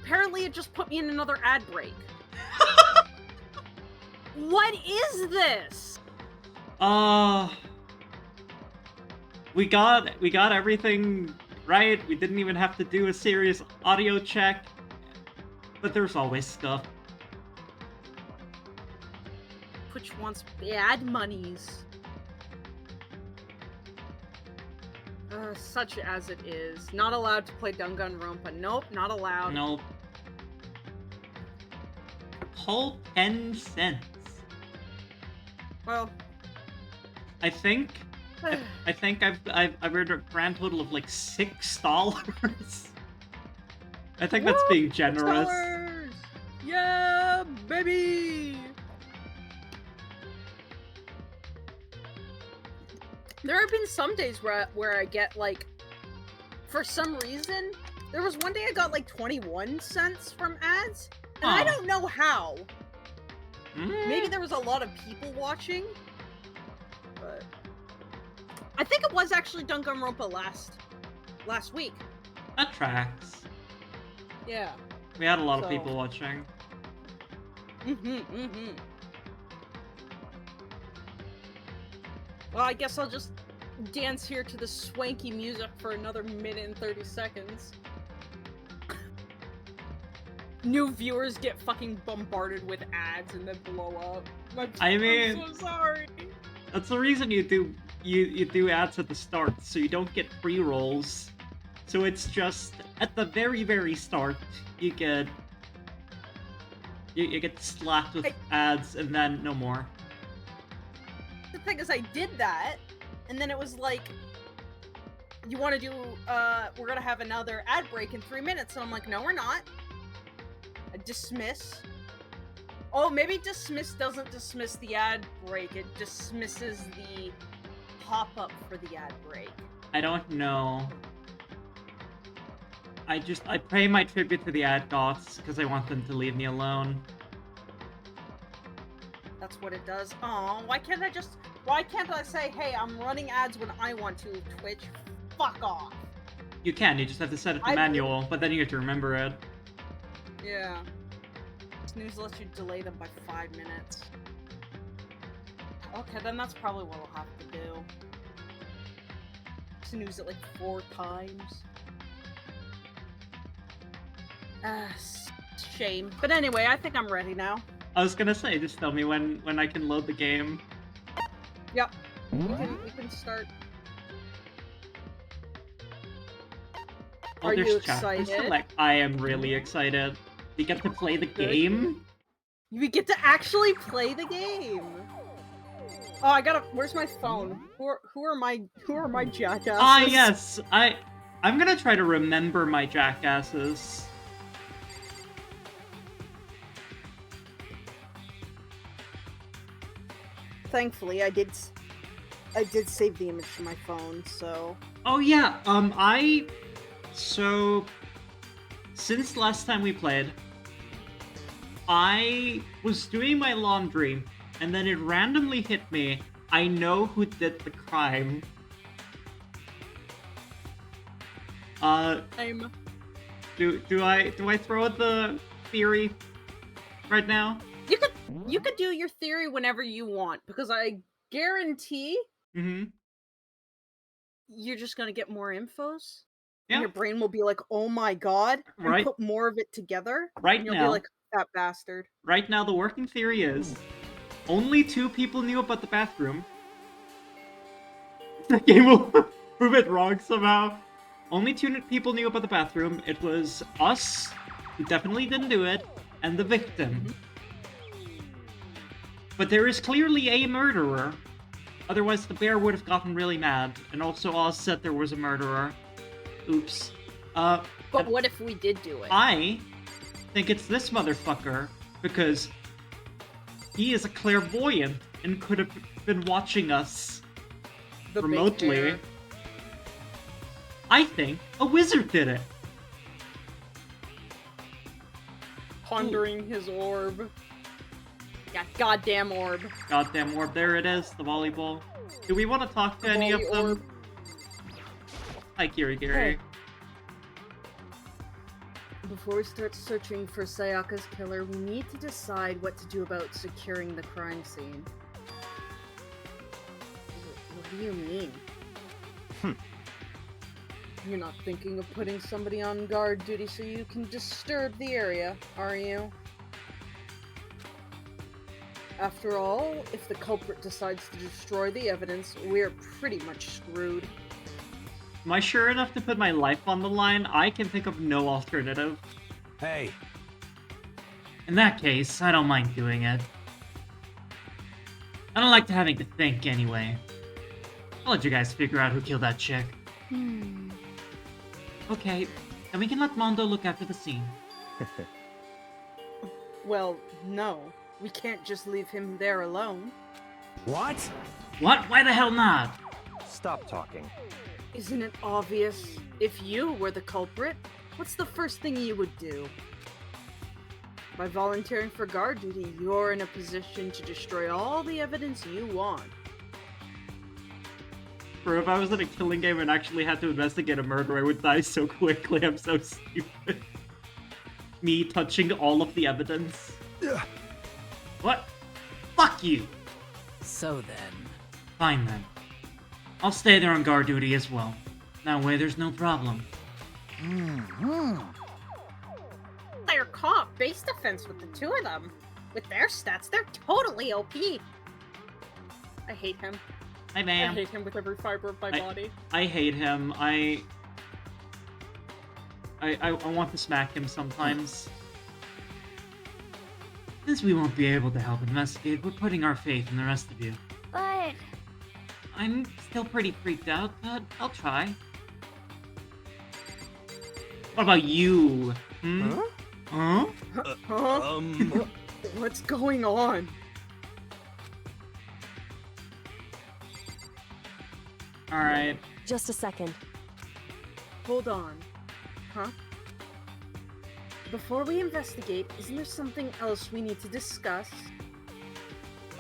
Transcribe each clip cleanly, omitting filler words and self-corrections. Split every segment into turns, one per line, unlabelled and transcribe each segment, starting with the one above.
apparently it just put me in another ad break. What is this?
We got everything right. We didn't even have to do a serious audio check. But there's always stuff.
Which wants bad monies. Such as it is. Not allowed to play Danganronpa. Nope, not allowed.
Nope. Whole 10 cents.
Well,
I think I've earned a grand total of like $6. I think that's being generous.
$6! Yeah, baby! There have been some days where I get, like, for some reason, there was one day I got, like, 21 cents from ads, and I don't know how. Maybe there was a lot of people watching, but... I think it was actually Danganronpa last week.
That tracks.
Yeah.
We had a lot of people watching.
Well, I guess I'll just dance here to the swanky music for another minute and 30 seconds. New viewers get fucking bombarded with ads and then blow up. I'm so sorry.
That's the reason you do ads at the start, so you don't get pre-rolls. So it's just at the very, very start you get slapped with ads and then no more.
The thing is, I did that, and then it was like, you want to do, we're gonna have another ad break in 3 minutes, and I'm like, no, we're not. Dismiss. Oh, maybe dismiss doesn't dismiss the ad break, it dismisses the pop-up for the ad break.
I don't know. I pay my tribute to the ad goths, because I want them to leave me alone.
That's what it does. Oh, why can't I say, hey, I'm running ads when I want to, Twitch? Fuck off.
You can, you just have to set it to manual, but then you have to remember it.
Yeah. Snooze lets you delay them by 5 minutes. Okay, then that's probably what I'll have to do. Snooze it like 4 times. Shame. But anyway, I think I'm ready now.
I was gonna say, just tell me when I can load the game.
Yep. We can start.
Oh,
Are you excited?
I am really excited. We get to play the game?
We get to actually play the game! Oh, where's my phone? Who are my jackasses?
Ah, yes! I'm gonna try to remember my jackasses.
Thankfully, I did save the image to my phone, so...
Oh yeah, so, since last time we played, I was doing my laundry, and then it randomly hit me, I know who did the crime. Do I throw out the theory right now?
You could do your theory whenever you want, because I guarantee you're just gonna get more infos.
Yeah.
And your brain will be like, oh my god, and
right.
Put more of it together.
Right
and you'll
now.
Be like, that bastard.
Right now, the working theory is only 2 people knew about the bathroom. The game will prove it wrong somehow. Only 2 people knew about the bathroom. It was us, who definitely didn't do it, and the victim. But there is clearly a murderer. Otherwise, the bear would have gotten really mad. And also, Oz said there was a murderer. Oops.
But what if we did do it?
I think it's this motherfucker, because he is a clairvoyant and could have been watching us remotely. I think a wizard did it.
Pondering his orb. Yeah, goddamn orb.
Goddamn orb. There it is, the volleyball. Do we want to talk to any of them?
Orb.
Hi, Gary.
Hey. Before we start searching for Sayaka's killer, we need to decide what to do about securing the crime scene. What do you mean? You're not thinking of putting somebody on guard duty so you can disturb the area, are you? After all, if the culprit decides to destroy the evidence, we're pretty much screwed.
Am I sure enough to put my life on the line? I can think of no alternative.
Hey.
In that case, I don't mind doing it. I don't like having to think anyway. I'll let you guys figure out who killed that chick. Okay, then we can let Mondo look after the scene.
Well, no. We can't just leave him there alone.
What?
What? Why the hell not?
Stop talking.
Isn't it obvious? If you were the culprit, what's the first thing you would do? By volunteering for guard duty, you're in a position to destroy all the evidence you want.
Bro, if I was in a killing game and actually had to investigate a murder, I would die so quickly. I'm so stupid. Me touching all of the evidence. What? Fuck you!
So then...
Fine then. I'll stay there on guard duty as well. That way there's no problem.
They're caught base defense with the two of them. With their stats, they're totally OP. I hate him.
Hi,
I
ma'am.
hate him with every fiber of my body.
I hate him. I want to smack him sometimes. Since we won't be able to help investigate, we're putting our faith in the rest of you.
But...
I'm still pretty freaked out, but I'll try. What about you? Hmm? Huh?
Huh? What's going on?
Alright.
Just a second.
Hold on. Huh? Before we investigate, isn't there something else we need to discuss?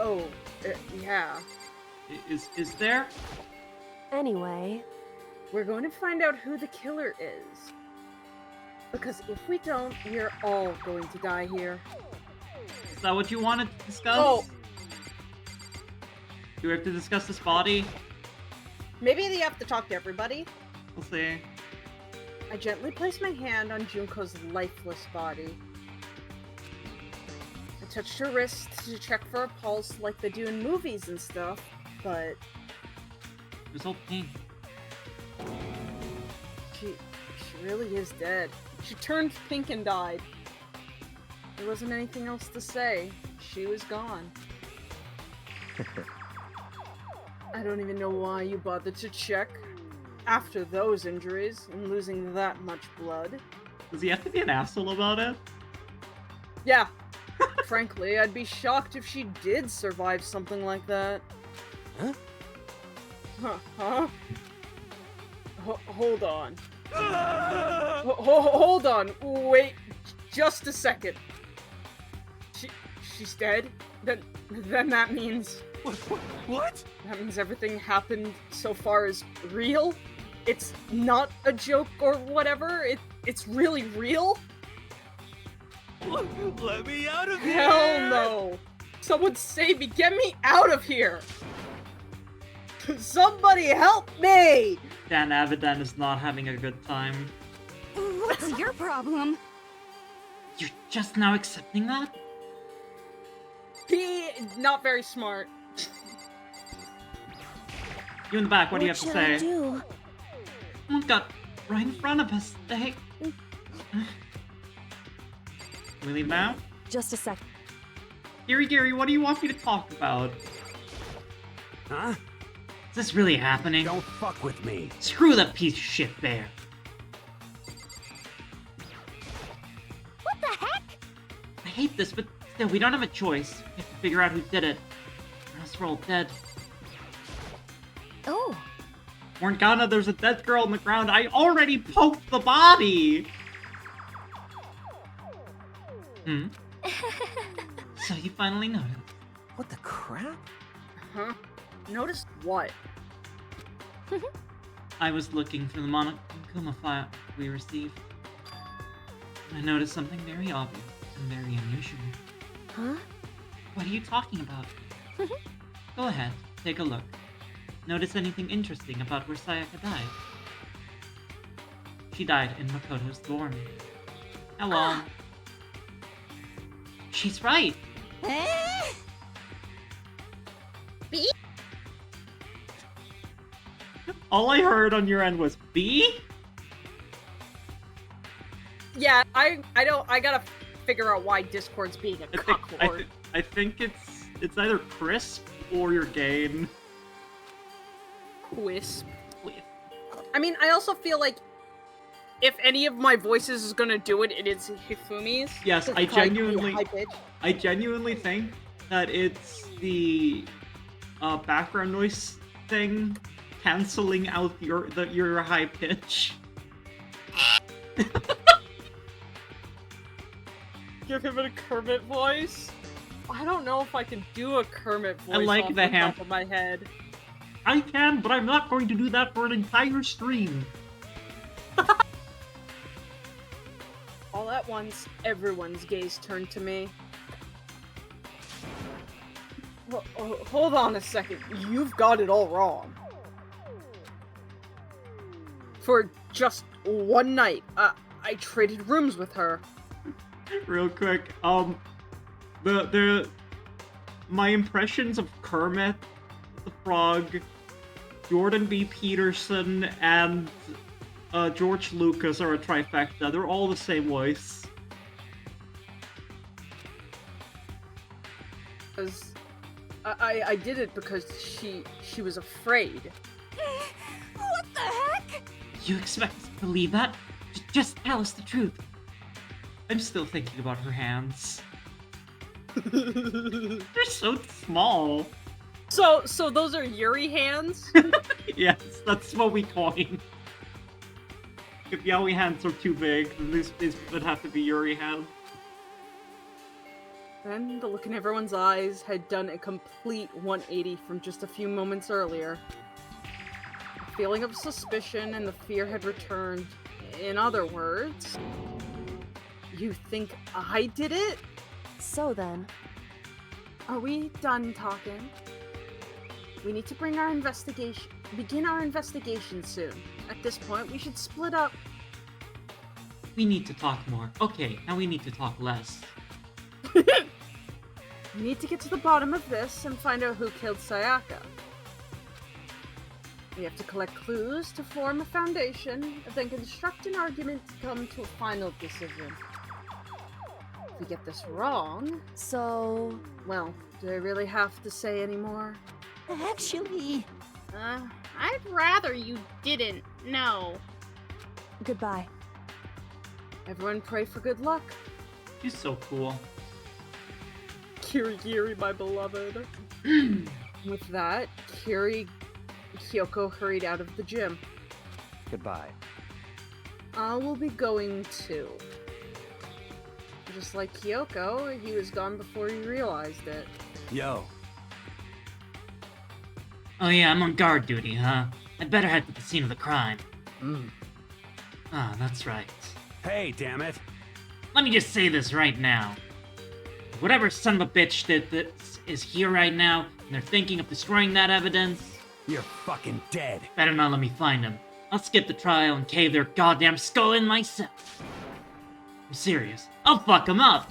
Oh, yeah.
Is there?
Anyway...
We're going to find out who the killer is. Because if we don't, we're all going to die here.
Is that what you wanted to discuss?
Oh!
Do we have to discuss this body?
Maybe you have to talk to everybody.
We'll see.
I gently place my hand on Junko's lifeless body. I touched her wrist to check for a pulse like they do in movies and stuff, but...
It was all pink.
She really is dead. She turned pink and died. There wasn't anything else to say. She was gone. I don't even know why you bothered to check. After those injuries, and losing that much blood.
Does he have to be an asshole about it?
Yeah. Frankly, I'd be shocked if she did survive something like that.
Huh?
Huh? Hold on. Hold on. Wait just a second. She's dead? Then that means...
What?
That means everything happened so far is real? It's not a joke or whatever? It's really real?
Let me out of here!
Hell no! Someone save me! Get me out of here! Somebody help me!
Dan Avidan is not having a good time.
What's your problem?
You're just now accepting that?
He not very smart.
You in the back, what do you have to say?
What should I do?
Someone got right in front of us. Hey. We leave now?
Just a sec.
Gary, what do you want me to talk about?
Huh?
Is this really happening?
Don't fuck with me.
Screw that piece of shit bear.
What the heck?
I hate this, but still, we don't have a choice. We have to figure out who did it. Or else we're all dead.
Oh.
Morgana, there's a dead girl on the ground. I already poked the body! Hmm? So you finally noticed.
What the crap?
Huh? Notice what?
I was looking for the Monokuma file we received. I noticed something very obvious and very unusual.
Huh?
What are you talking about? Go ahead, take a look. Notice anything interesting about where Sayaka died? She died in Makoto's dorm. How long? She's right!
B?
All I heard on your end was B?
Yeah, I gotta figure out why Discord's being a cocklord.
I think it's either crisp or your gain.
Quisp. I mean, I also feel like if any of my voices is gonna do it, it is Hifumi's.
Yes,
It's
I
probably
genuinely-
high pitch.
I genuinely think that it's the background noise thing canceling out your high pitch.
Give him a Kermit voice. I don't know if I can do a Kermit voice.
I like
off
the
top of my head.
I can, but I'm not going to do that for an entire stream.
All at once, everyone's gaze turned to me. Hold on a second. You've got it all wrong. For just one night, I traded rooms with her.
Real quick, my impressions of Kermit the Frog, Jordan B. Peterson, and George Lucas are a trifecta. They're all the same voice.
Because I did it because she was afraid.
What the heck?
You expect us to believe that? Just tell us the truth. I'm still thinking about her hands. They're so small.
So those are Yuri hands?
Yes, that's what we coined. If Yaoi hands are too big, then these would have to be Yuri hands.
Then the look in everyone's eyes had done a complete 180 from just a few moments earlier. The feeling of suspicion and the fear had returned. In other words, you think I did it?
So then,
Are we done talking? We need to begin our investigation soon. At this point, we should split up.
We need to talk more. Okay, now we need to talk less.
We need to get to the bottom of this and find out who killed Sayaka. We have to collect clues to form a foundation, and then construct an argument to come to a final decision. If we get this wrong,
so...
well, do I really have to say any more?
Actually...
I'd rather you didn't. No.
Goodbye.
Everyone pray for good luck.
She's so cool.
Kirigiri, my beloved. With that, Kyoko hurried out of the gym.
Goodbye.
I will be going too. Just like Kyoko, he was gone before he realized it.
Yo.
Oh yeah, I'm on guard duty, huh? I'd better head to the scene of the crime. Ah, that's right.
Hey, damn it.
Let me just say this right now. Whatever son of a bitch did this is here right now, and they're thinking of destroying that evidence,
You're fucking dead.
better not let me find them. I'll skip the trial and cave their goddamn skull in myself. I'm serious. I'll fuck them up.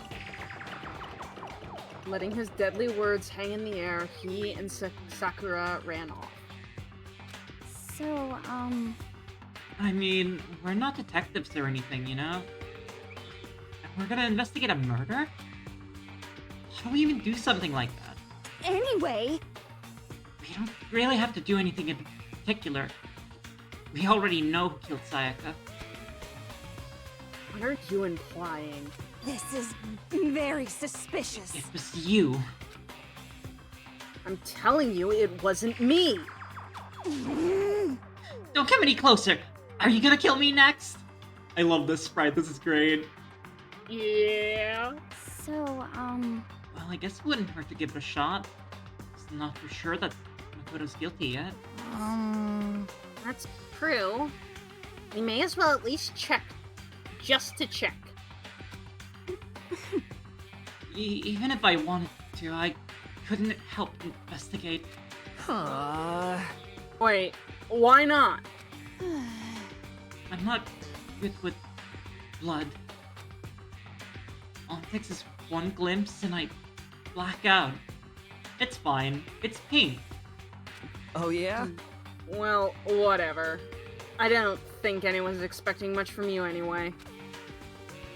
Letting his deadly words hang in the air, he and Sakura ran off.
So,
I mean, we're not detectives or anything, you know? We're gonna investigate a murder? How do we even do something like that?
anyway...
We don't really have to do anything in particular. We already know who killed Sayaka.
What are you implying?
This is very suspicious.
It was you.
I'm telling you, it wasn't me!
Don't come any closer! Are you gonna kill me next? I love this sprite, this is great.
Yeah.
So,
Well, I guess it wouldn't hurt to give it a shot. It's not for sure that Makoto's guilty yet.
That's true. We may as well at least check. Just to check.
Even if I wanted to, I couldn't help investigate.
Wait, why not?
I'm not good with blood. All it takes is one glimpse and I black out. It's fine. It's pink.
Oh, yeah?
Well, whatever. I don't think anyone's expecting much from you anyway.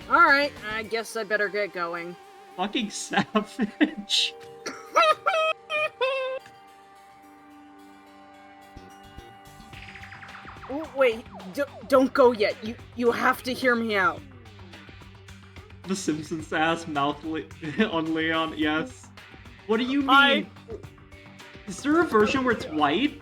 Alright, I guess I better get going.
Fucking savage.
Oh, wait, don't go yet. You have to hear me out.
The Simpsons ass mouth on Leon, yes. What do you mean? Is there a version where it's white?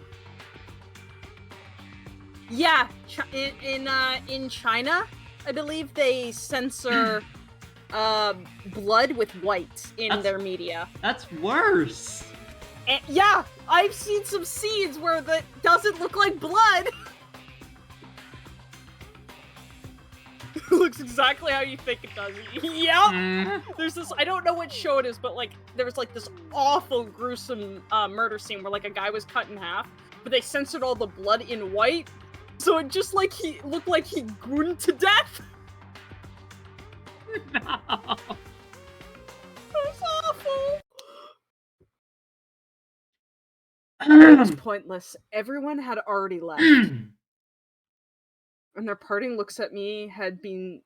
Yeah, in China, I believe they censor blood with white in their media.
That's worse.
And, yeah, I've seen some scenes where that doesn't look like blood. It looks exactly how you think it does. Yep. There's this, I don't know what show it is, but like there was like this awful gruesome murder scene where like a guy was cut in half, but they censored all the blood in white, so it just like he looked like he gooned to death.
No.
It was awful. It was pointless. Everyone had already left. And their parting looks at me had been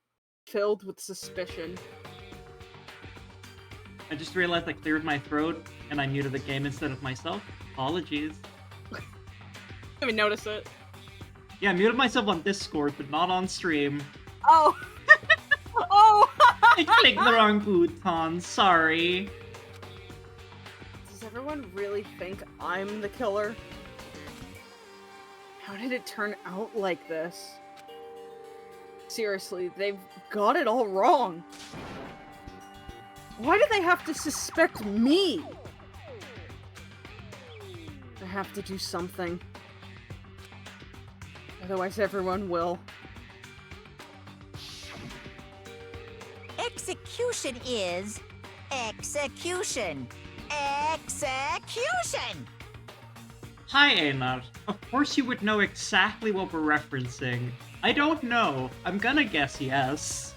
filled with suspicion.
I just realized I cleared my throat and I muted the game instead of myself. Apologies.
Didn't even notice it.
Yeah, I muted myself on Discord, but not on stream.
Oh! Oh!
I clicked the wrong button, sorry.
Does everyone really think I'm the killer? How did it turn out like this? Seriously, they've got it all wrong. Why do they have to suspect me? I have to do something. Otherwise everyone will.
Execution is execution. Execution!
Hi, Einar. Of course you would know exactly what we're referencing. I don't know. I'm gonna guess yes.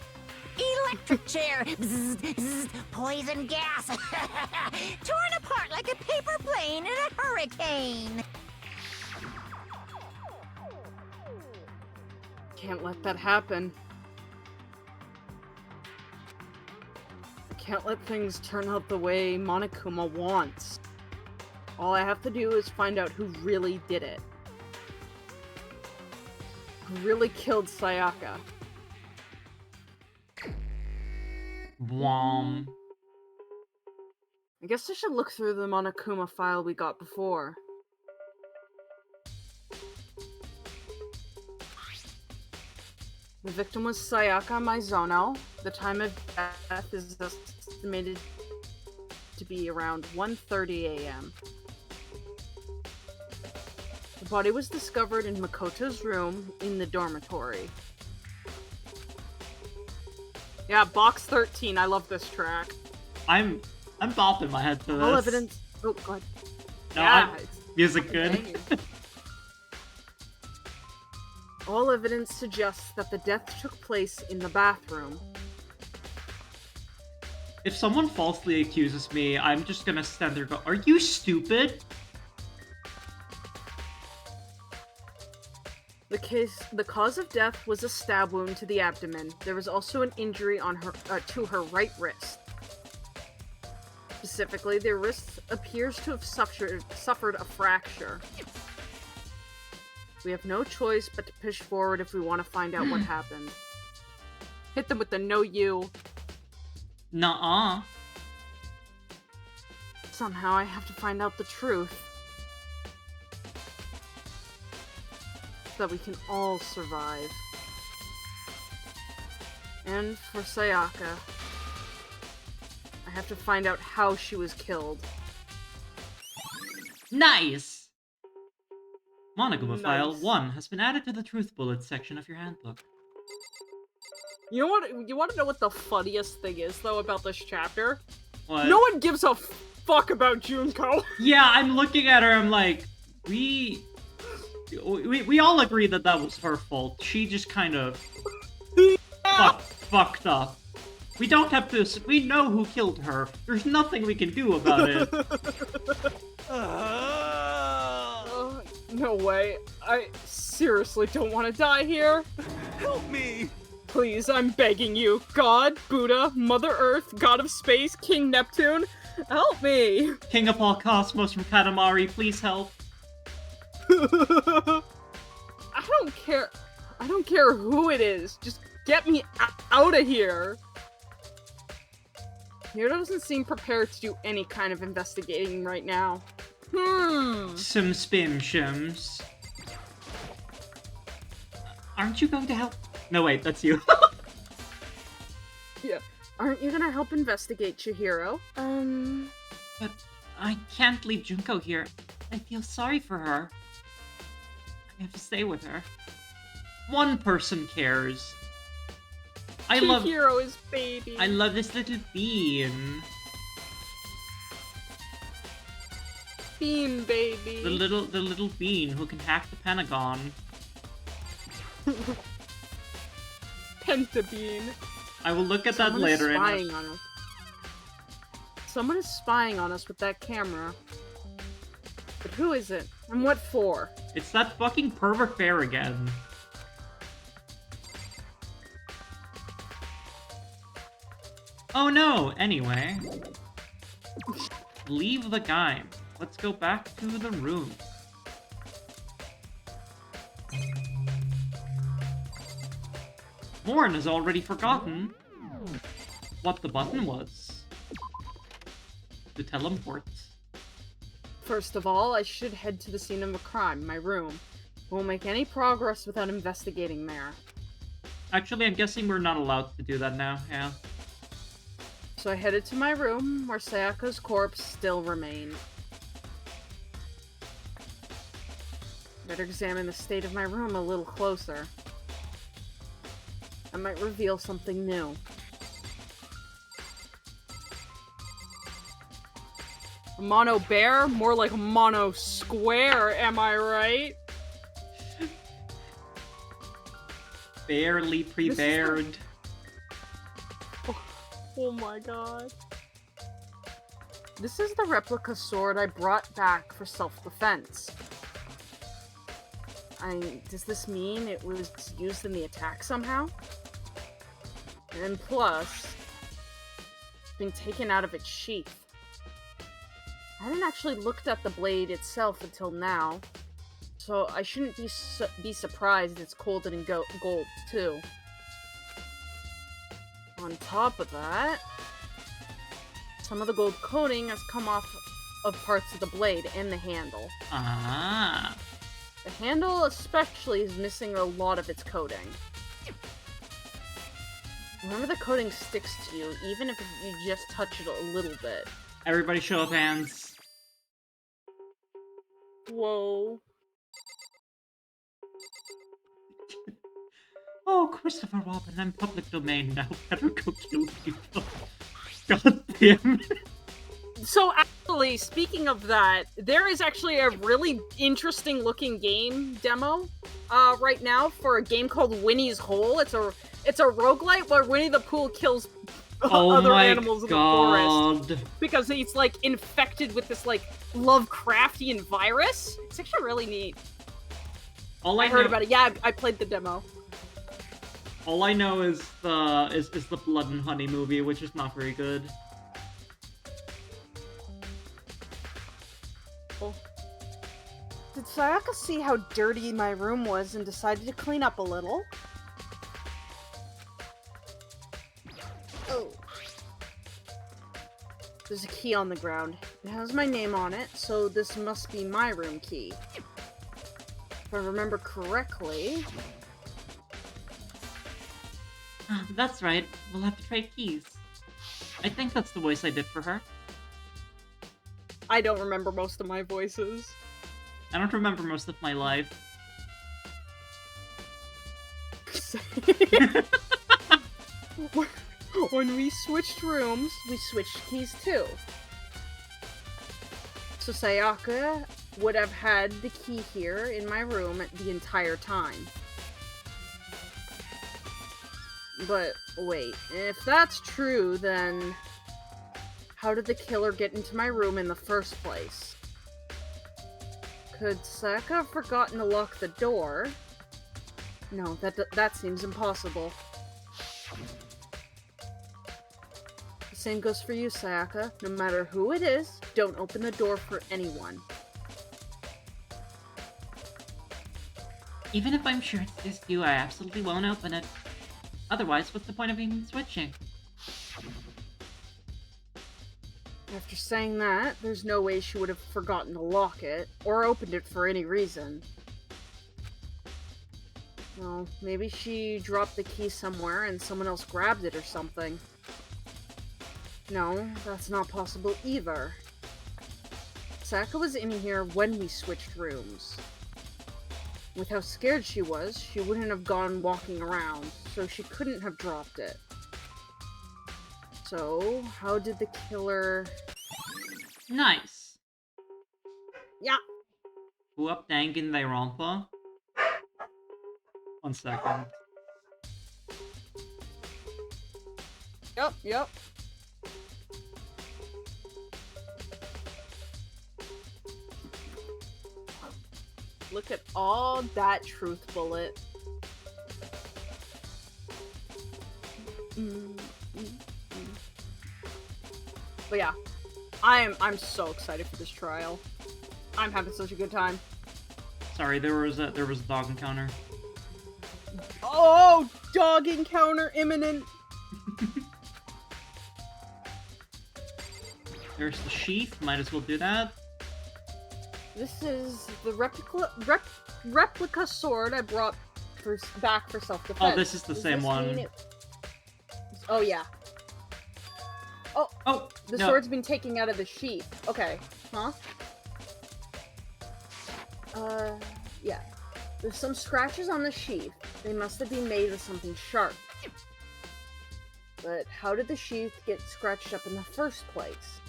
Electric chair. Bzz, bzz, poison gas. Torn apart like a paper plane in a hurricane.
Can't let that happen. I can't let things turn out the way Monokuma wants. All I have to do is find out who really did it. Who really killed Sayaka.
Wom.
I guess I should look through the Monokuma file we got before. The victim was Sayaka Maizono. The time of death is estimated to be around 1:30 a.m. The body was discovered in Makoto's room in the dormitory. Yeah, box 13. I love this track.
I'm bopping my head to this.
All evidence. Oh god.
No,
Yeah,
music good.
All evidence suggests that the death took place in the bathroom.
If someone falsely accuses me, I'm just gonna stand there and go, are you stupid?
The cause of death was a stab wound to the abdomen. There was also an injury on her to her right wrist. Specifically, the wrist appears to have suffered a fracture. We have no choice but to push forward if we want to find out what happened. Hit them with the no you.
Nuh-uh.
Somehow I have to find out the truth. So that we can all survive. And for Sayaka, I have to find out how she was killed.
Nice! Monokuma
Nice.
File 1 has been added to the Truth Bullets section of your handbook.
You know what? You want to know what the funniest thing is, though, about this chapter?
What?
No one gives a fuck about Junko.
Yeah, I'm looking at her, I'm like, we all agree that that was her fault. She just kind of fucked up. We don't have to. We know who killed her. There's nothing we can do about it.
No way. I seriously don't want to die here.
Help me!
Please, I'm begging you. God, Buddha, Mother Earth, God of Space, King Neptune, help me!
King of all cosmos from Katamari, please help.
I don't care. I don't care who it is. Just get me out of here. Hiro doesn't seem prepared to do any kind of investigating right now.
Some spim shims. Aren't you going to help? No, wait, that's you.
Yeah. Aren't you gonna help investigate, Chihiro?
But I can't leave Junko here. I feel sorry for her. I have to stay with her. One person cares.
Chihiro is baby.
I love this little bean.
Bean baby.
The little bean who can hack the Pentagon.
Pentabean.
I will look at that later.
Spying on us. Someone is spying on us with that camera. But who is it? And what for?
It's that fucking pervert bear again. Oh no! Anyway. Leave the game. Let's go back to the room. Morn has already forgotten what the button was. To teleport.
First of all, I should head to the scene of the crime, my room. Won't make any progress without investigating there.
Actually, I'm guessing we're not allowed to do that now, yeah.
So I headed to my room, where Sayaka's corpse still remained. Better examine the state of my room a little closer. I might reveal something new. A mono bear? More like a mono square, am I right?
Barely prepared.
Oh my god. This is the replica sword I brought back for self-defense. Does this mean it was used in the attack somehow? And plus, it's been taken out of its sheath. I hadn't actually looked at the blade itself until now, so I shouldn't be surprised it's coated in gold too. On top of that, some of the gold coating has come off of parts of the blade and the handle.
Ah.
The handle especially is missing a lot of its coating. Remember, the coating sticks to you, even if you just touch it a little bit.
Everybody show of hands.
Whoa.
Oh, Christopher Robin, I'm public domain now. Better go kill people. God damn.
So actually, speaking of that, there is actually a really interesting looking game demo right now for a game called Winnie's Hole. It's a roguelite where Winnie the Pooh kills other animals in the forest because he's like infected with this like Lovecraftian virus. It's actually really neat. I heard about it. Yeah, I played the demo.
All I know is the Blood and Honey movie, which is not very good.
Did Sayaka see how dirty my room was and decided to clean up a little? Oh. There's a key on the ground. It has my name on it, so this must be my room key. If I remember correctly...
That's right. We'll have to trade keys. I think that's the voice I did for her.
I don't remember most of my voices.
I don't remember most of my life.
When we switched rooms, we switched keys too. So Sayaka would have had the key here in my room the entire time. But wait, if that's true, then how did the killer get into my room in the first place? Could Sayaka have forgotten to lock the door? No, that seems impossible. The same goes for you, Sayaka. No matter who it is, don't open the door for anyone.
Even if I'm sure it's just you, I absolutely won't open it. Otherwise, what's the point of even switching?
After saying that, there's no way she would have forgotten to lock it, or opened it for any reason. Well, maybe she dropped the key somewhere and someone else grabbed it or something. No, that's not possible either. Sayaka was in here when we switched rooms. With how scared she was, she wouldn't have gone walking around, so she couldn't have dropped it. So, how did the killer...
Nice.
Yeah.
Who up Danganronpa? 1 second.
Yep. Look at all that truth bullet. But yeah, I'm so excited for this trial. I'm having such a good time.
Sorry, there was a dog encounter.
Oh, dog encounter imminent.
There's the sheath. Might as well do that.
This is the replica sword I brought back for self-defense.
Oh, this is the same one.
Oh, yeah.
Oh,
the
no.
sword's been taken out of the sheath. Okay. Huh? Yeah. There's some scratches on the sheath. They must have been made with something sharp. But how did the sheath get scratched up in the first place?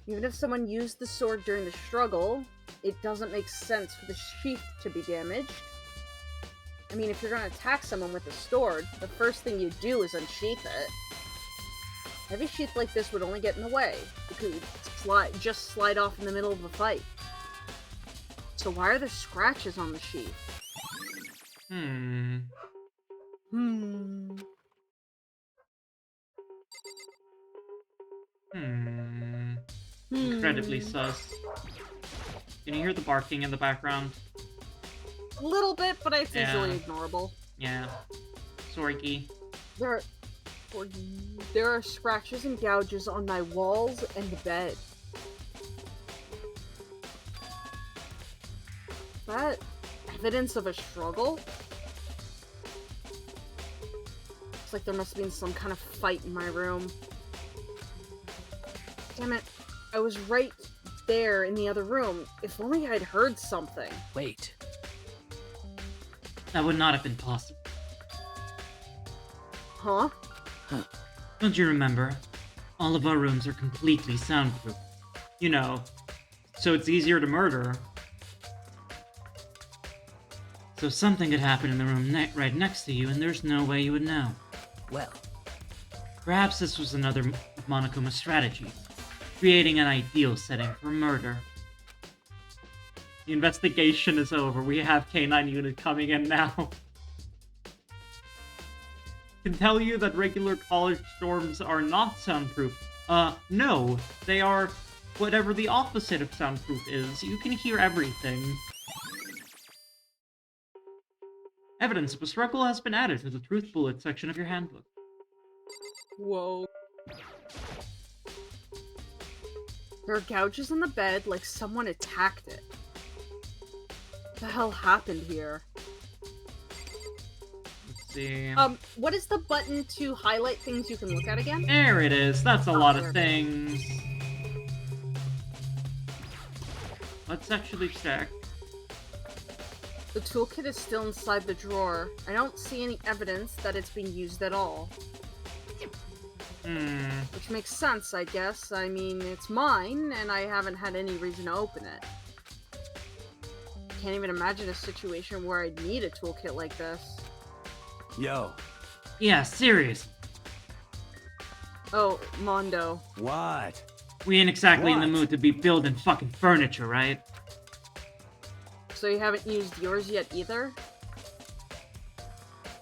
Even if someone used the sword during the struggle, it doesn't make sense for the sheath to be damaged. I mean, if you're gonna attack someone with a sword, the first thing you do is unsheath it. A heavy sheath like this would only get in the way. It could just slide off in the middle of a fight. So why are there scratches on the sheath?
Incredibly sus. Can you hear the barking in the background?
A little bit, but it's
Yeah.
easily ignorable.
Yeah. Sorry.
There are scratches and gouges on my walls and the bed. Is that evidence of a struggle? Looks like there must have been some kind of fight in my room. Damn it. I was right there in the other room. If only I'd heard something.
Wait.
That would not have been possible.
Huh?
Don't you remember? All of our rooms are completely soundproof. You know, so it's easier to murder. So something could happen in the room right next to you, and there's no way you would know.
Well,
perhaps this was another Monokuma's strategy, creating an ideal setting for murder. The investigation is over. We have K9 unit coming in now. Can tell you that regular college dorms are not soundproof. No. They are whatever the opposite of soundproof is. You can hear everything. Evidence of a struggle has been added to the truth bullet section of your handbook.
Whoa. There are gouges on the bed like someone attacked it. What the hell happened here?
Let's see.
What is the button to highlight things you can look at again?
There it is. That's a lot of things. Let's actually check.
The toolkit is still inside the drawer. I don't see any evidence that it's being used at all. Which makes sense, I guess. I mean, it's mine, and I haven't had any reason to open it. Can't even imagine a situation where I'd need a toolkit like this.
Yo.
Yeah, serious.
Oh, Mondo.
What?
We ain't exactly in the
What?
mood to be building fucking furniture, right?
So you haven't used yours yet either?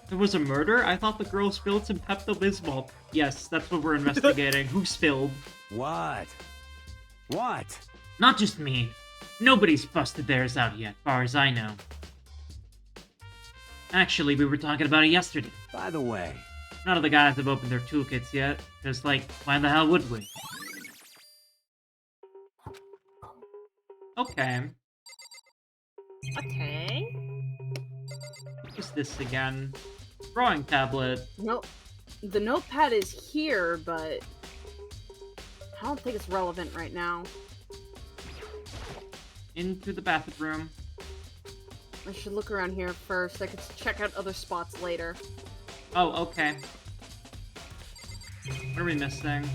There was a murder? I thought the girl spilled some Pepto-Bismol. Yes, that's what we're investigating. Who spilled?
What? What?
Not just me. Nobody's busted theirs out yet, far as I know. Actually, we were talking about it yesterday.
By the way,
None of the guys have opened their toolkits yet. Just like, why the hell would we? Okay.
Okay.
What's this again? Drawing tablet.
No, the notepad is here, but I don't think it's relevant right now.
Into the bathroom.
I should look around here first. I could check out other spots later.
Oh, okay. What are we missing?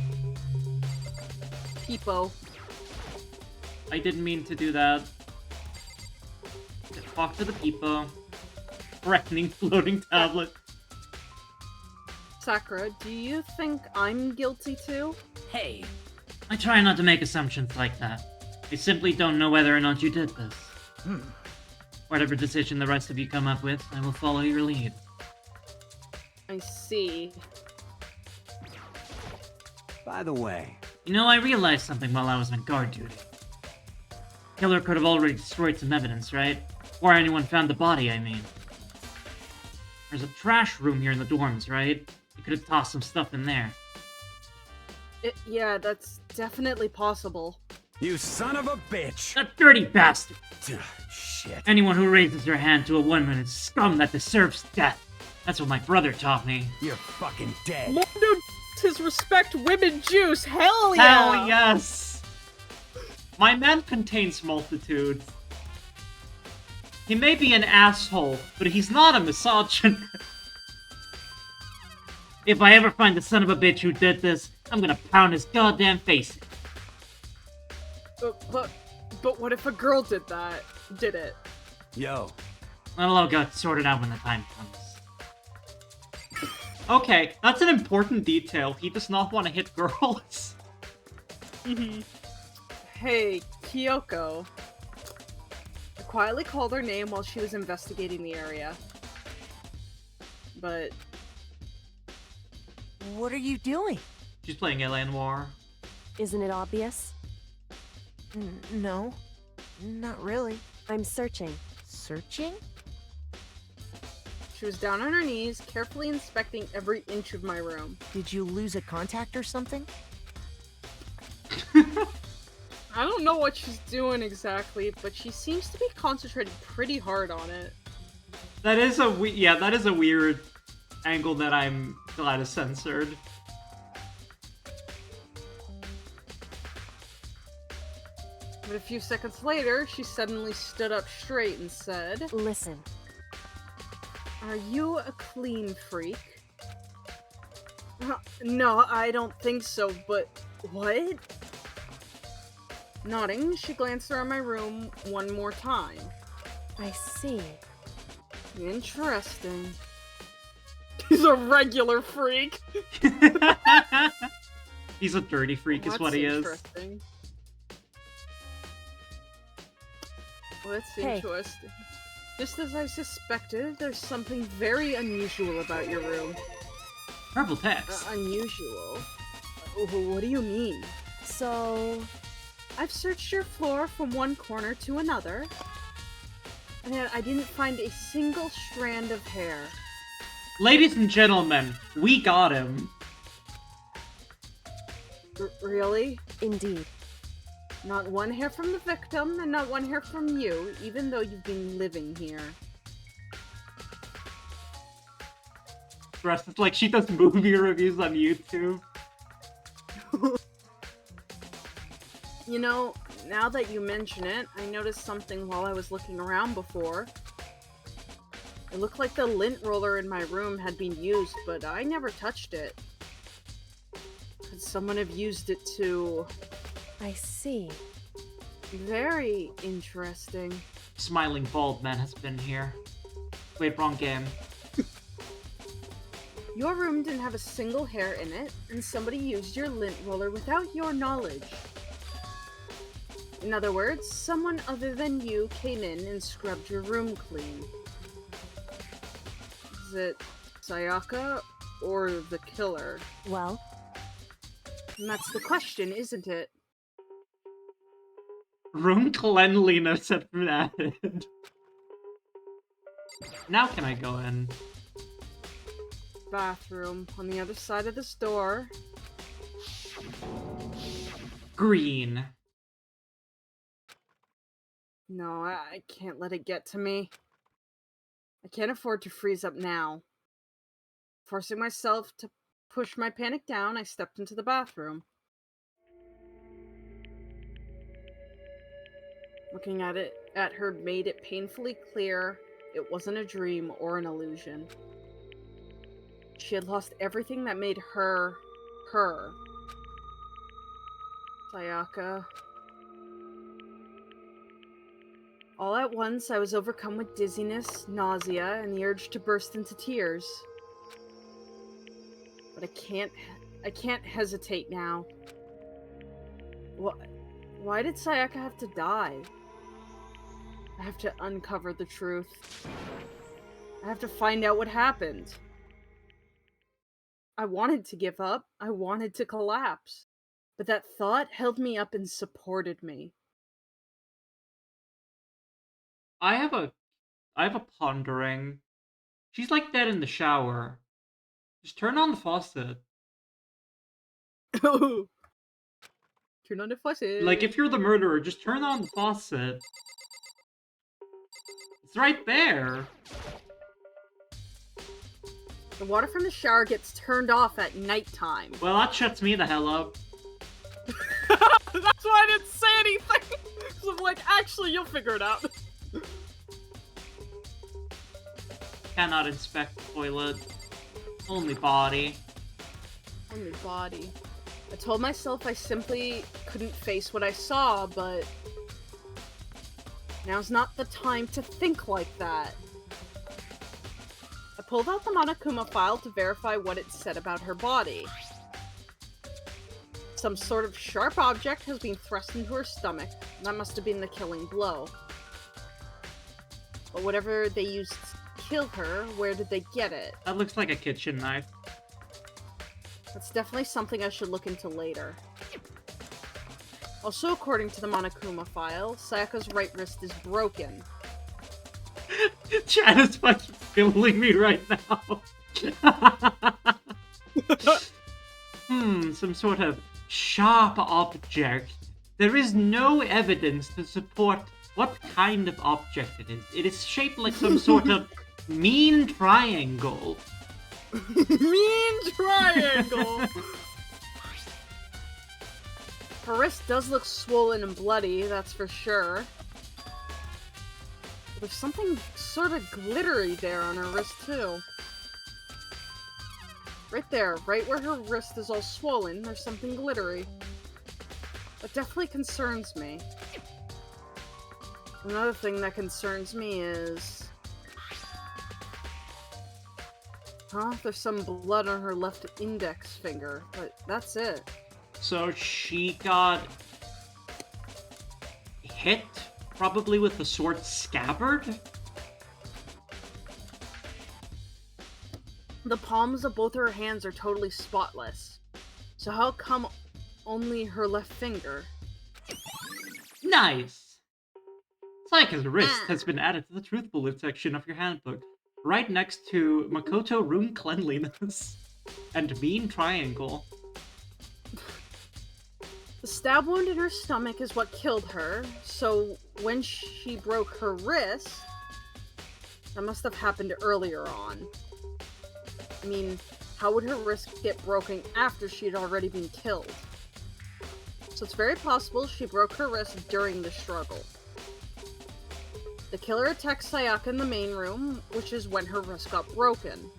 Peepo.
I didn't mean to do that. Just talk to the people. Threatening floating tablet.
Sakura, do you think I'm guilty too?
hey,
I try not to make assumptions like that. I simply don't know whether or not you did this. Whatever decision the rest of you come up with, I will follow your lead.
I see.
by the way,
You know, I realized something while I was on guard duty. Killer could have already destroyed some evidence, right? Before anyone found the body, I mean. There's a trash room here in the dorms, right? You could have tossed some stuff in there.
Yeah, that's definitely possible.
you son of a bitch!
That dirty bastard!
Shit.
Anyone who raises their hand to a woman is scum that deserves death. That's what my brother taught me.
You're fucking dead.
Mondo his respect women juice. Hell yeah!
Hell yes! My man contains multitudes. He may be an asshole, but he's not a misogynist. If I ever find the son of a bitch who did this, I'm gonna pound his goddamn face.
But what if a girl did it?
Yo,
That'll all get sorted out when the time comes. Okay, that's an important detail. He does not want to hit girls.
Hey, Kyoko. I quietly called her name while she was investigating the area. But
What are you doing?
She's playing Alien War.
Isn't it obvious?
No, not really.
I'm searching.
Searching?
she was down on her knees, carefully inspecting every inch of my room.
Did you lose a contact or something?
I don't know what she's doing exactly, but she seems to be concentrating pretty hard on it.
That is a that is a weird angle that I'm glad is censored.
But a few seconds later, she suddenly stood up straight and said,
Listen,
"Are you a clean freak?" No, I don't think so, but what? Nodding, she glanced around my room one more time.
I see.
Interesting. He's a regular freak.
He's a dirty freak, is
That's
what he is.
interesting. Well, that's
Hey.
interesting. Just as I suspected, there's something very unusual about your room.
Purple text.
Unusual? What do you mean?
So,
I've searched your floor from one corner to another, and I didn't find a single strand of hair.
Ladies and gentlemen, we got him.
Really?
indeed.
Not one hair from the victim, and not one hair from you, even though you've been living here.
Dressed like she does movie reviews on YouTube.
You know, now that you mention it, I noticed something while I was looking around before. It looked like the lint roller in my room had been used, but I never touched it. Could someone have used it to...
I see.
Very interesting.
Smiling bald man has been here. Wait, wrong game.
Your room didn't have a single hair in it, and somebody used your lint roller without your knowledge. In other words, someone other than you came in and scrubbed your room clean. Is it Sayaka or the killer?
Well,
And that's the question, isn't it?
Room cleanliness has been added. Now can I go in?
Bathroom on the other side of this door.
Green.
No, I can't let it get to me. I can't afford to freeze up now. Forcing myself to push my panic down, I stepped into the bathroom. Looking at her made it painfully clear it wasn't a dream or an illusion. She had lost everything that made her, her. Sayaka. All at once, I was overcome with dizziness, nausea, and the urge to burst into tears. But I can't hesitate now. Why did Sayaka have to die? I have to uncover the truth. I have to find out what happened. I wanted to give up. I wanted to collapse. But that thought held me up and supported me.
I have a pondering. She's like dead in the shower. Just turn on the faucet.
Turn on the faucet.
Like, if you're the murderer, just turn on the faucet. It's right there.
The water from the shower gets turned off at nighttime.
Well, that shuts me the hell up.
That's why I didn't say anything! So I'm like, actually, you'll figure it out.
Cannot inspect toilet. Only body.
Only body. I told myself I simply couldn't face what I saw, but... now's not the time to think like that. I pulled out the Monokuma file to verify what it said about her body. Some sort of sharp object has been thrust into her stomach. That must have been the killing blow. But whatever they used to kill her, where did they get it?
That looks like a kitchen knife.
That's definitely something I should look into later. Also, according to the Monokuma file, Sayaka's right wrist is broken.
Chad is fucking killing me right now. Some sort of sharp object. There is no evidence to support what kind of object it is. It is shaped like some sort of mean triangle.
Mean triangle! Her wrist does look swollen and bloody, that's for sure. But there's something sort of glittery there on her wrist, too. Right there, right where her wrist is all swollen, there's something glittery. That definitely concerns me. Another thing that concerns me is... there's some blood on her left index finger, but that's it.
So she got hit, probably with the sword scabbard?
The palms of both her hands are totally spotless. So how come only her left finger?
Nice! Sayaka's wrist has been added to the truth bullet section of your handbook, right next to Makoto room cleanliness and mean triangle.
The stab wound in her stomach is what killed her, so when she broke her wrist, that must have happened earlier on. I mean, how would her wrist get broken after she had already been killed? So it's very possible she broke her wrist during the struggle. The killer attacked Sayaka in the main room, which is when her wrist got broken.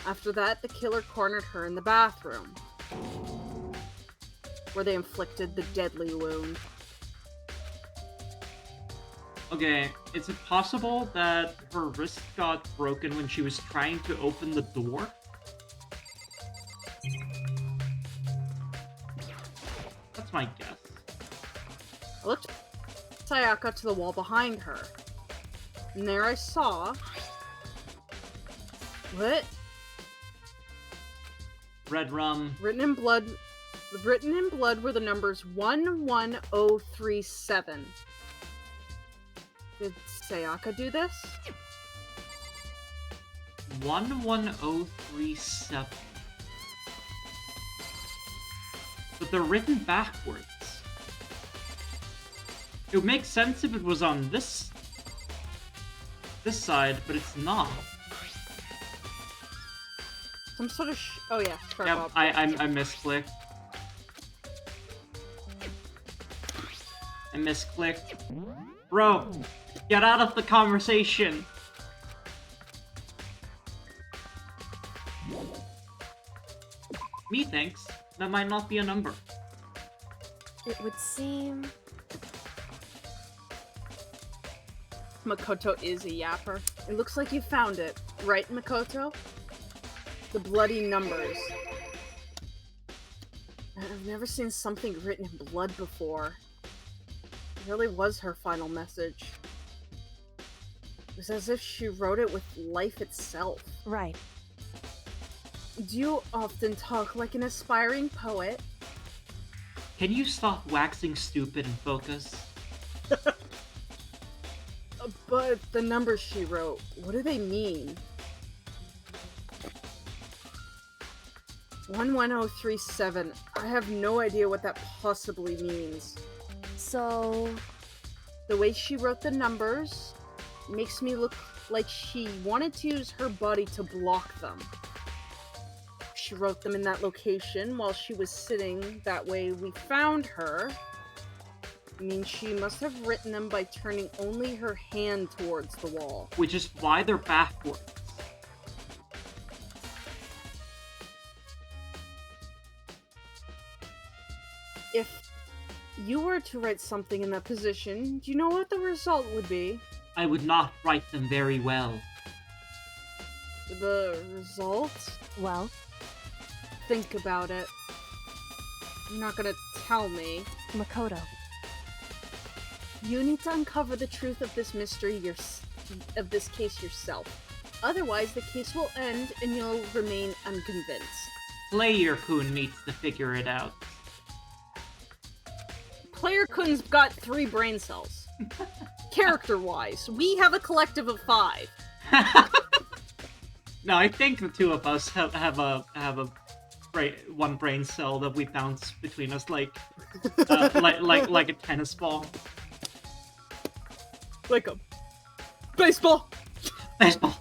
After that, the killer cornered her in the bathroom, where they inflicted the deadly wound.
Okay, is it possible that her wrist got broken when she was trying to open the door? That's my guess.
I looked Sayaka to the wall behind her, and there I saw... What?
Red rum.
Written in blood were the numbers 11037. Did Sayaka do this?
11037. But they're written backwards. It would make sense if it was on this side, but it's not.
Some sort of oh yeah, sharp
Yep,
object.
I misclicked. I misclicked. Bro, get out of the conversation. Methinks that might not be a number.
It would seem...
Makoto is a yapper. It looks like you found it. Right, Makoto? The bloody numbers. I've never seen something written in blood before. It really was her final message. It was as if she wrote it with life itself.
Right.
Do you often talk like an aspiring poet?
Can you stop waxing stupid and focus?
But the numbers she wrote, what do they mean? 11037. I have no idea what that possibly means.
So...
The way she wrote the numbers makes me look like she wanted to use her body to block them. She wrote them in that location while she was sitting, that way we found her. I mean, she must have written them by turning only her hand towards the wall.
Which is why they're backwards.
If you were to write something in that position, do you know what the result would be?
I would not write them very well.
The result?
Well,
Think about it. You're not gonna tell me.
Makoto.
You need to uncover the truth of this mystery of this case yourself. Otherwise, the case will end and you'll remain unconvinced.
Player-kun needs to figure it out.
Player Kun's got 3 brain cells. Character-wise, we have a collective of 5.
No, I think the two of us have one brain cell that we bounce between us like a tennis ball.
Like a baseball.
Baseball.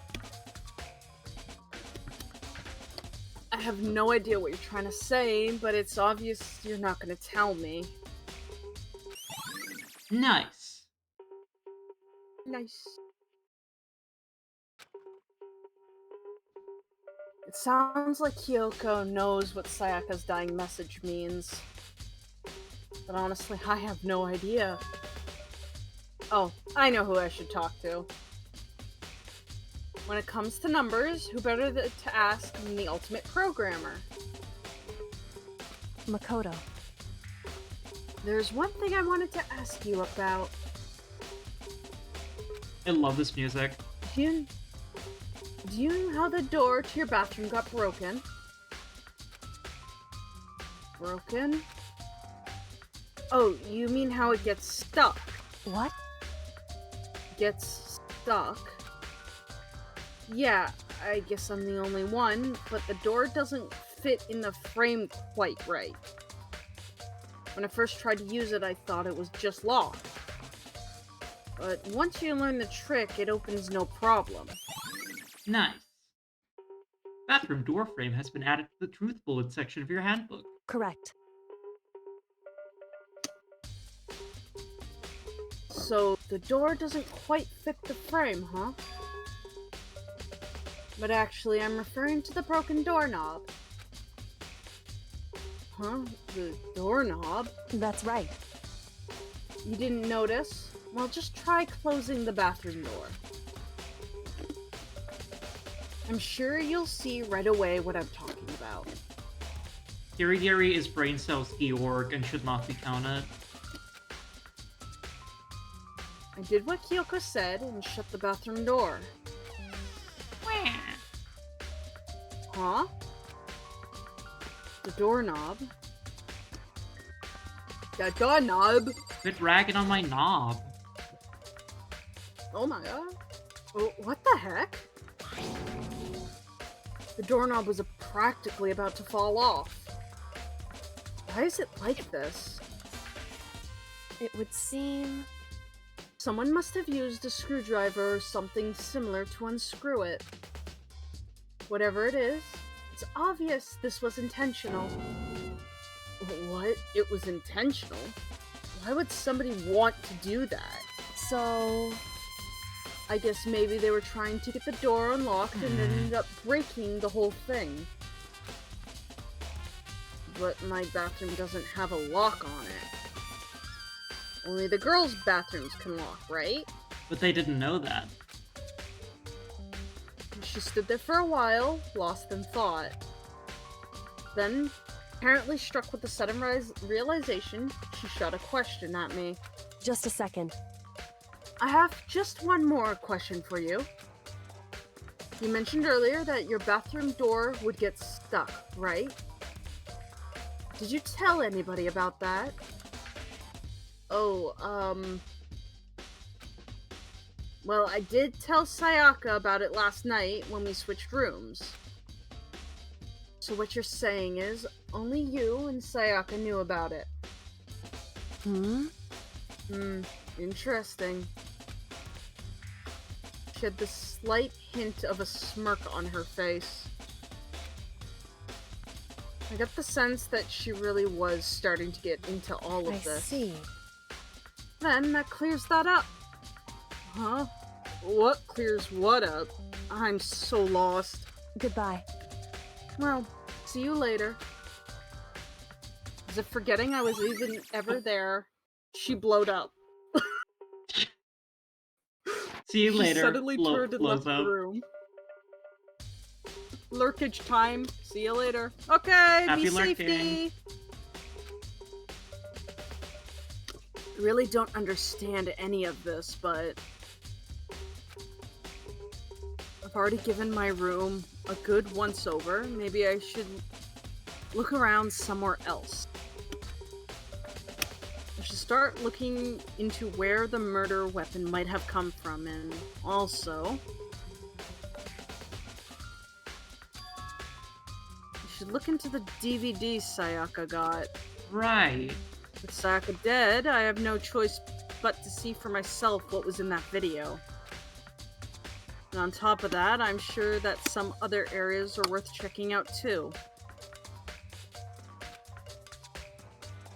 I have no idea what you're trying to say, but it's obvious you're not going to tell me.
Nice.
Nice. It sounds like Kyoko knows what Sayaka's dying message means. But honestly, I have no idea. Oh, I know who I should talk to. When it comes to numbers, who better to ask than the ultimate programmer?
Makoto.
There's one thing I wanted to ask you about.
I love this music.
Do you know how the door to your bathroom got broken? Broken? Oh, you mean how it gets stuck?
What?
Gets stuck? Yeah, I guess I'm the only one, but the door doesn't fit in the frame quite right. When I first tried to use it, I thought it was just locked. But once you learn the trick, it opens no problem.
Nice. Bathroom door frame has been added to the truth bullet section of your handbook.
Correct.
So, the door doesn't quite fit the frame, huh? But actually, I'm referring to the broken doorknob. Huh? The doorknob?
That's right.
You didn't notice? Well, just try closing the bathroom door. I'm sure you'll see right away what I'm talking about.
Kirigiri is brain cells Georg and should not be counted.
I did what Kyoko said and shut the bathroom door. Huh? The doorknob? The doorknob?
Quit ragging on my knob.
Oh my god. Oh, what the heck? The doorknob was practically about to fall off. Why is it like this?
It would seem...
Someone must have used a screwdriver or something similar to unscrew it. Whatever it is, it's obvious this was intentional. What? It was intentional? Why would somebody want to do that?
So...
I guess maybe they were trying to get the door unlocked and ended up breaking the whole thing. But my bathroom doesn't have a lock on it. Only the girls' bathrooms can lock, right?
But they didn't know that.
She stood there for a while, lost in thought. Then, apparently struck with a sudden realization, she shot a question at me.
Just a second.
I have just one more question for you. You mentioned earlier that your bathroom door would get stuck, right? Did you tell anybody about that? Oh, well, I did tell Sayaka about it last night when we switched rooms. So what you're saying is, only you and Sayaka knew about it. Interesting. She had this slight hint of a smirk on her face. I got the sense that she really was starting to get into all of
I
this.
see.
Then that clears that up. Huh? What clears what up? I'm so lost.
Goodbye.
Well, see you later. As if forgetting I was even ever there, she blowed up.
See you later.
She suddenly turned and left
Lozo.
the room. Lurkage time. See you later. Okay,
Happy
be
lurking.
safety. Really don't understand any of this, but I've already given my room a good once-over. Maybe I should look around somewhere else. I should start looking into where the murder weapon might have come from, and also I should look into the DVD Sayaka got.
Right.
With Sayaka dead, I have no choice but to see for myself what was in that video. And on top of that, I'm sure that some other areas are worth checking out too.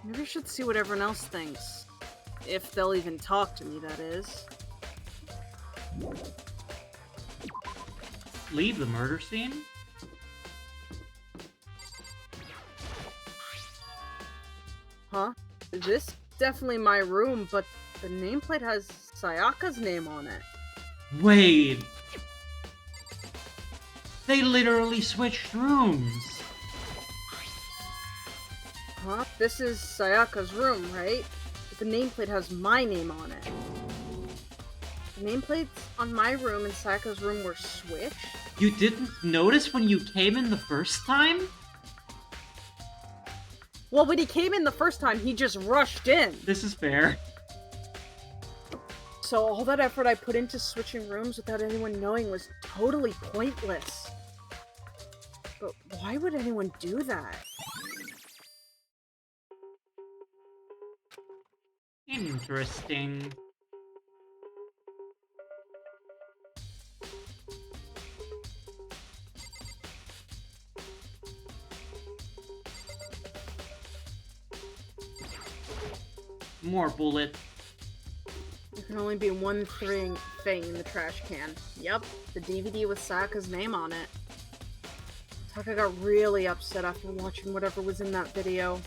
Maybe I should see what everyone else thinks. If they'll even talk to me, that is.
Leave the murder scene?
Huh? This is definitely my room, but the nameplate has Sayaka's name on it.
Wait. They literally switched rooms.
Huh? This is Sayaka's room, right? But the nameplate has my name on it. The nameplates on my room and Sayaka's room were switched?
You didn't notice when you came in the first time?
Well, when he came in the first time, he just rushed in.
This is fair.
So all that effort I put into switching rooms without anyone knowing was totally pointless. But why would anyone do that?
Interesting. More bullet.
Can only be one thing in the trash can. Yep, the DVD with Sayaka's name on it. Taka got really upset after watching whatever was in that video.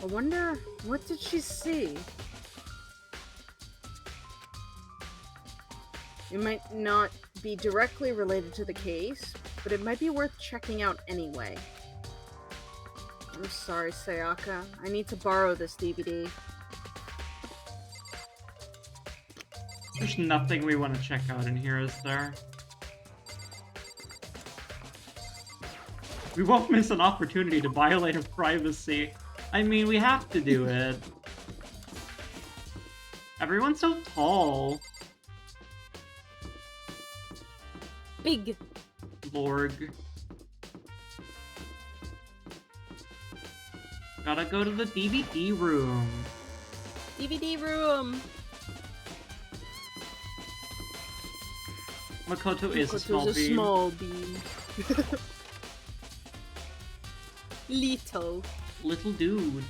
I wonder, what did she see? It might not be directly related to the case, but it might be worth checking out anyway. I'm sorry, Sayaka. I need to borrow this DVD.
There's nothing we want to check out in here, is there? We won't miss an opportunity to violate her privacy. I mean, we have to do it. Everyone's so tall.
Big.
Lorg. Gotta go to the DVD room.
DVD room.
Makoto is a small
Makoto's
bean.
small bean. Little
Dude.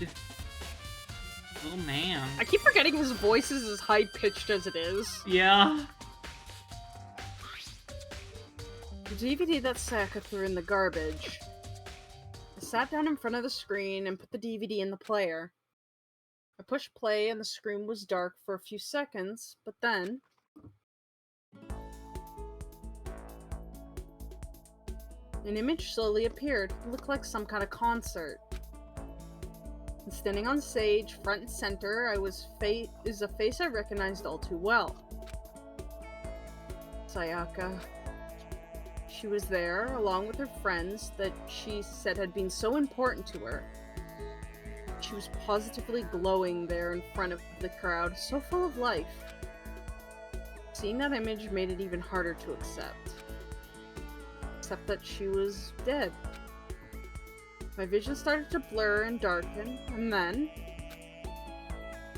Little man.
I keep forgetting his voice is as high-pitched as it is.
Yeah.
The DVD that Sayaka threw in the garbage. I sat down in front of the screen and put the DVD in the player. I pushed play and the screen was dark for a few seconds, but then... an image slowly appeared. It looked like some kind of concert. And standing on stage, front and center, is a face I recognized all too well. Sayaka. She was there, along with her friends that she said had been so important to her. She was positively glowing there in front of the crowd, so full of life. Seeing that image made it even harder to accept. Except that she was dead. My vision started to blur and darken, and then...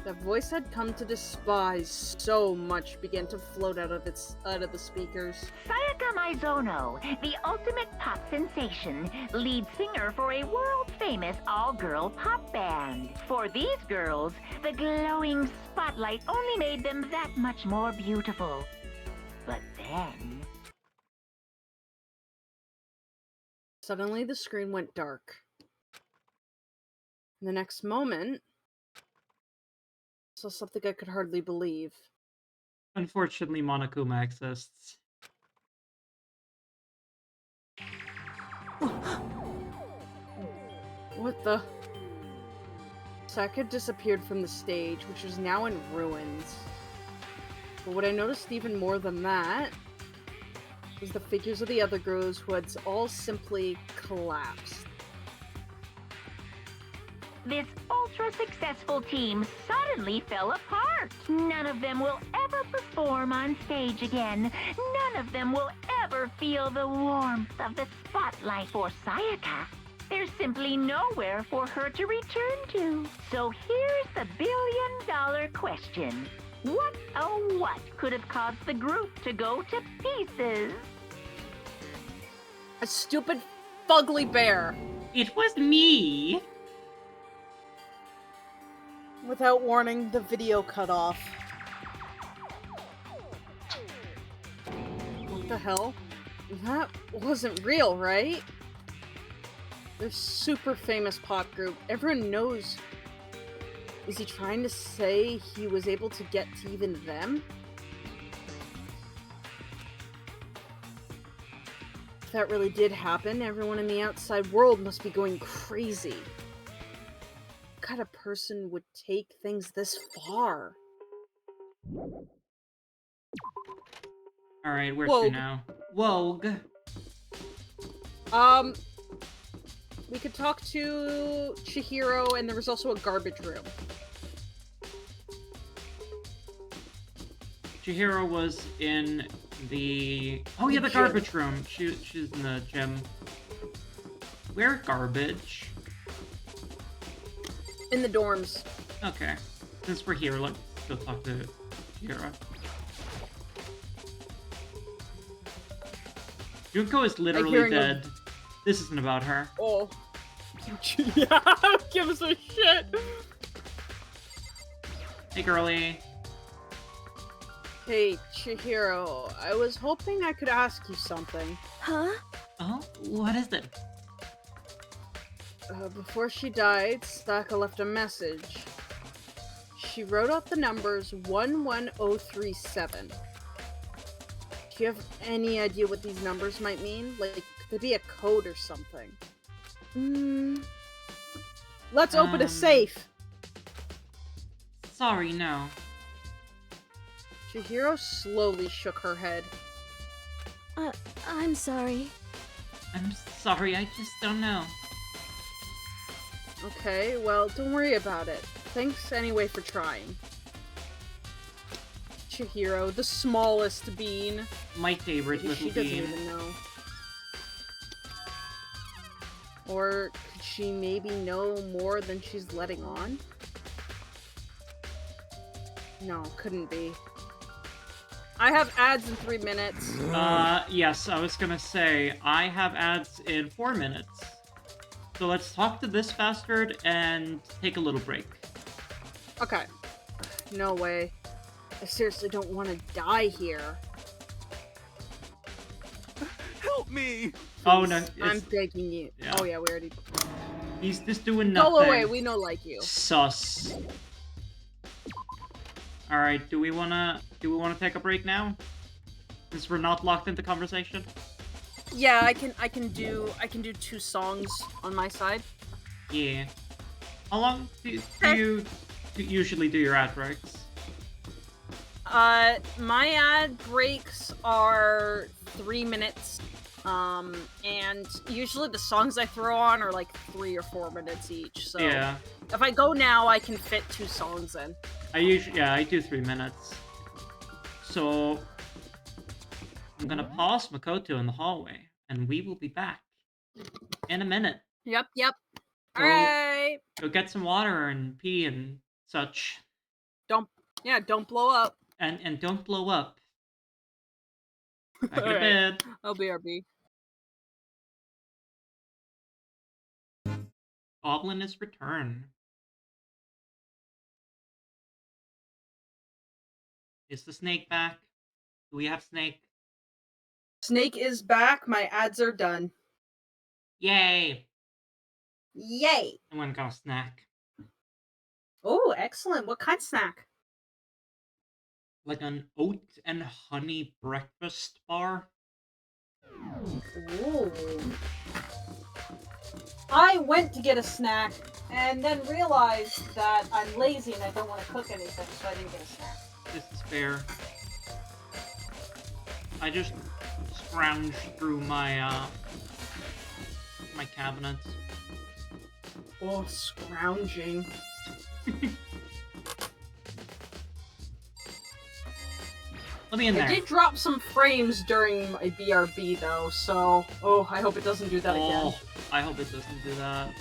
that voice I'd come to despise so much began to float out of the speakers.
Sayaka Maizono, the ultimate pop sensation, lead singer for a world-famous all-girl pop band. For these girls, the glowing spotlight only made them that much more beautiful. But then...
Suddenly the screen went dark. In the next moment, I saw something I could hardly believe.
Unfortunately, Monokuma exists.
What the? Sayaka disappeared from the stage, which was now in ruins. But what I noticed even more than that was the figures of the other girls who had all simply collapsed.
This ultra-successful team suddenly fell apart. None of them will ever perform on stage again. None of them will ever feel the warmth of the spotlight. For Sayaka, there's simply nowhere for her to return to. So here's the billion-dollar question. What, oh what, could have caused the group to go to pieces?
A stupid, fugly bear!
It was me!
Without warning, the video cut off. What the hell? That wasn't real, right? They're super famous pop group. Everyone knows. Is he trying to say he was able to get to even them? If that really did happen, everyone in the outside world must be going crazy. What kind of person would take things this far?
Alright, where's she now? Wogue.
We could talk to Chihiro, and there was also a garbage room.
Chihiro was in the... oh yeah, the garbage room. She's in the gym. Where garbage?
In the dorms.
Okay. Since we're here, let's go talk to Chihiro. Junko is literally dead. This isn't about her.
Oh. Yeah, give us a shit.
Hey, girly.
Hey, Chihiro, I was hoping I could ask you something.
Huh?
Oh, what is it?
Before she died, Staka left a message. She wrote out the numbers 11037. Do you have any idea what these numbers might mean? Like, could there be a code or something? Let's open a safe!
Sorry, no.
Chihiro slowly shook her head.
I'm sorry.
I'm sorry, I just don't know.
Okay, well, don't worry about it. Thanks anyway for trying. Chihiro, the smallest bean.
My favorite
Maybe
little
she doesn't
bean.
even know. Or could she maybe know more than she's letting on? No, couldn't be. I have ads in 3 minutes.
Yes, I was gonna say, I have ads in 4 minutes. So let's talk to this bastard and take a little break.
Okay. No way. I seriously don't want to die here.
Help me!
Oh no,
I'm begging you.
Yeah.
Oh yeah, we already...
he's just doing nothing.
Go away, we don't like you.
Sus. Alright, do we wanna take a break now? Since we're not locked into conversation?
Yeah, I can do 2 songs on my side.
Yeah. How long do you usually do your ad breaks?
My ad breaks are 3 minutes. And usually the songs I throw on are like 3 or 4 minutes each. So
Yeah.
if I go now, I can fit 2 songs in.
I do 3 minutes. So I'm gonna pause Makoto in the hallway, and we will be back in a minute.
Yep.
Go-
Alright.
Go get some water and pee and such.
Don't blow up.
And don't blow up. Back to
Alright.
bed.
I'll BRB.
Goblin is returned. Is the snake back? Do we have snake?
Snake is back. My ads are done.
Yay!
Yay!
I'm gonna go snack.
Oh, excellent. What kind of snack?
Like an oat and honey breakfast bar.
Ooh. I went to get a snack and then realized that I'm lazy and I don't want to cook anything, so I didn't get a snack.
This is fair. I just scrounged through my my cabinets.
Oh, scrounging.
Let me in there.
I did drop some frames during my BRB though, so I hope it doesn't do that again.
I hope it doesn't do that.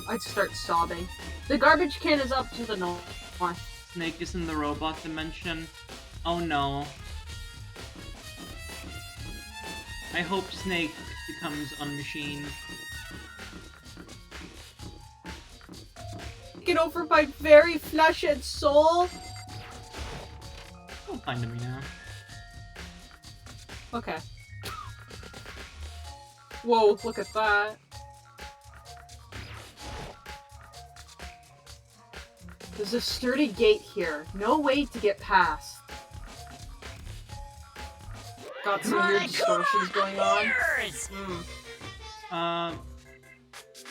I'd start sobbing. The garbage can is up to the north.
Snake is in the robot dimension. Oh no. I hope Snake becomes unmachined.
Get over my very flesh and soul.
Don't find me now.
Okay. Whoa, look at that. There's a sturdy gate here. No way to get past. Got some weird distortions going on.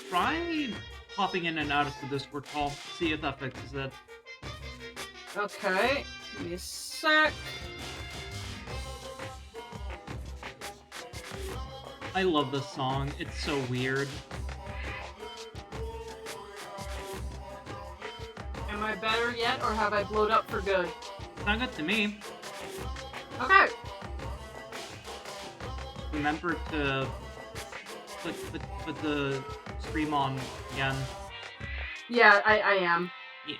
Try popping in and out of the Discord call. See if that fixes it.
Okay. Give me a sec.
I love this song. It's so weird.
Am I better yet, or have I blowed up for good?
Not good to me.
Okay.
Remember to put the stream on again.
Yeah, I am.
Yeah.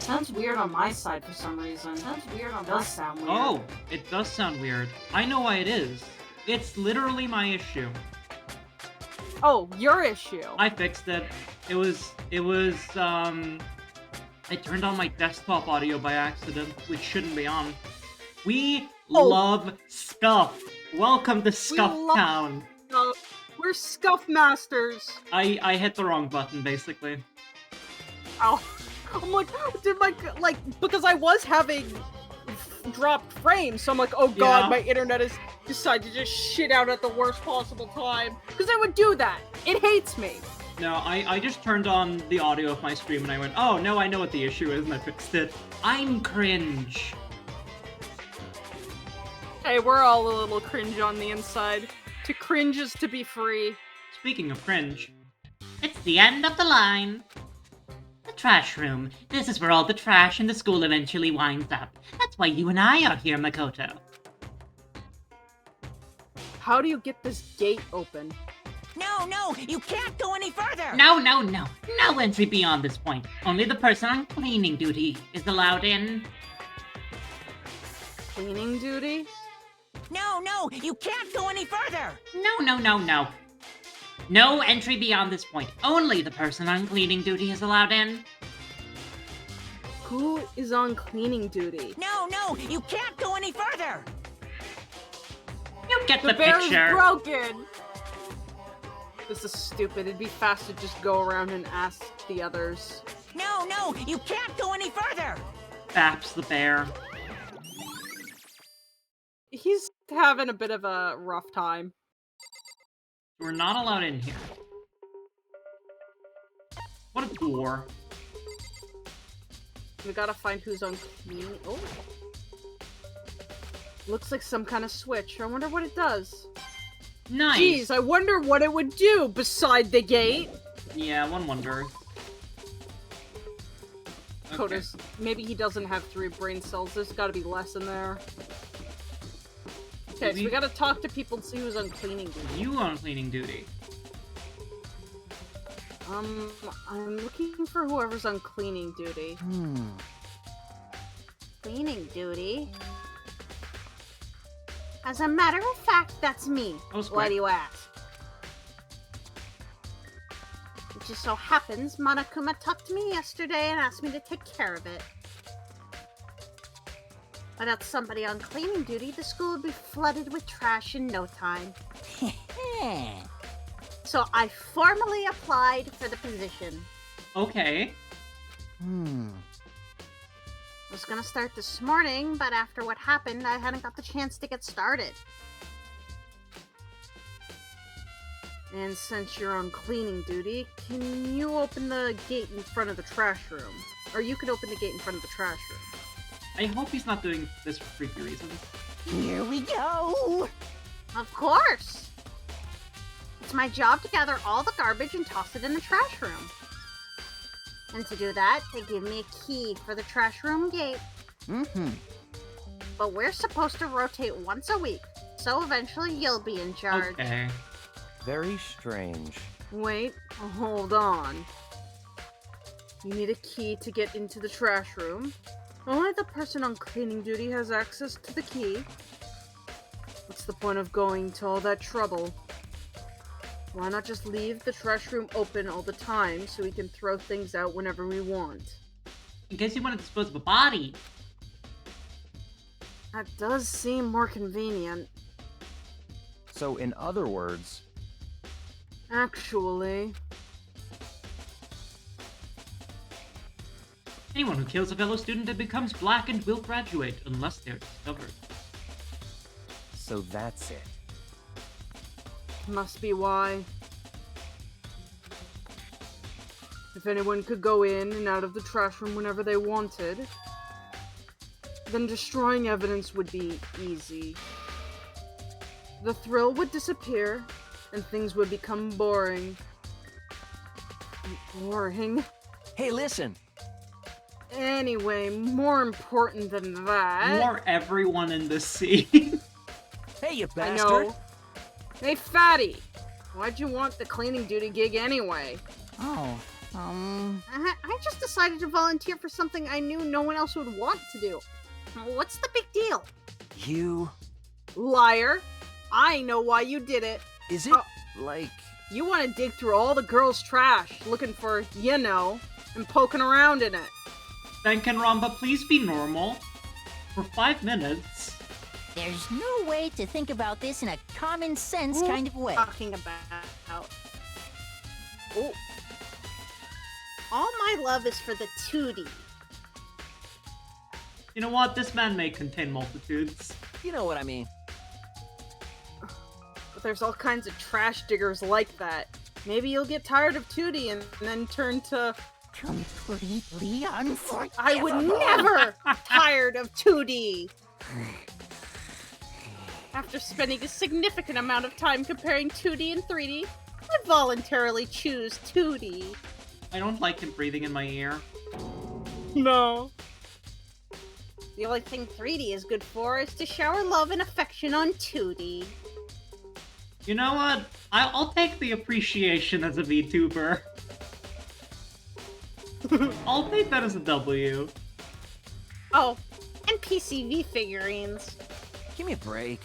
Sounds weird on my side for some reason. Sounds weird on my sound weird.
Oh, it does sound weird. I know why it is. It's literally my issue.
Oh, your issue.
I fixed it. I turned on my desktop audio by accident, which shouldn't be on. We love Scuff. Welcome to Scuff Town.
We're Scuff Masters.
I hit the wrong button, basically.
Ow. I'm like, because I was having dropped frames, so I'm like, oh god,
Yeah.
my internet has decided to just shit out at the worst possible time. Because I would do that. It hates me.
No, I just turned on the audio of my stream and I went, oh, no, I know what the issue is, and I fixed it. I'm cringe.
Hey, we're all a little cringe on the inside. To cringe is to be free.
Speaking of cringe, it's the end of the line. The trash room. This is where all the trash in the school eventually winds up. That's why you and I are here, Makoto.
How do you get this gate open?
No, you can't go any further!
No. No entry beyond this point. Only the person on cleaning duty is allowed in.
Cleaning duty?
No, you can't go any further!
No. No entry beyond this point. Only the person on cleaning duty is allowed in.
Who is on cleaning duty?
No, you can't go any further!
You get the
The bear
picture.
is broken! This is stupid. It'd be fast to just go around and ask the others.
No, you can't go any further!
Baps the bear.
He's having a bit of a rough time.
We're not allowed in here. What a door.
We gotta find who's on cleaning. Oh. Looks like some kind of switch. I wonder what it does.
Nice.
Jeez, I wonder what it would do beside the gate.
Yeah, one wonders. Okay.
Kota's, maybe he doesn't have 3 brain cells. There's gotta be less in there. Okay, so we gotta talk to people and see who's on cleaning duty.
You on cleaning duty.
I'm looking for whoever's on cleaning duty.
Cleaning duty? As a matter of fact, that's me.
Oh,
Why do you ask? It just so happens Monokuma talked to me yesterday and asked me to take care of it. Without somebody on cleaning duty, the school would be flooded with trash in no time. So I formally applied for the position.
Okay.
I was gonna start this morning, but after what happened, I hadn't got the chance to get started.
And since you're on cleaning duty, can you open the gate in front of the trash room? Or you could open the gate in front of the trash room.
I hope he's not doing this for freaky reasons.
Here we go!
Of course! It's my job to gather all the garbage and toss it in the trash room. And to do that, they give me a key for the trash room gate. But we're supposed to rotate once a week, so eventually you'll be in charge.
Okay.
Very strange.
Wait, hold on. You need a key to get into the trash room. Only the person on cleaning duty has access to the key. What's the point of going to all that trouble? Why not just leave the trash room open all the time so we can throw things out whenever we want?
In case you want to dispose of a body.
That does seem more convenient.
So, in other words,
Actually,
Anyone who kills a fellow student and becomes blackened will graduate, unless they're discovered.
so that's it.
must be why. If anyone could go in and out of the trash room whenever they wanted, then destroying evidence would be easy. The thrill would disappear, and things would become boring. Boring?
Hey, listen!
Anyway, more important than that...
More everyone in this scene.
Hey, you
I
bastard!
know. Hey, Fatty! Why'd you want the cleaning duty gig anyway?
Oh,
I just decided to volunteer for something I knew no one else would want to do. What's the big deal?
You...
Liar. I know why you did it.
Is it, like...
You want to dig through all the girls' trash, looking for, you know, and poking around in it.
Danganronpa, please be normal. For 5 minutes.
There's no way to think about this in a common sense kind of way.
Talking about. Oh. All my love is for the 2D.
You know what? This man may contain multitudes.
You know what I mean.
But there's all kinds of trash diggers like that. Maybe you'll get tired of 2D and then turn to...
Completely unforgivable.
I would never tired of 2D. After spending a significant amount of time comparing 2D and 3D, I voluntarily choose 2D.
I don't like him breathing in my ear.
No. The only thing 3D is good for is to shower love and affection on 2D.
You know what? I'll take the appreciation as a VTuber. I'll take that as a W.
Oh, and PCV figurines.
Give me a break.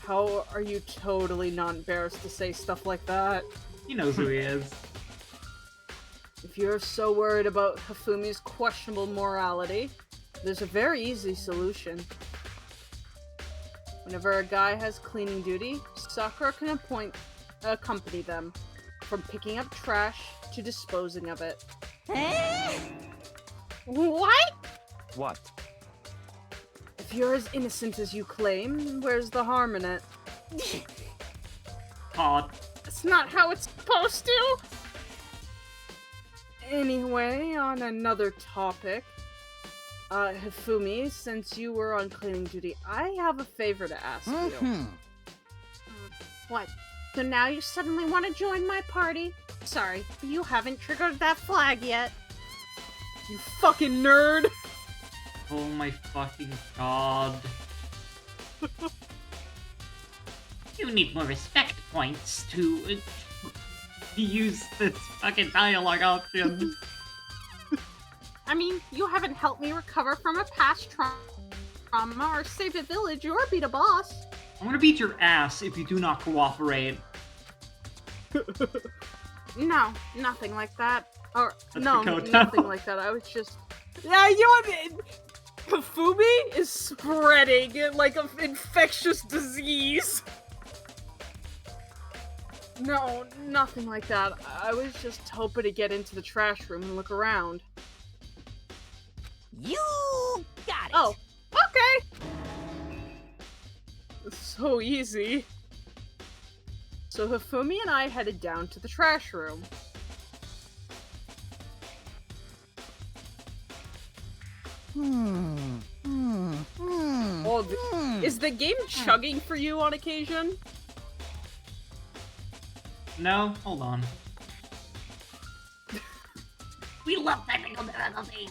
How are you totally not embarrassed to say stuff like that?
He knows who he is.
If you're so worried about Hifumi's questionable morality, there's a very easy solution. Whenever a guy has cleaning duty, Sakura can accompany them, from picking up trash to disposing of it. What?
What?
If you're as innocent as you claim, where's the harm in it?
Odd.
That's not how it's supposed to! Anyway, on another topic. Hifumi, since you were on cleaning duty, I have a favor to ask you. What? So now you suddenly want to join my party? Sorry, you haven't triggered that flag yet. You fucking nerd!
Oh my fucking god. You need more respect points to use this fucking dialogue option.
I mean, you haven't helped me recover from a past trauma or save a village or beat a boss.
I'm gonna beat your ass if you do not cooperate.
No, nothing like that. Or,
That's
no,
Makoto.
nothing like that. I was just... Yeah, you know what? Hifumi is spreading like an infectious disease. No, nothing like that. I was just hoping to get into the trash room and look around.
You got it.
Oh, okay. So easy. So Hifumi and I headed down to the trash room. Oh, is the game chugging for you on occasion?
No? Hold on.
We love technical difficulties.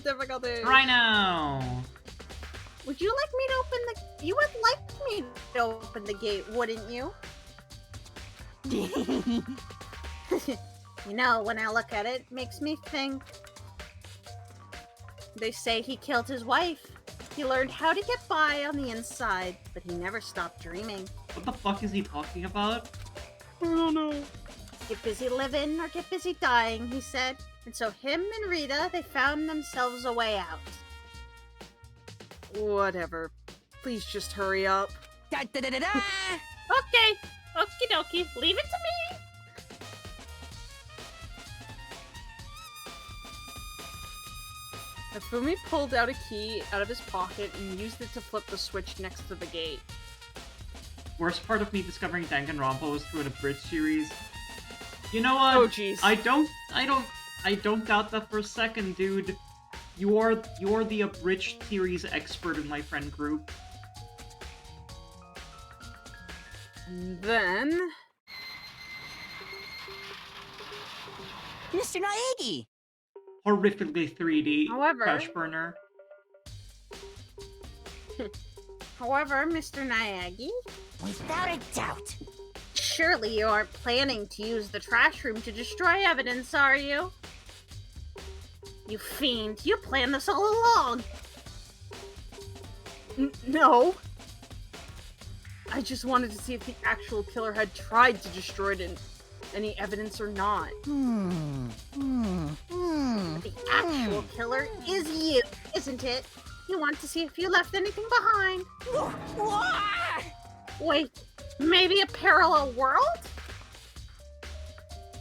Difficulty.
Right now!
Would you like me to open the... You would like me to open the gate, wouldn't you? You know, when I look at it, it makes me think. They say he killed his wife. He learned how to get by on the inside, but he never stopped dreaming.
What the fuck is he talking about?
I don't know. Get busy living or get busy dying, he said. And so him and Rita, they found themselves a way out. Whatever. Please just hurry up.
Da-da-da-da-da!
Okay. Okie dokie. Leave it to me. Hifumi pulled out a key out of his pocket and used it to flip the switch next to the gate.
Worst part of me discovering Danganronpa was through an abridged series. You know what?
Oh jeez.
I don't doubt that for a second, dude. You're the abridged series expert in my friend group.
And then...
Mr. Naegi!
Horrifically 3D
However-
crash burner.
However, Mr. Naegi...
Without a doubt.
Surely you aren't planning to use the trash room to destroy evidence, are you? You fiend, you planned this all along!
No. I just wanted to see if the actual killer had tried to destroy any evidence or not.
The actual killer is you, isn't it? You want to see if you left anything behind. Wait, maybe a parallel world?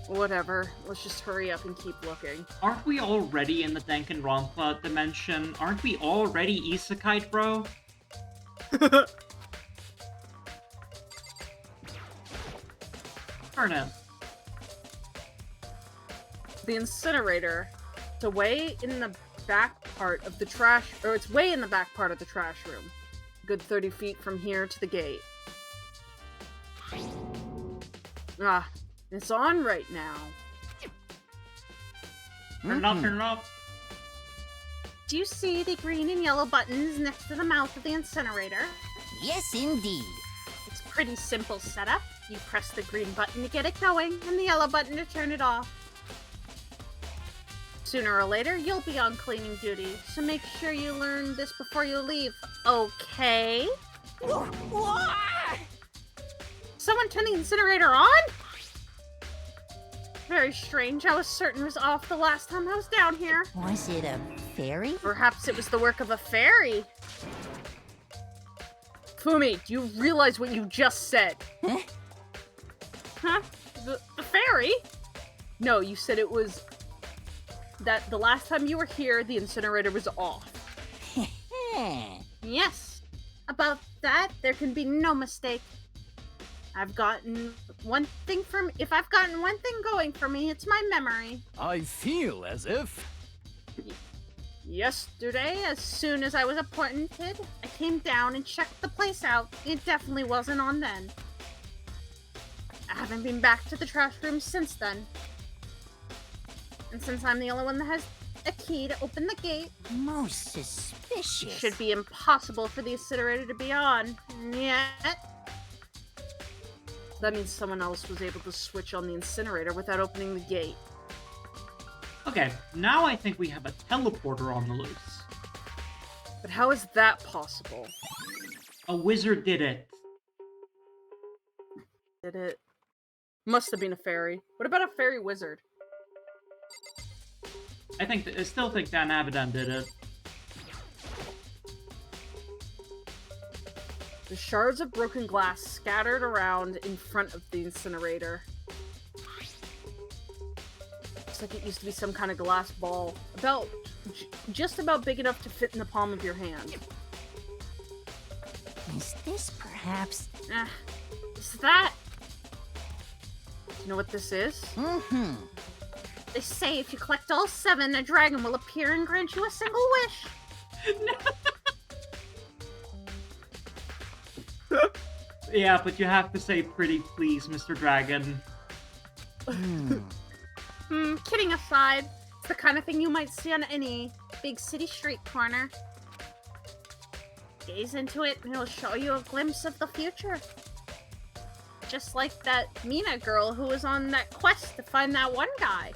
Whatever. Let's just hurry up and keep looking.
Aren't we already in the Danganronpa dimension? Aren't we already isekai, bro? Turn it.
The incinerator. It's way in the back part of the trash, or it's way in the back part of the trash room. Good 30 feet from here to the gate. Ah, it's on right now.
Turn it off, turn it off.
Do you see the green and yellow buttons next to the mouth of the incinerator?
Yes, indeed.
It's a pretty simple setup. You press the green button to get it going, and the yellow button to turn it off. Sooner or later, you'll be on cleaning duty, so make sure you learn this before you leave, okay? Someone turned the incinerator on? Very strange. I was certain it was off the last time I was down here.
Was it a fairy?
Perhaps it was the work of a fairy.
Fumi, do you realize what you just said?
Huh? The fairy?
No, you said it was... that the last time you were here, the incinerator was off.
Yes. About that, there can be no mistake. If I've gotten one thing going for me, it's my memory.
I feel as if...
Yesterday, as soon as I was appointed, I came down and checked the place out. It definitely wasn't on then. I haven't been back to the trash room since then. And since I'm the only one that has a key to open the gate,
Most suspicious.
it should be impossible for the incinerator to be on. Yet,
That means someone else was able to switch on the incinerator without opening the gate.
Okay, now I think we have a teleporter on the loose.
But how is that possible?
A wizard did it.
Did it? Must have been a fairy. What about a fairy wizard?
I still think Dan Abadan did it.
The shards of broken glass scattered around in front of the incinerator. Looks like it used to be some kind of glass ball. Just about big enough to fit in the palm of your hand.
Is this perhaps...
is that?
Do you know what this is?
They say if you collect all 7, a dragon will appear and grant you a single wish.
Yeah, but you have to say pretty please, Mr. Dragon.
Kidding aside, it's the kind of thing you might see on any big city street corner. Gaze into it and it'll show you a glimpse of the future. Just like that Mina girl who was on that quest to find that one guy.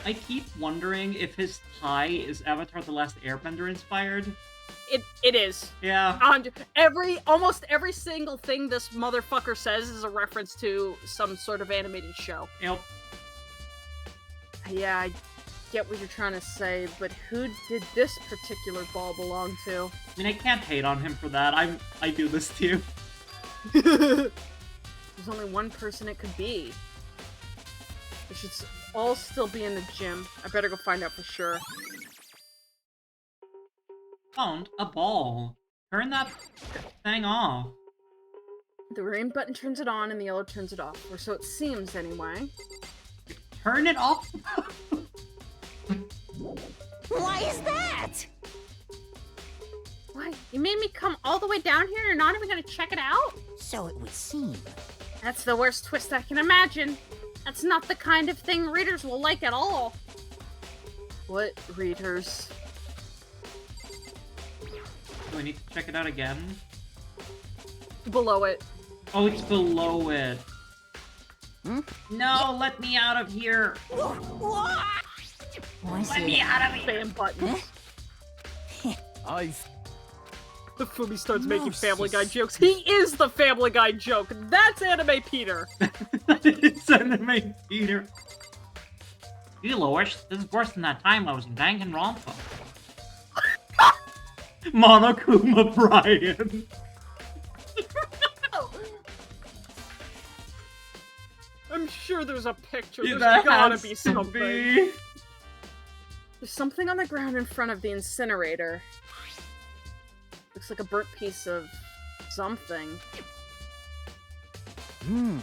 I keep wondering if his tie is Avatar The Last Airbender inspired.
It is.
Yeah.
Almost every single thing this motherfucker says is a reference to some sort of animated show.
Yep.
Yeah, I get what you're trying to say, but who did this particular ball belong to?
I mean, I can't hate on him for that. I do this too.
There's only one person it could be. They should all still be in the gym. I better go find out for sure.
Found a ball. Turn that thing off.
The green button turns it on and the yellow turns it off. Or so it seems, anyway.
Turn it off.
Why is that?
Why? You made me come all the way down here and you're not even gonna check it out?
So it would seem.
That's the worst twist I can imagine. That's not the kind of thing readers will like at all.
What readers?
Do I need to check it out again?
Below it.
Oh, it's below it. No, let me out of here. Let me out of here.
Spam buttons.
I've...
The Fumi starts making Family Guy jokes. He is the Family Guy joke. That's Anime Peter.
It's Anime Peter. You Lois, this is worse than that time I was in Danganronpa. Monokuma Brian.
I'm sure there's a picture.
Yeah,
There's
that
gotta
has
be
to
something.
be.
There's something on the ground in front of the incinerator. Looks like a burnt piece of something. A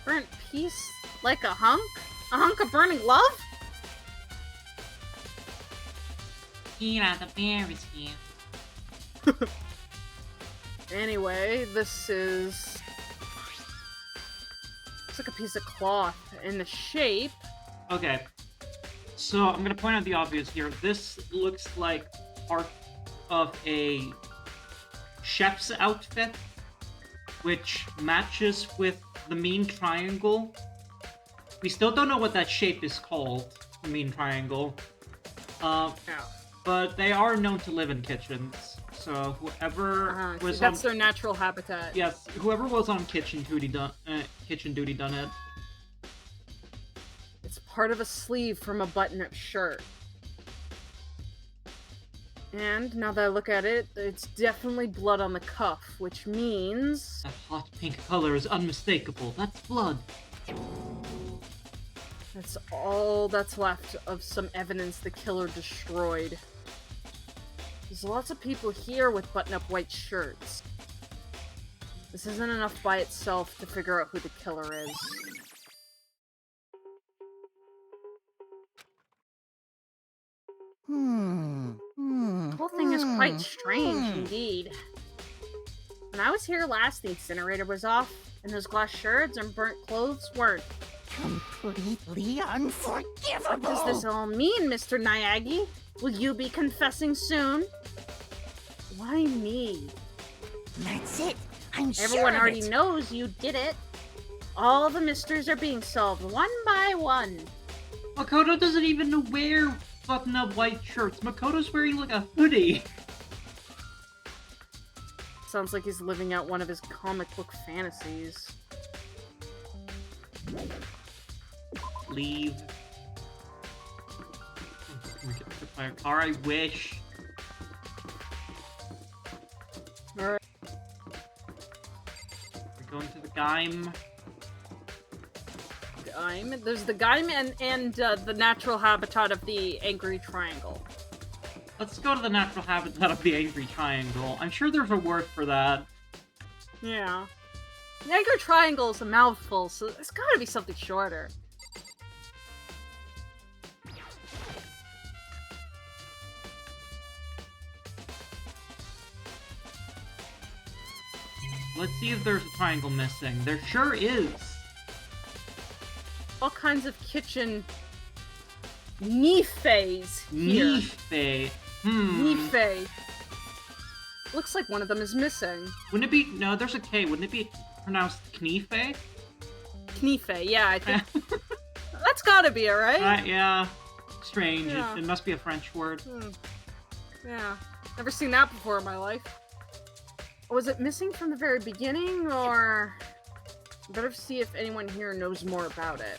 burnt piece? Like a hunk? A hunk of burning love?
Kira, the bear is here.
Anyway, this is... Looks like a piece of cloth in the shape.
Okay. So, I'm gonna point out the obvious here. This looks like part of a chef's outfit, which matches with the mean triangle. We still don't know what that shape is called, the mean triangle. But they are known to live in kitchens. So whoever was
that's
on...
their natural habitat.
Yes, whoever was on kitchen duty done it.
It's part of a sleeve from a button-up shirt. And now that I look at it, it's definitely blood on the cuff, which means...
That hot pink color is unmistakable. That's blood.
That's all that's left of some evidence the killer destroyed. There's lots of people here with button-up white shirts. This isn't enough by itself to figure out who the killer is. The whole thing is quite strange indeed. When I was here last, the incinerator was off, and those glass shards and burnt clothes weren't.
Completely unforgivable.
What does this all mean, Mr. Nyagi? Will you be confessing soon? Why me?
That's it. I'm sure
Everyone
of
already
it.
knows you did it. All the mysteries are being solved one by one.
Makoto doesn't even wear button-up white shirts. Makoto's wearing like a hoodie.
Sounds like he's living out one of his comic book fantasies.
Leave. Fire car, I wish.
Alright.
We're going to the Gaim.
There's the Gaim and the natural habitat of the Angry Triangle.
Let's go to the natural habitat of the Angry Triangle. I'm sure there's a word for that.
Yeah. The Angry Triangle is a mouthful, so it's gotta be something shorter.
Let's see if there's a triangle missing. There sure is.
All kinds of kitchen Nifes here.
Nife.
Nife. Looks like one of them is missing.
Wouldn't it be... No, there's a K. Wouldn't it be pronounced Knife?
Knife, yeah, I think... That's gotta be it, right?
Yeah. Strange.
Yeah.
It must be a French word.
Yeah. Never seen that before in my life. Was it missing from the very beginning, or... Better see if anyone here knows more about it.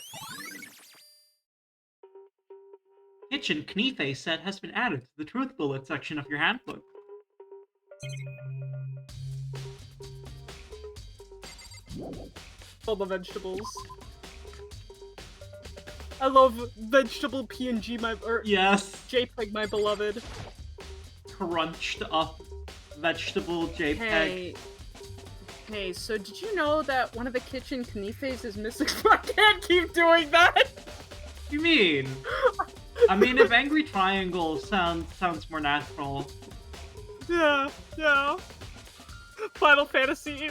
Kitchen Knife set has been added to the Truth Bullet section of your handbook.
All the vegetables. I love vegetable PNG,
Yes.
JPEG, my beloved.
Crunched up vegetable JPEG.
Hey, so did you know that one of the kitchen Knifes is missing? I can't keep doing that!
What do you mean? I mean, if Angry Triangle sounds more natural.
Yeah. Final Fantasy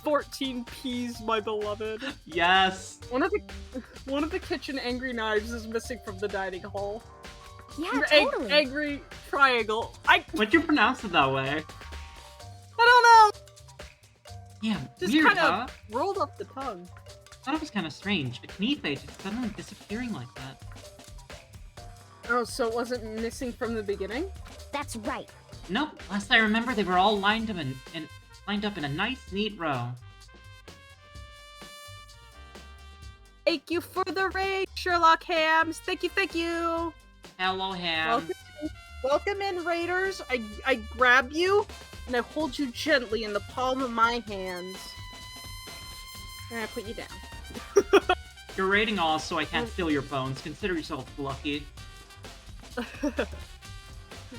14 Ps, my beloved.
Yes.
One of the kitchen Angry Knives is missing from the dining hall.
Yeah, totally.
Angry Triangle.
Why'd you pronounce it that way?
I don't know!
Yeah,
Just
weird,
kind
huh?
of rolled up the tongue.
Thought it was kind of strange. A Knife just suddenly disappearing like that.
Oh, so it wasn't missing from the beginning?
That's right.
Nope. Last I remember, they were all lined up in a nice, neat row.
Thank you for the raid, Sherlock Hams. Thank you, thank you.
Hello, Ham.
Welcome in, raiders. I grab you and I hold you gently in the palm of my hands. And I put you down.
You're raiding us, so I can't steal your bones. Consider yourself lucky.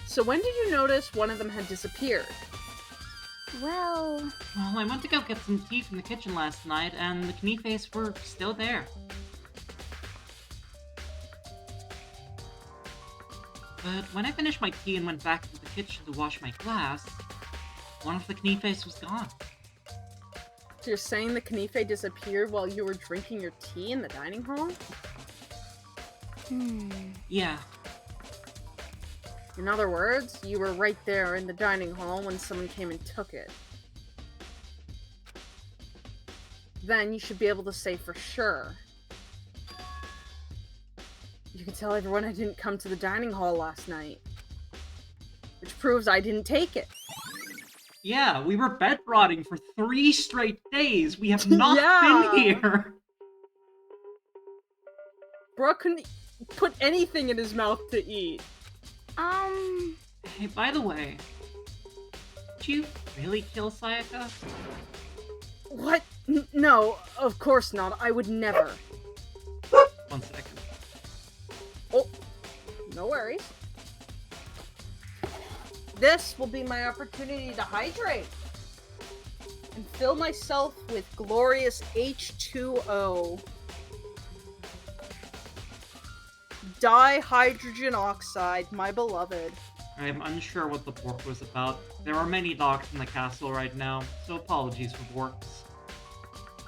So when did you notice one of them had disappeared?
Well,
Well, I went to go get some tea from the kitchen last night, and the Knifes were still there. But when I finished my tea and went back to the kitchen to wash my glass, one of the Knifes was gone.
So you're saying the Knife disappeared while you were drinking your tea in the dining hall?
Yeah,
In other words, you were right there in the dining hall when someone came and took it. Then you should be able to say for sure. You can tell everyone I didn't come to the dining hall last night. Which proves I didn't take it.
yeah, we were bed rotting for 3 straight days. We have not
Yeah.
been here.
Brooke couldn't put anything in his mouth to eat.
Hey, by the way, did you really kill Sayaka?
What? No, of course not. I would never.
1 second.
Oh, no worries. This will be my opportunity to hydrate and fill myself with glorious H2O. Dihydrogen oxide, my beloved.
I am unsure what the Bork was about. There are many dogs in the castle right now, so apologies for Borks.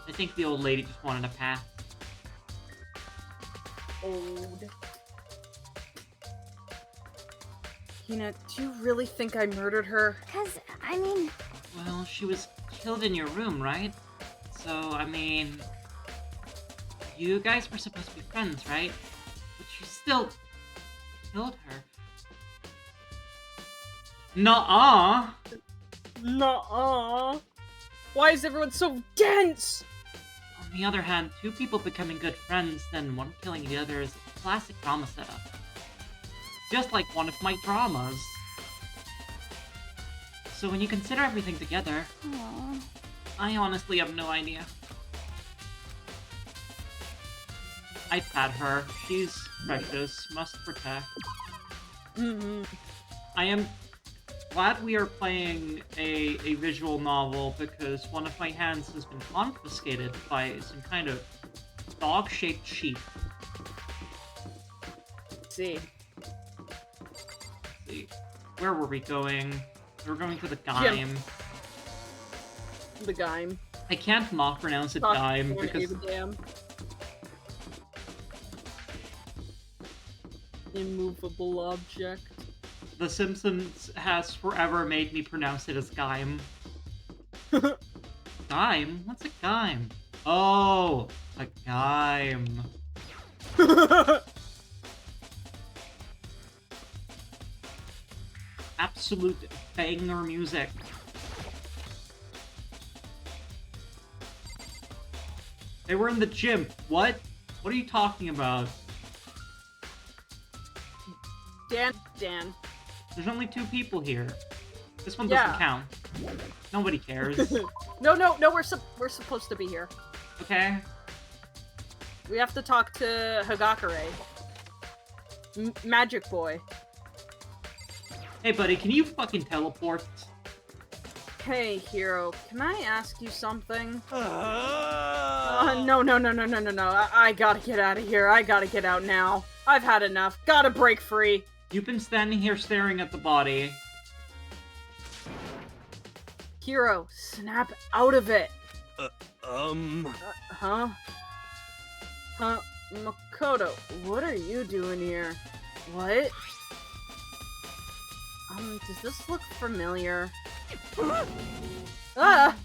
I think the old lady just wanted a path.
Old. Hina, do you really think I murdered her?
because, I mean,
Well, she was killed in your room, right? So, I mean... You guys were supposed to be friends, right? But you still... killed her. Nuh-uh!
Nuh-uh. Why is everyone so dense?
On the other hand, 2 people becoming good friends, then one killing the other is a classic drama setup. Just like one of my dramas. So when you consider everything together,
aw.
I honestly have no idea. I pat her. She's precious. Must protect.
Mm-hmm.
I am glad we are playing a visual novel because one of my hands has been confiscated by some kind of dog-shaped sheep.
See.
Let's see. Where were we going? We were going to the Gaim.
The guy.
I can't not pronounce it Gaim because
Damn. Immovable object.
The Simpsons has forever made me pronounce it as Gaim. Gaim? What's a Gaim? Oh, a Gaim. Absolute banger music. They were in the gym. What? What are you talking about?
Dan.
There's only 2 people here. This one
Yeah.
doesn't count. Nobody cares.
No, we're supposed to be here.
Okay?
We have to talk to Hagakure. Magic Boy.
Hey buddy, can you fucking teleport?
Hey, Hero, can I ask you something? No. I gotta get out of here. I gotta get out now. I've had enough. Gotta break free.
You've been standing here staring at the body.
Hero, snap out of it. Huh? Makoto, what are you doing here? What? Does this look familiar? Ah!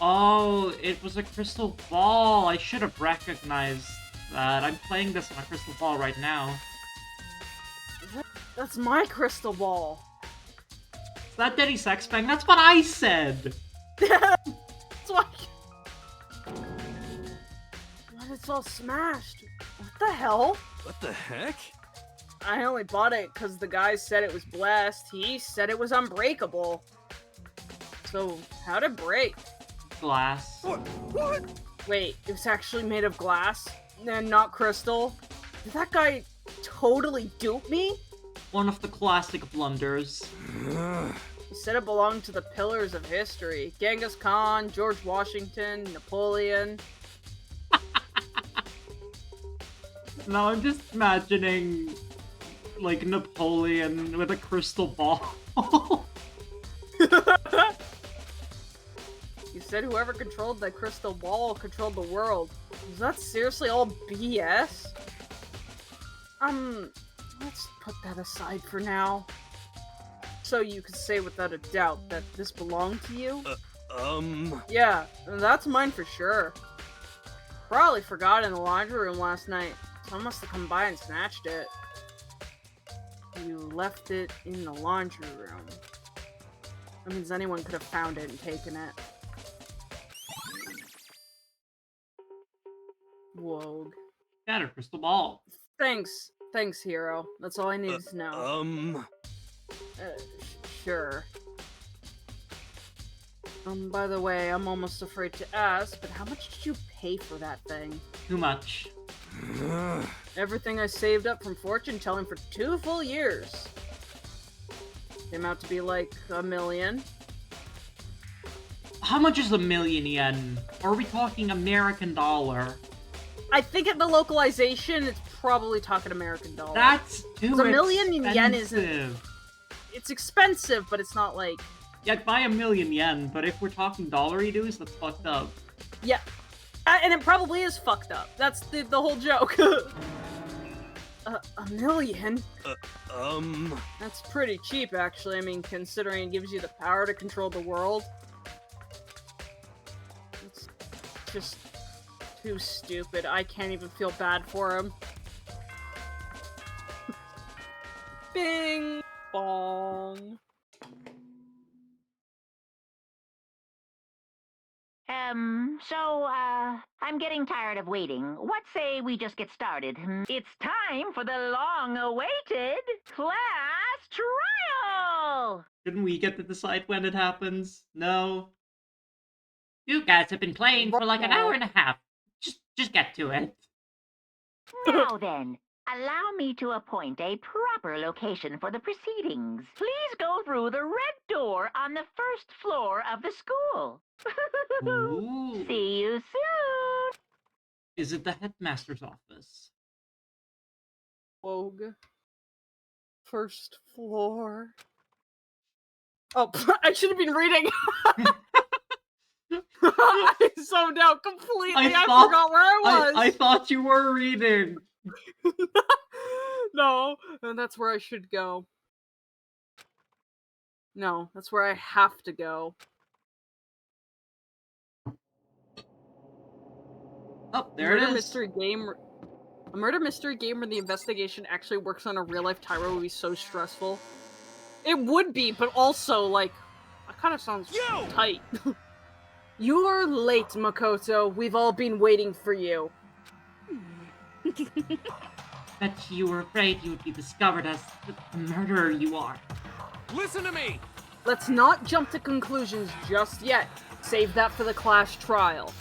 Oh, it was a crystal ball. I should have recognized that. I'm playing this on a crystal ball right now.
That's my crystal ball.
Is that Daddy Sex Bang? That's what I said!
That's why. But it's all smashed. What the hell?
What the heck?
I only bought it because the guy said it was blessed. He said it was unbreakable. So, how'd it break?
Glass.
What?
Wait, it was actually made of glass and not crystal? Did that guy totally dupe me?
One of the classic blunders.
He said it belonged to the pillars of history. Genghis Khan, George Washington, Napoleon.
Now I'm just imagining, like, Napoleon with a crystal ball.
You said whoever controlled the crystal ball controlled the world. Is that seriously all BS? Let's put that aside for now. So you can say without a doubt that this belonged to you? Yeah, that's mine for sure. Probably forgot it in the laundry room last night. Someone must have come by and snatched it. You left it in the laundry room. That means anyone could have found it and taken it. Whoa.
Got a crystal ball.
Thanks, hero. That's all I needed to know. Sure. By the way, I'm almost afraid to ask, but how much did you pay for that thing?
Too much.
Everything I saved up from fortune telling for 2 full years. Came out to be like $1 million.
How much is 1,000,000 yen? Are we talking American dollar?
I think at the localization, it's probably talking American dollar.
That's too
expensive. 1,000,000 yen
isn't.
It's expensive, but it's not like.
Yeah, I'd buy 1,000,000 yen, but if we're talking dollary dues, that's fucked up.
Yeah. And it probably is fucked up. That's the whole joke. $1 million? That's pretty cheap, actually. I mean, considering it gives you the power to control the world. It's just too stupid. I can't even feel bad for him. Bing bong.
I'm getting tired of waiting. What say we just get started? It's time for the long-awaited class trial!
Shouldn't we get to decide when it happens? No? You guys have been playing for like an hour and a half. Just get to it.
Now then, allow me to appoint a proper location for the proceedings. Please go through the red door on the first floor of the school.
Ooh.
See you soon!
Is it the headmaster's office?
Vogue. First floor. Oh, I should have been reading. I zoned out completely. I forgot where I was.
I thought you were reading.
No, and that's where I should go. No, that's where I have to go.
Oh, there it is.
Mystery game. A murder mystery game where the investigation actually works on a real-life Tyro would be so stressful. It would be, but also, like, that kind of sounds tight. You are late, Makoto. We've all been waiting for you.
Bet you were afraid you'd be discovered as the murderer you are.
Listen to me!
Let's not jump to conclusions just yet. Save that for the class trial.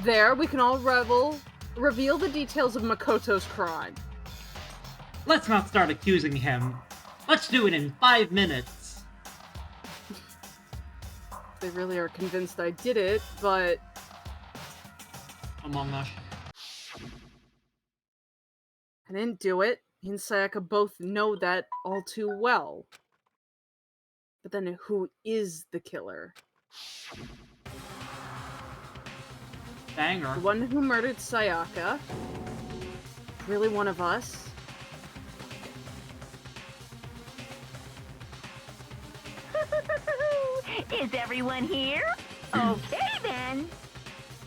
There, we can all reveal the details of Makoto's crime.
Let's not start accusing him. Let's do it in 5 minutes.
They really are convinced I did it, but...
Among Us.
I didn't do it. Me and Sayaka both know that all too well. But then who is the killer?
Banger.
The one who murdered Sayaka? Really one of us?
Is everyone here? Okay, then.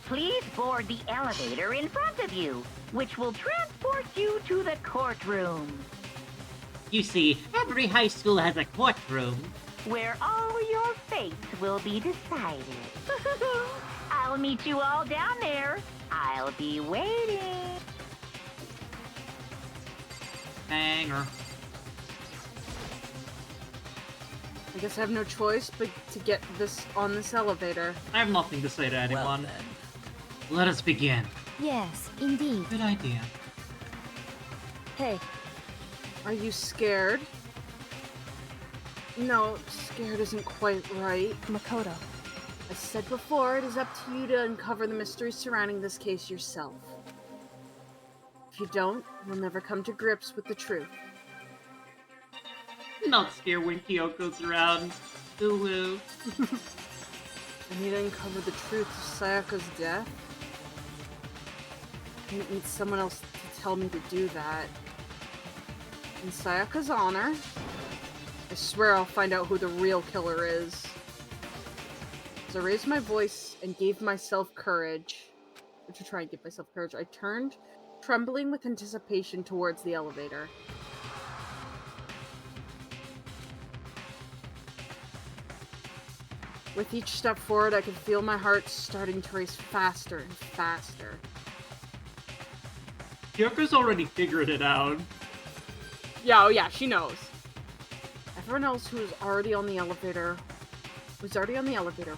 Please board the elevator in front of you, which will transport you to the courtroom,
You see, every high school has a courtroom.
where all your fates will be decided. I'll meet you all down there. I'll be waiting.
Banger.
I guess I have no choice but to get this on this elevator.
I have nothing to say to
Well
anyone.
then.
Let us begin.
Yes, indeed.
Good idea.
Hey,
Are you scared? No, scared isn't quite right.
Makoto.
As said before, it is up to you to uncover the mystery surrounding this case yourself. If you don't, you'll never come to grips with the truth.
Not scare when Kyoko's around. Ooh.
I need to uncover the truth of Sayaka's death. And it needs someone else to tell me to do that. In Sayaka's honor, I swear I'll find out who the real killer is. As I raised my voice and gave myself courage, or to try and give myself courage, I turned, trembling with anticipation towards the elevator. With each step forward, I could feel my heart starting to race faster and faster.
Kyoko's already figured it out.
Yeah, oh yeah, she knows. Everyone else who was already on the elevator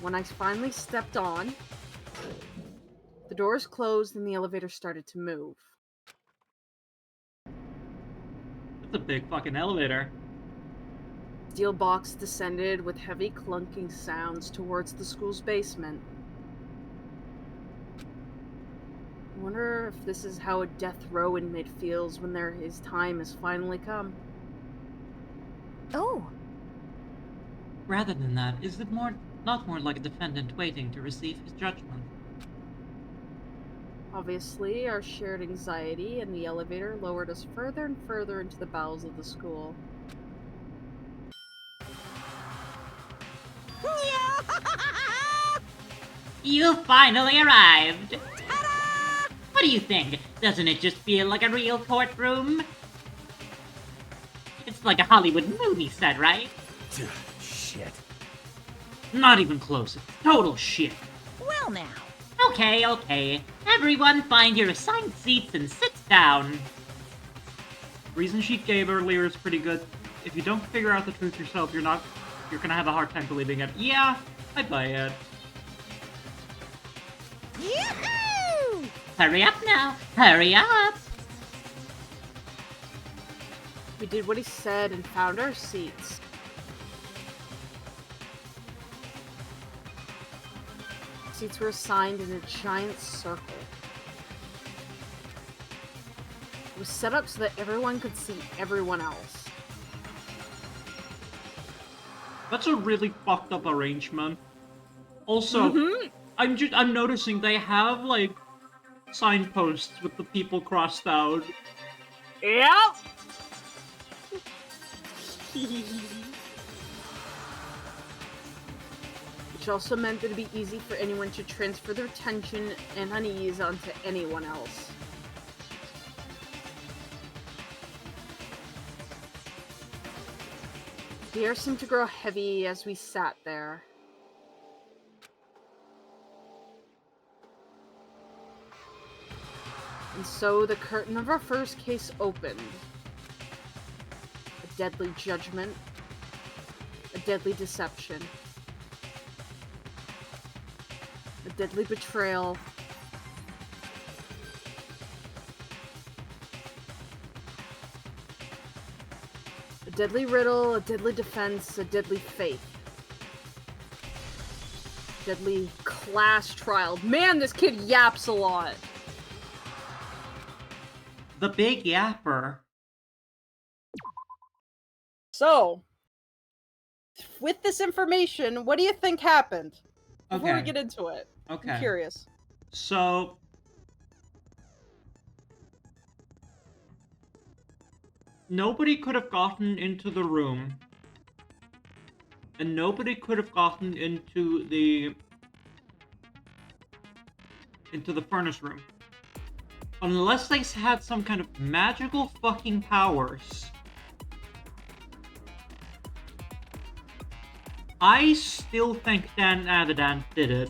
when I finally stepped on. The doors closed and the elevator started to move.
It's a big fucking elevator.
Steel box descended with heavy clunking sounds towards the school's basement. I wonder if this is how a death row inmate feels when his time has finally come.
Oh,
Rather than that, is it not more like a defendant waiting to receive his judgment?
Obviously, our shared anxiety in the elevator lowered us further and further into the bowels of the school.
You finally arrived! What do you think? Doesn't it just feel like a real courtroom? It's like a Hollywood movie set, right?
Shit.
Not even close. It's total shit.
well now.
Okay. Everyone find your assigned seats and sit down. Reason she gave earlier is pretty good. If you don't figure out the truth yourself, you're gonna have a hard time believing it. Yeah, I buy it.
Yahoo!
Hurry up now! Hurry up!
We did what he said and found our seats. Seats were assigned in a giant circle. It was set up so that everyone could see everyone else.
That's a really fucked up arrangement. Also, I'm noticing they have like signposts with the people crossed out.
Yep! Which also meant that it'd be easy for anyone to transfer their tension and unease onto anyone else. The air seemed to grow heavy as we sat there. And so the curtain of our first case opened. A deadly judgment. A deadly deception. A deadly betrayal. A deadly riddle, a deadly defense, a deadly faith. Deadly class trial. Man, this kid yaps a lot.
The big yapper.
So, with this information, what do you think happened? Before we
Okay.
get into it,
Okay.
I'm curious.
So, nobody could have gotten into the room, and nobody could have gotten into the into the furnace room. Unless they had some kind of magical fucking powers. I still think Dan Avidan did it.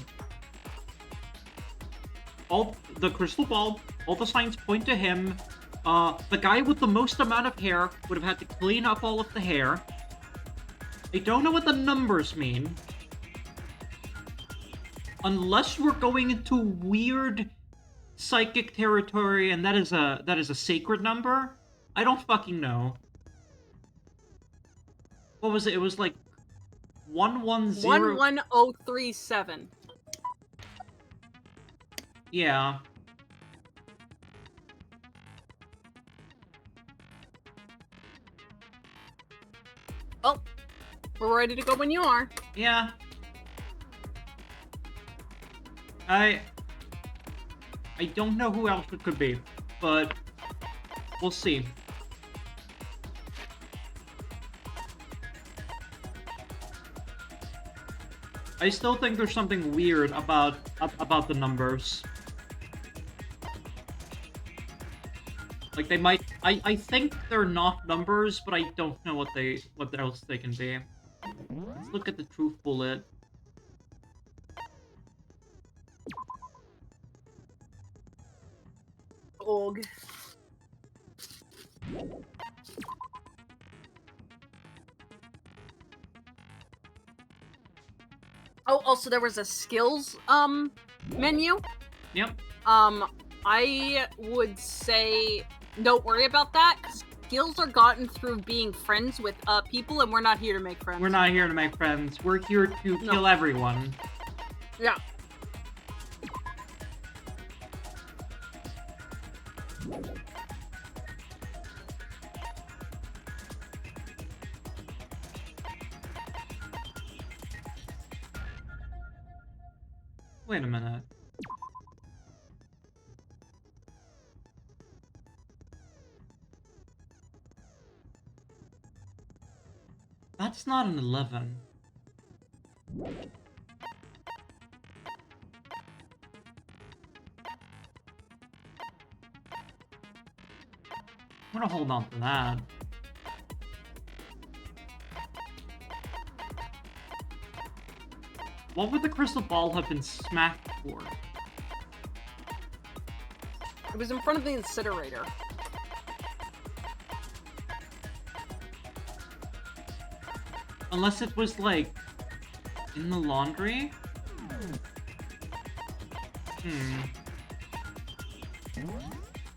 All the crystal ball, all the signs point to him. The guy with the most amount of hair would have had to clean up all of the hair. I don't know what the numbers mean. Unless we're going into weird psychic territory and that is a sacred number? I don't fucking know. What was it? It was like 110
11037.
Yeah.
Oh, we're ready to go when you are.
Yeah. I don't know who else it could be, but we'll see. I still think there's something weird about the numbers. Like they might, I think they're not numbers, but I don't know what else they can be. Let's look at the truth bullet.
Og. Oh, also there was a skills menu.
Yep.
I would say don't worry about that. Skills are gotten through being friends with people, and we're not here to make friends.
We're not here to make friends. We're here to kill everyone.
Yeah.
Wait a minute. That's not an 11. I'm gonna hold on to that. What would the crystal ball have been smacked for?
It was in front of the incinerator.
Unless it was, like, in the laundry?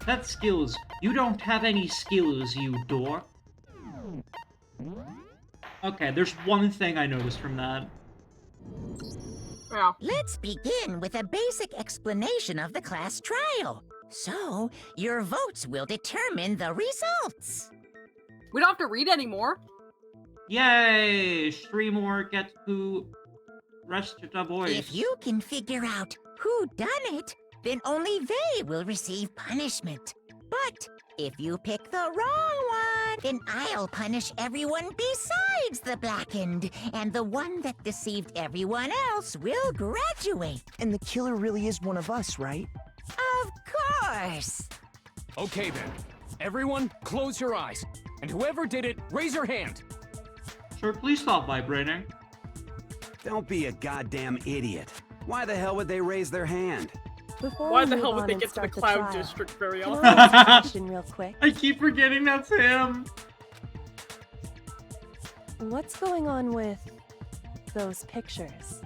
That's skills. You don't have any skills, you dork. Okay, there's one thing I noticed from that.
Yeah.
Let's begin with a basic explanation of the class trial. So, your votes will determine the results.
We don't have to read anymore.
Yay! Streamor gets to rest the voice.
If you can figure out who done it, then only they will receive punishment. But if you pick the wrong one, then I'll punish everyone besides the blackened, and the one that deceived everyone else will graduate.
And the killer really is one of us, right?
Of course.
Okay then. Everyone, close your eyes. And whoever did it, raise your hand.
Sir, please stop vibrating.
Don't be a goddamn idiot. Why the hell would they raise their hand?
Before
Why
we
the
move
hell would
on
they
and
get to the
start
Cloud
trial,
District very
can
often?
I ask a question real quick?
I keep forgetting that's him.
What's going on with those pictures?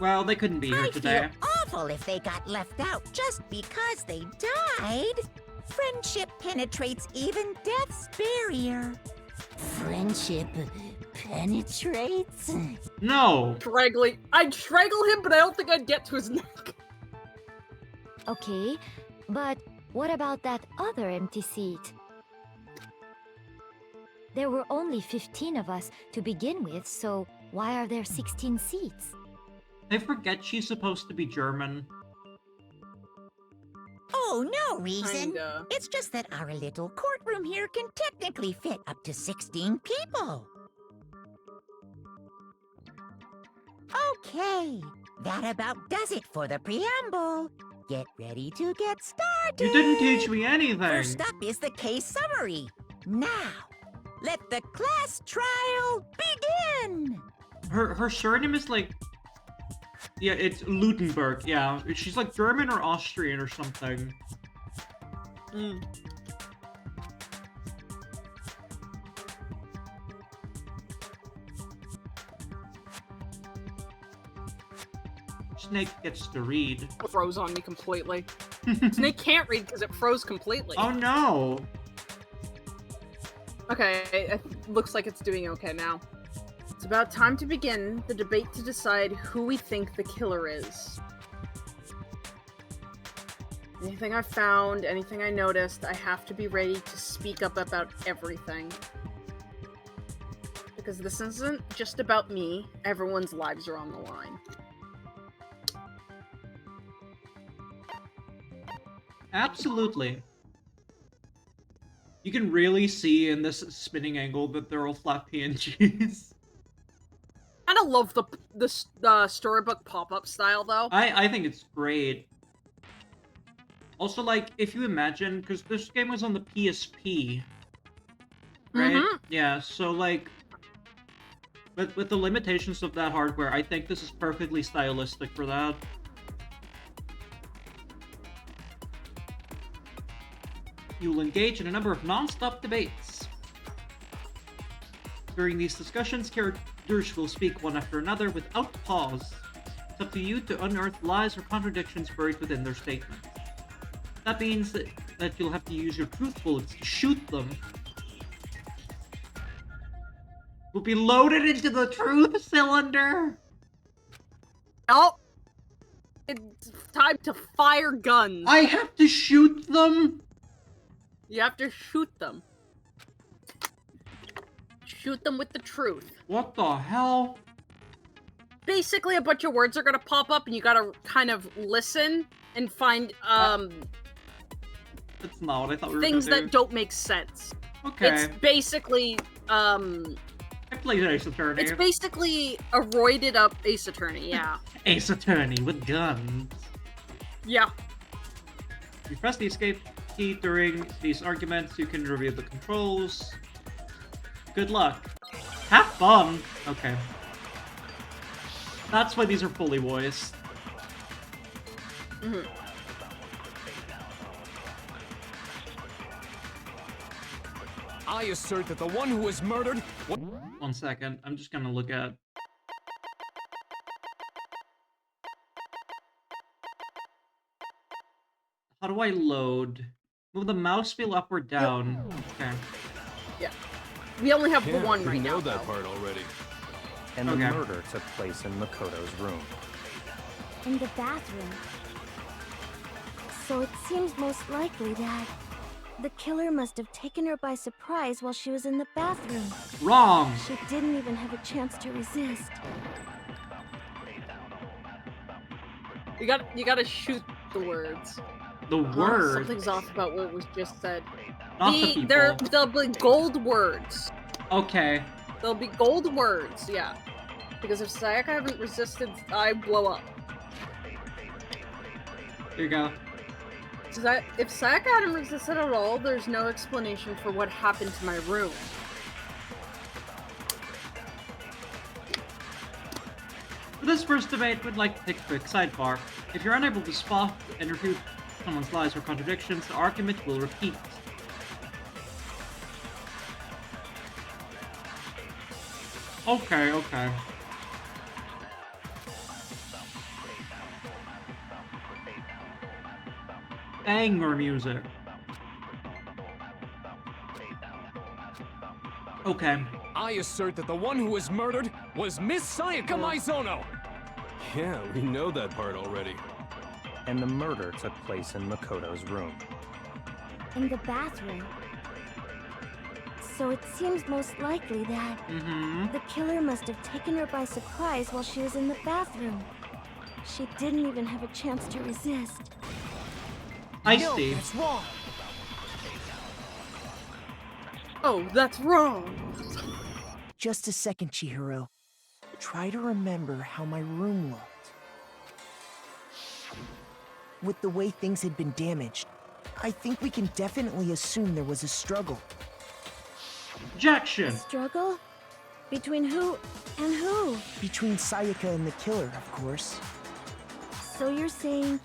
Well, they couldn't be here
I
today.
feel awful if they got left out just because they died. Friendship penetrates even death's barrier. Friendship penetrates?
No.
I'd strangle him, but I don't think I'd get to his neck.
Okay, but what about that other empty seat? There were only 15 of us to begin with, so why are there 16 seats?
I forget she's supposed to be German.
Oh, no reason.
Kinda.
It's just that our little courtroom here can technically fit up to 16 people. Okay, That about does it for the preamble. Get ready to get started.
You didn't teach me anything.
First up is the case summary. Now, let the class trial begin.
Her surname is like... Yeah, it's Lutenberg, yeah. She's like German or Austrian or something. Snake gets to read.
It froze on me completely. Snake can't read because it froze completely.
Oh no!
Okay, it looks like it's doing okay now. It's about time to begin the debate to decide who we think the killer is. Anything I found, anything I noticed, I have to be ready to speak up about everything. Because this isn't just about me, everyone's lives are on the line.
Absolutely. You can really see in this spinning angle that they're all flat PNGs.
I don't love the storybook pop-up style, though.
I think it's great. Also, like, if you imagine, because this game was on the PSP, right? Yeah, so, like, with the limitations of that hardware, I think this is perfectly stylistic for that. You'll engage in a number of non-stop debates. During these discussions, characters will speak one after another without pause. It's up to you to unearth lies or contradictions buried within their statements. That means that you'll have to use your truth bullets to shoot them. Will be loaded into the truth cylinder!
Oh! It's time to fire guns!
I have to shoot them?
You have to shoot them. Shoot them with the truth.
What the hell?
Basically, a bunch of words are gonna pop up, and you gotta kind of listen and find,
That's not what I thought we were
things
gonna do.
that don't make sense.
Okay.
It's basically,
I played Ace Attorney.
it's basically a roided up Ace Attorney, yeah.
Ace Attorney with guns.
Yeah.
If you press the escape key during these arguments, you can review the controls. Good luck. Have fun! Okay. That's why these are fully voiced.
I assert that the one who was murdered...
One second, I'm just gonna look at... How do I load? Move the mouse wheel up or down. Okay.
Yeah. We only have
Yeah,
one
we
right
know
now,
that
though.
part already.
And the
Okay.
murder took place in Makoto's room.
In the bathroom. So it seems most likely that the killer must have taken her by surprise while she was in the bathroom.
Wrong!
She didn't even have a chance to resist.
You gotta shoot the words.
The word.
Something's off about what was just said.
Not the people.
They'll be gold words.
Okay.
They'll be gold words, yeah. Because if Sayaka haven't resisted, I blow up.
There you go.
If Sayaka hadn't resisted at all, there's no explanation for what happened to my room.
For this first debate, we'd like to take a quick sidebar. If you're unable to spot and refute someone's lies or contradictions, the argument will repeat. Okay, okay. Banger music. Okay.
I assert that the one who was murdered was Miss Sayaka Maizono! Yeah, we know that part already.
And the murder took place in Makoto's room.
In the bathroom. So it seems most likely that the killer must have taken her by surprise while she was in the bathroom. She didn't even have a chance to resist.
I see.
That's wrong!
Oh, that's wrong!
Just a second, Chihiro. Try to remember how my room looked. with the way things had been damaged, I think we can definitely assume there was a struggle.
Objection!
Struggle? Between who and who?
Between Sayaka and the killer, of course.
So you're saying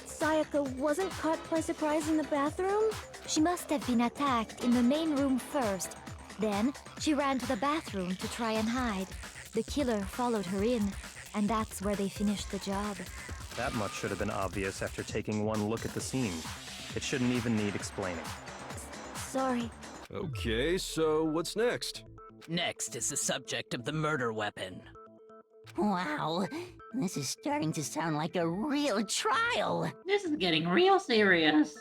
Sayaka wasn't caught by surprise in the bathroom?
She must have been attacked in the main room first. Then, she ran to the bathroom to try and hide. The killer followed her in, and that's where they finished the job.
That much should have been obvious after taking one look at the scene. It shouldn't even need explaining.
Sorry.
Okay, so what's next?
Next is the subject of the murder weapon.
Wow, this is starting to sound like a real trial.
This is getting real serious.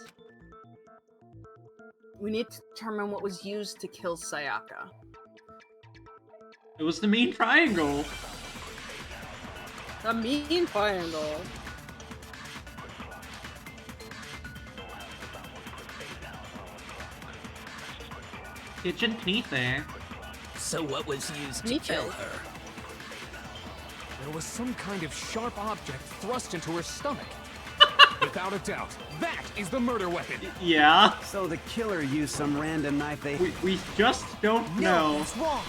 We need to determine what was used to kill Sayaka.
It was the mean triangle.
The mean triangle.
Kitchen Knithe.
So what was used to
Me
kill
too.
her?
There was some kind of sharp object thrust into her stomach. Without a doubt, that is the murder weapon.
Yeah.
So the killer used some random knife they...
We just don't know.
That's wrong.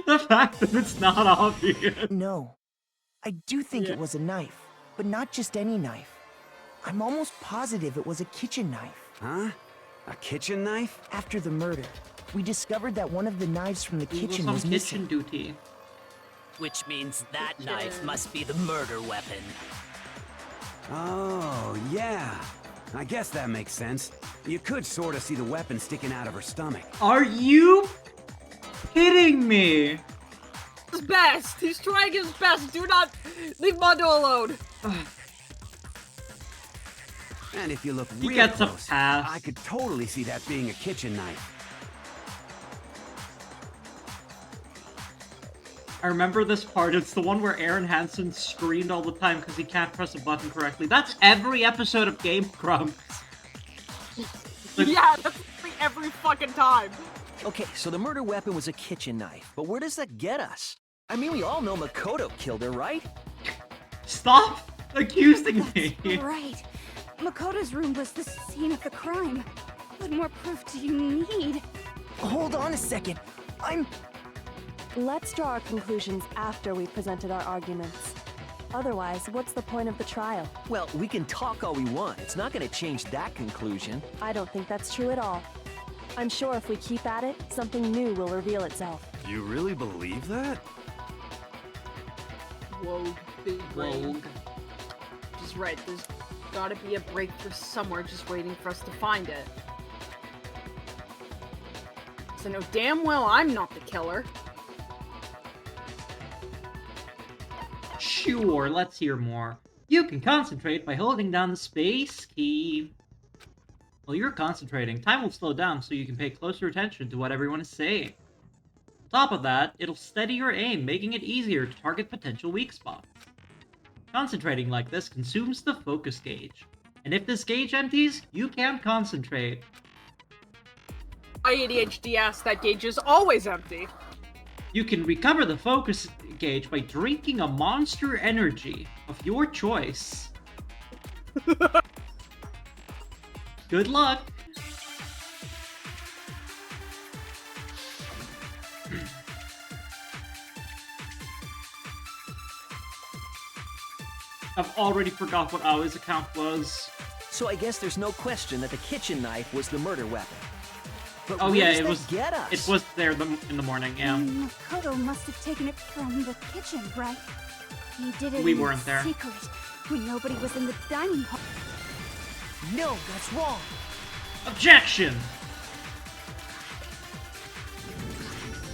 The fact that it's not obvious.
No. I do think it was a knife, but not just any knife. I'm almost positive it was a kitchen knife.
Huh? A kitchen knife?
After the murder, we discovered that one of the knives from the kitchen was missing.
Kitchen duty.
Which means that knife must be the murder weapon.
Oh, yeah. I guess that makes sense. You could sort of see the weapon sticking out of her stomach.
Are you kidding me?
His best! He's trying his best! Do not leave Mondo alone!
And if you look
He
real
gets a
close,
pass.
I could totally see that being a kitchen knife.
I remember this part. It's the one where Aaron Hansen screamed all the time because he can't press a button correctly. That's every episode of Game Grumps.
Yeah, that's like every fucking time.
Okay, so the murder weapon was a kitchen knife, but where does that get us? I mean, we all know Makoto killed her, right?
Stop accusing me.
Right. Makoto's room was the scene of the crime. What more proof do you need?
Hold on a second.
Let's draw our conclusions after we've presented our arguments. Otherwise, what's the point of the trial?
Well, we can talk all we want. It's not going to change that conclusion.
I don't think that's true at all. I'm sure if we keep at it, something new will reveal itself.
You really believe that?
Whoa, big brain.
Rogue.
Just right, there's gotta be a breakthrough somewhere just waiting for us to find it. So know damn well I'm not the killer.
Sure, let's hear more. You can concentrate by holding down the space key. While you're concentrating, time will slow down so you can pay closer attention to what everyone is saying. On top of that, it'll steady your aim, making it easier to target potential weak spots. Concentrating like this consumes the focus gauge, and if this gauge empties, you can't concentrate.
My ADHD ass, that gauge is always empty.
You can recover the focus gauge by drinking a monster energy of your choice. Good luck! I've already forgot what Aoi's account was.
So I guess there's no question that the kitchen knife was the murder weapon. But
Oh
where
yeah,
does
it
that
was.
get us?
It was there in the morning. Yeah.
Makoto must have taken it from the kitchen, right? He did it
We
in
weren't there.
secret, when nobody was in the dining hall.
No, that's wrong.
Objection!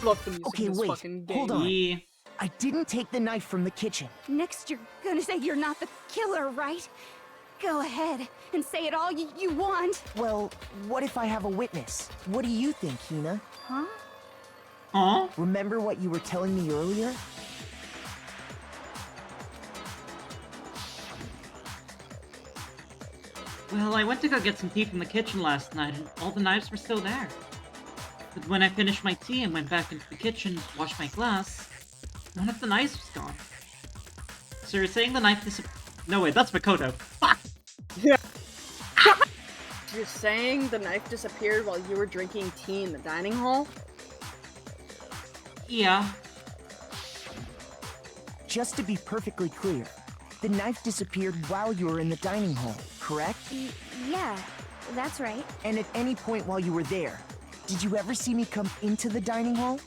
Love the music
Okay,
in this
wait,
fucking game.
hold on.
Yeah.
I didn't take the knife from the kitchen.
Next, you're gonna say you're not the killer, right? Go ahead and say it all you want.
Well, what if I have a witness? What do you think, Hina?
Huh?
Huh?
Remember what you were telling me earlier?
Well, I went to go get some tea from the kitchen last night, and all the knives were still there. But when I finished my tea and went back into the kitchen to wash my glass, none of the knives was gone. So you're saying the knife No, wait, that's Makoto. Fuck!
Yeah. You're saying the knife disappeared while you were drinking tea in the dining hall?
Yeah.
Just to be perfectly clear, the knife disappeared while you were in the dining hall, correct?
Yeah, that's right.
And at any point while you were there, did you ever see me come into the dining hall?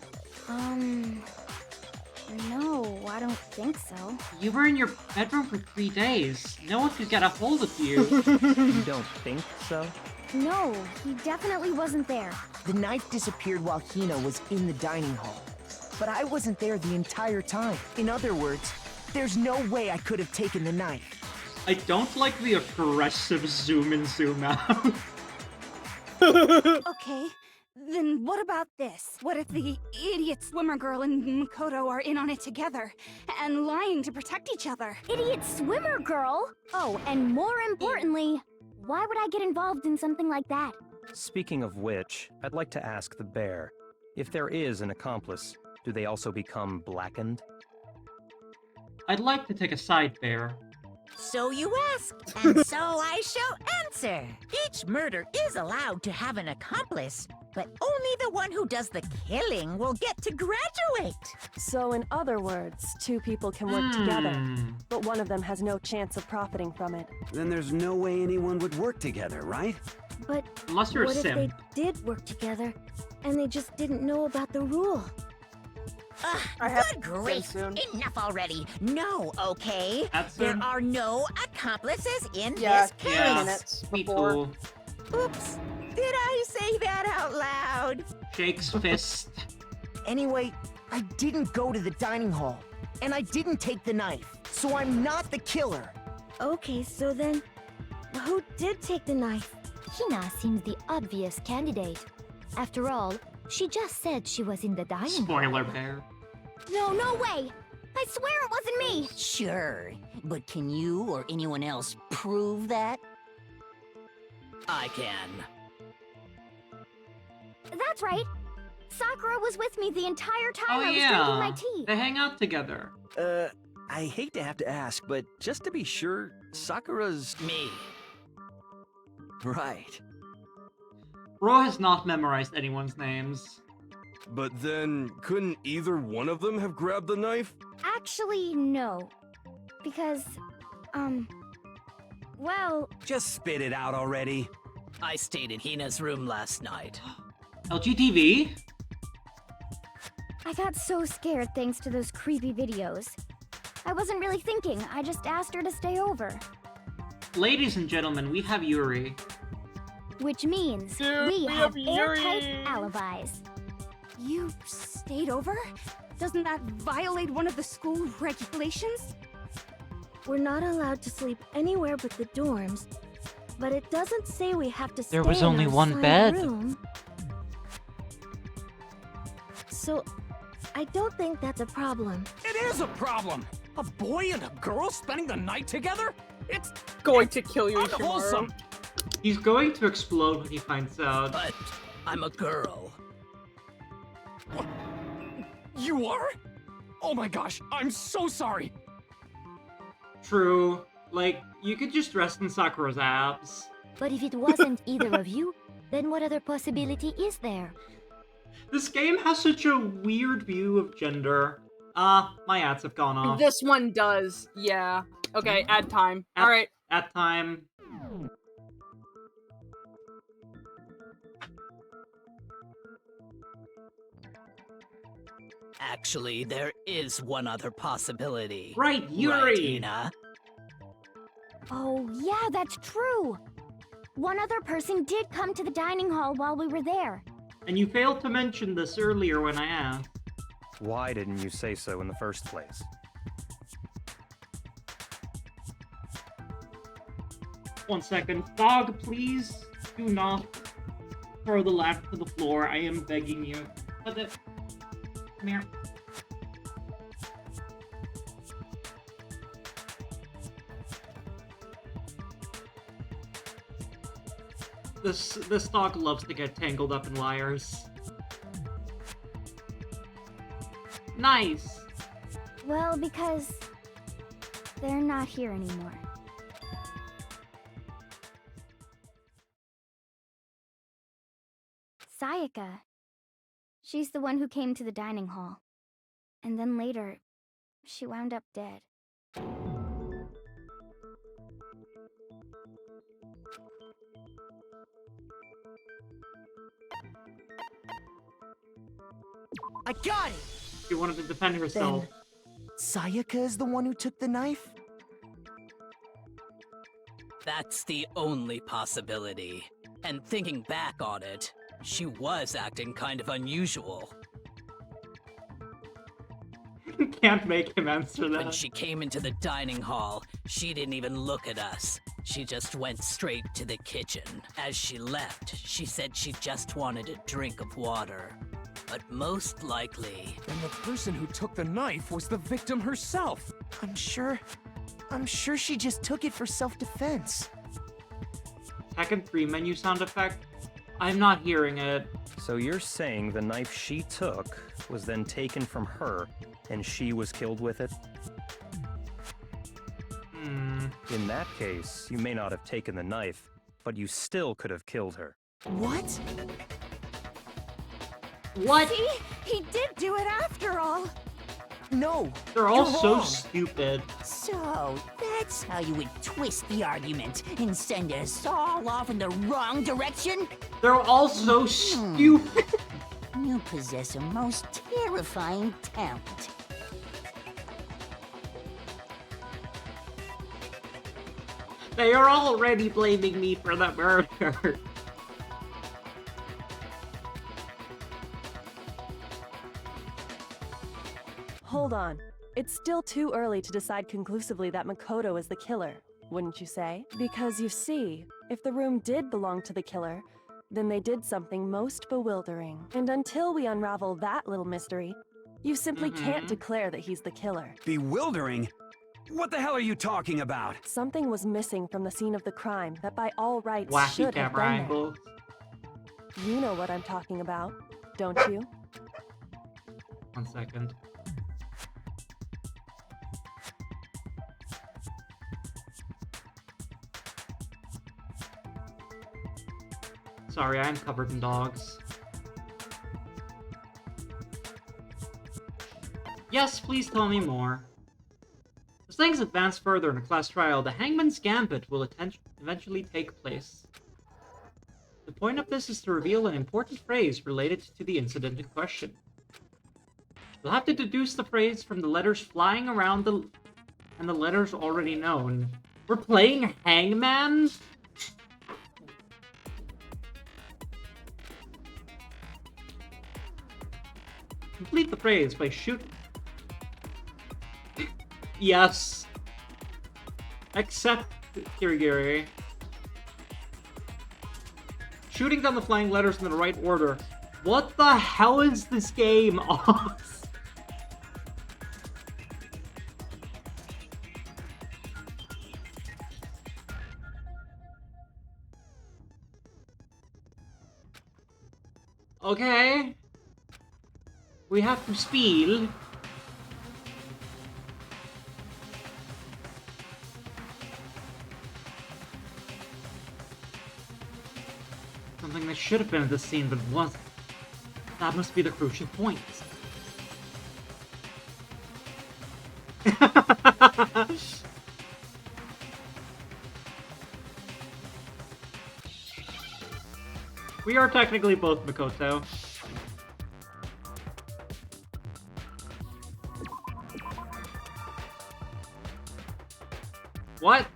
No, I don't think so.
You were in your bedroom for 3 days. No one could get a hold of you.
You don't think so?
No, he definitely wasn't there.
The knife disappeared while Hina was in the dining hall. But I wasn't there the entire time. In other words, there's no way I could have taken the knife.
I don't like the aggressive zoom in, zoom out.
Okay, then what about this? What if the idiot swimmer girl and Makoto are in on it together, and lying to protect each other?
Idiot swimmer girl? Oh, and more importantly, why would I get involved in something like that?
Speaking of which, I'd like to ask the bear, if there is an accomplice, do they also become blackened?
I'd like to take a side, Bear.
So you ask, and so I shall answer. Each murder is allowed to have an accomplice, but only the one who does the killing will get to graduate.
So in other words, two people can work together, but one of them has no chance of profiting from it.
Then there's no way anyone would work together, right?
But
unless you're
what
a
if
sim.
they did work together, and they just didn't know about the rule?
Good grief! Enough already. No, okay? There are no accomplices in this case.
Me too.
Oops. Did I say that out loud?
Shake's fist.
Anyway, I didn't go to the dining hall, and I didn't take the knife, so I'm not the killer.
Okay, so then, who did take the knife?
Hina seems the obvious candidate. After all, she just said she was in the dining hall.
Spoiler, Bear.
No way! I swear it wasn't me!
Sure, but can you or anyone else prove that? I can.
That's right! Sakura was with me the entire time
Oh
I was drinking my
yeah,
tea.
they hang out together.
I hate to have to ask, but just to be sure, Sakura's...
Me.
Right.
Ro has not memorized anyone's names.
But then, couldn't either one of them have grabbed the knife?
Actually, no. Because, well...
Just spit it out already.
I stayed in Hina's room last night.
LGTV?
I got so scared thanks to those creepy videos. I wasn't really thinking, I just asked her to stay over.
Ladies and gentlemen, we have Yuri.
Which means we have airtight alibis.
You stayed over? Doesn't that violate one of the school regulations?
We're not allowed to sleep anywhere but the dorms, but it doesn't say we have to stay
There was
in
only
our
one
assigned
bed.
room. So, I don't think that's a problem.
It is a problem! A boy and a girl spending the night together? It's
going to kill you,
unwholesome.
He's going to explode when he finds out.
But I'm a girl.
You are? Oh my gosh, I'm so sorry!
True. Like, you could just rest in Sakura's abs.
But if it wasn't either of you, then what other possibility is there?
This game has such a weird view of gender. My ads have gone off.
This one does, yeah. Okay, ad time. Alright.
Ad time.
Actually, there is one other possibility.
Right, Yuri!
Right, Hina?
Oh, yeah, that's true! One other person did come to the dining hall while we were there.
And you failed to mention this earlier when I asked.
Why didn't you say so in the first place?
One second. Dog, please do not throw the lamp to the floor. I am begging you. Come here. This dog loves to get tangled up in wires.
Nice! Well, because... They're not here anymore. Sayaka. She's the one who came to the dining hall. And then later, she wound up dead.
I got it!
She wanted to defend herself.
Then, Sayaka is the one who took the knife?
That's the only possibility. And thinking back on it, she was acting kind of unusual.
Can't make him answer that.
When she came into the dining hall, she didn't even look at us. She just went straight to the kitchen. As she left, she said she just wanted a drink of water. But most likely...
Then the person who took the knife was the victim herself.
I'm sure she just took it for self-defense.
Tekken 3 menu sound effect? I'm not hearing it.
So you're saying the knife she took was then taken from her, and she was killed with it? In that case, you may not have taken the knife, but you still could have killed her.
What?
What?
See? He did do it after all.
No.
They're all so
wrong.
stupid.
So, that's how you would twist the argument and send us all off in the wrong direction?
They're all so stupid.
You possess a most terrifying talent.
They are already blaming me for the murder.
Hold on. It's still too early to decide conclusively that Makoto is the killer, wouldn't you say? Because you see, if the room did belong to the killer, then they did something most bewildering. And until we unravel that little mystery, you simply can't declare that he's the killer.
Bewildering? What the hell are you talking about?
Something was missing from the scene of the crime that by all rights
Wacky
should have
camera
been
angles.
there. You know what I'm talking about, don't you?
1 second. Sorry, I am covered in dogs. Yes, please tell me more. As things advance further in the class trial, the Hangman's Gambit will eventually take place. The point of this is to reveal an important phrase related to the incident in question. You'll have to deduce the phrase from the letters flying around and the letters already known. We're playing Hangman? Complete the phrase by shooting. Yes. Except Kirigiri. Shooting down the flying letters in the right order. What the hell is this game? Okay. We have to spiel. Something that should have been in this scene but wasn't. That must be the crucial point. We are technically both Makoto. What?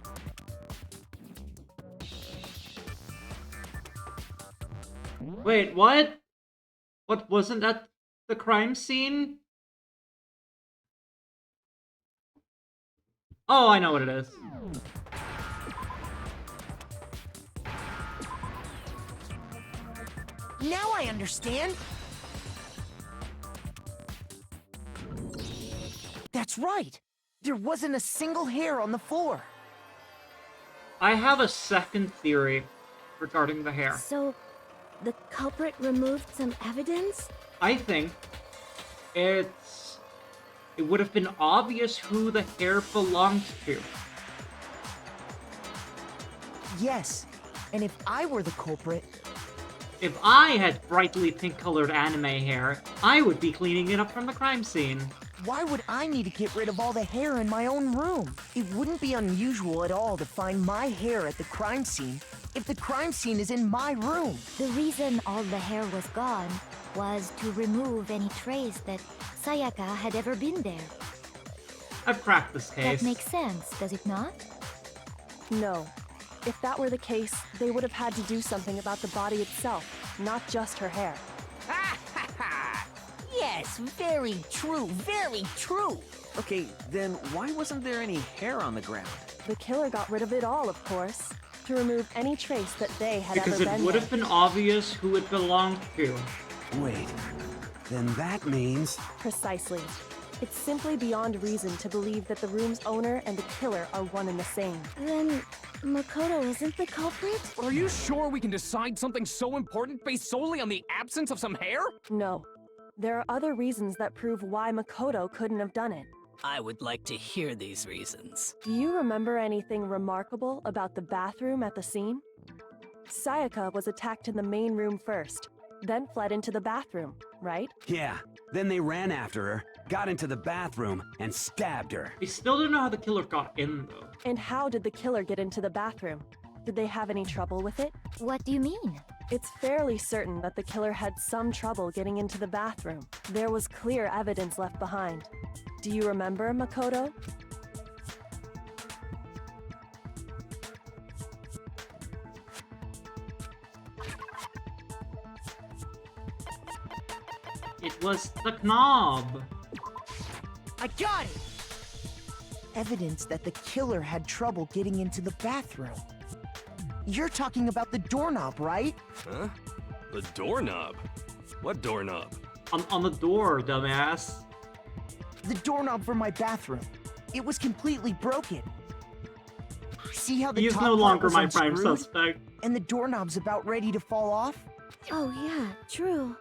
Wait, what? What, wasn't that the crime scene? Oh, I know what it is.
Now I understand. That's right. There wasn't a single hair on the floor.
I have a second theory regarding the hair.
So, the culprit removed some evidence?
I think it's it would have been obvious who the hair belonged to.
Yes, and if I were the culprit...
If I had brightly pink-colored anime hair, I would be cleaning it up from the crime scene.
Why would I need to get rid of all the hair in my own room? It wouldn't be unusual at all to find my hair at the crime scene if the crime scene is in my room.
The reason all the hair was gone was to remove any trace that Sayaka had ever been there.
I've cracked this case.
That makes sense, does it not?
No. If that were the case, they would have had to do something about the body itself, not just her hair.
Yes, very true, very true. Okay, then why wasn't there any hair on the ground?
The killer got rid of it all, of course, to remove any trace that they had
because
ever been
it would have been obvious who it belonged to.
Wait, then that means...
Precisely. It's simply beyond reason to believe that the room's owner and the killer are one and the same.
Then Makoto isn't the culprit?
Are you sure we can decide something so important based solely on the absence of some hair?
No. There are other reasons that prove why Makoto couldn't have done it.
I would like to hear these reasons.
Do you remember anything remarkable about the bathroom at the scene? Sayaka was attacked in the main room first, then fled into the bathroom, right?
Yeah, then they ran after her, got into the bathroom, and stabbed her.
We still don't know how the killer got in, though.
And how did the killer get into the bathroom? Did they have any trouble with it?
What do you mean?
It's fairly certain that the killer had some trouble getting into the bathroom. There was clear evidence left behind. Do you remember, Makoto?
It was the knob.
I got it! Evidence that the killer had trouble getting into the bathroom. You're talking about the doorknob, right?
Huh? The doorknob? What doorknob?
On the door, dumbass.
The doorknob for my bathroom. It was completely broken. See how the
He is
top
no
part
longer
was
my prime
unscrewed?
suspect.
And the doorknob's about ready to fall off?
Oh yeah, true.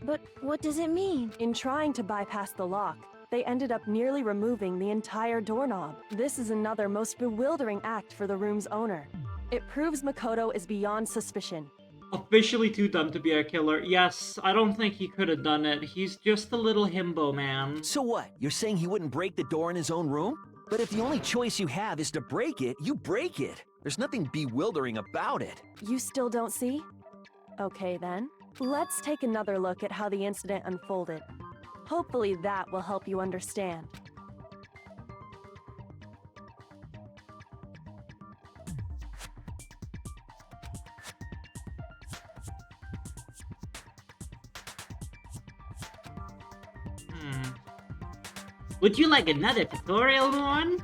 But what does it mean?
In trying to bypass the lock, they ended up nearly removing the entire doorknob. This is another most bewildering act for the room's owner. It proves Makoto is beyond suspicion.
Officially too dumb to be a killer. Yes, I don't think he could have done it. He's just a little himbo man.
So what? You're saying he wouldn't break the door in his own room? But if the only choice you have is to break it, you break it. There's nothing bewildering about it.
You still don't see? Okay then. Let's take another look at how the incident unfolded. Hopefully that will help you understand.
Would you like another tutorial one?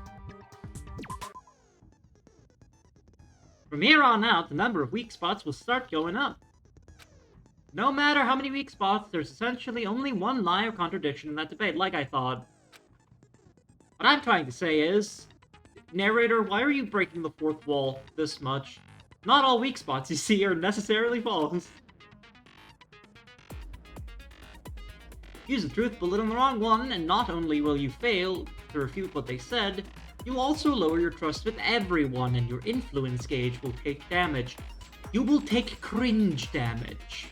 From here on out, the number of weak spots will start going up. No matter how many weak spots, there's essentially only one lie or contradiction in that debate, like I thought. What I'm trying to say is, narrator, why are you breaking the fourth wall this much? Not all weak spots you see are necessarily false. Use the truth, but in the wrong one, and not only will you fail to refute what they said, you also lower your trust with everyone, and your influence gauge will take damage. You will take cringe damage.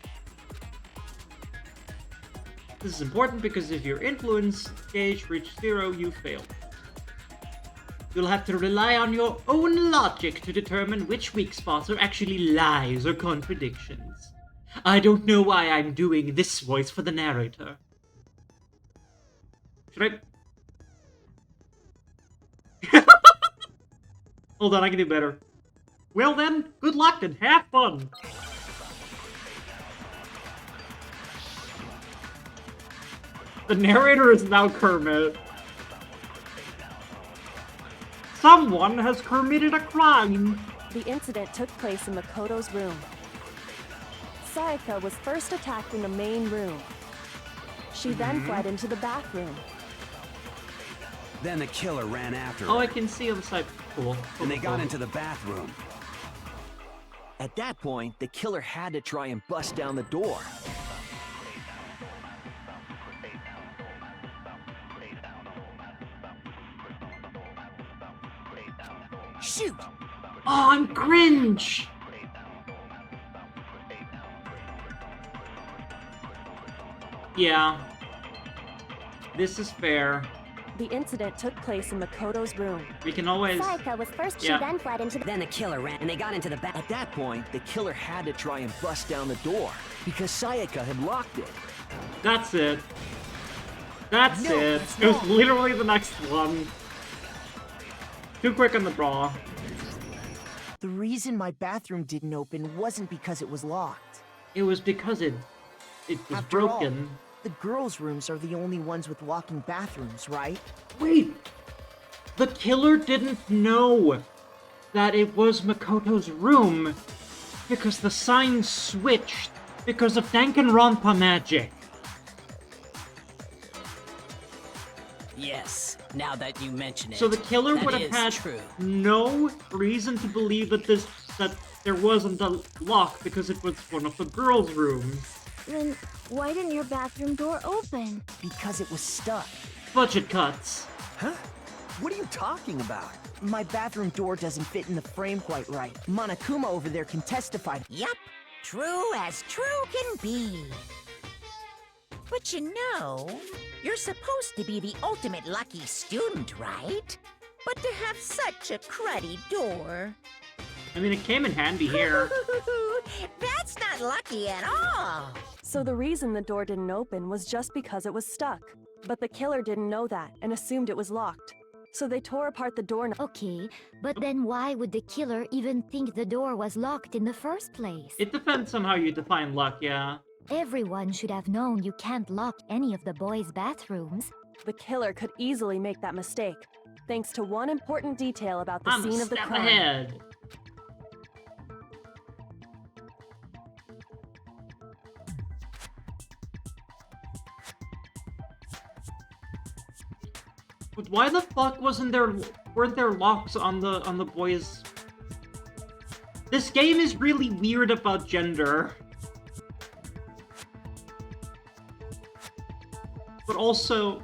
This is important because if your influence gauge reaches 0, you fail. You'll have to rely on your own logic to determine which weak spots are actually lies or contradictions. I don't know why I'm doing this voice for the narrator. Should I... Hold on, I can do better. Well then, good luck and have fun! The narrator is now Kermit. Someone has committed a crime!
The incident took place in Makoto's room. Sayaka was first attacked in the main room. She then fled into the bathroom.
Then the killer ran after her.
Oh, I can see on the side. Cool.
And they got into the bathroom.
At that point, the killer had to try and bust down the door.
Shoot!
Oh, I'm cringe! Yeah. This is fair.
The incident took place in Makoto's room.
We can always...
Sayaka was first,
Yeah.
she then fled into the...
Then the killer ran, and they got into the back. At that point, the killer had to try and bust down the door, because Sayaka had locked it.
That's it. That's
No,
it.
it's
It was
not.
literally the next one. Too quick on the draw.
The reason my bathroom didn't open wasn't because it was locked.
It was because it was
After all,
broken.
the girls' rooms are the only ones with locking bathrooms, right?
Wait! The killer didn't know that it was Makoto's room because the sign switched because of Danganronpa magic.
Yes, now that you mention it.
So the killer
that
would have
is
had
true.
no reason to believe that there wasn't a lock because it was one of the girls' rooms.
Then why didn't your bathroom door open?
Because it was stuck.
Budget cuts.
Huh? What are you talking about? My bathroom door doesn't fit in the frame quite right. Monokuma over there can testify.
Yup, true as true can be. But you know, you're supposed to be the ultimate lucky student, right? But to have such a cruddy door...
I mean, it came in handy here.
That's not lucky at all!
So the reason the door didn't open was just because it was stuck. But the killer didn't know that and assumed it was locked. So they tore apart the door.
Okay, but then why would the killer even think the door was locked in the first place?
It depends on how you define luck, yeah.
Everyone should have known you can't lock any of the boys' bathrooms.
The killer could easily make that mistake, thanks to one important detail about the
I'm
scene
a
of the
step
crime.
ahead. But why the fuck weren't there locks on the boys? This game is really weird about gender. But also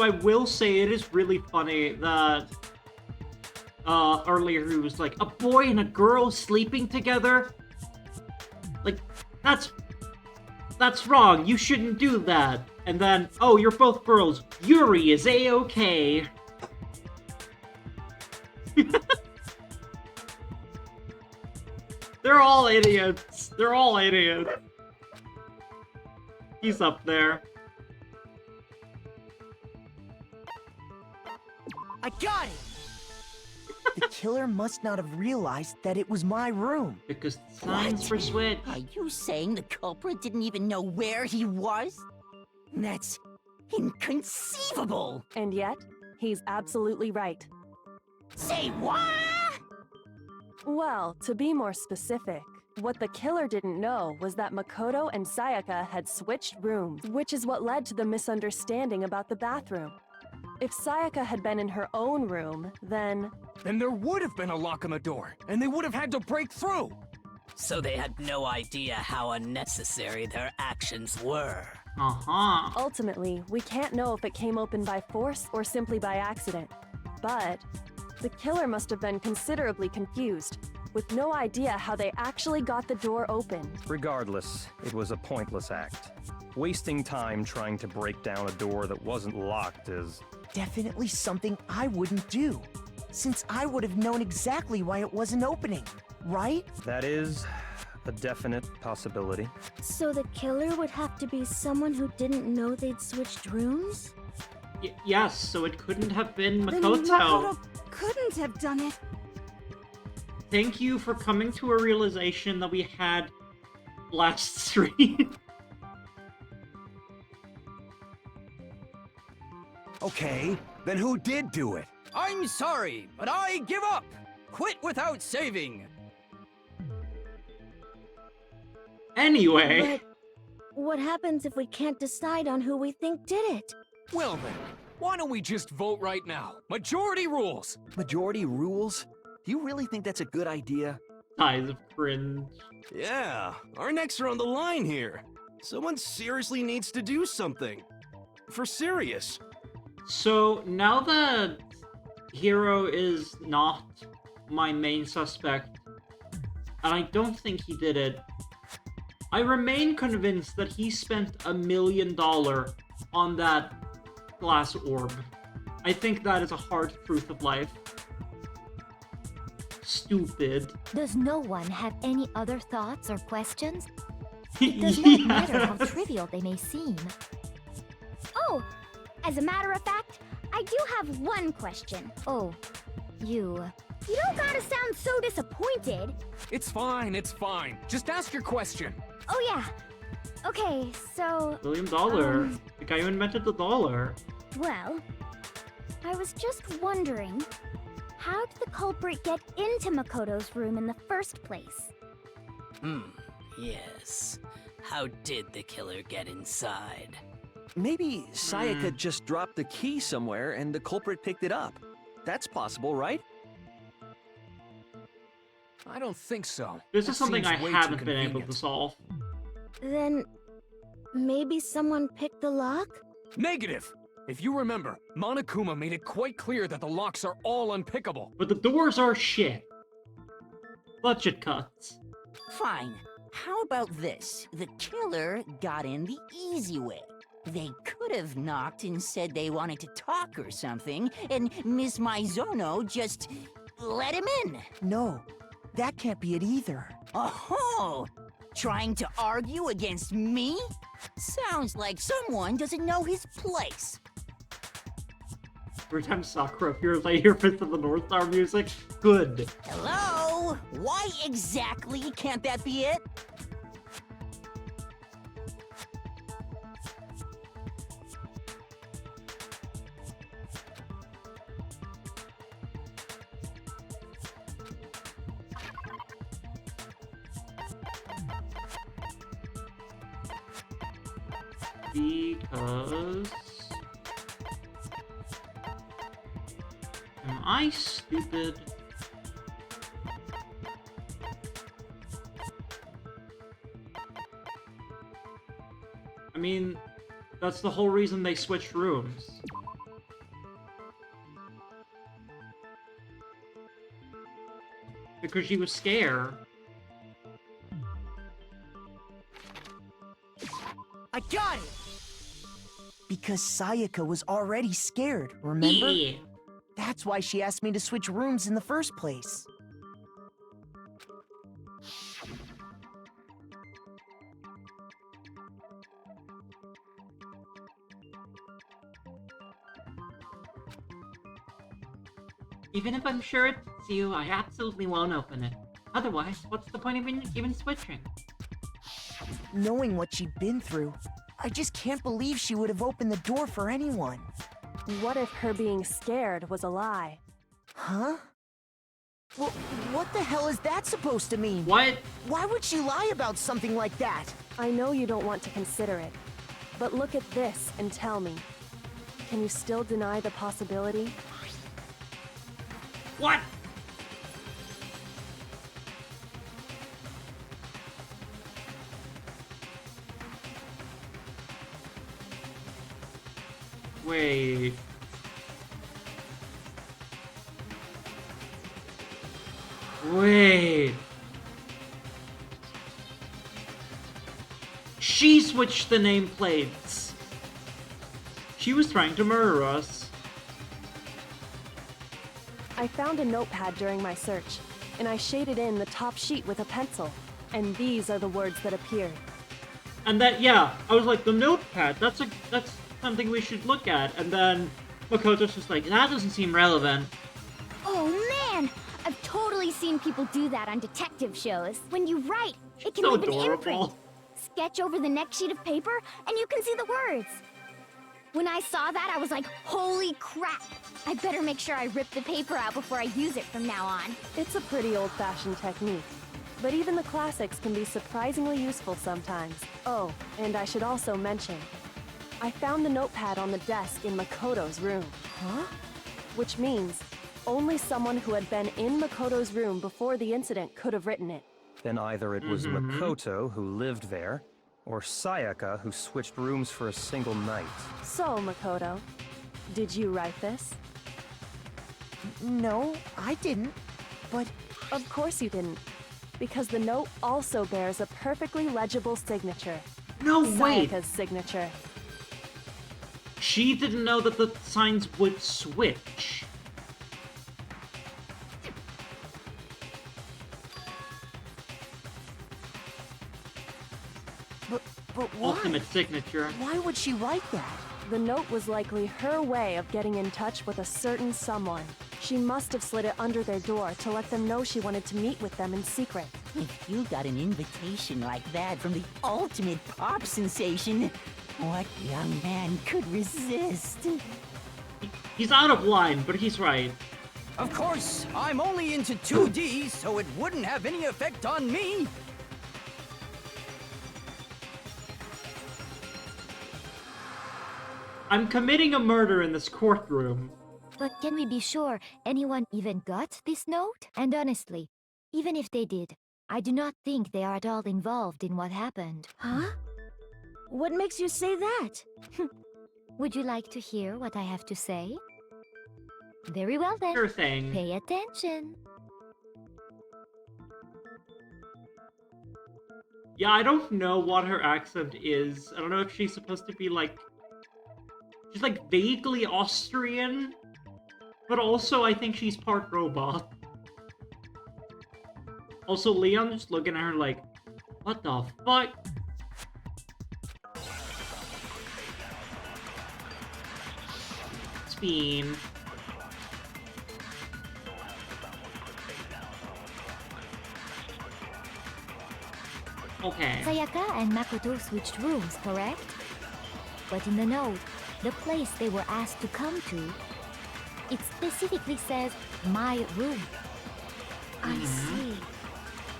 I will say it is really funny that earlier he was like, a boy and a girl sleeping together? Like, that's wrong, you shouldn't do that. And then, oh, you're both girls, Yuri is A-okay. They're all idiots. They're all idiots. He's up there.
I got it! The killer must not have realized that it was my room.
Because signs were switched.
Are you saying the culprit didn't even know where he was? That's inconceivable!
And yet, he's absolutely right.
Say what?
Well, to be more specific, what the killer didn't know was that Makoto and Sayaka had switched rooms, which is what led to the misunderstanding about the bathroom. If Sayaka had been in her own room, then
there would have been a lock on the door, and they would have had to break through.
So they had no idea how unnecessary their actions were.
Uh-huh.
Ultimately, we can't know if it came open by force or simply by accident. But the killer must have been considerably confused, with no idea how they actually got the door open.
Regardless, it was a pointless act. Wasting time trying to break down a door that wasn't locked is...
Definitely something I wouldn't do, since I would have known exactly why it wasn't opening, right?
That is a definite possibility.
So the killer would have to be someone who didn't know they'd switched rooms?
Yes, so it couldn't have been
Then
Makoto.
Makoto couldn't have done it.
Thank you for coming to a realization that we had last stream.
Okay, then who did do it?
I'm sorry, but I give up! Quit without saving!
Anyway.
But what happens if we can't decide on who we think did it?
Well then, why don't we just vote right now? Majority rules!
Majority rules? Do you really think that's a good idea?
Ties of cringe.
Yeah, our necks are on the line here. Someone seriously needs to do something. For serious.
So now that Hiro is not my main suspect, and I don't think he did it. I remain convinced that he spent $1 million on that glass orb. I think that is a hard truth of life. Stupid.
Does no one have any other thoughts or questions? It does not matter how trivial they may seem.
Oh, as a matter of fact, I do have one question.
Oh, you...
You don't gotta sound so disappointed.
It's fine, it's fine. Just ask your question.
Oh yeah. Okay, so...
William Dollar. The guy who invented the dollar.
Well, I was just wondering, how did the culprit get into Makoto's room in the first place?
Yes. How did the killer get inside?
Maybe Sayaka just dropped the key somewhere and the culprit picked it up. That's possible, right?
I don't think so.
This
That
is something I
seems way
haven't
too
been able
convenient.
to solve.
Then, maybe someone picked the lock?
Negative! If you remember, Monokuma made it quite clear that the locks are all unpickable.
But the doors are shit. Budget cuts.
Fine. How about this? The killer got in the easy way. They could have knocked and said they wanted to talk or something, and Miss Maizono just let him in.
No, that can't be it either.
Oh, trying to argue against me? Sounds like someone doesn't know his place.
Every time Sakura appears, I hear Fist of the North Star music. Good.
Hello? Why exactly can't that be it?
Because... Am I stupid? I mean, that's the whole reason they switched rooms. Because she was scared.
I got it! Because Sayaka was already scared, remember?
Yeah.
That's why she asked me to switch rooms in the first place.
Even if I'm sure it's you, I absolutely won't open it. Otherwise, what's the point of even switching?
Knowing what she'd been through, I just can't believe she would have opened the door for anyone.
What if her being scared was a lie?
Huh? Well, what the hell is that supposed to mean?
What?
Why would she lie about something like that?
I know you don't want to consider it, but look at this and tell me. Can you still deny the possibility?
What? Wait. Wait. She switched the nameplates. She was trying to murder us.
I found a notepad during my search, and I shaded in the top sheet with a pencil, and these are the words that appeared.
And that, yeah, I was like, the notepad, that's something we should look at. And then Makoto's just like, that doesn't seem relevant.
Oh man! I've totally seen people do that on detective shows. When you write, it can
So
leave an
adorable.
imprint. Sketch over the next sheet of paper, and you can see the words. When I saw that, I was like, holy crap! I better make sure I rip the paper out before I use it from now on.
It's a pretty old-fashioned technique, but even the classics can be surprisingly useful sometimes. Oh, and I should also mention, I found the notepad on the desk in Makoto's room.
Huh?
Which means only someone who had been in Makoto's room before the incident could have written it.
Then either it was Makoto who lived there, or Sayaka who switched rooms for a single night.
So, Makoto, did you write this?
No, I didn't. But
Of course you didn't. Because the note also bears a perfectly legible signature.
No, wait!
Sayaka's signature.
She didn't know that the signs would switch.
but why?
Ultimate signature.
Why would she write that?
The note was likely her way of getting in touch with a certain someone. She must have slid it under their door to let them know she wanted to meet with them in secret.
If you got an invitation like that from the ultimate pop sensation, what young man could resist?
He's out of line, but he's right.
Of course, I'm only into 2D, so it wouldn't have any effect on me.
I'm committing a murder in this courtroom.
But can we be sure anyone even got this note? And honestly, even if they did, I do not think they are at all involved in what happened.
Huh? What makes you say that?
Would you like to hear what I have to say? Very well then.
Sure thing.
Pay attention.
Yeah, I don't know what her accent is. I don't know if she's supposed to be like... She's like vaguely Austrian, but also I think she's part robot. Also, Leon just looking at her like, what the fuck? Spin. Okay.
Sayaka and Makoto switched rooms, correct? But in the note, the place they were asked to come to, it specifically says, my room.
I see.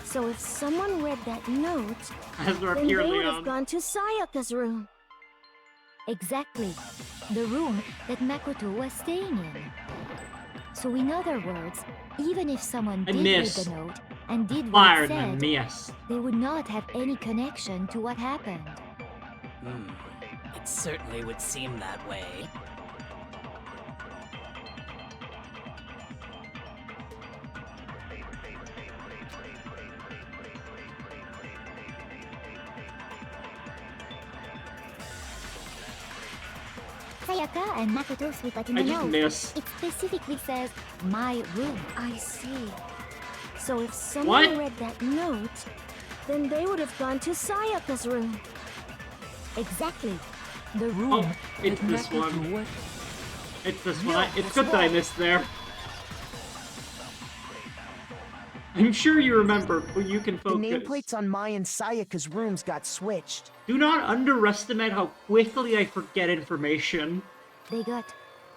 So if someone read that note,
As we're
then they
purely
would have
on.
gone to Sayaka's room.
Exactly. The room that Makoto was staying in. So in other words, even if someone
I
did read
missed.
the note and did what it
Fireman,
said,
yes.
they would not have any connection to what happened.
It certainly would seem that way.
Sayaka and Makoto switched, but in
I
the
just
note,
missed.
it specifically says, my room.
I see. So if someone
What?
read that note, then they would have gone to Sayaka's room.
Exactly. The room.
Oh, it's
that
this
Makoto
one. It's this one.
Yeah,
It's
that's
good that I
right.
missed there. I'm sure you remember, but you can
The
focus.
nameplates on Mai and Sayaka's rooms got switched.
Do not underestimate how quickly I forget information.
They got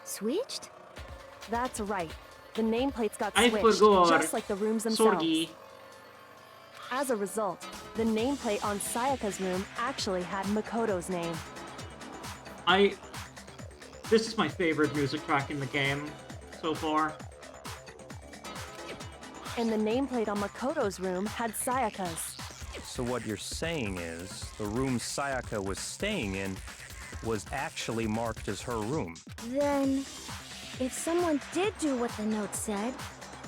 switched?
That's right. The nameplates got
I
switched,
forgot.
just like the rooms themselves.
Sorgi.
As a result, the nameplate on Sayaka's room actually had Makoto's name.
This is my favorite music track in the game so far.
And the nameplate on Makoto's room had Sayaka's.
So what you're saying is, the room Sayaka was staying in was actually marked as her room.
Then, if someone did do what the note said,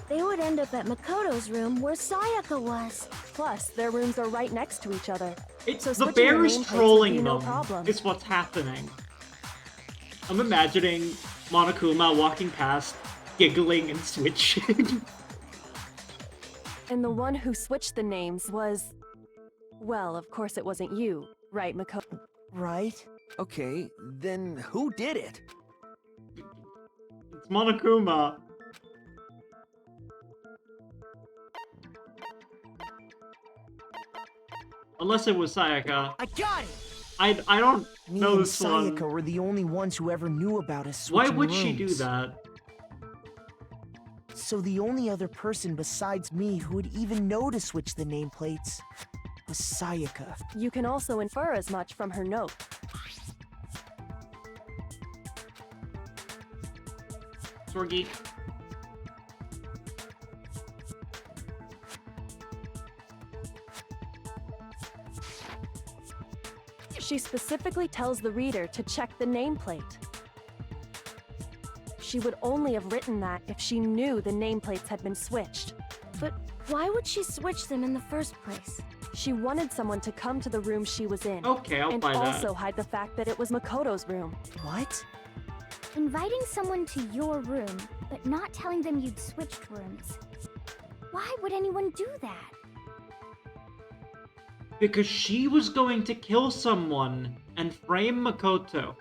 they would end up at Makoto's room where Sayaka was.
Plus, their rooms are right next to each other.
It's
So
the
switching
bear
the
is
nameplates would
trolling
be no
them.
problem.
It's what's happening. I'm imagining Monokuma walking past, giggling and switching.
And the one who switched the names was... Well, of course it wasn't you, right, Makoto?
Right?
Okay, then who did it?
It's Monokuma. Unless it was Sayaka.
I got it!
I don't
Me
know
and
this one.
Sayaka were the only ones who ever knew about us
Why
switching
would she do
rooms.
that?
So the only other person besides me who would even know to switch the nameplates was Sayaka.
You can also infer as much from her note.
Sorgi.
She specifically tells the reader to check the nameplate. she would only have written that if she knew the nameplates had been switched.
But why would she switch them in the first place?
She wanted someone to come to the room she was in.
Okay, I'll
and
buy that.
also hide the fact that it was Makoto's room.
What?
Inviting someone to your room, but not telling them you'd switched rooms. Why would anyone do that?
Because she was going to kill someone and frame Makoto.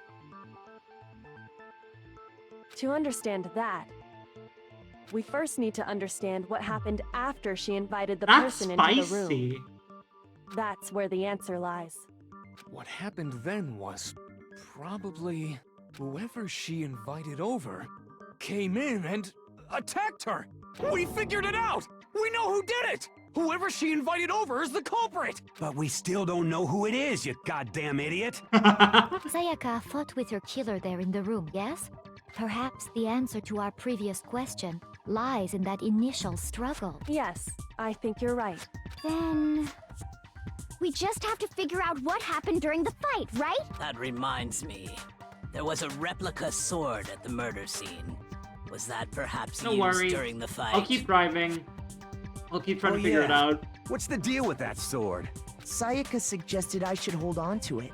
To understand that, we first need to understand what happened after she invited the
That's
person into the
spicy.
room. That's where the answer lies.
What happened then was probably whoever she invited over came in and attacked her. We figured it out! We know who did it! Whoever she invited over is the culprit!
But we still don't know who it is, you goddamn idiot!
Sayaka fought with her killer there in the room, yes? Perhaps the answer to our previous question lies in that initial struggle.
Yes, I think you're right.
Then... we just have to figure out what happened during the fight, right?
That reminds me. There was a replica sword at the murder scene. Was that perhaps
No
used
worries.
during the fight?
I'll keep driving. I'll keep trying to figure it out.
What's the deal with that sword?
Sayaka suggested I should hold on to it.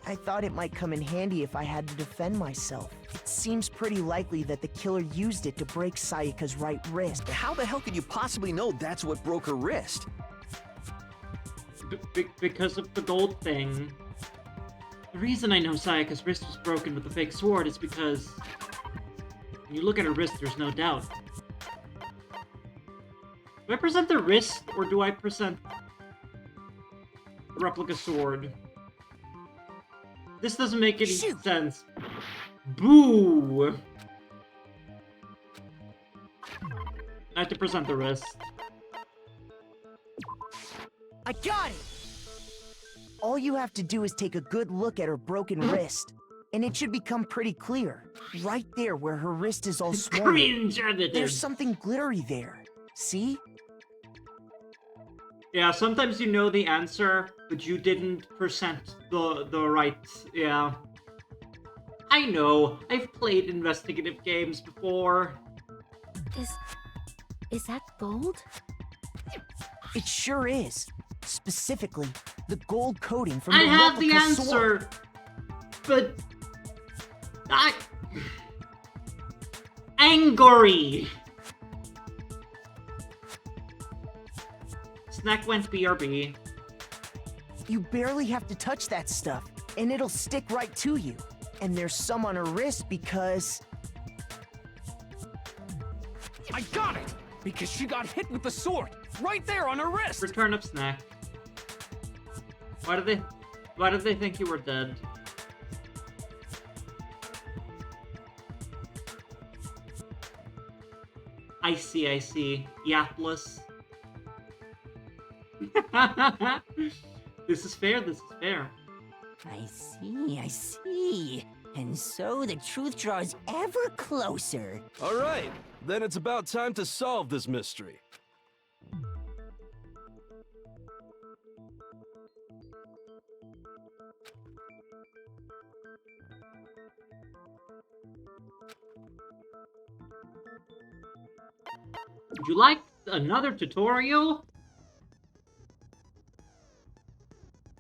I thought it might come in handy if I had to defend myself. It seems pretty likely that the killer used it to break Sayaka's right wrist.
How the hell could you possibly know that's what broke her wrist?
Because of the gold thing. The reason I know Sayaka's wrist was broken with the fake sword is because when you look at her wrist, there's no doubt. Do I present the wrist, or do I present the replica sword? This doesn't make any sense. Boo! I have to present the wrist.
I got it! All you have to do is take a good look at her broken wrist, and it should become pretty clear. Right there where her wrist is all swollen.
Cringe evidence.
There's something glittery there. See?
Yeah, sometimes you know the answer, but you didn't present the right... Yeah. I know. I've played investigative games before.
Is that gold?
It sure is. Specifically, the gold coating from
I
the
have the
replica
answer,
sword.
but... Angry! Snack went BRB.
You barely have to touch that stuff, and it'll stick right to you. And there's some on her wrist because...
I got it! Because she got hit with the sword, right there on her wrist!
Return of Snack. Why did they think you were dead? I see. Yaplis. This is fair.
I see. And so the truth draws ever closer.
All right, then it's about time to solve this mystery.
Would you like another tutorial?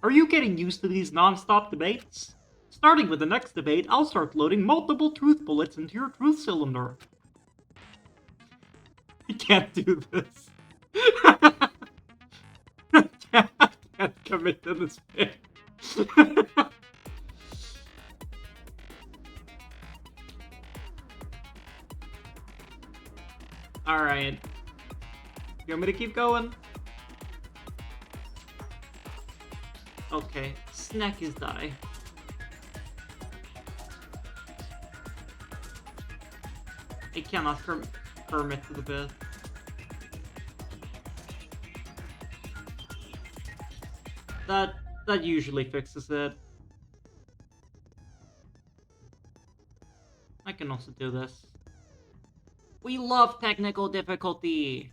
Are you getting used to these non-stop debates? Starting with the next debate, I'll start loading multiple truth bullets into your truth cylinder. I can't do this. I can't commit to this bit. Alright. You want me to keep going? Okay. Snack is die. I cannot permit to the bit. That usually fixes it. I can also do this. We love technical difficulty!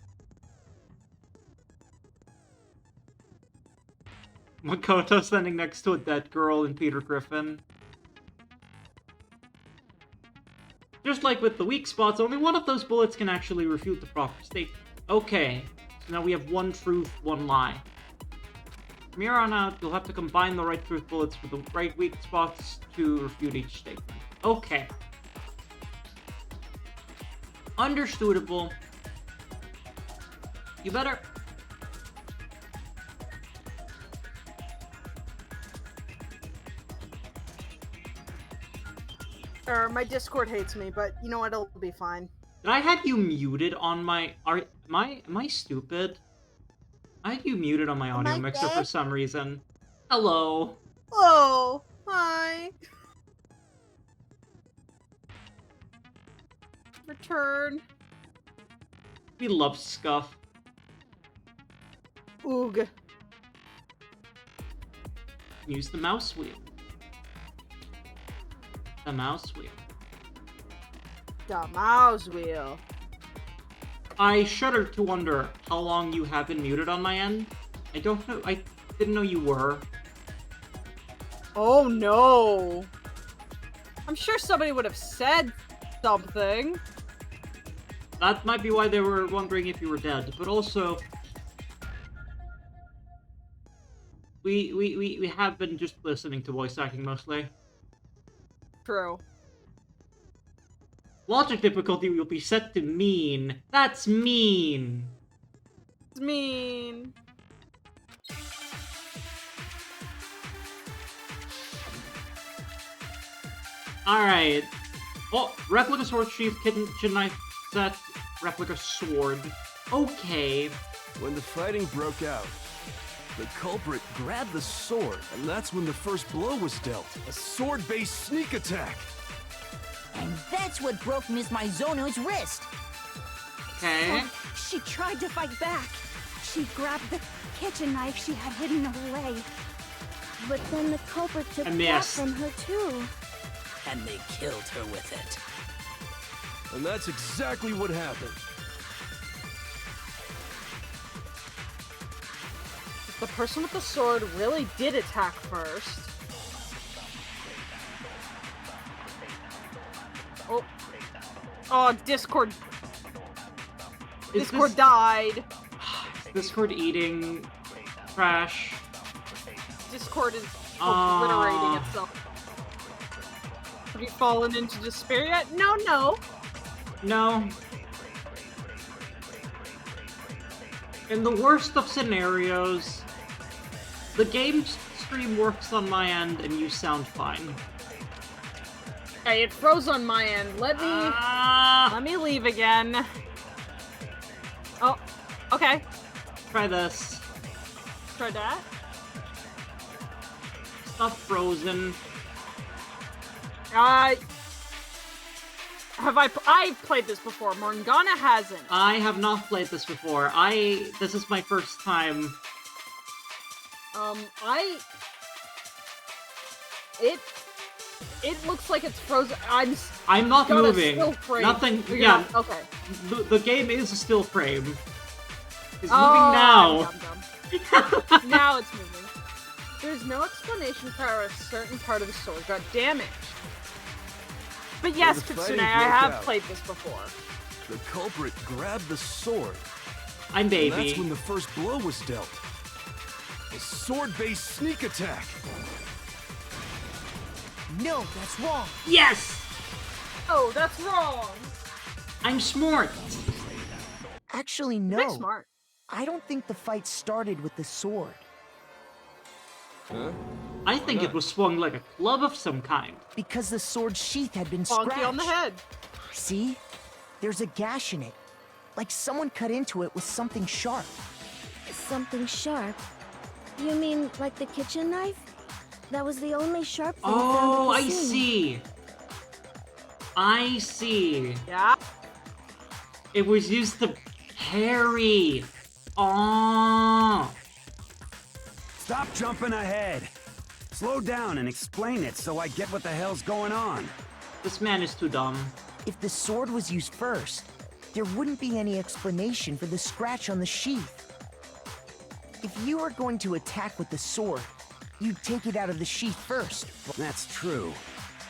Makoto standing next to a dead girl in Peter Griffin. Just like with the weak spots, only one of those bullets can actually refute the proper statement. Okay, so now we have one truth, one lie. From here on out, you'll have to combine the right truth bullets with the right weak spots to refute each statement. Okay. Understandable. You better...
My Discord hates me, but you know what? It'll be fine.
Did I have you muted on my... Am I stupid? I had you muted on my audio mixer for some reason. Hello.
Hello. Hi. Return.
We love Scuff.
Oog.
Use the mouse wheel. The mouse wheel.
The mouse wheel.
I shudder to wonder how long you have been muted on my end. I don't know. I didn't know you were.
Oh no. I'm sure somebody would have said something.
That might be why they were wondering if you were dead, but also... We have been just listening to voice acting mostly.
True.
Logic difficulty will be set to mean. That's mean.
It's mean.
Alright. Oh, replica sword sheath, kitchen knife set, replica sword. Okay.
When the fighting broke out, the culprit grabbed the sword, and that's when the first blow was dealt. A sword-based sneak attack.
And that's what broke Miss Maizono's wrist.
So
Okay.
she tried to fight back. She grabbed the kitchen knife she had hidden away.
But then the culprit took
I
that
missed.
from her too.
And they killed her with it.
And that's exactly what happened.
The person with the sword really did attack first. Oh. Oh, Discord. Discord died.
Discord eating trash.
Discord is obliterating itself. Have you fallen into despair yet? No, no.
No. In the worst of scenarios, the game stream works on my end and you sound fine.
Hey, it froze on my end. Let me leave again. Oh, okay.
Try this.
Try that.
Stuff frozen.
I've played this before. Morgana hasn't.
I have not played this before. This is my first time.
It looks like it's frozen.
I'm not
got a
moving.
still frame.
Nothing.
You're
Yeah.
not- okay.
The game is a still frame. It's moving
Oh,
now.
dumb. Now it's moving. There's no explanation for how a certain part of the sword got damaged. But yes,
the
Kitsune,
fighting
I
broke
have
out.
played this before.
The culprit grabbed the sword.
I'm
And
baby.
that's when the first blow was dealt. A sword-based sneak attack.
No, that's wrong.
Yes!
Oh, that's wrong.
I'm smart.
Actually, no.
Big smart.
I don't think the fight started with the sword.
Huh?
I think it was swung like a club of some kind.
Because the sword sheath had been
Bonky
scratched.
on the head.
See? There's a gash in it. Like someone cut into it with something sharp.
Something sharp? You mean like the kitchen knife? That was the only sharp thing
Oh,
found at
I
the scene.
see. I see.
Yeah.
It was used to parry. Oh.
Stop jumping ahead. Slow down and explain it so I get what the hell's going on.
This man is too dumb.
If the sword was used first, there wouldn't be any explanation for the scratch on the sheath. If you were going to attack with the sword, you'd take it out of the sheath first.
That's true.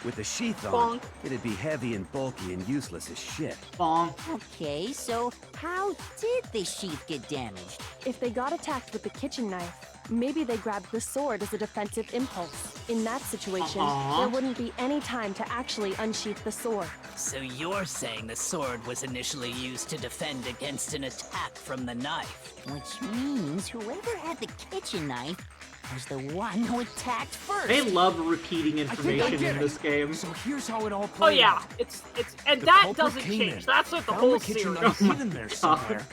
With the sheath on,
Bonk.
it'd be heavy and bulky and useless as shit.
Bonk.
Okay, so how did the sheath get damaged?
If they got attacked with the kitchen knife, maybe they grabbed the sword as a defensive impulse. In that situation, there wouldn't be any time to actually unsheath the sword.
So you're saying the sword was initially used to defend against an attack from the knife?
Which means whoever had the kitchen knife was the one who attacked first.
They love repeating information in this game.
So here's how it all
Oh
played
yeah,
out.
it's and
The
that
culprit
doesn't
came
change.
in,
That's what the
found
whole
the kitchen
series.
knife
Oh my
hidden there
God.
somewhere.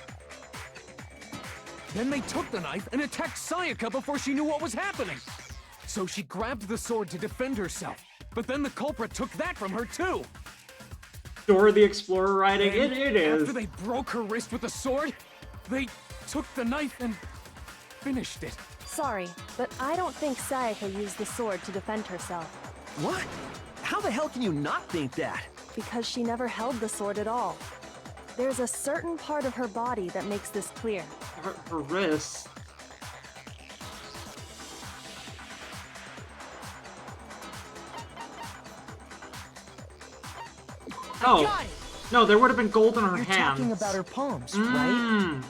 Then they took the knife and attacked Sayaka before she knew what was happening. So she grabbed the sword to defend herself. But then the culprit took that from her too.
Dora the Explorer writing,
And
it is.
after they broke her wrist with the sword, they took the knife and finished it.
Sorry, but I don't think Sayaka used the sword to defend herself.
What? How the hell can you not think that?
Because she never held the sword at all. There's a certain part of her body that makes this clear.
Her wrist. Oh, no, there would have been gold in her
You're
hands.
talking about her palms, right?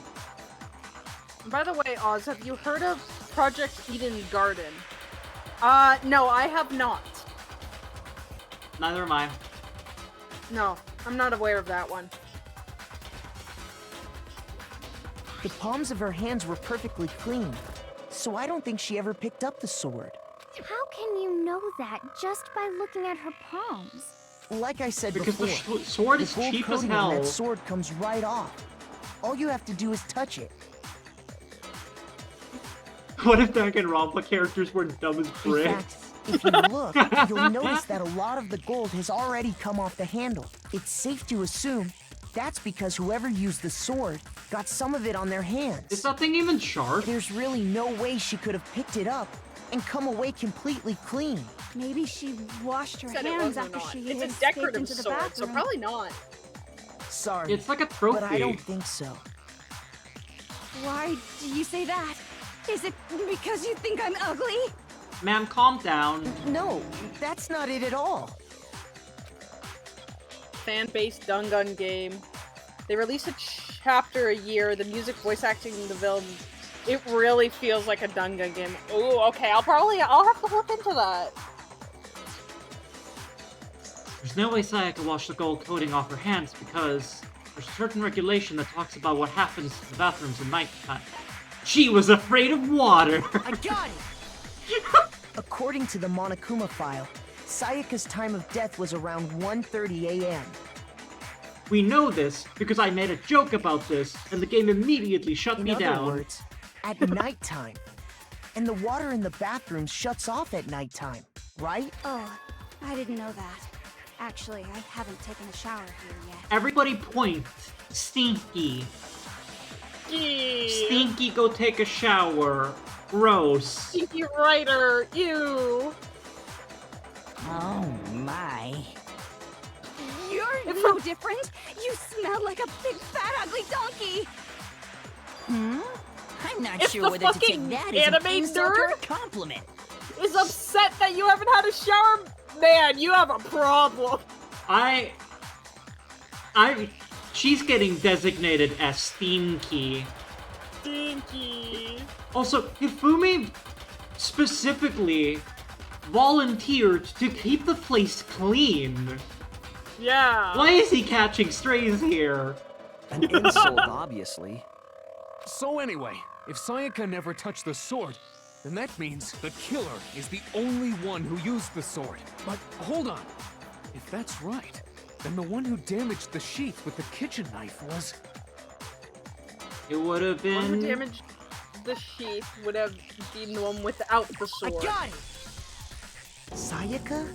By the way, Oz, have you heard of Project Eden Garden? No, I have not.
Neither am I.
No, I'm not aware of that one.
The palms of her hands were perfectly clean, so I don't think she ever picked up the sword.
How can you know that just by looking at her palms?
Like I said
Because
before,
the sword is
the gold
cheap as
coating on
hell.
that sword comes right off. All you have to do is touch it.
What if Danganronpa characters were dumb as
In
bricks?
fact, if you look, you'll notice that a lot of the gold has already come off the handle. It's safe to assume that's because whoever used the sword got some of it on their hands.
Is that thing even sharp?
There's really no way she could have picked it up and come away completely clean.
Maybe she washed her
Said it
hands
wasn't
after
not.
she
It's a
escaped
decorative
into the
sword,
bathroom.
so probably not.
Sorry.
It's like a trophy.
But I don't think so.
Why do you say that? Is it because you think I'm ugly?
Ma'am, calm down.
No, that's not it at all.
Fan-based Dangan game. They release a chapter a year. The music, voice acting, the villain. It really feels like a Dangan game. Ooh, okay. I'll have to look into that.
There's no way Saya can wash the gold coating off her hands because there's a certain regulation that talks about what happens to the bathrooms at nighttime. She was afraid of water!
I got it! According to the Monokuma file, Sayaka's time of death was around 1:30 a.m.
We know this because I made a joke about this, and the game immediately shut me
In other
down.
words, at nighttime. And the water in the bathroom shuts off at nighttime, right?
Oh, I didn't know that. Actually, I haven't taken a shower here yet.
Everybody point. Stinky. Stinky, go take a shower. Gross.
Stinky writer. Ew.
Oh my.
You're no different. You smell like a big fat ugly donkey.
I'm not
If
sure
the
whether to take
fucking
that as an
anime
insult or a
nerd
compliment.
is upset that you haven't had a shower, man, you have a problem.
She's getting designated as Stinky.
Stinky.
Also, Hifumi specifically volunteered to keep the place clean.
Yeah.
Why is he catching strays here?
An insult, obviously.
So anyway, if Sayaka never touched the sword, then that means the killer is the only one who used the sword. But hold on. If that's right, then the one who damaged the sheath with the kitchen knife was...
It would have
The one who
been...
damaged the sheath would have been the one without the sword.
I got it! Sayaka?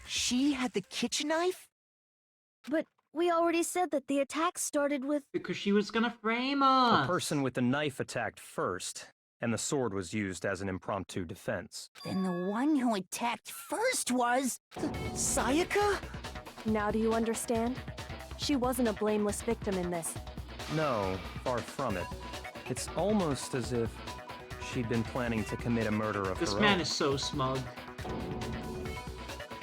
She had the kitchen knife?
But we already said that the attack started with...
Because she was gonna frame
A
us.
person with the knife attacked first, and the sword was used as an impromptu defense.
Then the one who attacked first was...
Sayaka?
Now do you understand? She wasn't a blameless victim in this.
No, far from it. It's almost as if she'd been planning to commit a murder of
This
her
man
own.
is so smug.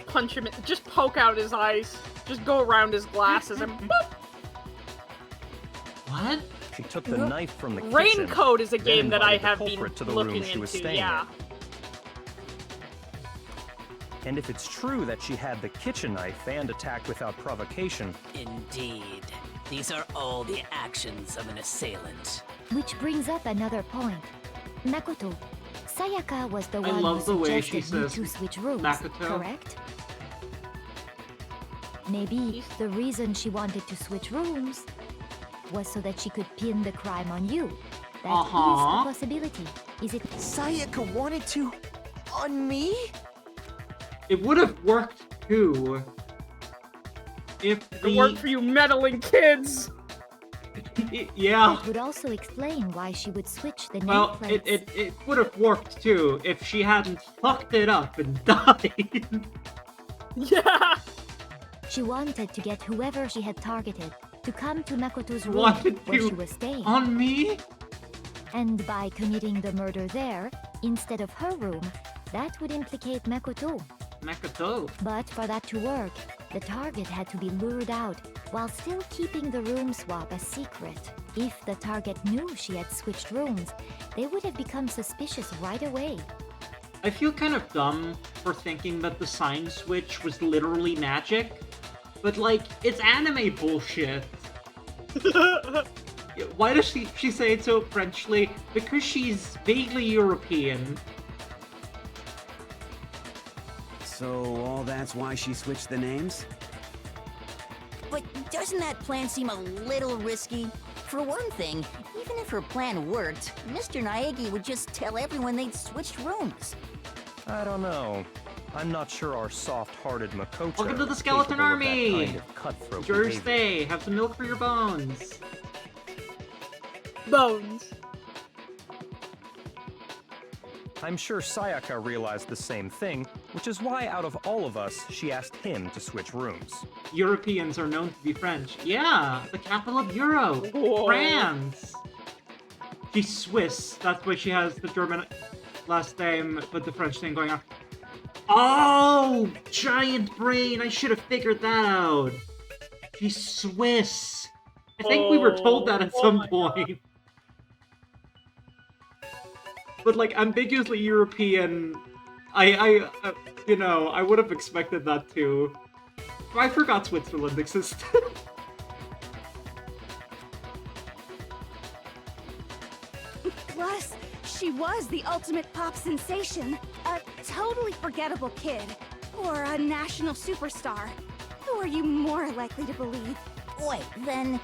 punch him, just poke out his eyes, just go around his glasses and boop!
What?
She took the knife from the kitchen.
Raincoat is a
then
game that I
invited the
have been
culprit to the
looking
room she was
into,
staying
yeah.
in. And if it's true that she had the kitchen knife and attacked without provocation...
Indeed. These are all the actions of an assailant.
Which brings up another point. Makoto, Sayaka was the
I
one
love the
who
way she
suggested you
says
to switch rooms,
Makoto.
correct? Maybe the reason she wanted to switch rooms was so that she could pin the crime on you. That is a possibility, is it?
Sayaka wanted to... on me?
It would have worked too. If
It worked for you meddling kids!
Yeah.
It would also explain why she would switch the
Well,
nameplates.
it would have worked too if she hadn't fucked it up and died.
Yeah!
She wanted to get whoever she had targeted to come to Makoto's room
Wanted
where
to
she was staying.
on me?
And by committing the murder there, instead of her room, that would implicate Makoto.
Makoto.
But for that to work, the target had to be lured out while still keeping the room swap a secret. If the target knew she had switched rooms, they would have become suspicious right away.
I feel kind of dumb for thinking that the sign switch was literally magic, but like, it's anime bullshit. Why does she say it so Frenchly? Because she's vaguely European.
So all that's why she switched the names?
But doesn't that plan seem a little risky? For one thing, even if her plan worked, Mr. Naegi would just tell everyone they'd switched rooms.
I don't know. I'm not sure our soft-hearted Makoto...
Welcome to the
is
Skeleton
capable of that
Army!
kind of cutthroat
Enjoy your
behavior.
stay. Have some milk for your bones.
Bones.
I'm sure Sayaka realized the same thing, which is why out of all of us, she asked him to switch rooms.
Europeans are known to be French. Yeah, the capital of Europe.
Whoa.
France. She's Swiss. That's why she has the German last name, but the French thing going on. Oh, giant brain. I should have figured that out. She's Swiss. I think we were told that at some point. But like ambiguously European, I you know, I would have expected that too. I forgot Switzerland existed.
Plus, she was the ultimate pop sensation. A totally forgettable kid. Or a national superstar. Who are you more likely to believe?
Wait, then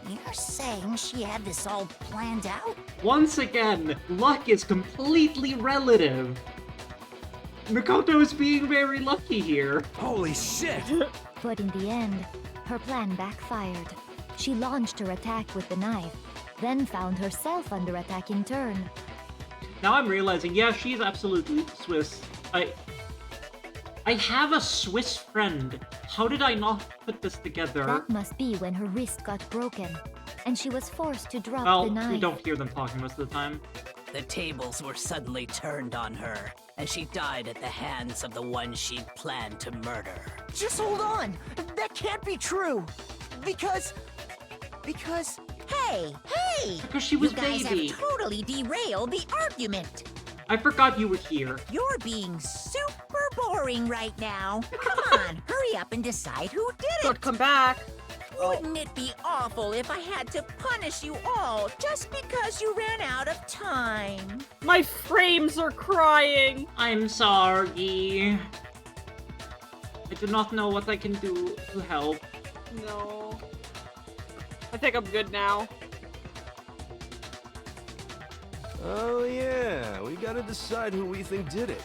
you're saying she had this all planned out?
Once again, luck is completely relative. Makoto is being very lucky here.
Holy shit!
But in the end, her plan backfired. She launched her attack with the knife, then found herself under attack in turn.
Now I'm realizing, yeah, she's absolutely Swiss. I have a Swiss friend. How did I not put this together?
That must be when her wrist got broken, and she was forced to drop
Well,
the knife.
we don't hear them talking most of the time.
The tables were suddenly turned on her, and she died at the hands of the one she'd planned to murder.
Just hold on! That can't be true! Because...
Hey!
Because she was
you guys
baby.
have totally derailed the argument.
I forgot you were here.
You're being super boring right now. Come on, hurry up and decide who did it.
But come back.
Wouldn't it be awful if I had to punish you all just because you ran out of time?
My frames are crying.
I'm sorry. I do not know what I can do to help.
No. I think I'm good now.
Oh yeah, we gotta decide who we think did it.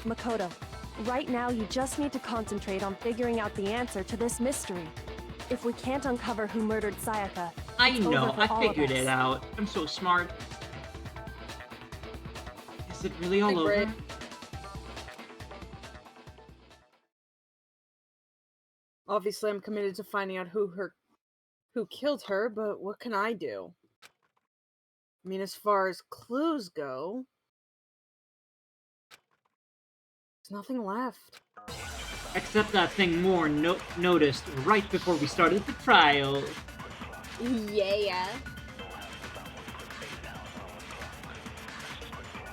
Makoto, right now you just need to concentrate on figuring out the answer to this mystery. If we can't uncover who murdered Sayaka,
I
it's over
know,
for
I
all of
figured
us.
it out. I'm so smart. Is it really all over?
Great. Obviously, I'm committed to finding out who killed her, but what can I do? I mean, as far as clues go, There's nothing left.
Except that thing Moore noticed right before we started the trial.
Yeah.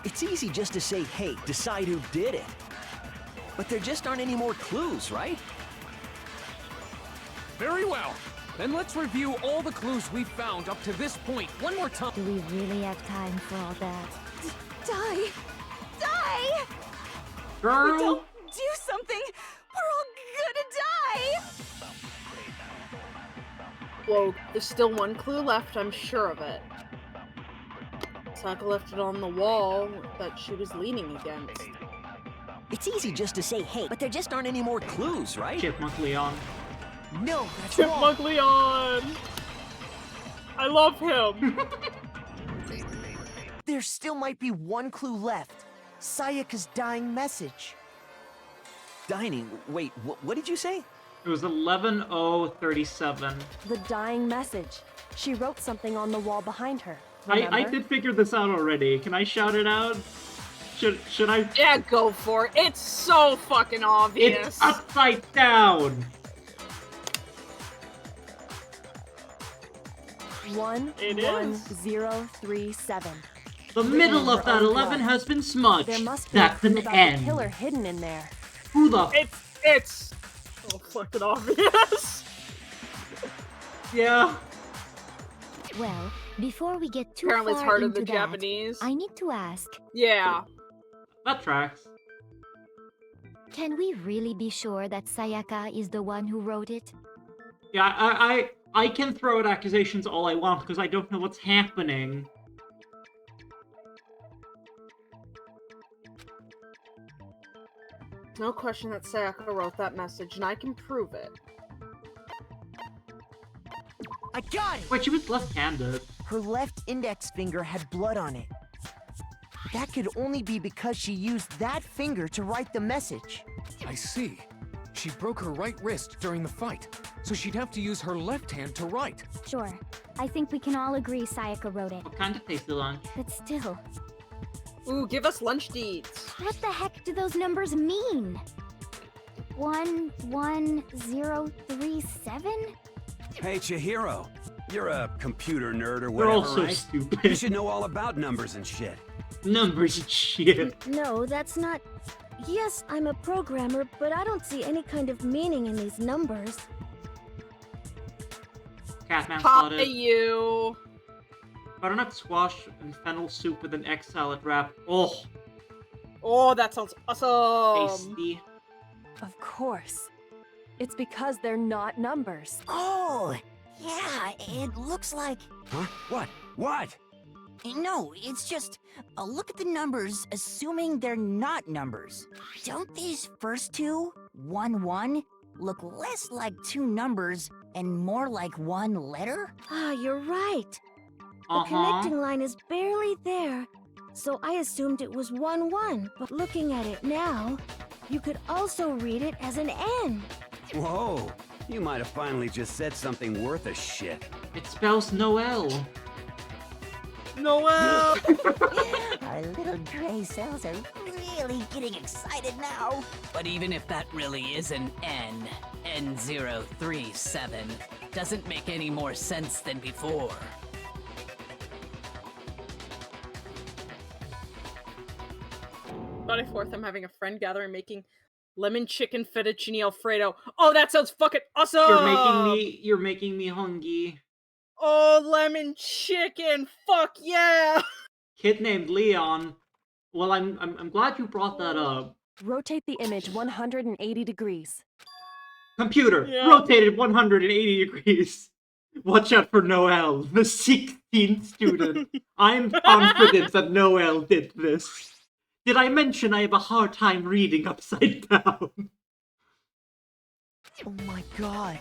It's easy just to say, hey, decide who did it. But there just aren't any more clues, right?
Very well. Then let's review all the clues we've found up to this point one more time.
Do we really have time for all that?
Die! Die!
Girl!
We don't do something, we're all gonna die!
Whoa, there's still one clue left, I'm sure of it. Sayaka left it on the wall that she was leaning against.
It's easy just to say, hey, but there just aren't any more clues, right?
Chipmunk Leon.
No, that's
Chipmunk Leon! I love him!
There still might be one clue left. Sayaka's dying message.
Dining? Wait, what did you say?
It was 11:37.
The dying message. She wrote something on the wall behind her.
I did figure this out already. Can I shout it out? Should I?
Yeah, go for it. It's so fucking obvious.
It's upside down.
11037.
The middle of that 11 has been smudged.
There must be
That's
a
an
clue about
N.
the killer hidden in there.
Who the?
It's so fucking obvious.
Yeah.
Well, before we get too
Apparently
far
it's harder
into
than
that,
Japanese.
I need to ask,
Yeah.
That tracks.
can we really be sure that Sayaka is the one who wrote it?
Yeah, I can throw out accusations all I want because I don't know what's happening.
No question that Sayaka wrote that message, and I can prove it.
I got it!
Wait, she was left-handed.
Her left index finger had blood on it. That could only be because she used that finger to write the message.
I see. She broke her right wrist during the fight, so she'd have to use her left hand to write.
Sure. I think we can all agree Sayaka wrote it.
What kind of tasty lunch?
But still,
Ooh, give us lunch deeds.
what the heck do those numbers mean? 11037?
Hey, Chihiro. You're a computer nerd or
They're
whatever,
all so
right?
stupid.
You should know all about numbers and shit.
Numbers and shit.
No, that's not... Yes, I'm a programmer, but I don't see any kind of meaning in these numbers.
Catman
Hi,
spotted.
you.
Butternut squash and fennel soup with an egg salad wrap. Oh,
Oh, that sounds awesome.
tasty.
Of course. It's because they're not numbers.
Oh, yeah, it looks like...
Huh? What? What?
No, it's just, look at the numbers, assuming they're not numbers. Don't these first two, 1-1, look less like two numbers and more like one letter?
Ah, you're right. The connecting line is barely there, so I assumed it was 1-1. But looking at it now, you could also read it as an N.
Whoa. You might have finally just said something worth a shit.
It spells Noel.
Noel!
Our little gray cells are really getting excited now.
But even if that really is an N, N037, doesn't make any more sense than before.
July 4th, I'm having a friend gathering making lemon chicken fettuccine alfredo. Oh, that sounds fucking awesome!
You're making me hungry.
Oh, lemon chicken! Fuck yeah!
Kid named Leon. Well, I'm glad you brought that up.
Rotate the image 180 degrees.
Computer,
Yeah.
rotated 180 degrees. Watch out for Noel, the 16th student. I'm confident that Noel did this. Did I mention I have a hard time reading upside down?
Oh my god.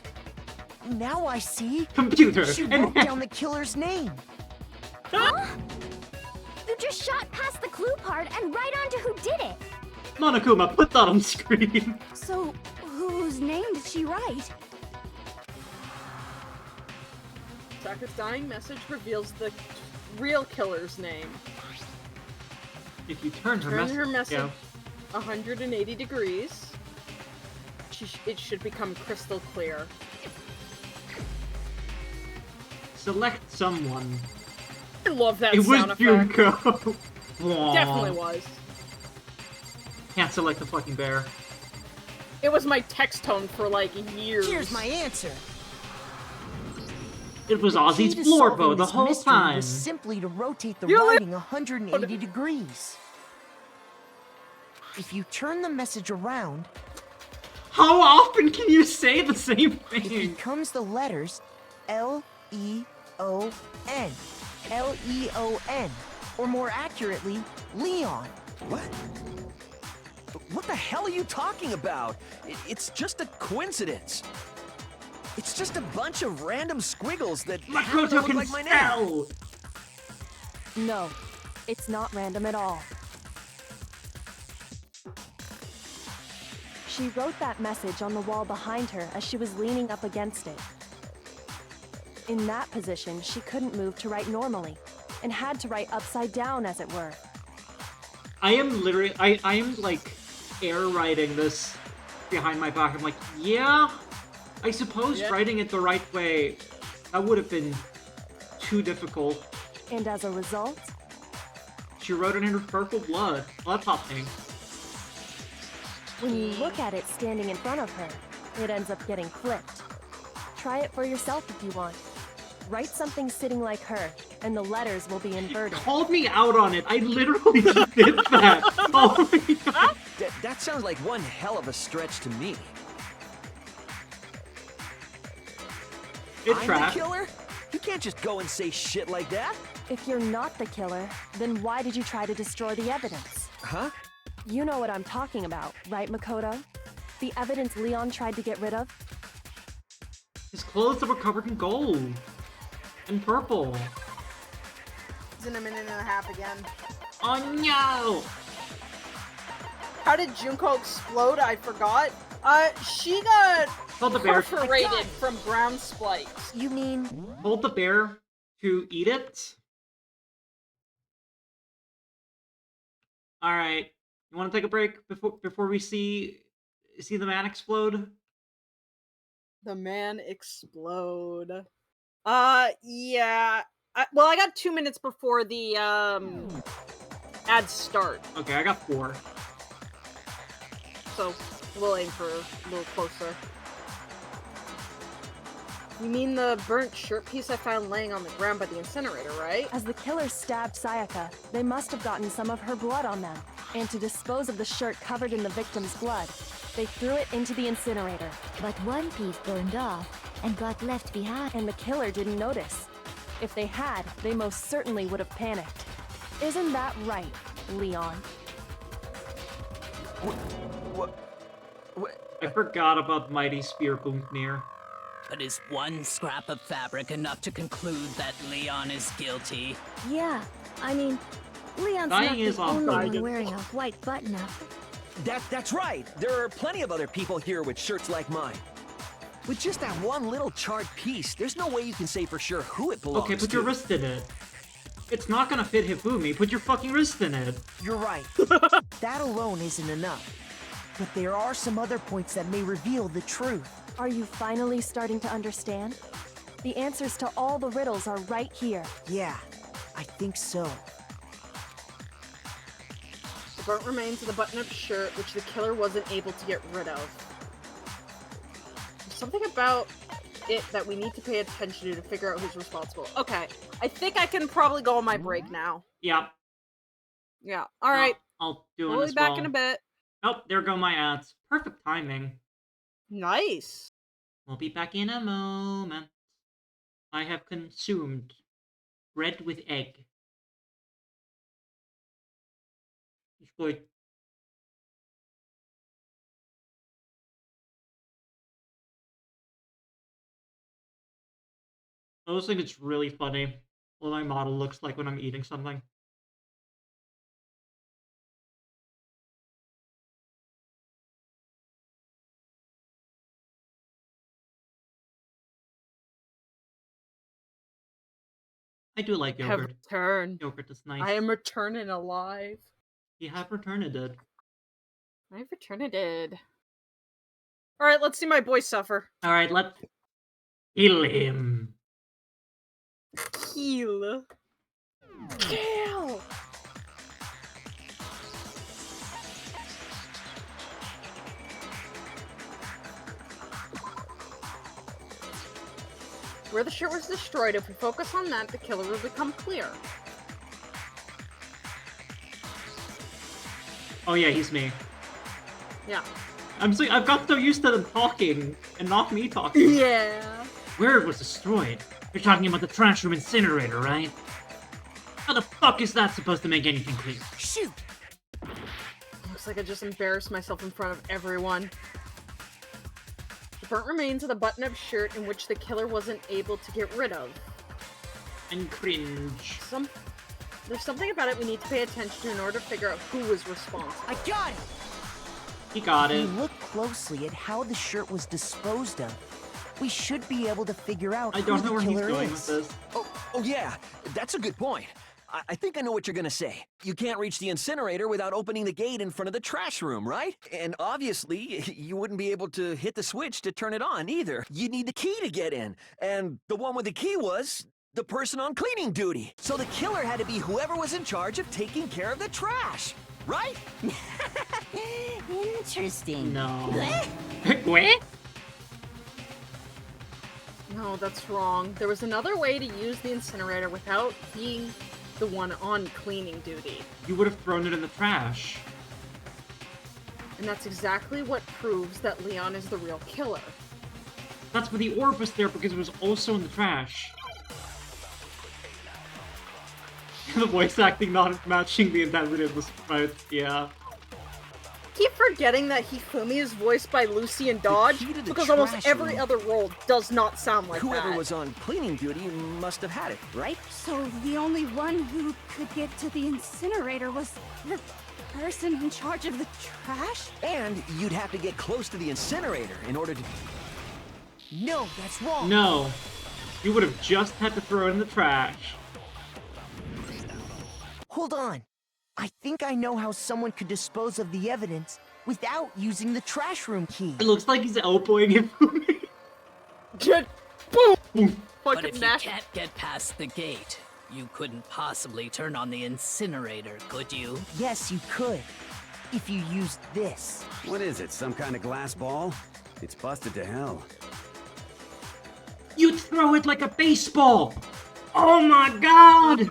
Now I see.
Computer,
She
and
wrote down the killer's name.
Huh? You just shot past the clue part and right onto who did it.
Monokuma, put that on screen.
So, whose name did she write?
Saka's dying message reveals the real killer's name.
If you turn her
Turn
message...
her message.
Yeah.
180 degrees. It should become crystal clear.
Select someone.
I love that
It was
sound effect.
Junko.
Definitely was.
Can't select the fucking bear.
It was my text tone for like years.
Here's my answer.
It was
The key
Ozzy's
to
floor
solving
bow the
this
whole
mystery
time.
was simply to rotate the
You're
writing 180 degrees. If you turn the message around,
How often can you say the same
it
thing?
becomes the letters L-E-O-N. L-E-O-N. Or more accurately, Leon.
What? What the hell are you talking about? It's just a coincidence. It's just a bunch of random squiggles that happen to
Makoto
look
can
like my name.
spell!
No, it's not random at all. She wrote that message on the wall behind her as she was leaning up against it. In that position, she couldn't move to write normally, and had to write upside down, as it were.
I am literally, I am like air writing this behind my back. I'm like, yeah, I suppose writing it the right way, that would have been too difficult.
And as a result,
She wrote it in her purple blood. Well, that's hot pink.
when you look at it standing in front of her, it ends up getting flipped. Try it for yourself if you want. Write something sitting like her, and the letters will be inverted.
Called me out on it. I literally just did that. Oh my god.
That sounds like one hell of a stretch to me.
It
I'm
tracked.
the killer? You can't just go and say shit like that.
If you're not the killer, then why did you try to destroy the evidence?
Huh?
You know what I'm talking about, right, Makoto? The evidence Leon tried to get rid of?
His clothes that were covered in gold. And purple.
He's in a minute and a half again.
Oh no!
How did Junko explode? I forgot. She got
Hold the bear.
perforated from ground spikes.
You mean?
Hold the bear to eat it. Alright. You wanna take a break before we see the man explode?
The man explode. Yeah. Well, I got 2 minutes before the ads start,
Okay, I got 4.
so we'll aim for a little closer. You mean the burnt shirt piece I found laying on the ground by the incinerator, right?
As the killer stabbed Sayaka, they must have gotten some of her blood on them. And to dispose of the shirt covered in the victim's blood, they threw it into the incinerator.
But one piece burned off and got left behind.
And the killer didn't notice. If they had, they most certainly would have panicked. Isn't that right, Leon?
What?
I forgot about Mighty Spear Boomknir.
But is one scrap of fabric enough to conclude that Leon is guilty?
Yeah, I mean, Leon's
Dying
not
is
the
on
only
target.
one wearing a white button-up.
That's right. There are plenty of other people here with shirts like mine. With just that one little charred piece, there's no way you can say for sure who it belongs to.
Okay, put your wrist in it. It's not gonna fit Hifumi. Put your fucking wrist in it.
You're right. That alone isn't enough. But there are some other points that may reveal the truth.
Are you finally starting to understand? The answers to all the riddles are right here.
Yeah, I think so.
The burnt remains of the button-up shirt, which the killer wasn't able to get rid of. There's something about it that we need to pay attention to figure out who's responsible. Okay, I think I can probably go on my break now.
Yeah.
Yeah, alright.
I'll do it
We'll
as
be back
well.
in a bit.
Nope, there go my ads. Perfect timing.
Nice.
We'll be back in a moment. I have consumed bread with egg. It's good. I always think it's really funny what my model looks like when I'm eating something. I do like
Have
yogurt.
returned.
Yogurt is nice.
I am returning alive.
You have returned it.
I've returned. Alright, let's see my boy suffer.
Alright, let's kill him.
Kill. Where the shirt was destroyed, if we focus on that, the killer will become clear.
Oh yeah, he's me.
Yeah.
I've got so used to them talking, and not me talking.
Yeah.
Where it was destroyed? You're talking about the trash room incinerator, right? How the fuck is that supposed to make anything clear?
Shoot! Looks like I just embarrassed myself in front of everyone. The burnt remains of the button-up shirt in which the killer wasn't able to get rid of.
And cringe.
There's something about it we need to pay attention to in order to figure out who was responsible.
I got it!
He got
If
it.
you look closely at how the shirt was disposed of, we should be able to figure out
I don't know
who
where
the
he's
killer
going
is.
with this.
Oh yeah, that's a good point. I think I know what you're gonna say. You can't reach the incinerator without opening the gate in front of the trash room, right? And obviously, you wouldn't be able to hit the switch to turn it on either. You'd need the key to get in. And the one with the key was the person on cleaning duty. So the killer had to be whoever was in charge of taking care of the trash, right?
Interesting.
No.
What?
No, that's wrong. There was another way to use the incinerator without being the one on cleaning duty.
You would have thrown it in the trash.
And that's exactly what proves that Leon is the real killer.
That's why the orb was there, because it was also in the trash. The voice acting not matching the intensity of the sprite, yeah.
Keep forgetting that Hifumi is voiced by Lucy and Dodge, because almost every other role does not sound like
Whoever
that.
was on cleaning duty must have had it, right?
So the only one who could get to the incinerator was the person in charge of the trash?
And you'd have to get close to the incinerator in order to...
No, that's wrong.
No. You would have just had to throw it in the trash.
Hold on. I think I know how someone could dispose of the evidence without using the trash room key.
It looks like he's elbowing him.
Just boom!
But if you can't get past the gate, you couldn't possibly turn on the incinerator, could you?
Yes, you could. If you used this.
What is it, some kind of glass ball? It's busted to hell.
You'd throw it like a baseball! Oh my god!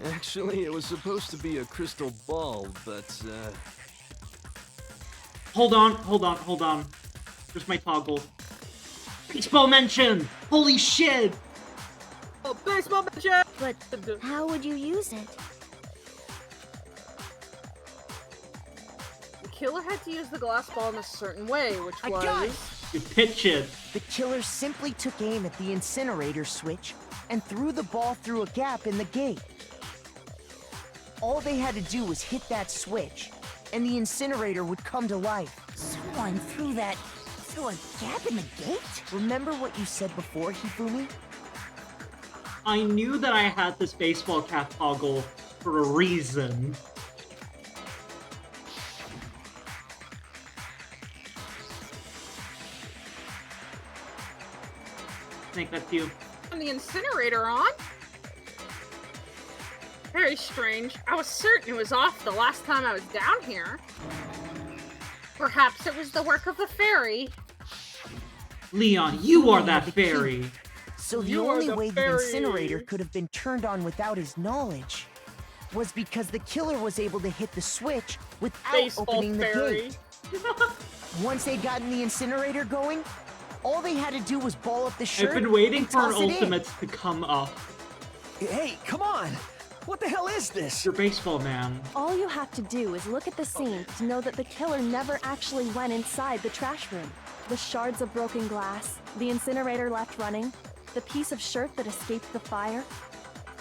Actually, it was supposed to be a crystal ball, but,
Hold on. There's my toggle. Baseball mention! Holy shit!
Oh, baseball mention!
But how would you use it?
The killer had to use the glass ball in a certain way, which was...
You pitch it.
The killer simply took aim at the incinerator switch and threw the ball through a gap in the gate. All they had to do was hit that switch, and the incinerator would come to life.
Someone threw a gap in the gate?
Remember what you said before, Hifumi?
I knew that I had this baseball cap toggle for a reason. I think that's you.
And the incinerator on? Very strange. I was certain it was off the last time I was down here. Perhaps it was the work of the fairy.
Leon, you are that fairy.
So the only way the incinerator could have been turned on without his knowledge was because the killer was able to hit the switch without opening the gate. Once they'd gotten the incinerator going, all they had to do was ball up the shirt.
I've been waiting
and
for our
toss it in.
ultimates to come up.
Hey, come on! What the hell is this?
Your baseball man.
All you have to do is look at the scene to know that the killer never actually went inside the trash room. The shards of broken glass, the incinerator left running, the piece of shirt that escaped the fire.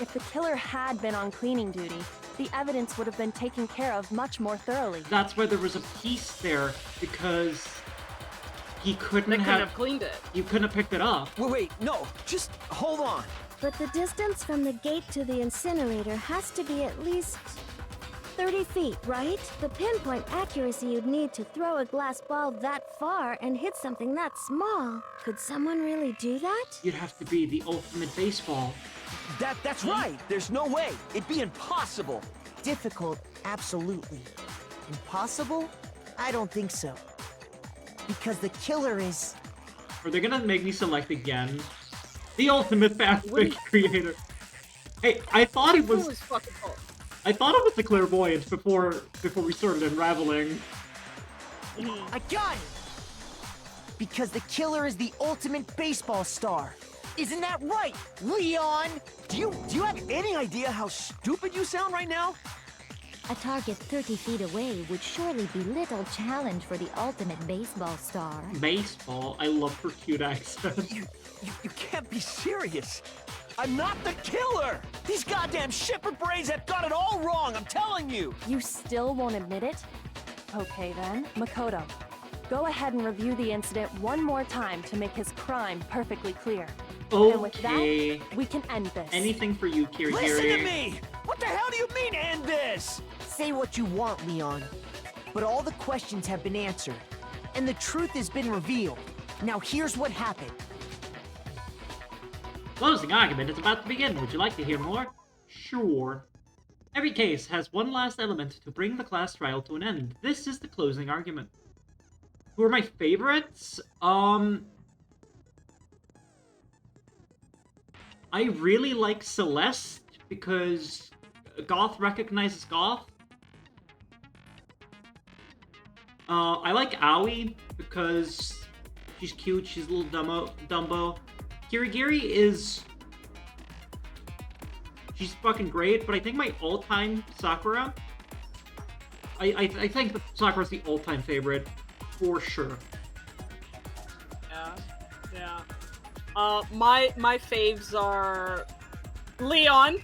If the killer had been on cleaning duty, the evidence would have been taken care of much more thoroughly.
That's why there was a piece there, because he couldn't have
cleaned it.
You couldn't have picked it up.
Wait, no, just hold on.
But the distance from the gate to the incinerator has to be at least 30 feet, right? The pinpoint accuracy you'd need to throw a glass ball that far and hit something that small. Could someone really do that?
You'd have to be the ultimate baseball.
That's right. There's no way. It'd be impossible.
Difficult, absolutely. Impossible? I don't think so. Because the killer is...
Are they gonna make me select again? The ultimate fanfic creator. Hey, I thought it was... I thought it was the clairvoyant before we started unraveling.
I got it! Because the killer is the ultimate baseball star. Isn't that right, Leon?
Do you have any idea how stupid you sound right now?
A target 30 feet away would surely be little challenge for the ultimate baseball star.
Baseball? I love her cute accent.
You can't be serious. I'm not the killer! These goddamn shipper brains have got it all wrong, I'm telling you!
You still won't admit it? Okay then, Makoto. Go ahead and review the incident one more time to make his crime perfectly clear.
Okay.
And with that, we can end this.
Anything for you, Kirigiri.
Listen to me! What the hell do you mean, end this?
Say what you want, Leon. But all the questions have been answered. And the truth has been revealed. Now here's what happened.
Closing argument is about to begin. Would you like to hear more? Sure. Every case has one last element to bring the class trial to an end. This is the closing argument. Who are my favorites? I really like Celeste because Goth recognizes Goth. I like Aoi because she's cute, she's a little Dumbo. Kirigiri is... she's fucking great, but I think my all-time Sakura... I think that Sakura's the all-time favorite, for sure.
Yeah. My faves are... Leon.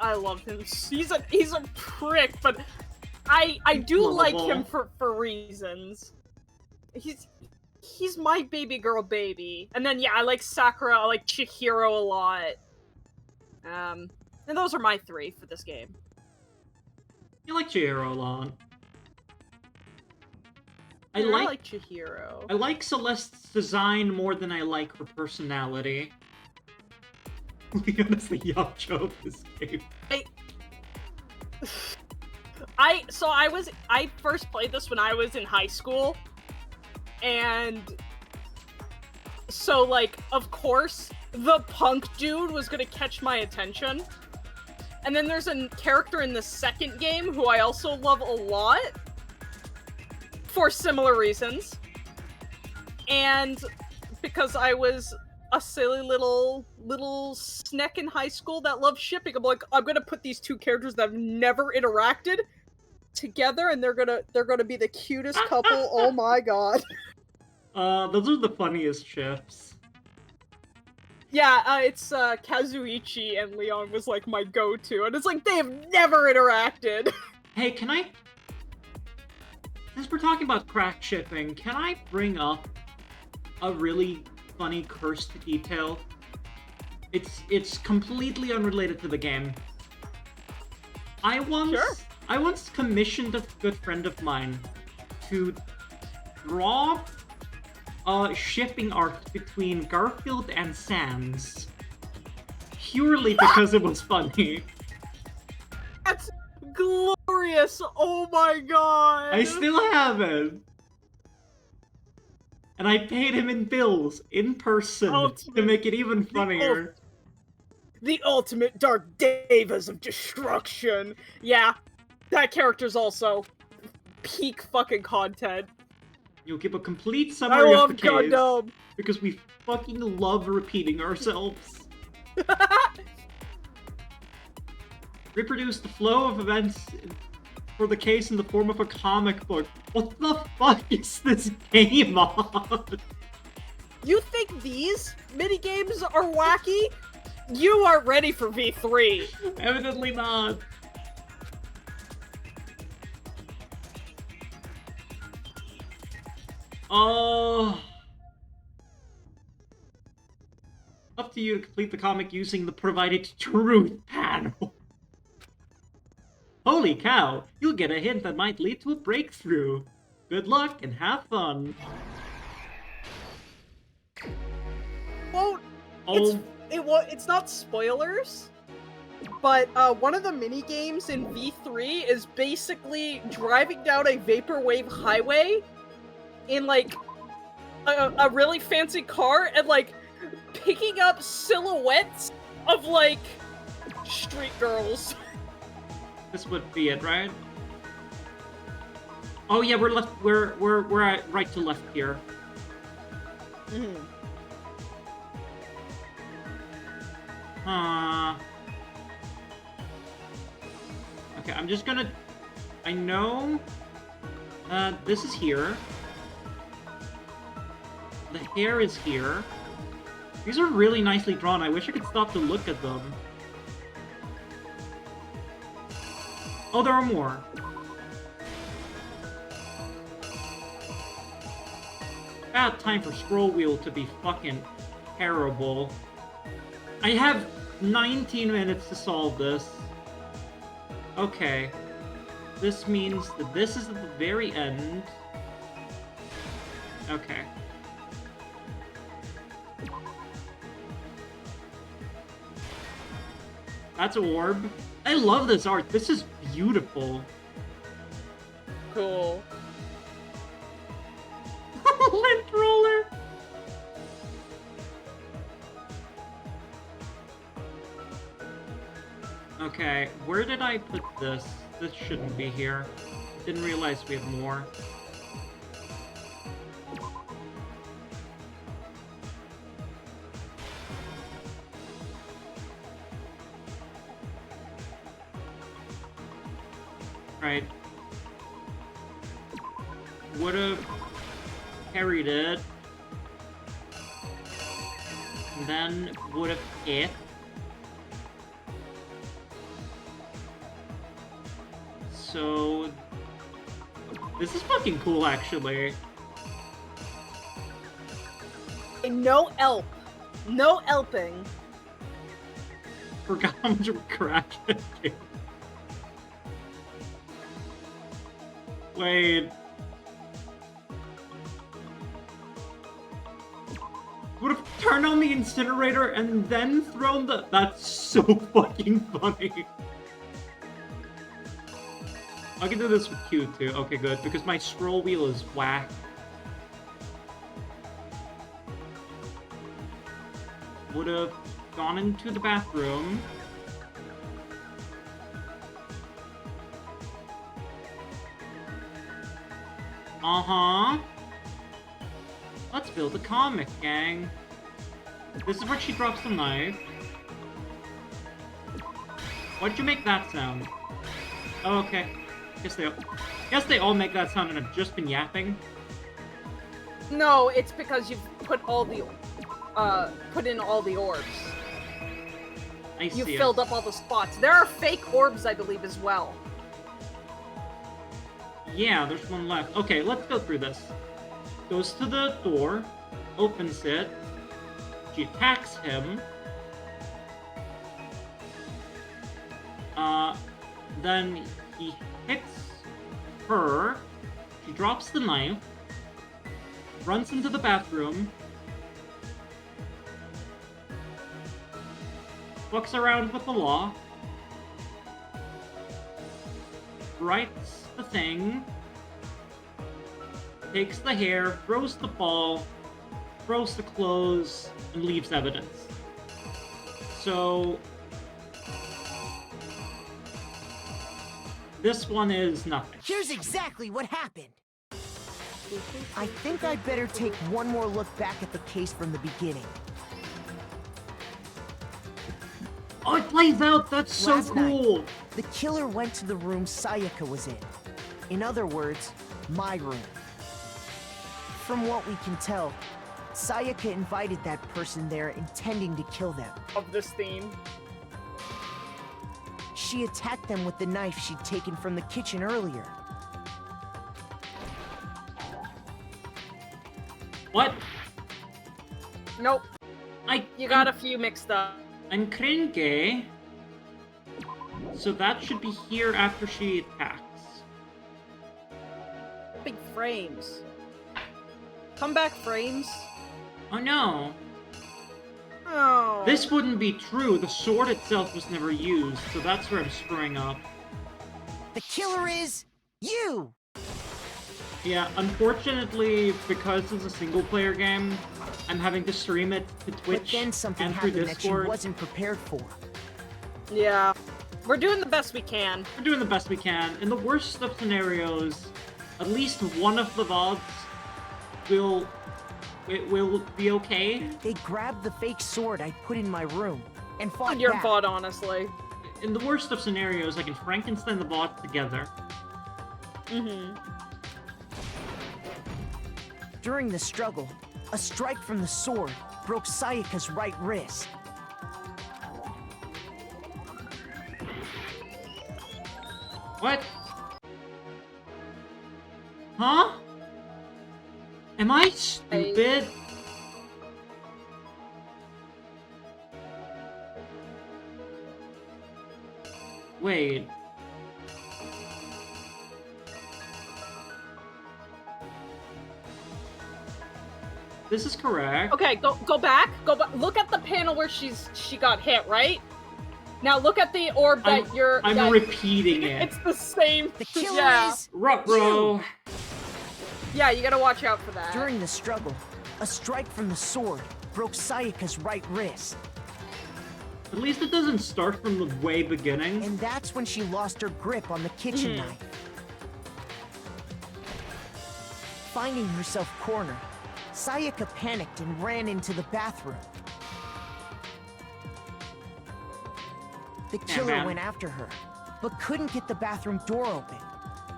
I love him. He's a prick, but I do like him for reasons. He's my baby girl baby. And then, yeah, I like Sakura, I like Chihiro a lot. And those are my three for this game.
You like Chihiro a lot.
I like Chihiro.
I like Celeste's design more than I like her personality. Leon is the Yamcha of this game.
I first played this when I was in high school. And so, like, of course, the punk dude was gonna catch my attention. And then there's a character in the second game who I also love a lot. For similar reasons. And because I was a silly little sneck in high school that loved shipping, I'm like, I'm gonna put these two characters that have never interacted together, and they're gonna be the cutest couple. Oh my god.
Those are the funniest ships.
Yeah, it's Kazuichi and Leon was like my go-to, and it's like they have never interacted.
Hey, can I... since we're talking about crack shipping, can I bring up a really funny cursed detail? It's completely unrelated to the game. I once commissioned a good friend of mine to draw a shipping arc between Garfield and Sans. Purely because it was funny.
That's glorious! Oh my god!
I still have it! And I paid him in bills, in person, to make it even funnier.
The ultimate Dark Devas of destruction! Yeah, that character's also peak fucking content.
You'll give a complete summary of the case.
Gundam.
Because we fucking love repeating ourselves. Reproduce the flow of events for the case in the form of a comic book. What the fuck is this game on?
You think these minigames are wacky? You are ready for V3.
Evidently not. Up to you to complete the comic using the provided truth panel. Holy cow! You'll get a hint that might lead to a breakthrough. Good luck and have fun.
Well, it's not spoilers, but one of the mini games in V3 is basically driving down a vaporwave highway in like a really fancy car and like picking up silhouettes of like street girls.
This would be it, right? Oh yeah, we're left. We're at right to left here.
Mm-hmm.
Okay, I'm just gonna... I know... this is here. The hair is here. These are really nicely drawn. I wish I could stop to look at them. Oh, there are more. Bad time for scroll wheel to be fucking terrible. I have 19 minutes to solve this. Okay. This means that this is at the very end. Okay. That's an orb. I love this art. This is beautiful.
Cool.
Lint roller. Okay, where did I put this? This shouldn't be here. Didn't realize we have more. Right. Would've carried it. And then would've hit. So... this is fucking cool, actually.
No elp. No elping.
Forgot how much of a crack it is. Wait. Would have turned on the incinerator and then thrown the... That's so fucking funny. I can do this with Q too. Okay, good. Because my scroll wheel is whack. Would have gone into the bathroom. Uh-huh. Let's build a comic, gang. This is where she drops the knife. Why'd you make that sound? Oh, okay. Guess they all make that sound and I've just been yapping.
No, it's because you've put all the put in all the orbs.
I see.
You filled up all the spots. There are fake orbs, I believe, as well.
Yeah, there's one left. Okay, let's go through this. Goes to the door, opens it, she attacks him. Then he hits her, she drops the knife, runs into the bathroom, fucks around with the law, writes the thing, takes the hair, throws the ball, throws the clothes, and leaves evidence. So... this one is nothing.
Here's exactly what happened. I think I'd better take one more look back at the case from the beginning.
Oh, it plays out! That's so
Last
cool!
night, the killer went to the room Sayaka was in. In other words, my room. From what we can tell, Sayaka invited that person there intending to kill them.
Of this theme.
She attacked them with the knife she'd taken from the kitchen earlier.
What?
Nope. You got a few mixed up.
I'm cringy. So that should be here after she attacks.
Big frames. Come back, frames.
Oh no.
Oh.
This wouldn't be true. The sword itself was never used, so that's where I'm screwing up.
The killer is you!
Yeah, unfortunately, because it's a single-player game, I'm having to stream it to Twitch
But then something
and through
happened that she
Discord.
wasn't prepared for.
Yeah. We're doing the best we can.
We're doing the best we can. In the worst of scenarios, at least one of the VODs will be okay.
They grabbed the fake sword I put in my room and fought
On your
back.
VOD, honestly.
In the worst of scenarios, I can Frankenstein the VOD together.
Mm-hmm.
During the struggle, a strike from the sword broke Sayaka's right wrist.
What? Huh? Am I stupid? Wait. This is correct.
Okay, go back. Go back. Look at the panel where she got hit, right? Now look at the orb that
I'm repeating it.
It's the same.
The killer
yeah.
is
Ruh-roh.
Yeah, you gotta watch out for that.
During the struggle, a strike from the sword broke Sayaka's right wrist.
At least it doesn't start from the way beginning.
And that's when she lost her grip on the kitchen knife. Finding herself cornered, Sayaka panicked and ran into the bathroom. The killer went after her, but couldn't get the bathroom door open.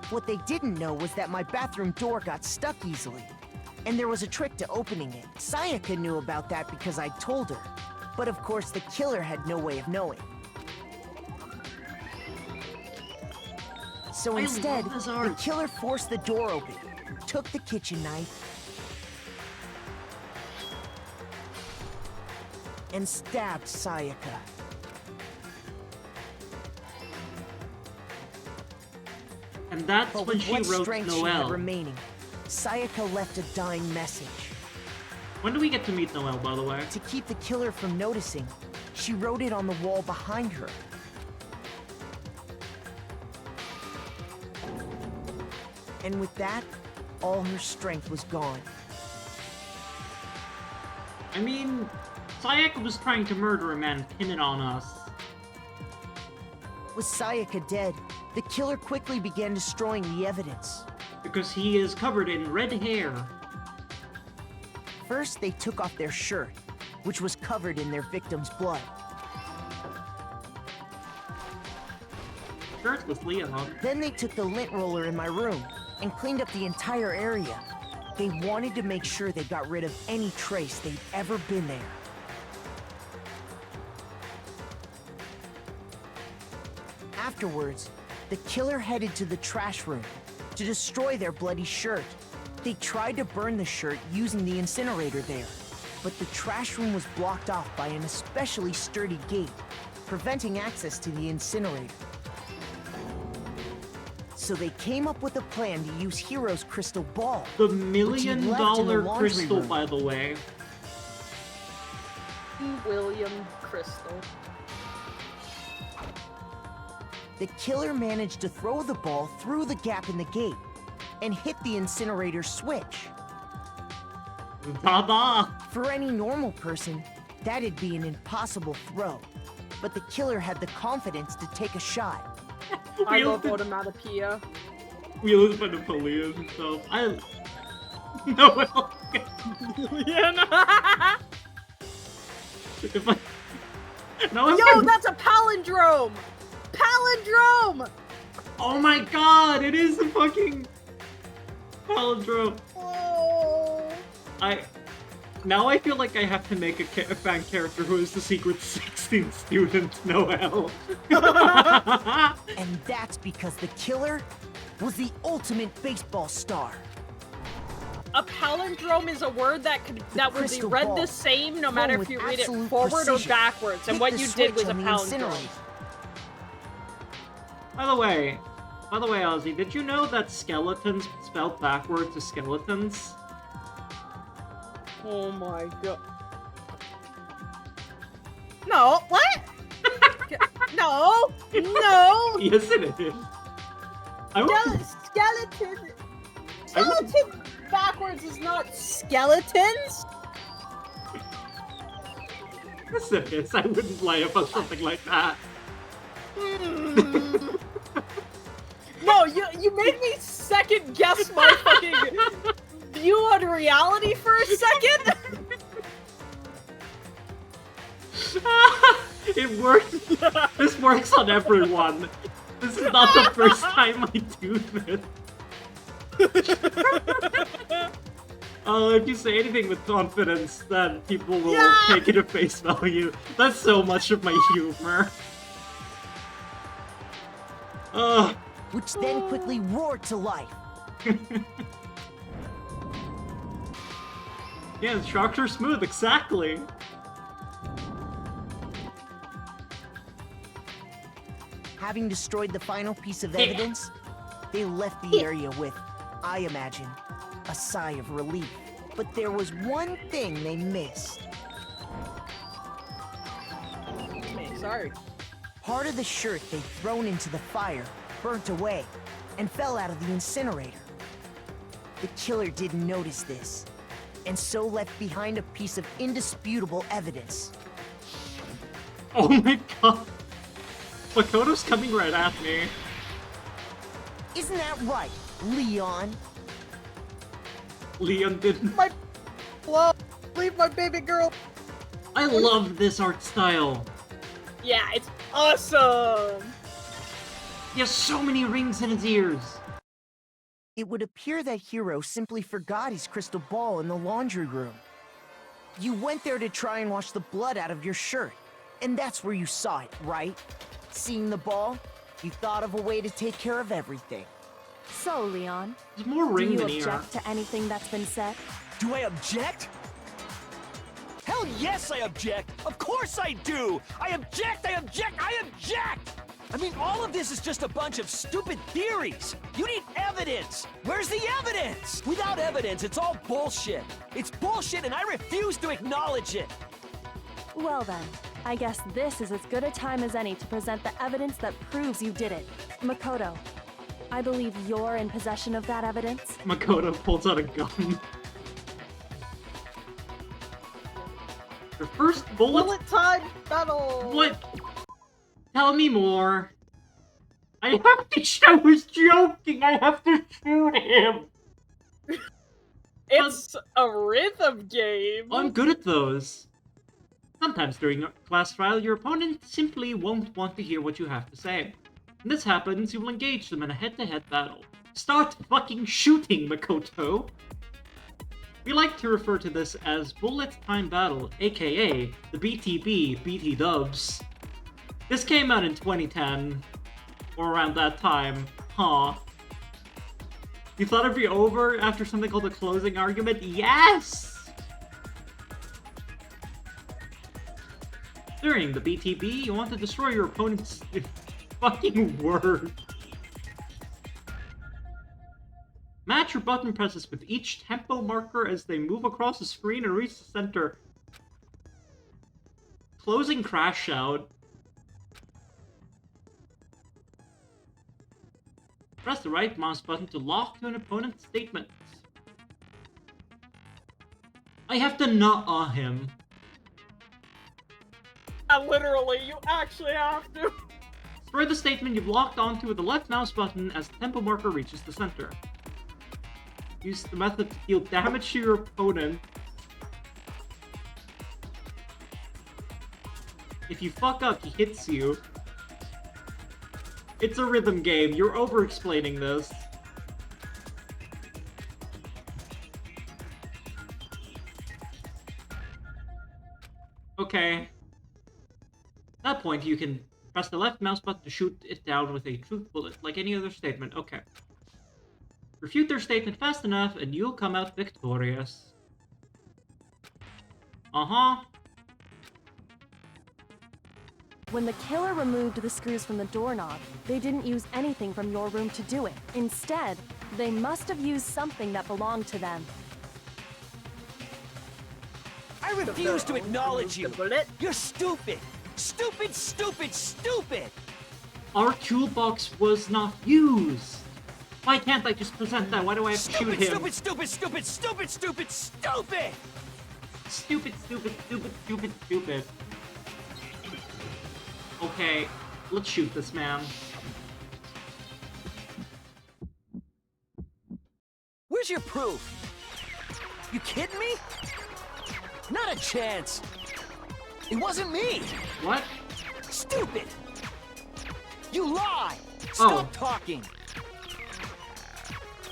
What they didn't know was that my bathroom door got stuck easily, and there was a trick to opening it. Sayaka knew about that because I told her, but of course the killer had no way of knowing. So instead, the killer forced the door open, took the kitchen knife, and stabbed Sayaka.
And that's
But
when
with
she
what
wrote
strength she had
Noelle.
remaining, Sayaka left a dying message.
When do we get to meet Noelle, by the way?
To keep the killer from noticing, she wrote it on the wall behind her. And with that, all her strength was gone.
I mean, Sayaka was trying to murder a man and pin it on us.
With Sayaka dead, the killer quickly began destroying the evidence.
Because he is covered in red hair.
First, they took off their shirt, which was covered in their victim's blood.
Shirtless Leon.
Then they took the lint roller in my room and cleaned up the entire area. They wanted to make sure they got rid of any trace they'd ever been there. Afterwards, the killer headed to the trash room to destroy their bloody shirt. They tried to burn the shirt using the incinerator there, but the trash room was blocked off by an especially sturdy gate, preventing access to the incinerator. So they came up with a plan to use Hero's crystal ball.
The
which
$1
he
million
left in the laundry
crystal,
room.
by the way.
William Crystal.
The killer managed to throw the ball through the gap in the gate and hit the incinerator switch.
Baba!
For any normal person, that'd be an impossible throw. But the killer had the confidence to take a shot.
I love onomatopoeia.
Wheels by Napoleon himself. Noelle.
Yeah, no.
If I... Noelle
Yo, that's a palindrome! Palindrome!
Oh my god, it is a fucking palindrome.
Oh.
Now I feel like I have to make a fan character who is the secret 16th student, Noelle.
And that's because the killer was the ultimate baseball star.
A palindrome is a word that would be
crystal
read
ball,
the same no
thrown
matter if
with
you read it
absolute
forward or
precision,
backwards, and
hit
what
the
you did
switch
was a
on the
palindrome.
incinerator.
By the way, Ozzy, did you know that skeletons spelled backwards is skeletons?
Oh my god. No, what? No! No!
Yes, it is.
Skeleton! Skeleton backwards is not skeletons!
Yes, it is. I wouldn't lie about something like that.
No, you made me second guess my fucking view on reality for a second!
It works. This works on everyone. This is not the first time I do this. If you say anything with confidence, then people will take it at face value. That's so much of my humor.
Which then quickly roared to life.
Yeah, the shocks are smooth, exactly.
Having destroyed the final piece of evidence, they left the area with, I imagine, a sigh of relief. But there was one thing they missed.
Sorry.
Part of the shirt they'd thrown into the fire burnt away and fell out of the incinerator. The killer didn't notice this, and so left behind a piece of indisputable evidence.
Oh my god. Makoto's coming right at me.
Isn't that right, Leon?
Leon didn't.
Leave my baby girl.
I love this art style.
Yeah, it's awesome.
He has so many rings in his ears.
It would appear that Hiro simply forgot his crystal ball in the laundry room. You went there to try and wash the blood out of your shirt, and that's where you saw it, right? Seeing the ball, you thought of a way to take care of everything.
So, Leon,
there's more ring
do you
than ear.
object to anything that's been said?
Do I object? Hell yes, I object! Of course I do! I object! I object! I object! I mean, all of this is just a bunch of stupid theories. You need evidence. Where's the evidence? Without evidence, it's all bullshit. It's bullshit, and I refuse to acknowledge it.
Well then, I guess this is as good a time as any to present the evidence that proves you did it. Makoto, I believe you're in possession of that evidence.
Makoto pulls out a gun. Your first bullet
time battle!
What? Tell me more. I have to. I was joking. I have to shoot him.
It's a rhythm game.
I'm good at those. Sometimes during a class trial, your opponent simply won't want to hear what you have to say. When this happens, you will engage them in a head-to-head battle. Start fucking shooting, Makoto! We like to refer to this as Bullet Time Battle, aka the BTB BT Dubs. This came out in 2010, or around that time, huh? You thought it'd be over after something called a closing argument? Yes! During the BTB, you want to destroy your opponent's fucking word. Match your button presses with each tempo marker as they move across the screen and reach the center. Closing crash shout. Press the right mouse button to lock to an opponent's statement. I have to nut him.
Literally, you actually have to.
Destroy the statement you've locked onto with the left mouse button as the tempo marker reaches the center. Use the method to deal damage to your opponent. If you fuck up, he hits you. It's a rhythm game. You're over-explaining this. Okay. At that point, you can press the left mouse button to shoot it down with a truth bullet, like any other statement. Okay. Refute their statement fast enough, and you'll come out victorious.
When the killer removed the screws from the doorknob, they didn't use anything from your room to do it. Instead, they must have used something that belonged to them.
I refuse to acknowledge you. You're stupid. Stupid, stupid, stupid.
Our toolbox was not used. Why can't I just present that? Why do I have to shoot him?
Stupid, stupid, stupid, stupid, stupid, stupid.
Stupid, stupid, stupid, stupid, stupid. Okay, let's shoot this man.
Where's your proof? You kidding me? Not a chance. It wasn't me.
What?
Stupid. You lie. Stop talking.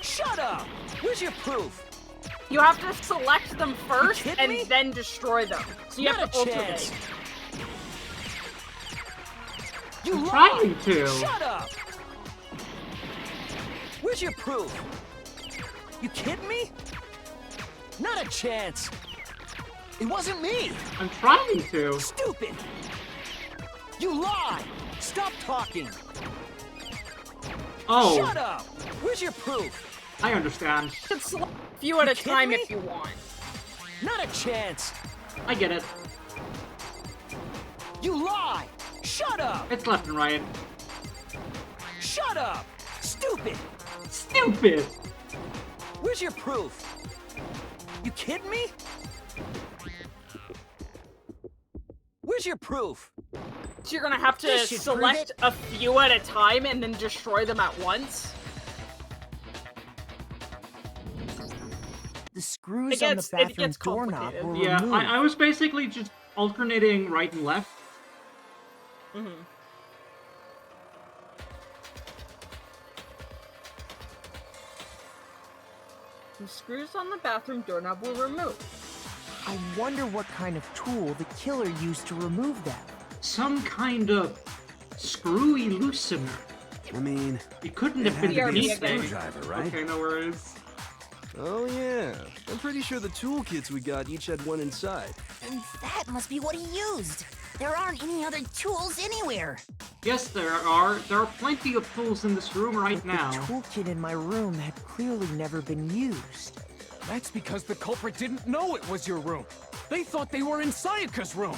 Shut up. Where's your proof?
You have to select them first and then destroy them. So you
Not
have to
a chance.
alternate.
You
I'm
lied.
trying to.
Shut up. Where's your proof? You kidding me? Not a chance. It wasn't me.
I'm trying to.
Stupid. You lie. Stop talking.
Oh.
Shut up. Where's your proof?
I understand.
You can select a few at a time if you want.
Not a chance.
I get it.
You lie. Shut up.
It's left and right.
Shut up. Stupid.
Stupid.
Where's your proof? You kidding me? Where's your proof?
So you're gonna have to
This should prove
select
it.
a few at a time and then destroy them at once.
The screws
It
on the
gets
bathroom doorknob were
Yeah,
removed.
I was basically just alternating right and left.
Mm-hmm. The screws on the bathroom doorknob were removed.
I wonder what kind of tool the killer used to remove them.
Some kind of screwy loosener.
I mean,
it couldn't
it
have been
had to be a
anything.
screwdriver, right?
Okay, no worries.
Oh yeah, I'm pretty sure the toolkits we got each had one inside.
And that must be what he used. There aren't any other tools anywhere.
Yes, there are. There are plenty of tools in this room right
But
now.
the toolkit in my room had clearly never been used.
That's because the culprit didn't know it was your room. They thought they were in Sayaka's room.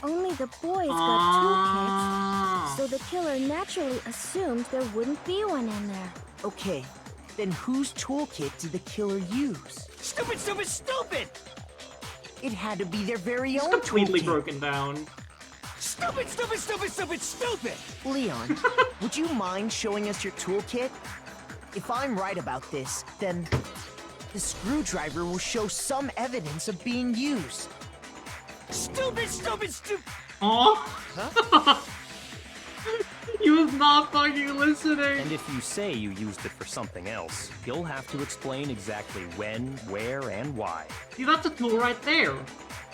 Only the boys got toolkits, so the killer naturally assumed there wouldn't be one in there.
Okay, then whose toolkit did the killer use?
Stupid, stupid, stupid!
It had to be their very
It's
own
completely
toolkit.
broken down.
Stupid, stupid, stupid, stupid, stupid!
Leon, would you mind showing us your toolkit? If I'm right about this, then the screwdriver will show some evidence of being used.
Stupid, stupid, stupid!
Aw. He was not fucking listening.
And if you say you used it for something else, you'll have to explain exactly when, where, and why.
See, that's a tool right there.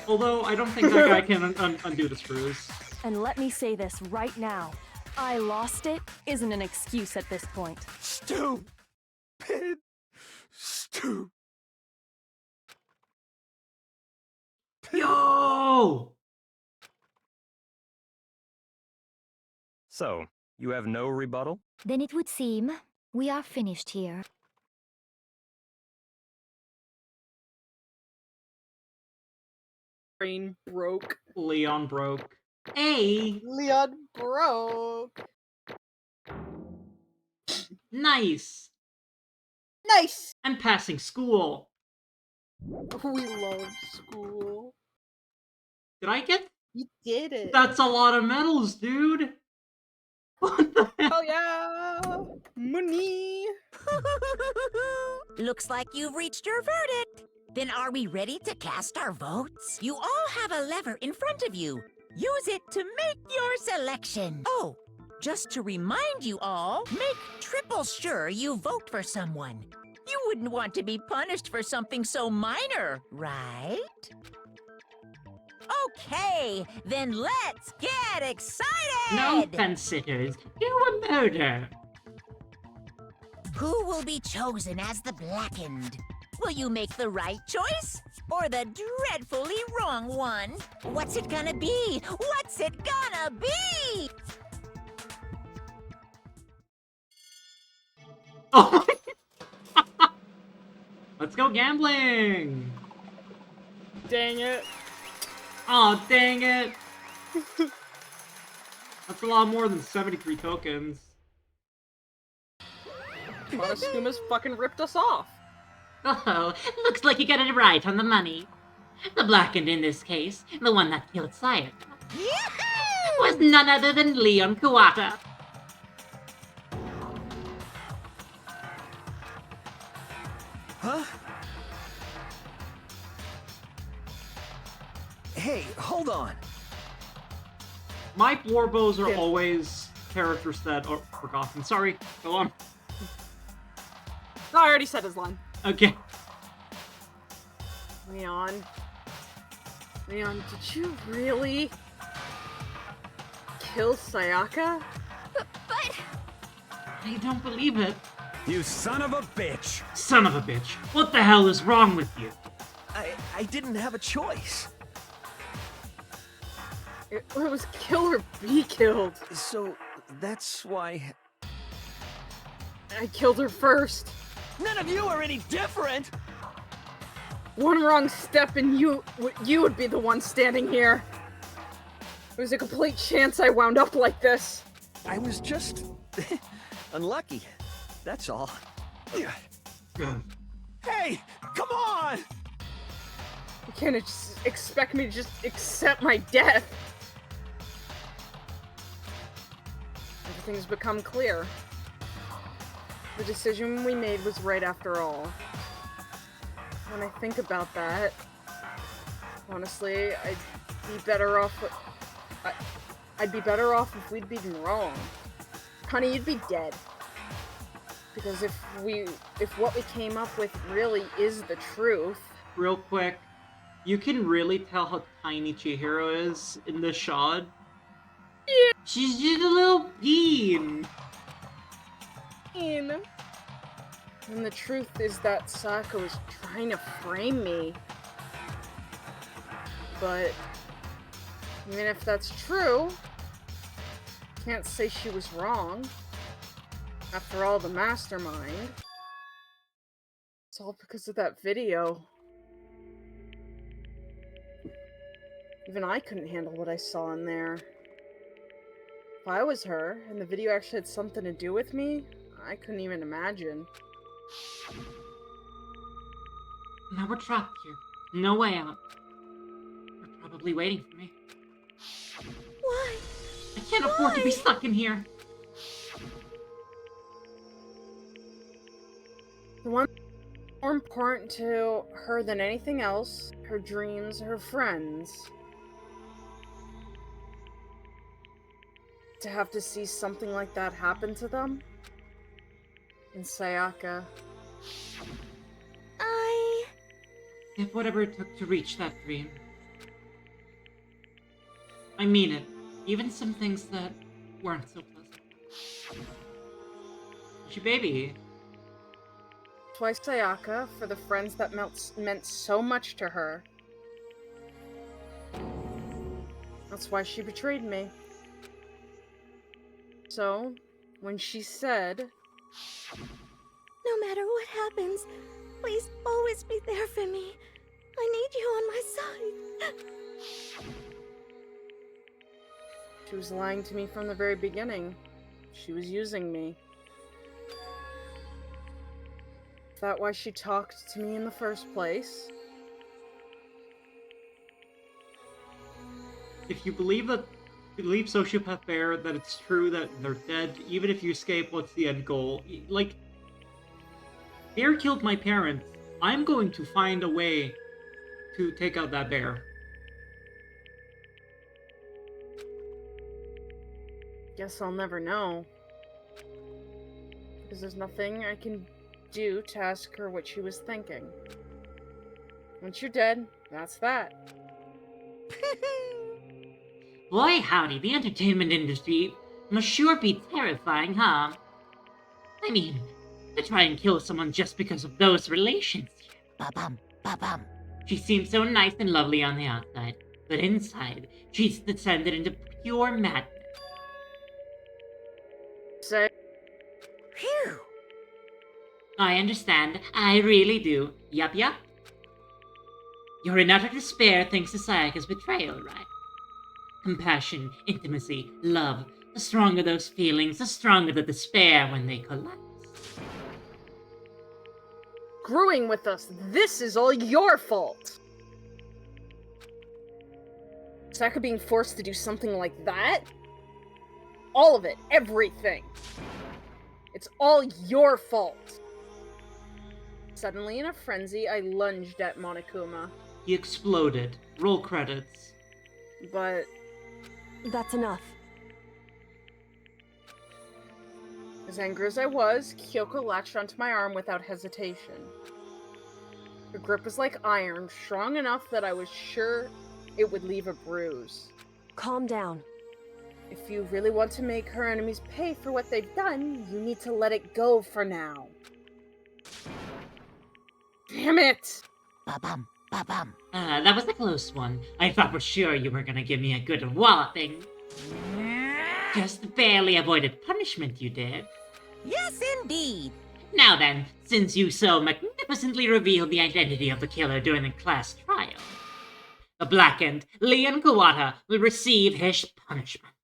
Although, I don't think that guy can undo the screws.
And let me say this right now. I lost it isn't an excuse at this point.
Stupid. Stupid.
Yo!
So, you have no rebuttal?
Then it would seem we are finished here.
Brain broke.
Leon broke. Hey!
Leon broke.
Nice!
Nice!
I'm passing school.
We love school.
Did I get?
You did it.
That's a lot of medals, dude! What the hell?
Oh yeah! Money!
Looks like you've reached your verdict. Then are we ready to cast our votes? You all have a lever in front of you. Use it to make your selection. Oh, just to remind you all, make triple sure you vote for someone. You wouldn't want to be punished for something so minor, right? Okay, then let's get excited!
No fence-sitters, do a murder!
Who will be chosen as the blackened? Will you make the right choice? Or the dreadfully wrong one? What's it gonna be? What's it gonna be?
Oh my Let's go gambling!
Dang it.
Aw, oh, dang it! That's a lot more than 73 tokens.
Montezuma's fucking ripped us off.
Oh, looks like you got it right on the money. The blackened in this case, the one that killed Sayaka, was none other than Leon Kawata.
Huh? Hey, hold on.
My Warbows are always characters that are forgotten. Sorry, go on.
No, I already said his line.
Okay.
Leon, did you really kill Sayaka?
But...
I don't believe it.
You son of a bitch!
Son of a bitch. What the hell is wrong with you?
I didn't have a choice.
It was kill or be killed.
So, that's why...
I killed her first.
None of you are any different!
One wrong step and you would be the one standing here. There's a complete chance I wound up like this.
I was just... unlucky. That's all.
Hey! Come on!
You can't expect me to just accept my death. Everything's become clear. The decision we made was right after all. When I think about that, honestly, I'd be better off if we'd been wrong. Honey, you'd be dead. Because if what we came up with really is the truth.
Real quick, you can really tell how tiny Chihiro is in this shot.
Yeah.
She's just a little bean.
And the truth is that Sayaka was trying to frame me. But even if that's true, can't say she was wrong. After all, the mastermind. It's all because of that video. Even I couldn't handle what I saw in there. If I was her, and the video actually had something to do with me, I couldn't even imagine.
Now we're trapped here. No way out. They're probably waiting for me.
Why?
I can't afford to be stuck in here.
The one more important to her than anything else, her dreams, her friends. To have to see something like that happen to them? And Sayaka.
If whatever it took to reach that dream. I mean it. Even some things that weren't so pleasant. She baby.
Twice Sayaka, for the friends that meant so much to her. That's why she betrayed me. So, when she said,
"No matter what happens, please always be there for me. I need you on my side."
She was lying to me from the very beginning. She was using me. Is that why she talked to me in the first place?
If you believe Sociopath Bear that it's true that they're dead, even if you escape, what's the end goal? Like, Bear killed my parents. I'm going to find a way to take out that bear.
Guess I'll never know. Because there's nothing I can do to ask her what she was thinking. Once you're dead, that's that.
Boy howdy, the entertainment industry must sure be terrifying, huh? I mean, to try and kill someone just because of those relationships.
Ba-bum, ba-bum.
She seems so nice and lovely on the outside, but inside, she's descended into pure madness.
Say.
Phew.
I understand. I really do. Yup. You're in utter despair thanks to Sayaka's betrayal, right? Compassion, intimacy, love. The stronger those feelings, the stronger the despair when they collapse.
Screwing with us. This is all your fault. Sayaka being forced to do something like that? All of it. Everything. It's all your fault. Suddenly, in a frenzy, I lunged at Monokuma.
He exploded. Roll credits.
But...
That's enough.
As angry as I was, Kyoko latched onto my arm without hesitation. Her grip was like iron, strong enough that I was sure it would leave a bruise.
Calm down.
If you really want to make her enemies pay for what they've done, you need to let it go for now. Damn it!
Ba-bum, ba-bum.
That was a close one. I thought for sure you were gonna give me a good walloping. Just barely avoided punishment, you did.
Yes, indeed.
Now then, since you so magnificently revealed the identity of the killer during the class trial, the blackened Leon Kawata will receive his punishment.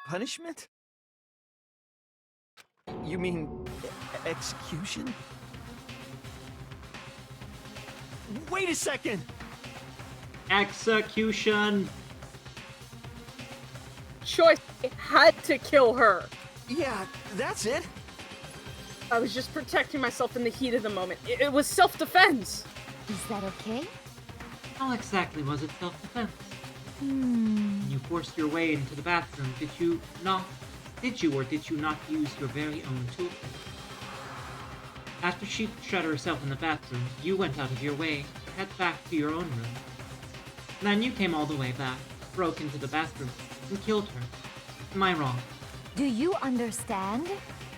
Punishment? You mean execution? Wait a second!
Execution!
Choice had to kill her.
Yeah, that's it.
I was just protecting myself in the heat of the moment. It was self-defense.
Is that okay?
How exactly was it self-defense? When you forced your way into the bathroom, did you not use your very own tool? After she shut herself in the bathroom, you went out of your way to head back to your own room. Then you came all the way back, broke into the bathroom, and killed her. Am I wrong?
Do you understand?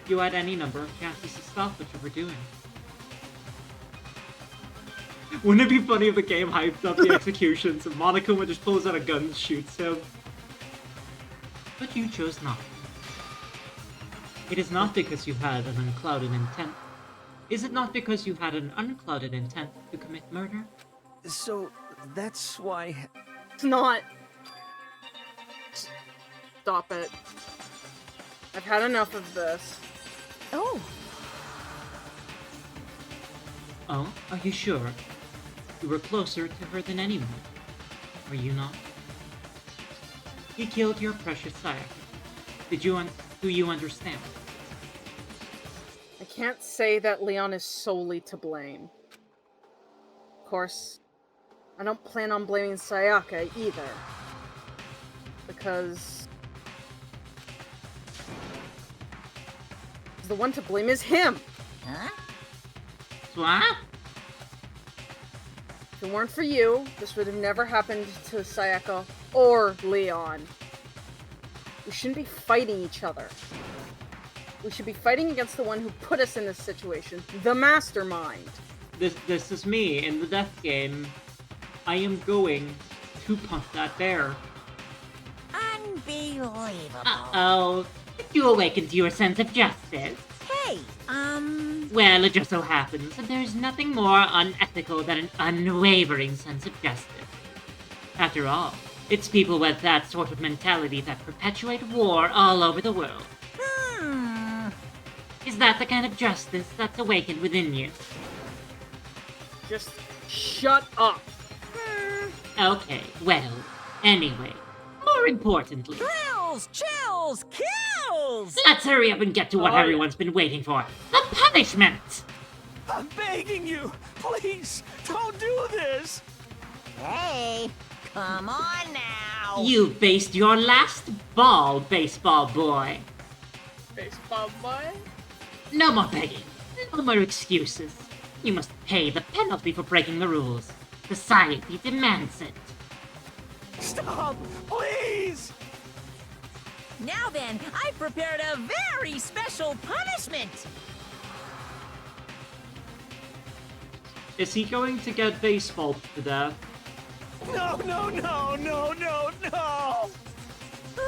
You had any number of chances to stop what you were doing. Wouldn't it be funny if the game hyped up the executions and Monokuma just pulls out a gun and shoots him? But you chose not. It is not because you had an unclouded intent. Is it not because you had an unclouded intent to commit murder?
So, that's why...
It's not. Stop it. I've had enough of this.
Oh.
Oh, are you sure? You were closer to her than anyone. Were you not? You killed your precious Sayaka. Do you understand?
I can't say that Leon is solely to blame. Of course, I don't plan on blaming Sayaka either. Because... the one to blame is him!
Huh?
What?
If it weren't for you, this would have never happened to Sayaka or Leon. We shouldn't be fighting each other. We should be fighting against the one who put us in this situation, the mastermind.
This is me in the death game. I am going to punch that bear.
Unbelievable.
Uh-oh. Did you awaken to your sense of justice?
Hey,
Well, it just so happens that there's nothing more unethical than an unwavering sense of justice. After all, it's people with that sort of mentality that perpetuate war all over the world. Is that the kind of justice that's awakened within you?
Just shut up.
Okay, well, anyway, more importantly...
Drills, chills, kills!
Let's hurry up and get to what everyone's been waiting for. The punishment!
I'm begging you, please, don't do this!
Hey, come on now!
You faced your last ball, baseball boy.
Baseball boy?
No more begging. No more excuses. You must pay the penalty for breaking the rules. Society demands it.
Stop, please!
Now then, I've prepared a very special punishment!
Is he going to get baseballed to death?
No, no, no, no, no, no!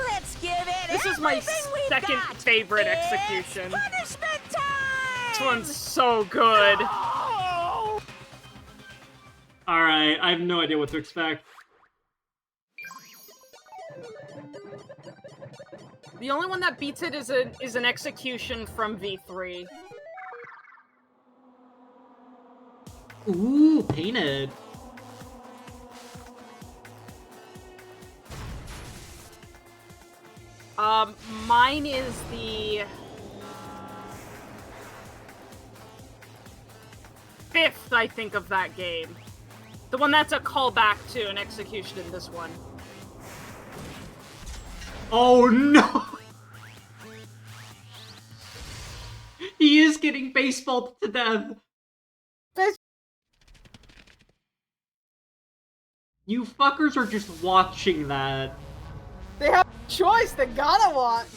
Let's give it
This is my
everything we've
second
got.
favorite
It's
execution.
punishment time!
This one's so good.
Alright, I have no idea what to expect.
The only one that beats it is an execution from V3.
Ooh, painted.
Mine is the 5th, I think, of that game. The one that's a callback to an execution in this one.
Oh no! He is getting baseballed to death. You fuckers are just watching that.
They have a choice, they gotta watch.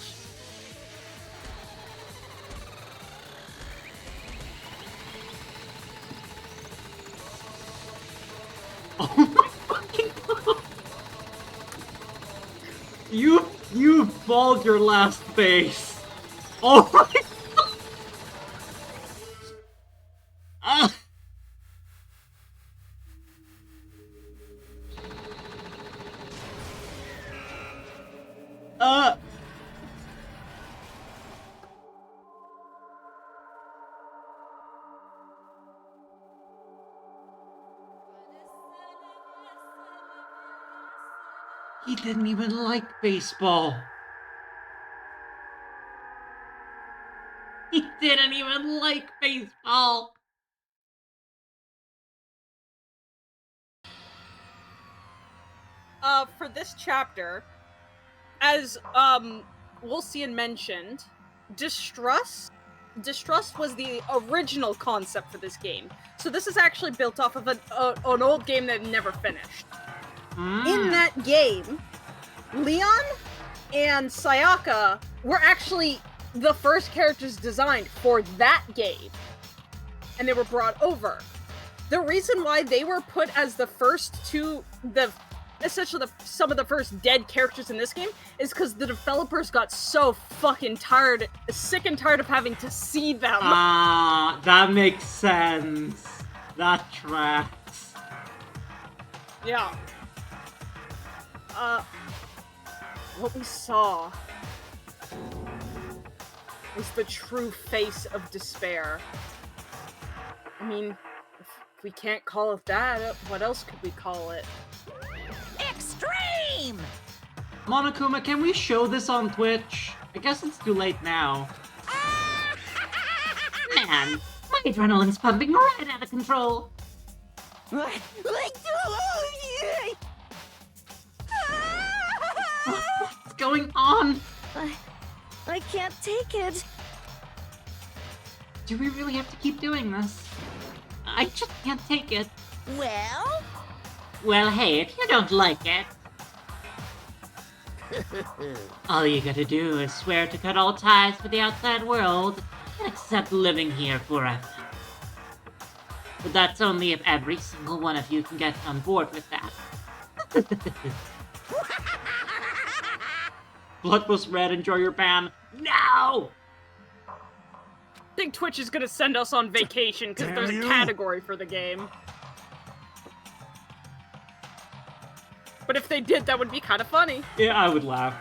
Oh my fucking god! You balled your last base. Oh my god! He didn't even like baseball. He didn't even like baseball.
For this chapter, as Wolcian mentioned, Distrust was the original concept for this game. So this is actually built off of an old game that never finished. In that game, Leon and Sayaka were actually the first characters designed for that game. And they were brought over. The reason why they were put as the first two, essentially some of the first dead characters in this game, is because the developers got so fucking sick and tired of having to see them.
Ah, that makes sense. That tracks.
Yeah. What we saw was the true face of despair. I mean, if we can't call it that, what else could we call it?
Extreme!
Monokuma, can we show this on Twitch? I guess it's too late now.
Man, my adrenaline's pumping right out of control.
What's going on?
I can't take it.
Do we really have to keep doing this? I just can't take it.
Well?
Well, hey, if you don't like it, all you gotta do is swear to cut all ties with the outside world and accept living here forever. But that's only if every single one of you can get on board with that.
Blood was red, enjoy your ban. No!
I think Twitch is gonna send us on vacation because there's a category for the game. But if they did, that would be kind of funny.
Yeah, I would laugh.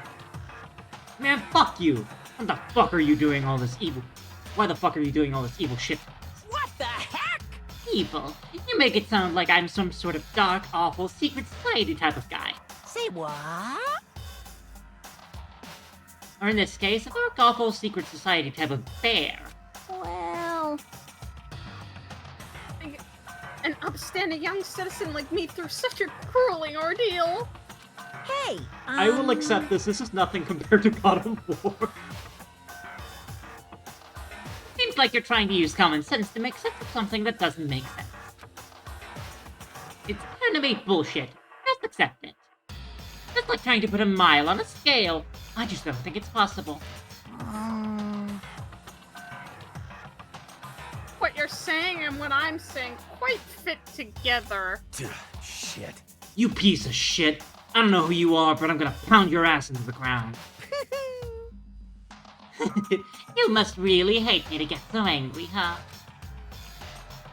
Man, fuck you! What the fuck are you doing all this evil? Why the fuck are you doing all this evil shit?
What the heck?
Evil? You make it sound like I'm some sort of dark, awful, secret society type of guy.
Say what?
Or in this case, a dark, awful, secret society type of bear.
Well...
An upstanding young citizen like me through such a grueling ordeal.
Hey,
I will accept this. This is nothing compared to God of War.
Seems like you're trying to use common sense to make sense of something that doesn't make sense. It's anime bullshit. Just accept it. Just like trying to put a mile on a scale. I just don't think it's possible.
what you're saying and what I'm saying quite fit together.
Shit.
You piece of shit. I don't know who you are, but I'm gonna pound your ass into the ground. You must really hate me to get so angry, huh?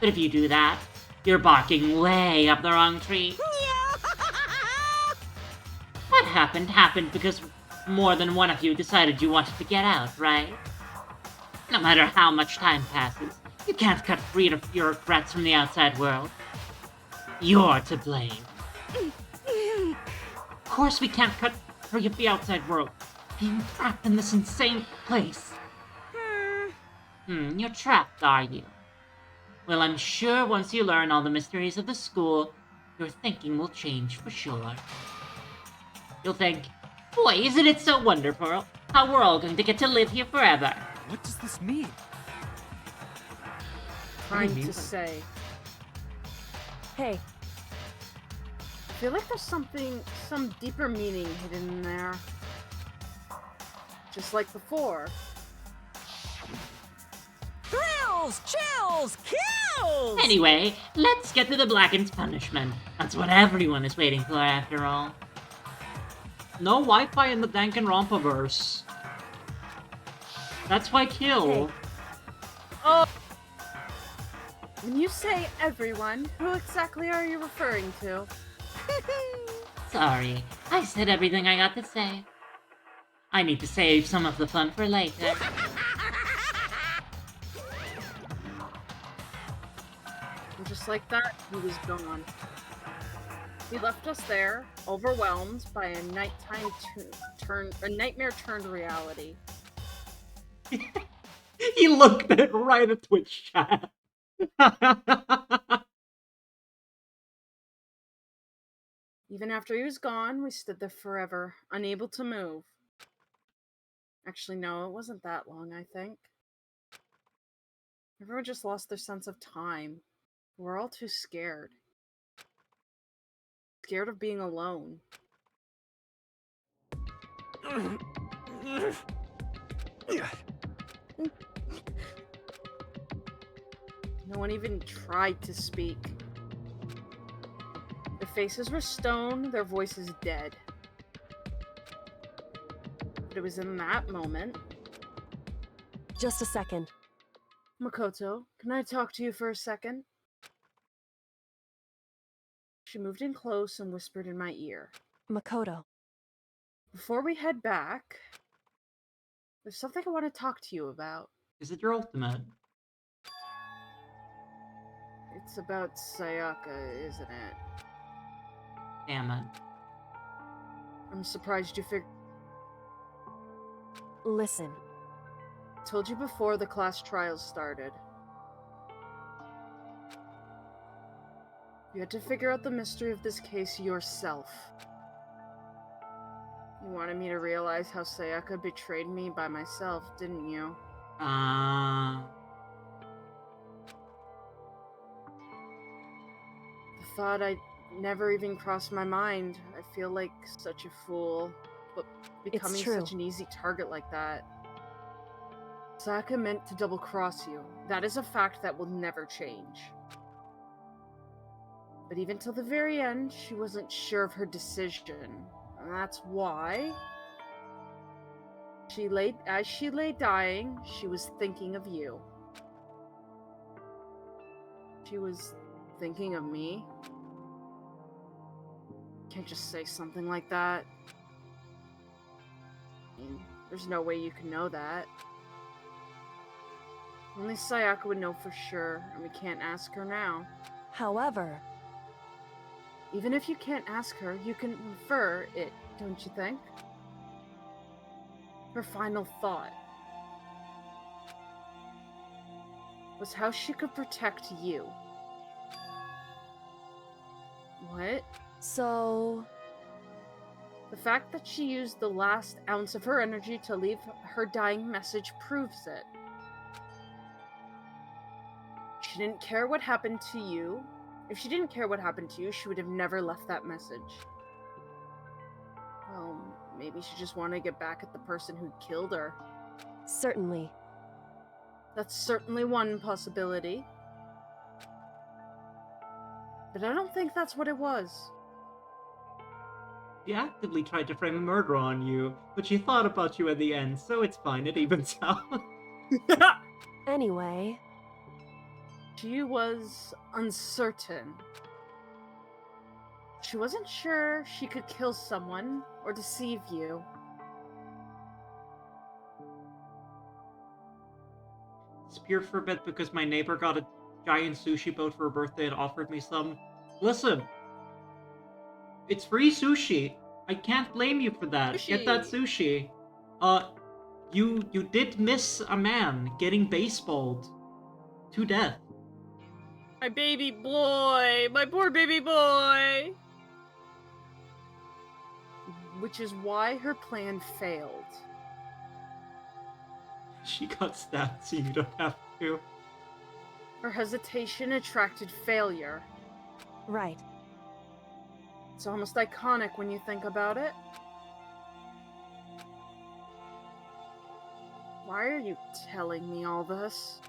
But if you do that, you're barking way up the wrong tree. What happened because more than one of you decided you wanted to get out, right? No matter how much time passes, you can't cut free of your regrets from the outside world. You're to blame. Of course we can't cut free of the outside world. Being trapped in this insane place. You're trapped, are you? Well, I'm sure once you learn all the mysteries of the school, your thinking will change for sure. You'll think, boy, isn't it so wonderful how we're all going to get to live here forever.
What does this mean?
Trying to say.
Hey.
I feel like there's some deeper meaning hidden in there. Just like before.
Thrills, chills, kills!
Anyway, let's get to the Blackened's punishment. That's what everyone is waiting for after all.
No Wi-Fi in the Danganronpa verse. That's why kill.
Hey. Oh. When you say everyone, who exactly are you referring to?
Sorry, I said everything I got to say. I need to save some of the fun for later.
And just like that, he was gone. He left us there, overwhelmed by a nightmare turned reality.
He looked at right at Twitch chat.
Even after he was gone, we stood there forever, unable to move. Actually, no, it wasn't that long, I think. Everyone just lost their sense of time. We're all too scared. Scared of being alone. No one even tried to speak. Their faces were stone, their voices dead. But it was in that moment...
Just a second.
Makoto, can I talk to you for a second? She moved in close and whispered in my ear.
Makoto.
Before we head back, there's something I want to talk to you about.
Is it your ultimate?
It's about Sayaka, isn't it?
Damn it.
I'm surprised you figured...
Listen.
I told you before the class trials started. You had to figure out the mystery of this case yourself. You wanted me to realize how Sayaka betrayed me by myself, didn't you? The thought I'd never even crossed my mind. I feel like such a fool, but becoming such an easy target like that. Sayaka meant to double-cross you. That is a fact that will never change. But even till the very end, she wasn't sure of her decision. And that's why... As she lay dying, she was thinking of you. She was thinking of me. Can't just say something like that. I mean, there's no way you can know that. Only Sayaka would know for sure, and we can't ask her now.
However...
Even if you can't ask her, you can infer it, don't you think? Her final thought was how she could protect you. What?
So...
The fact that she used the last ounce of her energy to leave her dying message proves it. She didn't care what happened to you. If she didn't care what happened to you, she would have never left that message. Well, maybe she just wanted to get back at the person who killed her.
Certainly.
That's certainly one possibility. But I don't think that's what it was.
She actively tried to frame a murder on you, but she thought about you at the end, so it's fine, it evens out.
Anyway...
She was uncertain. She wasn't sure she could kill someone or deceive you.
Speared for a bit because my neighbor got a giant sushi boat for her birthday and offered me some. Listen, it's free sushi. I can't blame you for that.
Sushi.
Get that sushi. You did miss a man getting baseballed to death.
My baby boy! My poor baby boy! Which is why her plan failed.
She got stabbed, so you don't have to.
Her hesitation attracted failure.
Right.
It's almost iconic when you think about it. Why are you telling me all this?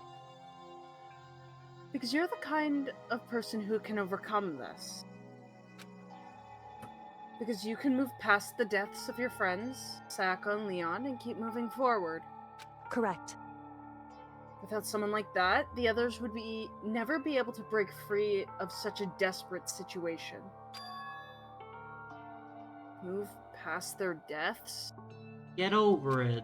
Because you're the kind of person who can overcome this. Because you can move past the deaths of your friends, Sayaka and Leon, and keep moving forward.
Correct.
Without someone like that, the others would never be able to break free of such a desperate situation. Move past their deaths?
Get over it.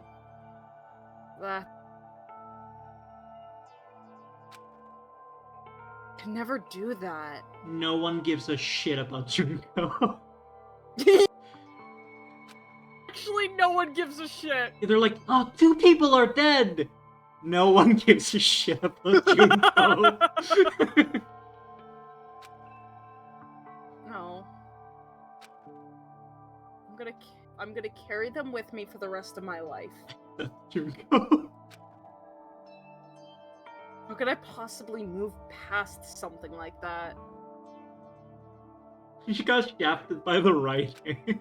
Can never do that.
No one gives a shit about Junko.
Actually, no one gives a shit.
They're like, oh, 2 people are dead. No one gives a shit about Junko.
No. I'm gonna carry them with me for the rest of my life.
Junko.
How could I possibly move past something like that?
She got shafted by the writing.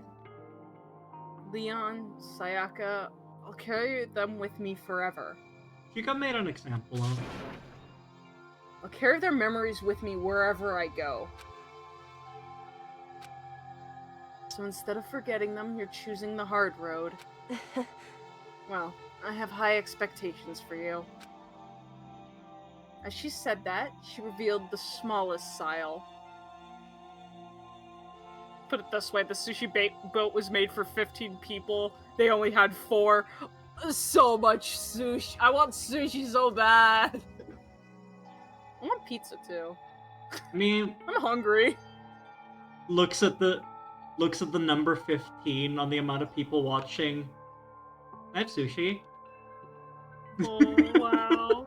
Leon, Sayaka, I'll carry them with me forever.
She got made an example of.
I'll carry their memories with me wherever I go. So instead of forgetting them, you're choosing the hard road. Well, I have high expectations for you. As she said that, she revealed the smallest sile. Put it this way, the sushi boat was made for 15 people. They only had 4. So much sushi. I want sushi so bad. I want pizza too.
I mean,
I'm hungry.
Looks at the number 15 on the amount of people watching. I have sushi.
Oh, wow.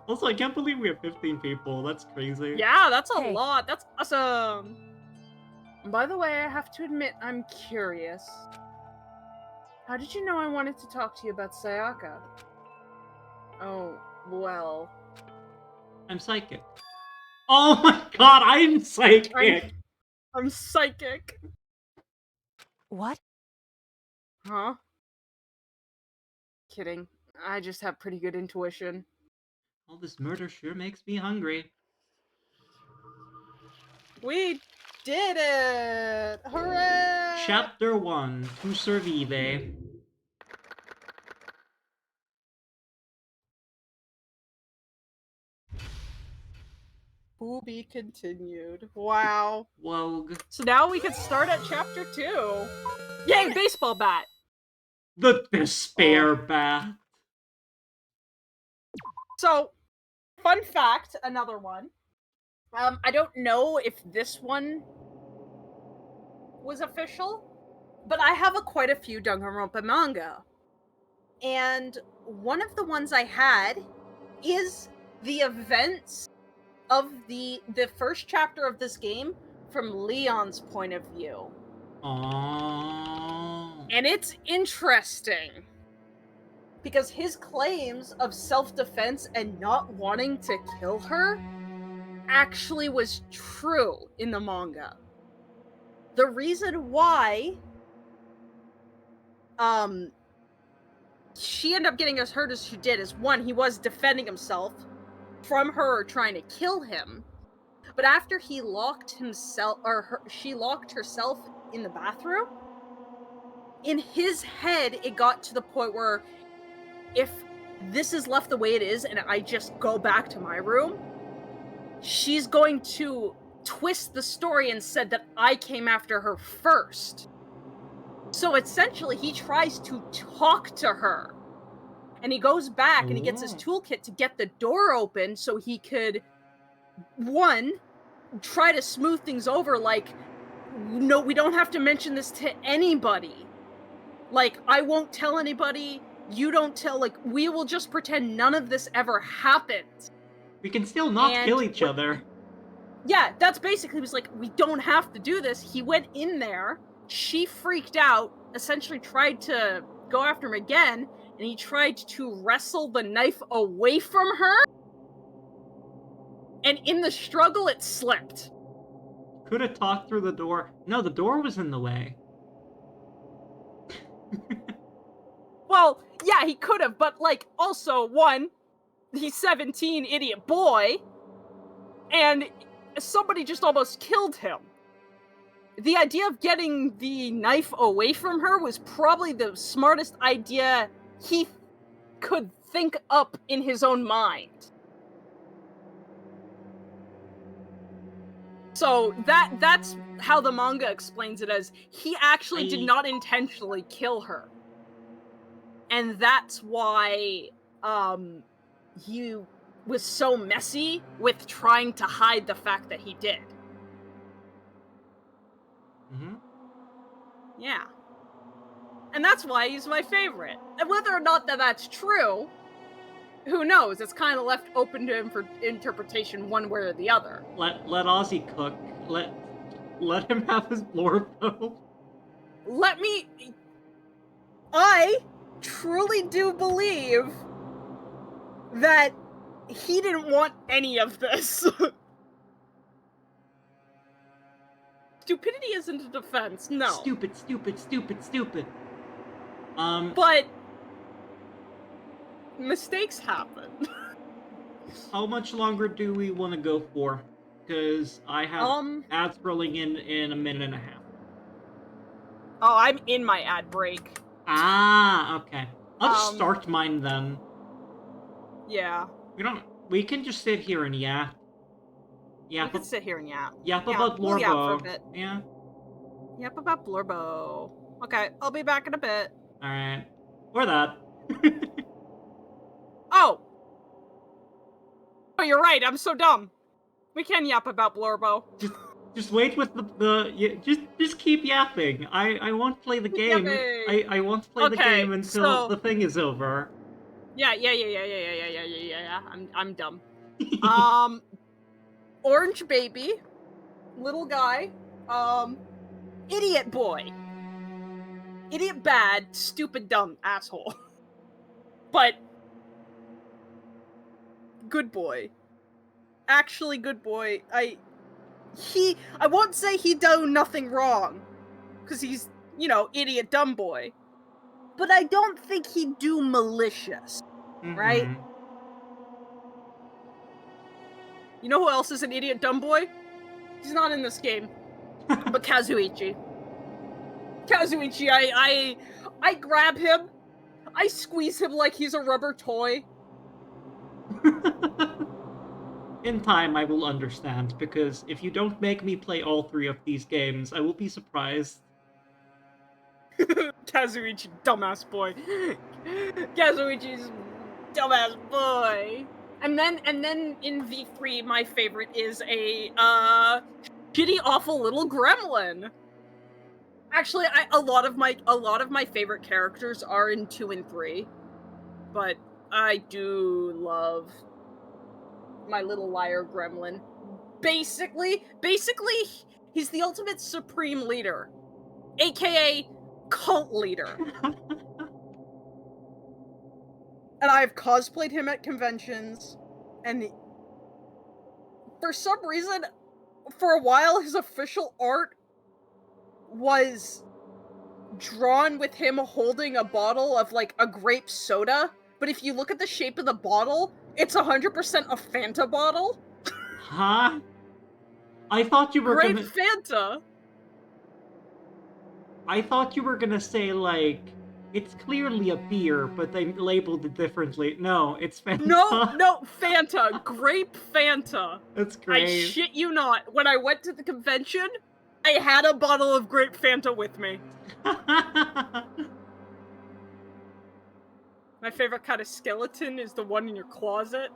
Also, I can't believe we have 15 people. That's crazy.
Yeah, that's a lot. That's awesome. By the way, I have to admit, I'm curious. How did you know I wanted to talk to you about Sayaka? Oh, well...
I'm psychic. Oh my god, I'm psychic!
I'm psychic.
What?
Huh? Kidding. I just have pretty good intuition.
All this murder sure makes me hungry.
We did it! Hooray!
Chapter 1, To Survive.
To be continued. Wow.
Wogue.
So now we can start at chapter 2. Yay, baseball bat!
The despair bat.
So, fun fact, another one. I don't know if this one was official, but I have quite a few Danganronpa manga. And one of the ones I had is the events of the first chapter of this game from Leon's point of view.
Aww.
And it's interesting. Because his claims of self-defense and not wanting to kill her actually was true in the manga. The reason why
she ended up getting as hurt as she did is, one, he was defending himself from her trying to kill him. But after he locked himself, she locked herself in the bathroom, in his head, it got to the point where if this is left the way it is and I just go back to my room, she's going to twist the story and said that I came after her first. So essentially, he tries to talk to her. And he goes back and he gets his toolkit to get the door open so he could, one, try to smooth things over, like, no, we don't have to mention this to anybody. Like, I won't tell anybody, you don't tell, like, we will just pretend none of this ever happened.
We can still not kill each other.
Yeah, that's basically, it was like, we don't have to do this. He went in there, she freaked out, essentially tried to go after him again, and he tried to wrestle the knife away from her. And in the struggle, it slipped.
Could have talked through the door. No, the door was in the way.
Well, yeah, he could have, but, like, also, one, he's 17, idiot boy, and somebody just almost killed him. The idea of getting the knife away from her was probably the smartest idea he could think up in his own mind. So that's how the manga explains it, as he actually did not intentionally kill her. And that's why he was so messy with trying to hide the fact that he did.
Mm-hmm.
Yeah. And that's why he's my favorite. And whether or not that's true, who knows? It's kind of left open to him for interpretation one way or the other.
Let Ozzy cook. Let him have his blorbo.
I truly do believe that he didn't want any of this. Stupidity isn't a defense, no.
Stupid.
But mistakes happen.
How much longer do we want to go for? Because I have ads rolling in a minute and a half.
Oh, I'm in my ad break.
Ah, okay. I'll just start mine then.
Yeah.
We can just sit here and yap.
We can sit here and yap.
Yap about Blorbo.
We'll yap for a bit.
Yeah.
Yap about Blorbo. Okay, I'll be back in a bit.
Alright. Or that.
Oh, you're right, I'm so dumb. We can yap about Blorbo.
Just wait with just keep yapping. I won't play the game. I won't play the game until the thing is over.
Yeah. I'm dumb. Orange baby, little guy, idiot boy. Idiot bad, stupid dumb asshole. But good boy. Actually good boy. I won't say he done nothing wrong, because he's, idiot dumb boy. But I don't think he'd do malicious, right? You know who else is an idiot dumb boy? He's not in this game, but Kazuichi. Kazuichi, I grab him, I squeeze him like he's a rubber toy.
In time, I will understand, because if you don't make me play all 3 of these games, I will be surprised.
Kazuichi, dumbass boy. Kazuichi's dumbass boy. And then in V3, my favorite is a shitty, awful little gremlin. Actually, a lot of my favorite characters are in 2 and 3, but I do love my little liar gremlin. Basically, he's the ultimate supreme leader, aka cult leader. And I've cosplayed him at conventions, and for some reason, for a while, his official art was drawn with him holding a bottle of, like, a grape soda, but if you look at the shape of the bottle, it's 100% a Fanta bottle.
Huh? I thought you were
Grape
gonna...
Fanta!
I thought you were gonna say, like, it's clearly a beer, but they labeled it differently. No, it's Fanta.
No, Fanta. Grape Fanta.
That's great.
I shit you not. When I went to the convention, I had a bottle of grape Fanta with me. My favorite kind of skeleton is the one in your closet.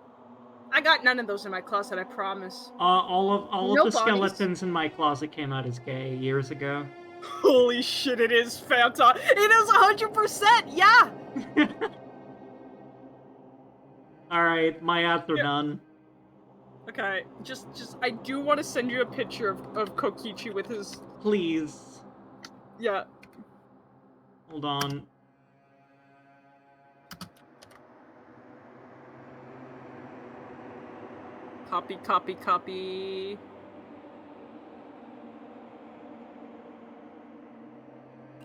I got none of those in my closet, I promise.
All of the
bodies.
skeletons in my closet came out as gay years ago.
Holy shit, it is Fanta. It is 100%, yeah!
Alright, my ads are done.
Okay, just, I do want to send you a picture of Kokichi with his...
Please.
Yeah.
Hold on.
Copy.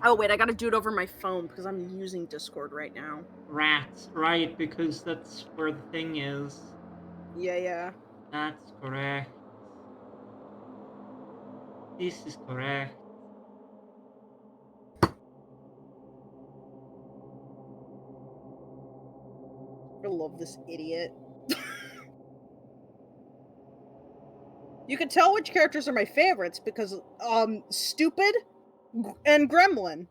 Oh wait, I gotta do it over my phone because I'm using Discord right now.
Rats, right, because that's where the thing is.
Yeah.
That's correct. This is correct.
I love this idiot. You can tell which characters are my favorites because, Stupid and Gremlin.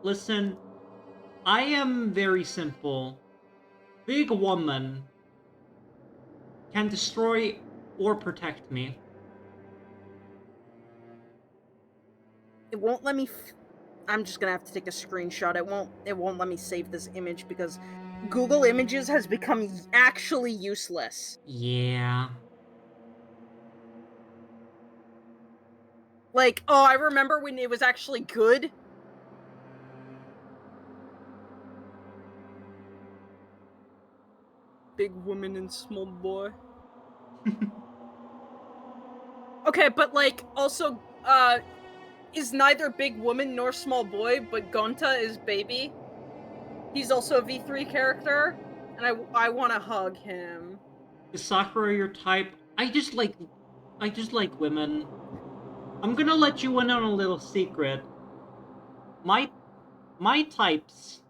Listen, I am very simple. Big woman can destroy or protect me.
It won't let me... I'm just gonna have to take a screenshot. It won't let me save this image because Google Images has become actually useless.
Yeah.
Like, oh, I remember when it was actually good. Big woman and small boy. Okay, but like, also, is neither big woman nor small boy, but Gonta is baby. He's also a V3 character, and I want to hug him.
Is Sakura your type? I just like women. I'm gonna let you in on a little secret. My types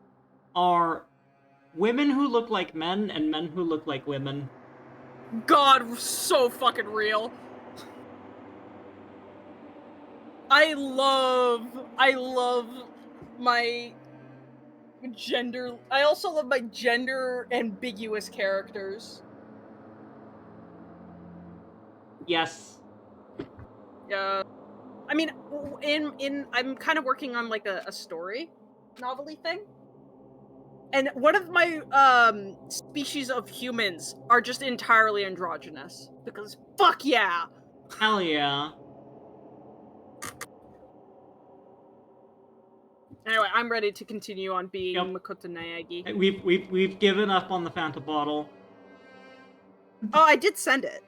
are women who look like men and men who look like women.
God, so fucking real. I love my gender. I also love my gender ambiguous characters.
Yes.
Yeah. I mean, I'm kind of working on like a story novel-y thing. And one of my species of humans are just entirely androgynous because fuck yeah.
Hell yeah.
Anyway, I'm ready to continue on being Makoto Naegi.
We've given up on the Fanta bottle.
Oh, I did send it.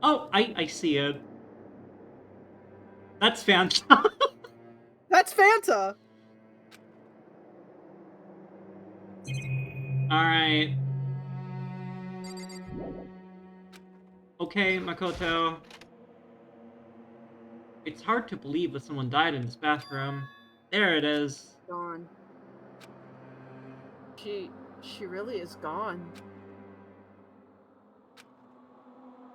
Oh, I see it. That's Fanta.
That's Fanta.
Alright. Okay, Makoto. It's hard to believe that someone died in this bathroom. There it is.
Gone. She really is gone.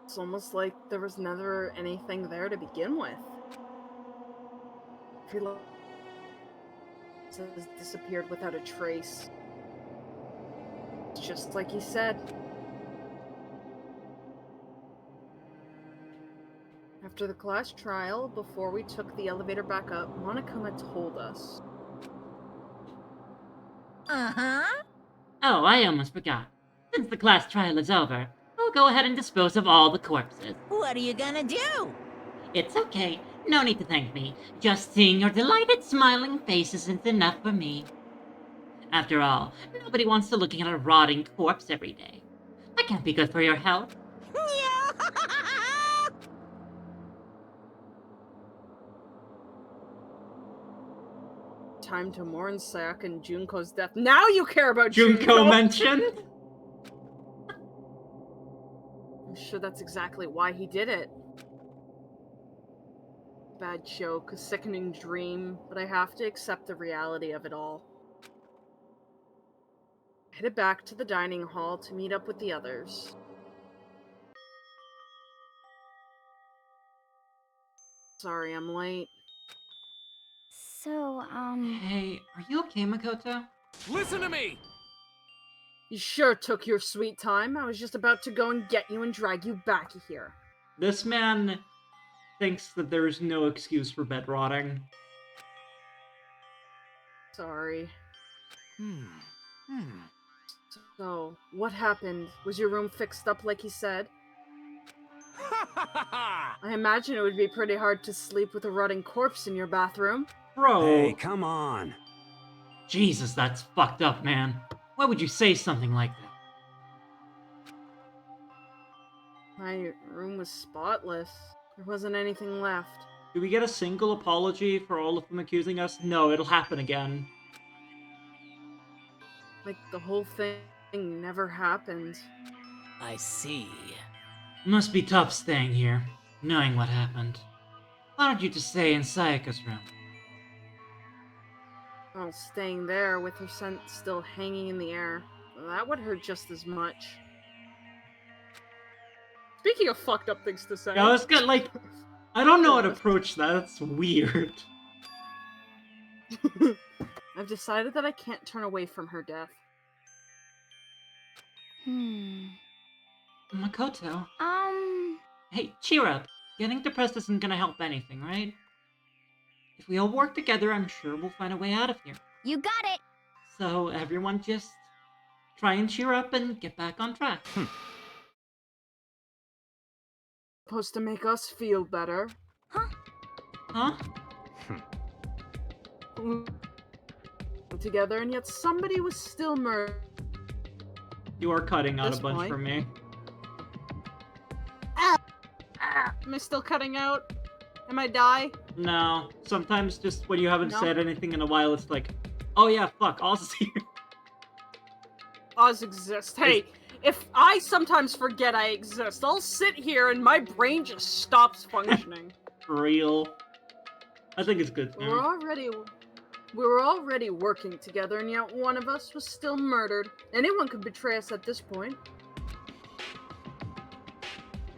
It's almost like there was never anything there to begin with. I feel like it has disappeared without a trace. Just like he said. After the class trial, before we took the elevator back up, Monokuma told us.
Uh-huh.
Oh, I almost forgot. Since the class trial is over, we'll go ahead and dispose of all the corpses.
What are you gonna do?
It's okay. No need to thank me. Just seeing your delighted, smiling face isn't enough for me. After all, nobody wants to look at a rotting corpse every day. That can't be good for your health.
time to mourn Sayaka and Junko's death. Now you care about
Junko mentioned?
I'm sure that's exactly why he did it. Bad joke, a sickening dream, but I have to accept the reality of it all. I headed back to the dining hall to meet up with the others. Sorry, I'm late.
So,
Hey, are you okay, Makoto?
Listen to me!
You sure took your sweet time. I was just about to go and get you and drag you back here.
This man thinks that there is no excuse for bed rotting.
Sorry. So, what happened? Was your room fixed up like he said? I imagine it would be pretty hard to sleep with a rotting corpse in your bathroom.
Bro.
Hey, come on.
Jesus, that's fucked up, man. Why would you say something like that?
My room was spotless. There wasn't anything left.
Do we get a single apology for all of them accusing us? No, it'll happen again.
Like the whole thing never happened.
I see.
Must be tough staying here, knowing what happened. Why don't you just stay in Sayaka's room?
Well, staying there with her scent still hanging in the air, that would hurt just as much. Speaking of fucked up things to say...
Yeah, it's got like... I don't know how to approach that, that's weird.
I've decided that I can't turn away from her death.
Makoto? Hey, cheer up. Getting depressed isn't gonna help anything, right? If we all work together, I'm sure we'll find a way out of here.
You got it!
So everyone just try and cheer up and get back on track.
Supposed to make us feel better.
Huh?
Together, and yet somebody was still murdered.
You are cutting out a bunch from me.
Am I still cutting out? Am I die?
No. Sometimes just when you haven't said anything in a while, it's like, oh yeah, fuck, Oz is here.
Oz exists. Hey, if I sometimes forget I exist, I'll sit here and my brain just stops functioning.
For real. I think it's good.
We were already working together, and yet one of us was still murdered. Anyone could betray us at this point.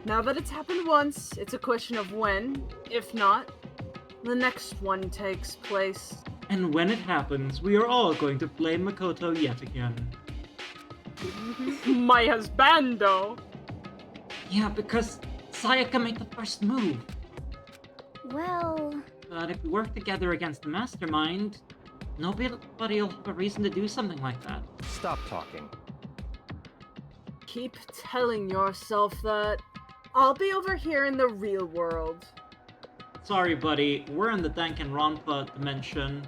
Now that it's happened once, it's a question of when, if not, the next one takes place.
And when it happens, we are all going to blame Makoto yet again.
My husbando!
Yeah, because Sayaka made the first move.
Well...
But if we work together against the mastermind, nobody will have a reason to do something like that.
Stop talking.
Keep telling yourself that. I'll be over here in the real world.
Sorry, buddy. We're in the Danganronpa dimension.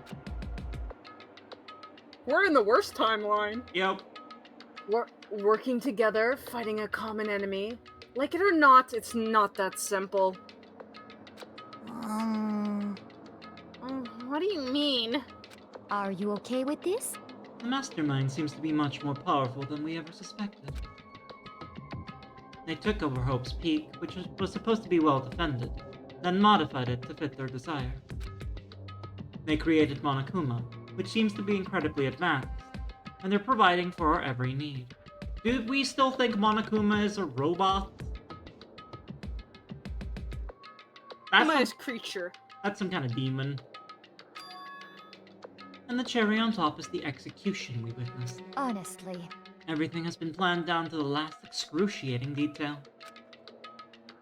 We're in the worst timeline.
Yep.
We're working together, fighting a common enemy. Like it or not, it's not that simple. What do you mean?
Are you okay with this?
The mastermind seems to be much more powerful than we ever suspected. They took over Hope's Peak, which was supposed to be well defended, then modified it to fit their desire. They created Monokuma, which seems to be incredibly advanced, and they're providing for our every need. Do we still think Monokuma is a robot?
That's creature.
That's some kind of demon.
And the cherry on top is the execution we witnessed.
Honestly.
Everything has been planned down to the last excruciating detail.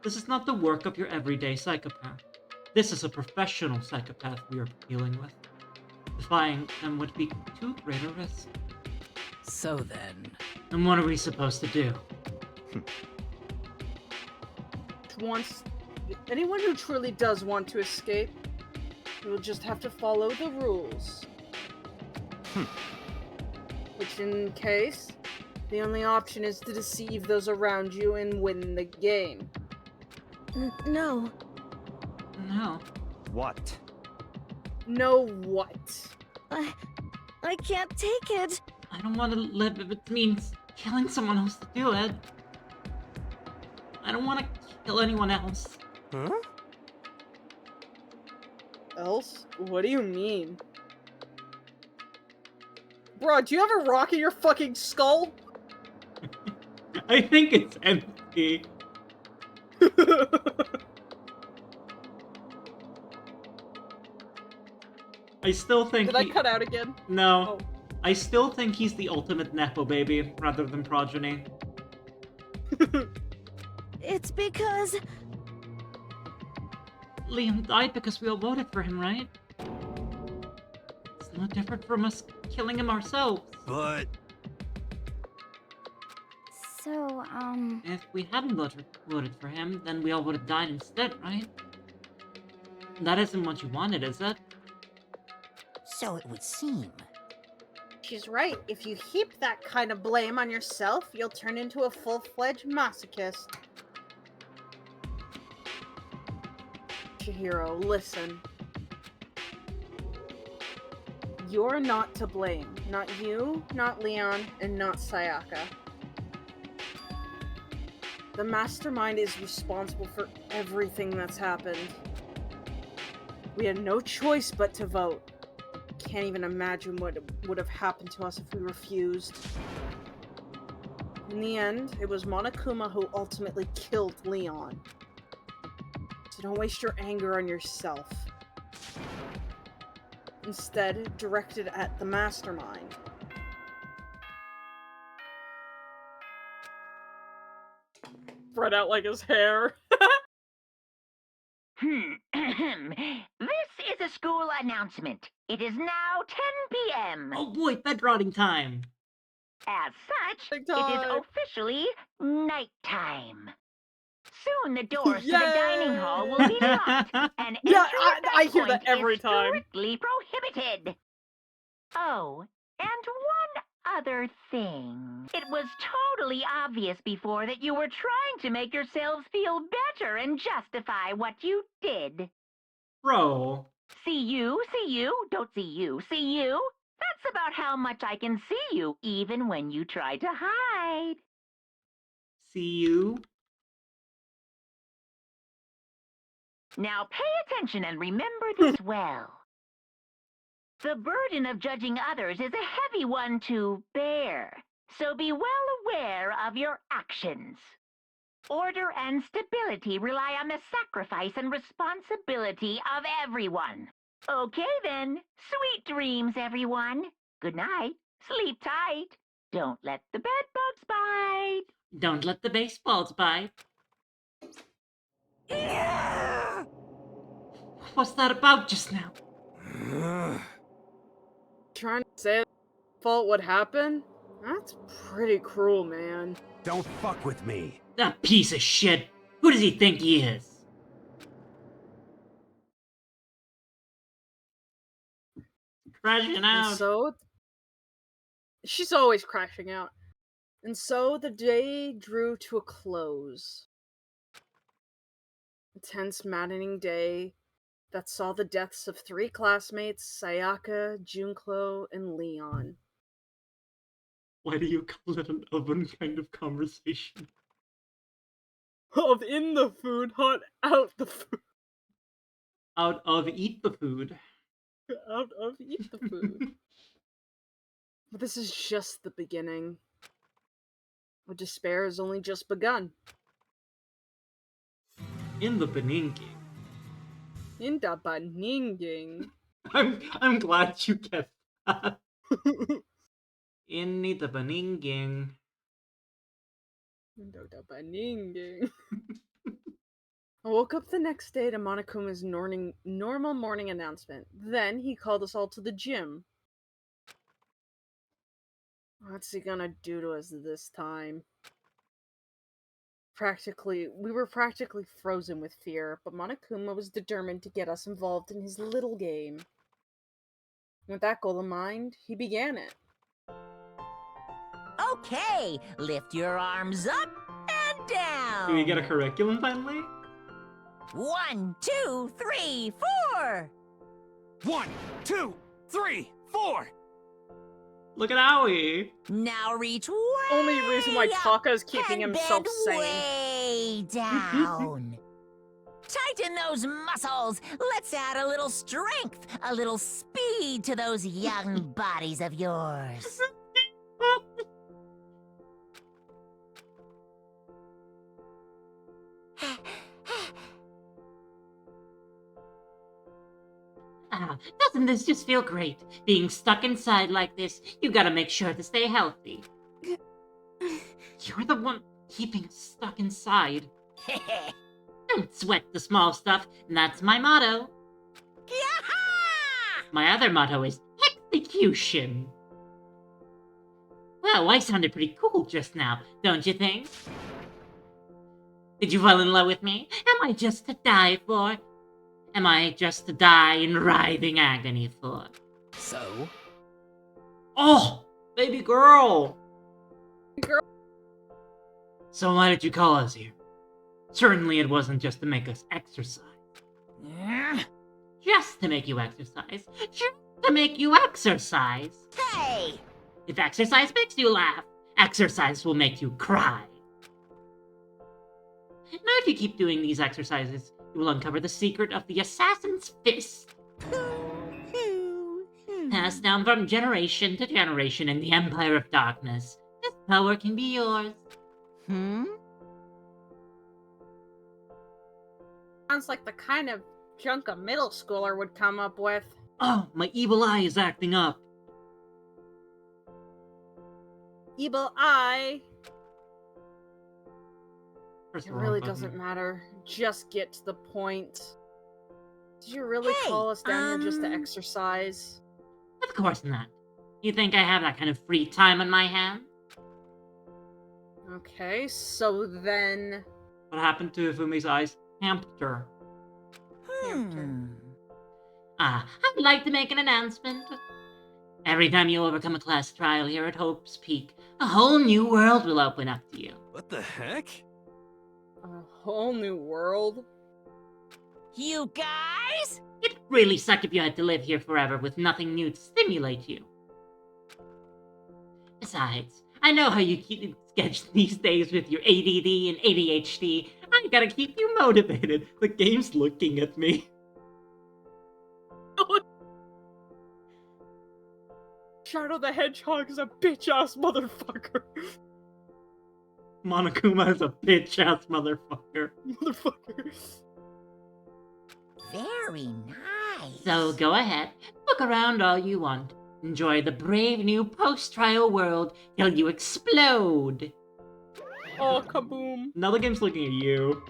This is not the work of your everyday psychopath. This is a professional psychopath we are dealing with. Defying them would be too great a risk.
So then...
And what are we supposed to do?
Anyone who truly does want to escape will just have to follow the rules. Which in case, the only option is to deceive those around you and win the game.
No.
No.
What?
No what?
I can't take it.
I don't want to live if it means killing someone else to do it. I don't want to kill anyone else.
Huh?
Else? What do you mean? Bro, do you have a rock in your fucking skull?
I think it's empty. I still think
Did I cut out again?
No.
Oh.
I still think he's the ultimate Nepo baby, rather than progeny.
It's because...
Liam died because we all voted for him, right? It's no different from us killing him ourselves.
But...
So,
If we hadn't voted for him, then we all would have died instead, right? That isn't what you wanted, is it?
So it would seem.
She's right. If you heap that kind of blame on yourself, you'll turn into a full-fledged masochist. Chihiro, listen. You're not to blame. Not you, not Leon, and not Sayaka. The mastermind is responsible for everything that's happened. We had no choice but to vote. Can't even imagine what would have happened to us if we refused. In the end, it was Monokuma who ultimately killed Leon. So don't waste your anger on yourself. Instead, direct it at the mastermind. Spread out like his hair.
This is a school announcement. It is now 10 p.m.
Oh boy, bed rotting time.
As such, it is officially nighttime. Soon the doors to the dining hall will be locked, and entry at that
I hear
point
that every
is
time.
strictly prohibited. Oh, and one other thing. It was totally obvious before that you were trying to make yourselves feel better and justify what you did.
Bro.
See you, don't see you, see you. That's about how much I can see you, even when you try to hide.
See you?
Now pay attention and remember this well. The burden of judging others is a heavy one to bear, so be well aware of your actions. Order and stability rely on the sacrifice and responsibility of everyone. Okay then, sweet dreams, everyone. Good night, sleep tight. Don't let the bedbugs bite.
Don't let the baseballs bite. What's that about just now?
Trying to say fault what happened? That's pretty cruel, man.
Don't fuck with me.
That piece of shit. Who does he think he is? Crashing out.
And so, she's always crashing out. And so the day drew to a close. A tense, maddening day that saw the deaths of 3 classmates, Sayaka, Junklo, and Leon.
Why do you call it an oven kind of conversation?
Of in the food, hot out the food.
Out of eat the food.
Out of eat the food. But this is just the beginning. Our despair has only just begun.
In the Beninging.
In the Beninging.
I'm glad you get that. In the Beninging.
In the Beninging. I woke up the next day to Monokuma's normal morning announcement. Then he called us all to the gym. What's he gonna do to us this time? We were practically frozen with fear, but Monokuma was determined to get us involved in his little game. With that goal in mind, he began it.
Okay, lift your arms up and down.
Do we get a curriculum finally?
1, 2, 3, 4.
1, 2, 3, 4.
Look at Owie.
Now reach way
Only reason why Taka is keeping
and
himself
bend
sane.
way down. Tighten those muscles. Let's add a little strength, a little speed to those young bodies of yours.
Doesn't this just feel great? Being stuck inside like this, you gotta make sure to stay healthy. You're the one keeping us stuck inside. Don't sweat the small stuff, and that's my motto. My other motto is execution. Well, I sounded pretty cool just now, don't you think? Did you fall in love with me? Am I just to die for? Am I just to die in writhing agony for?
So?
Oh, baby girl. So why did you call us here? Certainly it wasn't just to make us exercise. Just to make you exercise. Just to make you exercise.
Hey!
If exercise makes you laugh, exercise will make you cry. Now if you keep doing these exercises, you will uncover the secret of the assassin's fist. Passed down from generation to generation in the Empire of Darkness. This power can be yours.
Sounds like the kind of junk a middle schooler would come up with.
Oh, my evil eye is acting up.
Evil eye.
Press
It
the wrong
really
button.
doesn't matter. Just get to the point. Did you really call us down here just to exercise?
Of course not. You think I have that kind of free time on my hands?
Okay, so then...
What happened to Fumi's eyes? Hamster.
I'd like to make an announcement. Every time you overcome a class trial here at Hope's Peak, a whole new world will open up to you.
What the heck?
A whole new world?
You guys?
It'd really suck if you had to live here forever with nothing new to stimulate you. Besides, I know how you keep it sketched these days with your ADD and ADHD. I gotta keep you motivated.
The game's looking at me.
Shadow the Hedgehog is a bitch-ass motherfucker.
Monokuma is a bitch-ass motherfucker.
Very nice.
So go ahead, look around all you want. Enjoy the brave new post-trial world till you explode.
Oh, kaboom.
Now the game's looking at you.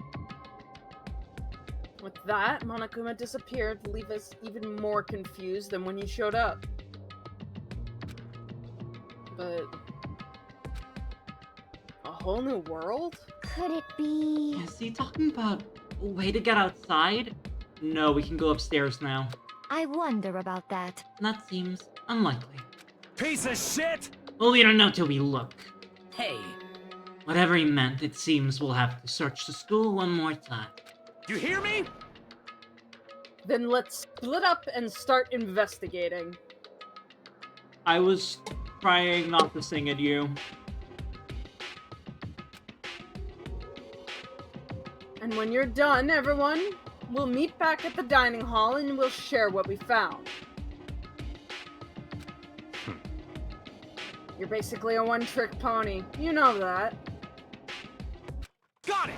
With that, Monokuma disappeared, to leave us even more confused than when he showed up. But... a whole new world?
Could it be...
Is he talking about a way to get outside? No, we can go upstairs now.
I wonder about that.
That seems unlikely.
Piece of shit!
Well, we don't know till we look.
Hey.
Whatever he meant, it seems we'll have to search the school one more time.
You hear me?
Then let's split up and start investigating.
I was trying not to sing at you.
And when you're done, everyone, we'll meet back at the dining hall and we'll share what we found. You're basically a one-trick pony. You know that.
Got it!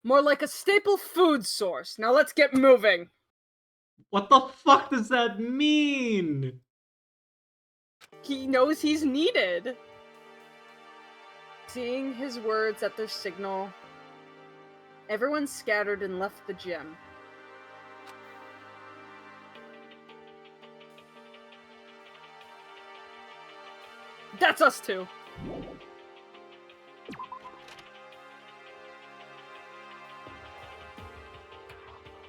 More like a staple food source. Now let's get moving.
What the fuck does that mean?
He knows he's needed. Seeing his words at their signal, everyone scattered and left the gym. That's us two.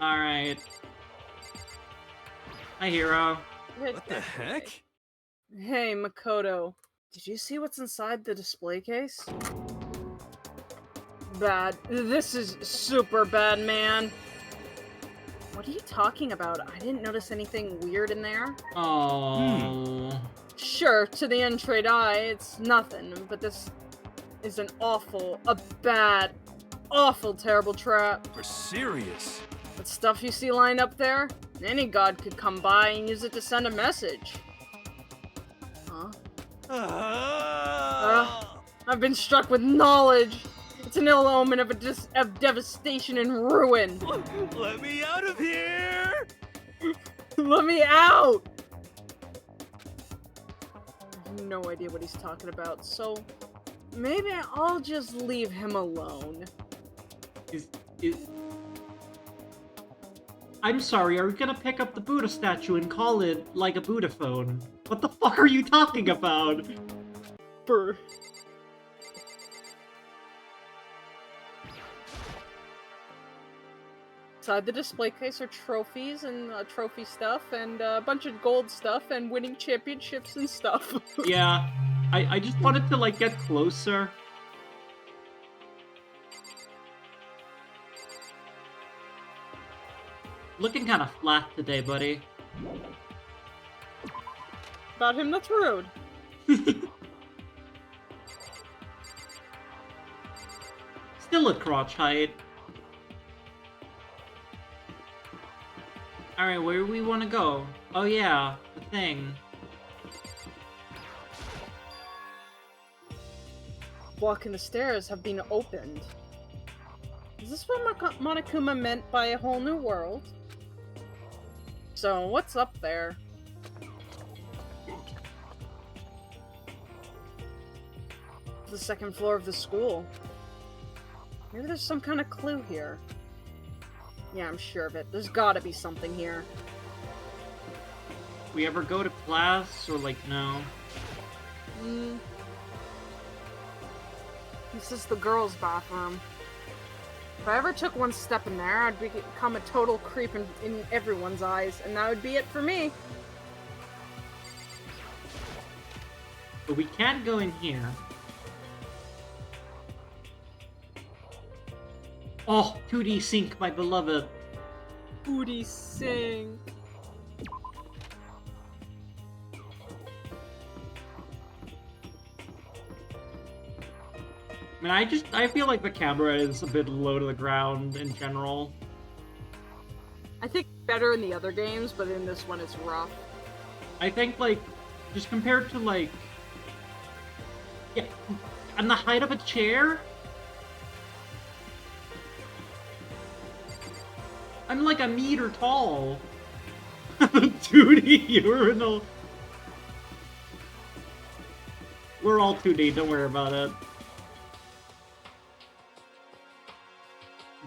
Alright. Hi, hero.
What the heck?
Hey, Makoto. Did you see what's inside the display case? Bad. This is super bad, man.
What are you talking about? I didn't notice anything weird in there.
Oh.
Sure, to the untrained eye, it's nothing, but this is a bad, awful, terrible trap.
You're serious?
The stuff you see lying up there, any god could come by and use it to send a message. Huh? I've been struck with knowledge. It's an ill omen of devastation and ruin.
Let me out of here!
Let me out! I have no idea what he's talking about, so maybe I'll just leave him alone.
I'm sorry, are we gonna pick up the Buddha statue and call it like a Buddha phone? What the fuck are you talking about?
Brr. Inside the display case are trophies and trophy stuff and a bunch of gold stuff and winning championships and stuff.
Yeah, I just wanted to like get closer. Looking kind of flat today, buddy.
About him, that's rude.
Still at crotch height. Alright, where do we want to go? Oh yeah, the thing.
Walking the stairs have been opened. Is this what Monokuma meant by a whole new world? So, what's up there? The second floor of the school. Maybe there's some kind of clue here. Yeah, I'm sure of it. There's gotta be something here.
We ever go to class, or like, no?
This is the girls' bathroom. If I ever took one step in there, I'd become a total creep in everyone's eyes, and that would be it for me.
But we can't go in here. Oh, 2D sync, my beloved.
2D sync.
I mean, I feel like the camera is a bit low to the ground in general.
I think better in the other games, but in this one it's rough.
I think, like, just compared to, like... Yeah, on the height of a chair? I'm like a meter tall. 2D urinal. We're all 2D, don't worry about it.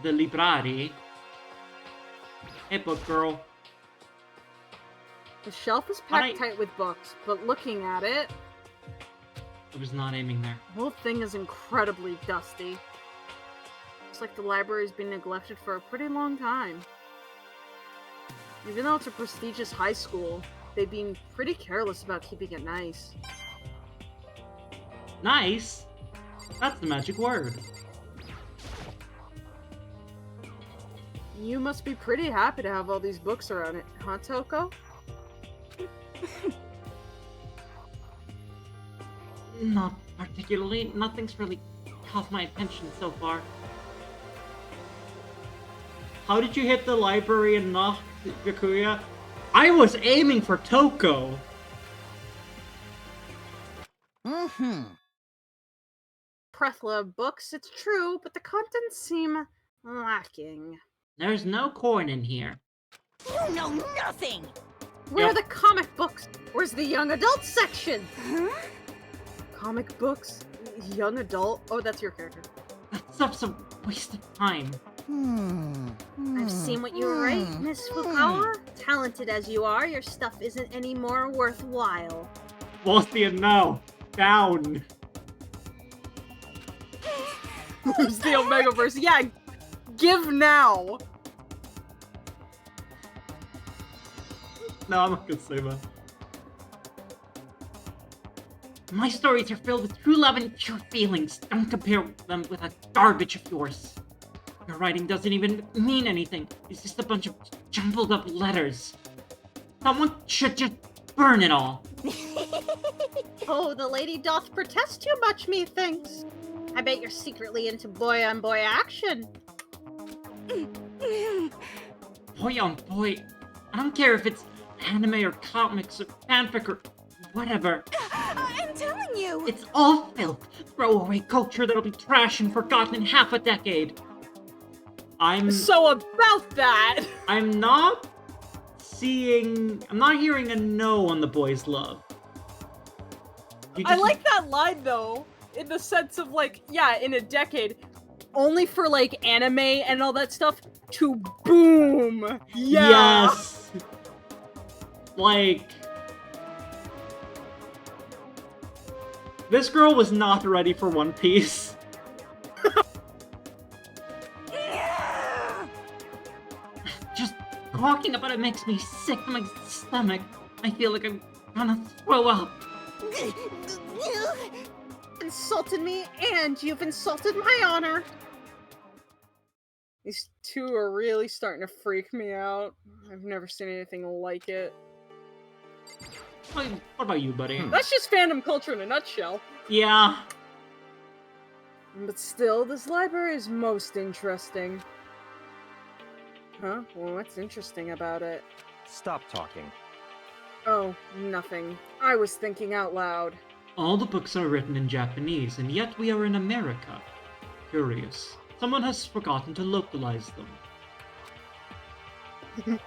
The librari. Hey, book girl.
The shelf is packed tight with books, but looking at it...
I was not aiming there.
The whole thing is incredibly dusty. Looks like the library's been neglected for a pretty long time. Even though it's a prestigious high school, they've been pretty careless about keeping it nice.
Nice? That's the magic word.
You must be pretty happy to have all these books around it, huh, Toko?
Not particularly. Nothing's really caught my attention so far. How did you hit the library and not Byakuya? I was aiming for Toko!
Plethora of books, it's true, but the contents seem lacking.
There's no corn in here.
You know nothing!
Where are the comic books? Where's the young adult section? Huh? Comic books? Young adult? Oh, that's your character.
That stuff's a waste of time.
I've seen what you write, Miss Fukawa. Talented as you are, your stuff isn't any more worthwhile.
Bosnian now! Down!
Where's the Omegaverse? Yeah! Give now!
No, I'm not gonna say that.
My stories are filled with true love and pure feelings. Don't compare them with a garbage of yours. Your writing doesn't even mean anything. It's just a bunch of jumbled up letters. Someone should just burn it all.
Oh, the lady doth protest too much, methinks. I bet you're secretly into boy-on-boy action.
Boy on boy, I don't care if it's anime or comics or fanfic or whatever.
I'm telling you!
It's all filth, throwaway culture that'll be trash and forgotten in half a decade.
So about that!
I'm not hearing a no on the boys' love.
I like that line though, in the sense of like, yeah, in a decade, only for like anime and all that stuff to boom. Yeah.
Yes. Like, this girl was not ready for One Piece. Just talking about it makes me sick to my stomach. I feel like I'm gonna throw up.
Insulted me, and you've insulted my honor.
These two are really starting to freak me out. I've never seen anything like it.
What about you, buddy?
That's just fandom culture in a nutshell.
Yeah.
But still, this library is most interesting. Huh? Well, what's interesting about it?
Stop talking.
Oh, nothing. I was thinking out loud.
All the books are written in Japanese, and yet we are in America. Curious. Someone has forgotten to localize them.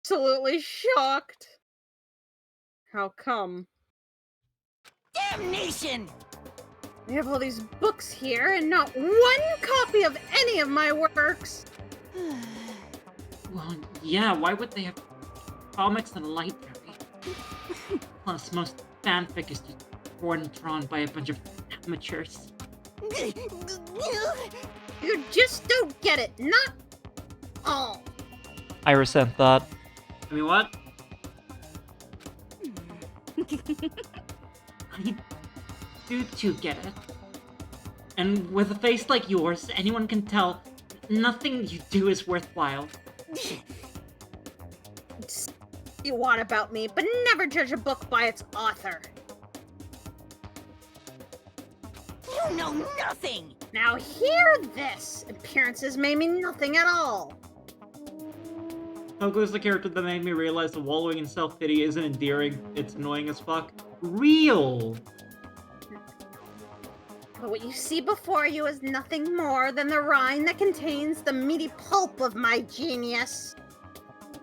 Absolutely shocked.
How come?
Damnation!
We have all these books here, and not one copy of any of my works.
Well, yeah, why would they have comics in a library? Plus, most fanfic is just drawn by a bunch of amateurs.
You just don't get it, not all.
I resent that.
I mean, what? I do too get it. And with a face like yours, anyone can tell nothing you do is worthwhile.
You want about me, but never judge a book by its author.
You know nothing!
Now hear this! Appearances may mean nothing at all.
Togo is the character that made me realize the wallowing in self-pity isn't endearing, it's annoying as fuck. Real!
But what you see before you is nothing more than the rind that contains the meaty pulp of my genius.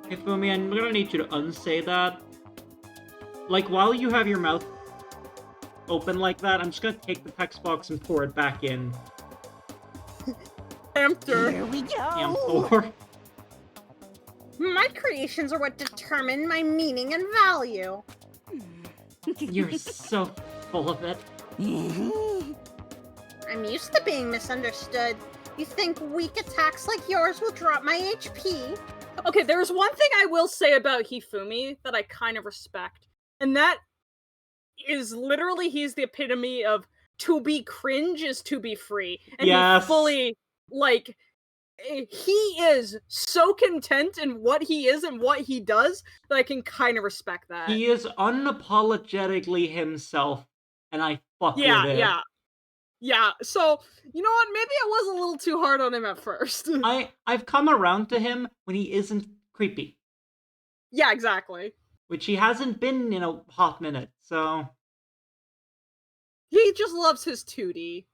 Hey Fumi, I'm gonna need you to unsay that. Like, while you have your mouth open like that, I'm just gonna take the text box and pour it back in.
Hamster.
Here we go!
Amthor.
My creations are what determine my meaning and value.
You're so full of it.
I'm used to being misunderstood. You think weak attacks like yours will drop my HP?
Okay, there's one thing I will say about Hifumi that I kind of respect. And that is literally, he's the epitome of to be cringe is to be free. And
yes.
He fully, like, he is so content in what he is and what he does that I can kind of respect that.
He is unapologetically himself, and I fuck with it.
Yeah, so, you know what, maybe I was a little too hard on him at first.
I've come around to him when he isn't creepy.
Yeah, exactly.
Which he hasn't been in a hot minute, so...
He just loves his 2D.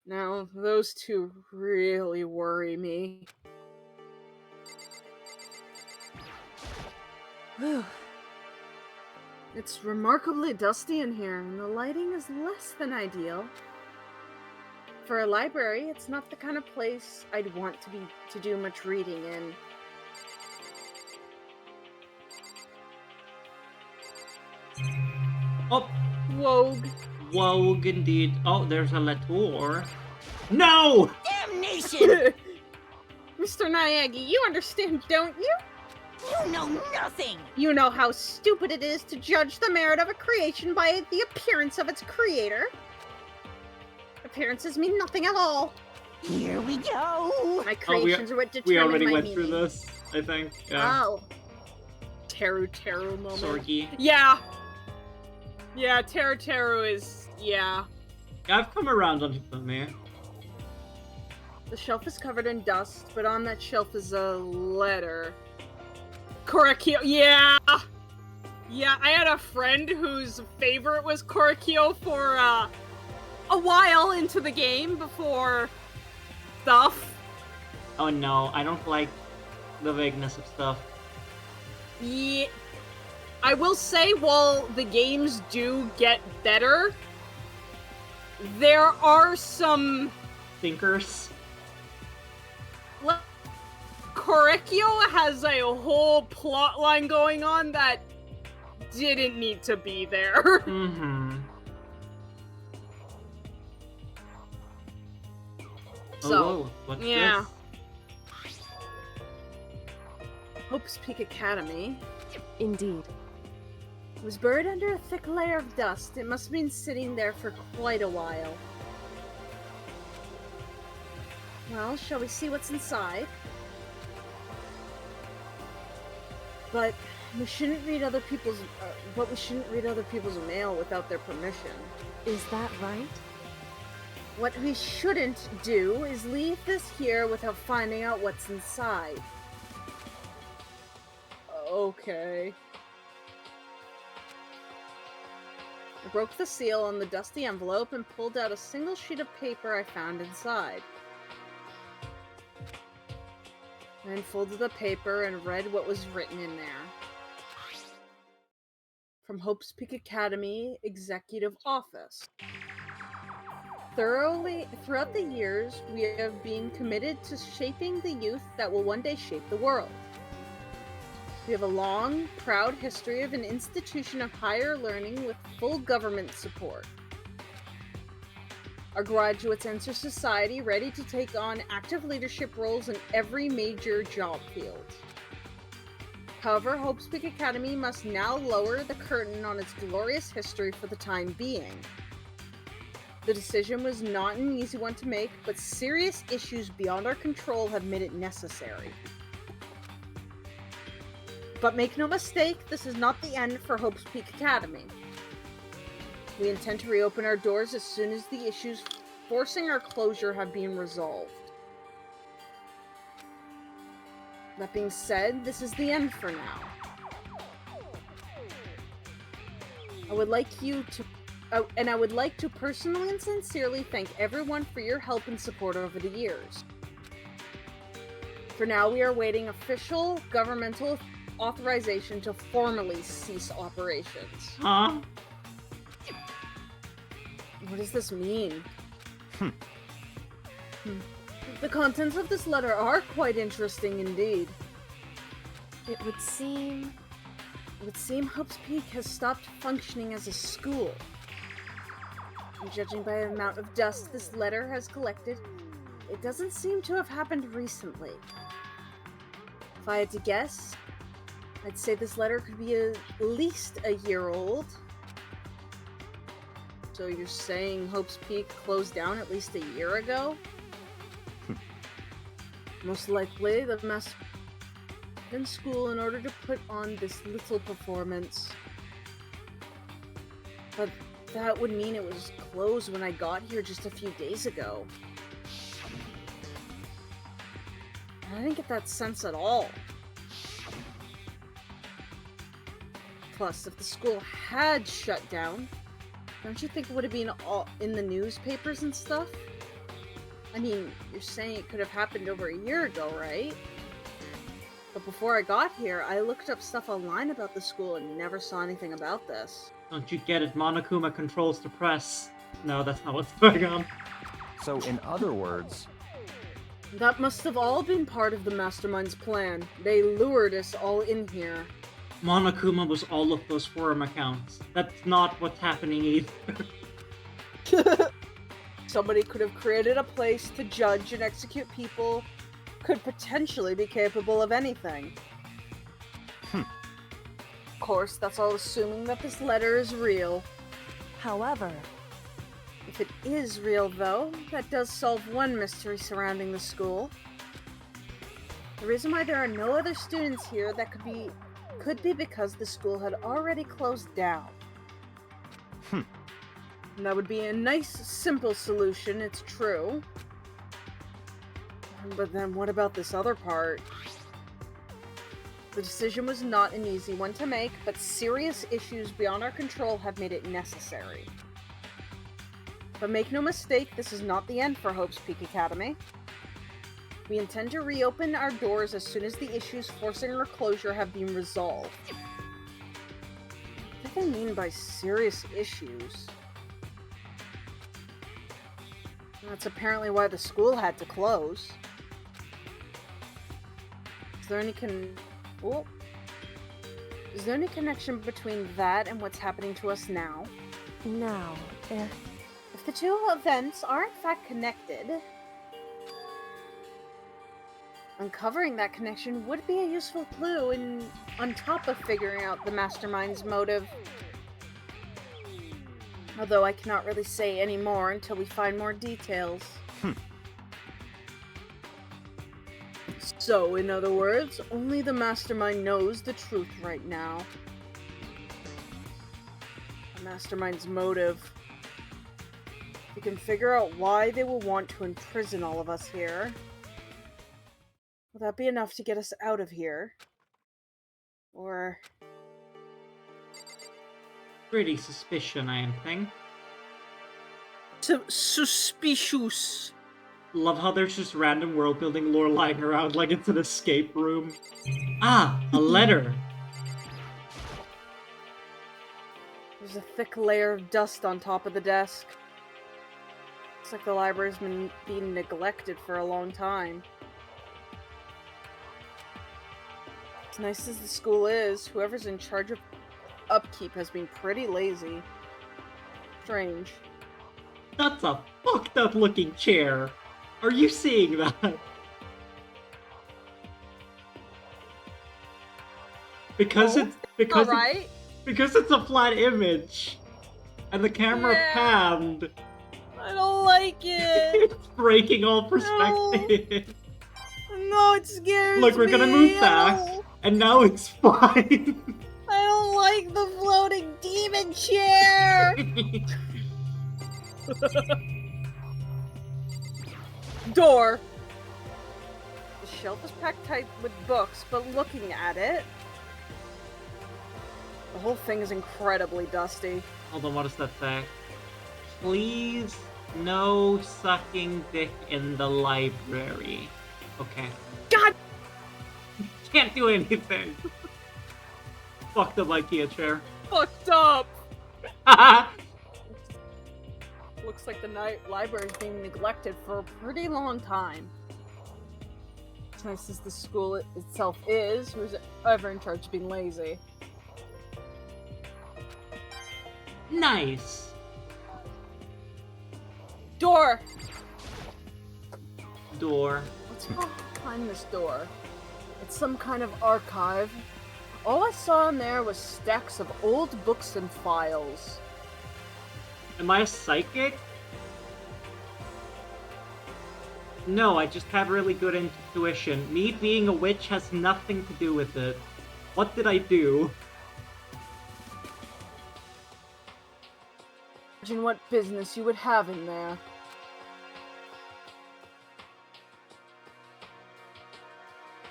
Now, those two really worry me. Whew. It's remarkably dusty in here, and the lighting is less than ideal. For a library, it's not the kind of place I'd want to do much reading in.
Oh!
Wogue.
Wogue, indeed. Oh, there's a Latour. No!
Damnation!
Mr. Nyagi, you understand, don't you?
You know nothing!
You know how stupid it is to judge the merit of a creation by the appearance of its creator. appearances mean nothing at all.
Here we go.
My creations are what determine
we already
my
went
meaning.
through this, I think. Yeah.
Oh. Teru moment.
Sorgi.
Yeah. Yeah, Teru is... yeah.
I've come around on Hifumi.
The shelf is covered in dust, but on that shelf is a letter. Korakio, yeah! Yeah, I had a friend whose favorite was Korakio for, a while into the game before stuff.
Oh no, I don't like the vagueness of stuff.
Yeah. I will say, while the games do get better, there are some...
thinkers.
Korekio has a whole plot line going on that didn't need to be there.
Mm-hmm.
So,
what's
yeah.
this?
Hope's Peak Academy.
Indeed.
Was buried under a thick layer of dust. It must have been sitting there for quite a while. Well, shall we see what's inside? But we shouldn't read other people's. Mail without their permission.
Is that right?
What we shouldn't do is leave this here without finding out what's inside. Okay. I broke the seal on the dusty envelope and pulled out a single sheet of paper I found inside. I unfolded the paper and read what was written in there. From Hope's Peak Academy Executive Office. Throughout the years, we have been committed to shaping the youth that will one day shape the world. We have a long, proud history of an institution of higher learning with full government support. Our graduates enter society ready to take on active leadership roles in every major job field. However, Hope's Peak Academy must now lower the curtain on its glorious history for the time being. The decision was not an easy one to make, but serious issues beyond our control have made it necessary. But make no mistake, this is not the end for Hope's Peak Academy. We intend to reopen our doors as soon as the issues forcing our closure have been resolved. That being said, this is the end for now. I would like to personally and sincerely thank everyone for your help and support over the years. For now, we are awaiting official governmental authorization to formally cease operations.
Huh?
What does this mean? The contents of this letter are quite interesting indeed. It would seem Hope's Peak has stopped functioning as a school. And judging by the amount of dust this letter has collected, it doesn't seem to have happened recently. If I had to guess, I'd say this letter could be at least a year old. So you're saying Hope's Peak closed down at least a year ago? Most likely, the mess in school in order to put on this little performance. But that would mean it was closed when I got here just a few days ago. I didn't get that sense at all. Plus, if the school had shut down, don't you think it would have been all in the newspapers and stuff? I mean, you're saying it could have happened over a year ago, right? But before I got here, I looked up stuff online about the school and never saw anything about this.
Don't you get it? Monokuma controls the press. No, that's not what's going on.
So, in other words...
That must have all been part of the Mastermind's plan. They lured us all in here.
Monokuma was all of those forum accounts. That's not what's happening either.
Somebody could have created a place to judge and execute people, could potentially be capable of anything. Of course, that's all assuming that this letter is real.
However,
If it is real, though, that does solve one mystery surrounding the school. The reason why there are no other students here that could be because the school had already closed down. And that would be a nice, simple solution, it's true. But then what about this other part? The decision was not an easy one to make, but serious issues beyond our control have made it necessary. But make no mistake, this is not the end for Hope's Peak Academy. We intend to reopen our doors as soon as the issues forcing our closure have been resolved. What do they mean by serious issues? That's apparently why the school had to close. Is there any connection between that and what's happening to us now?
Now,
if the two events are in fact connected, uncovering that connection would be a useful clue on top of figuring out the mastermind's motive. Although I cannot really say any more until we find more details. So, in other words, only the mastermind knows the truth right now. The mastermind's motive. We can figure out why they will want to imprison all of us here. Will that be enough to get us out of here? Or...
Pretty suspicion, I think.
Suspicious.
Love how there's just random world-building lore lying around like it's an escape room. Ah, a letter!
There's a thick layer of dust on top of the desk. Looks like the library's been being neglected for a long time. As nice as the school is, whoever's in charge of upkeep has been pretty lazy. Strange.
That's a fucked up looking chair. Are you seeing that? Because it's a flat image, and the camera panned.
I don't like it.
It's breaking all perspective.
No, it scares me.
Look, we're gonna move back, and now it's fine.
I don't like the floating demon chair. Door. The shelf is packed tight with books, but looking at it, the whole thing is incredibly dusty.
Hold on, what does that say? Please, no sucking dick in the library. Okay.
God!
Can't do anything. Fucked up IKEA chair.
Fucked up! Looks like the library's being neglected for a pretty long time. As nice as the school itself is, who's ever in charge of being lazy?
Nice.
Door!
Door.
What's behind this door? It's some kind of archive. All I saw in there was stacks of old books and files.
Am I a psychic? No, I just have really good intuition. Me being a witch has nothing to do with it. What did I do?
Imagine what business you would have in there.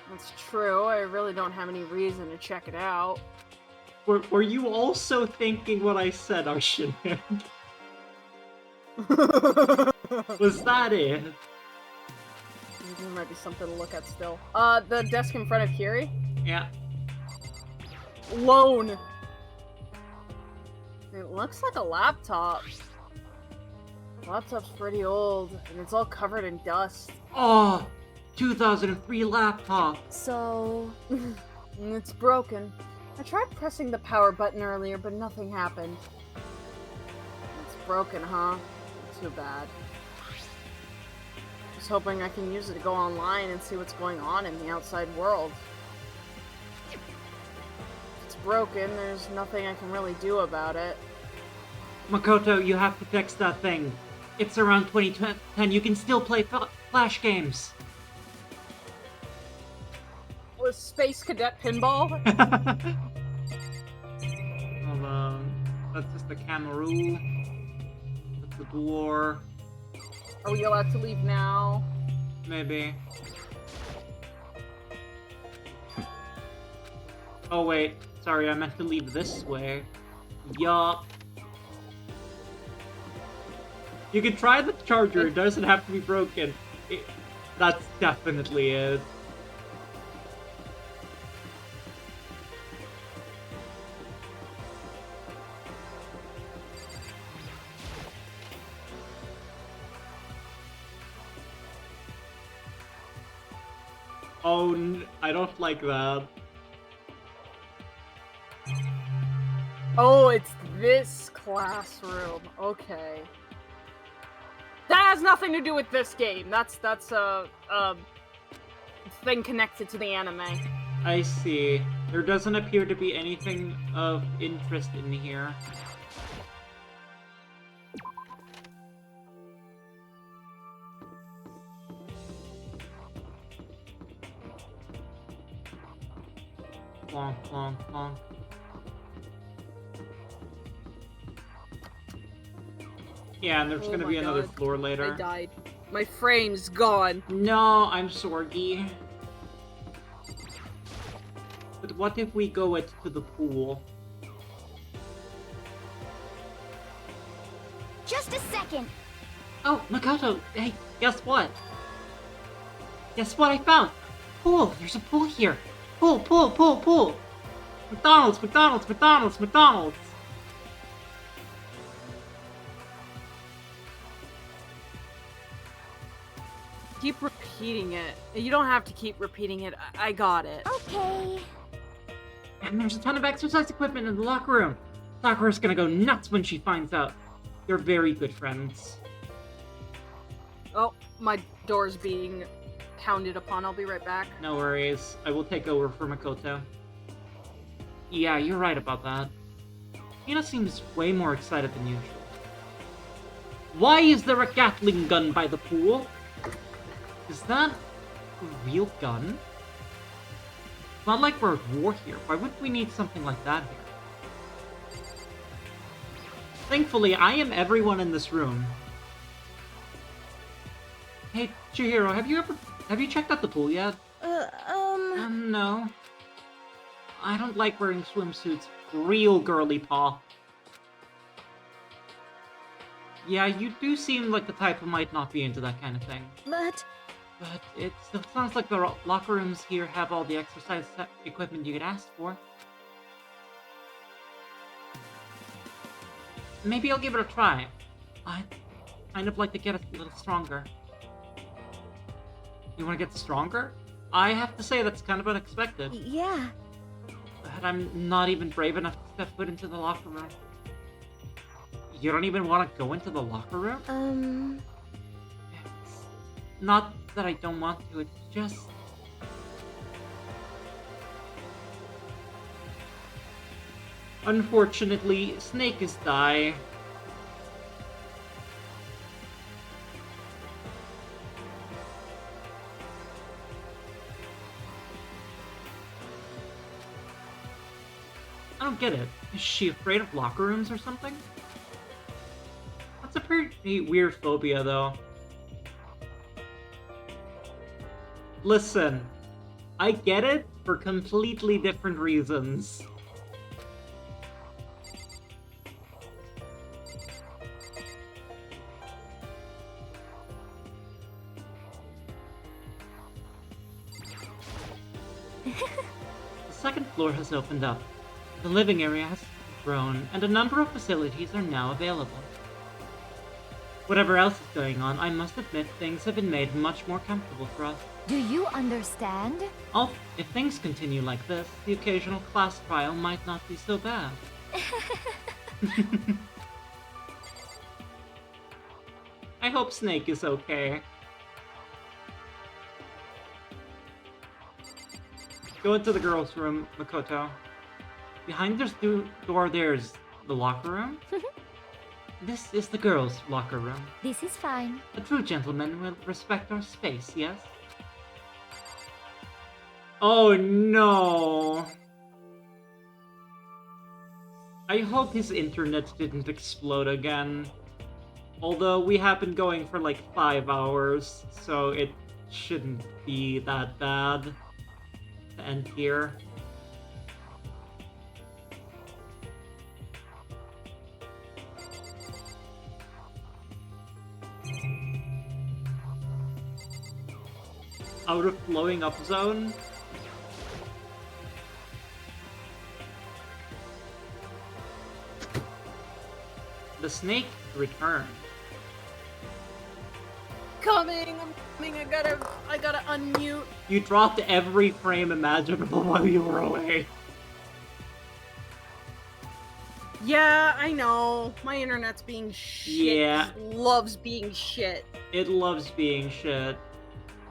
That's true, I really don't have any reason to check it out.
Were you also thinking what I said, Arshinik? Was that it?
There might be something to look at still. The desk in front of Kiri?
Yeah.
Loan! It looks like a laptop. The laptop's pretty old, and it's all covered in dust.
Oh! 2003 laptop!
So... it's broken. I tried pressing the power button earlier, but nothing happened. It's broken, huh? Too bad. Just hoping I can use it to go online and see what's going on in the outside world. If it's broken, there's nothing I can really do about it.
Makoto, you have to fix that thing.
It's around 2010. You can still play Flash games.
Was Space Cadet Pinball?
Hold on. That's just the Camaroo. That's the door.
Are we allowed to leave now?
Maybe. Oh wait, sorry, I meant to leave this way. Yup. You can try the charger, it doesn't have to be broken. That's definitely it. Oh, I don't like that.
Oh, it's this classroom. Okay. That has nothing to do with this game. That's a thing connected to the anime.
I see. There doesn't appear to be anything of interest in here. Plonk, plonk, plonk. Yeah, and there's gonna be another floor later.
I died. My frame's gone.
No, I'm Sorgy. But what if we go to the pool?
Just a second.
Oh, Makoto, hey, guess what? Guess what I found? Pool! There's a pool here! Pool, pool, pool, pool! McDonald's, McDonald's, McDonald's, McDonald's!
Keep repeating it. You don't have to keep repeating it. I got it.
Okay.
And there's a ton of exercise equipment in the locker room. Sakura's gonna go nuts when she finds out. They're very good friends.
Oh, my door's being pounded upon. I'll be right back.
No worries. I will take over for Makoto. Yeah, you're right about that. Hina seems way more excited than usual. Why is there a Gatling gun by the pool? Is that a real gun? It's not like we're at war here. Why wouldn't we need something like that here? Thankfully, I am everyone in this room. Hey, Chihiro, have you checked out the pool yet? No. I don't like wearing swimsuits. Real girly paw. Yeah, you do seem like the type who might not be into that kind of thing.
But
it still sounds like the locker rooms here have all the exercise equipment you could ask for. Maybe I'll give it a try. I'd kind of like to get a little stronger. You want to get stronger? I have to say that's kind of unexpected.
yeah.
But I'm not even brave enough to step foot into the locker room. You don't even want to go into the locker room? It's not that I don't want to, it's just... Unfortunately, Snake is die. I don't get it. Is she afraid of locker rooms or something? That's a pretty weird phobia, though. Listen, I get it for completely different reasons. The second floor has opened up. The living area has grown, and a number of facilities are now available. Whatever else is going on, I must admit things have been made much more comfortable for us.
Do you understand?
If things continue like this, the occasional class trial might not be so bad. I hope Snake is okay. Go into the girls' room, Makoto. Behind this door, there's the locker room. This is the girls' locker room.
This is fine.
A true gentleman will respect our space, yes? Oh no! I hope his internet didn't explode again. Although we have been going for like 5 hours, so it shouldn't be that bad to end here. Out of blowing up zone. The snake returned.
Coming, I'm coming, I gotta unmute.
You dropped every frame imaginable while you were away.
Yeah, I know. My internet's being shit.
Yeah.
It loves being shit.
It loves being shit.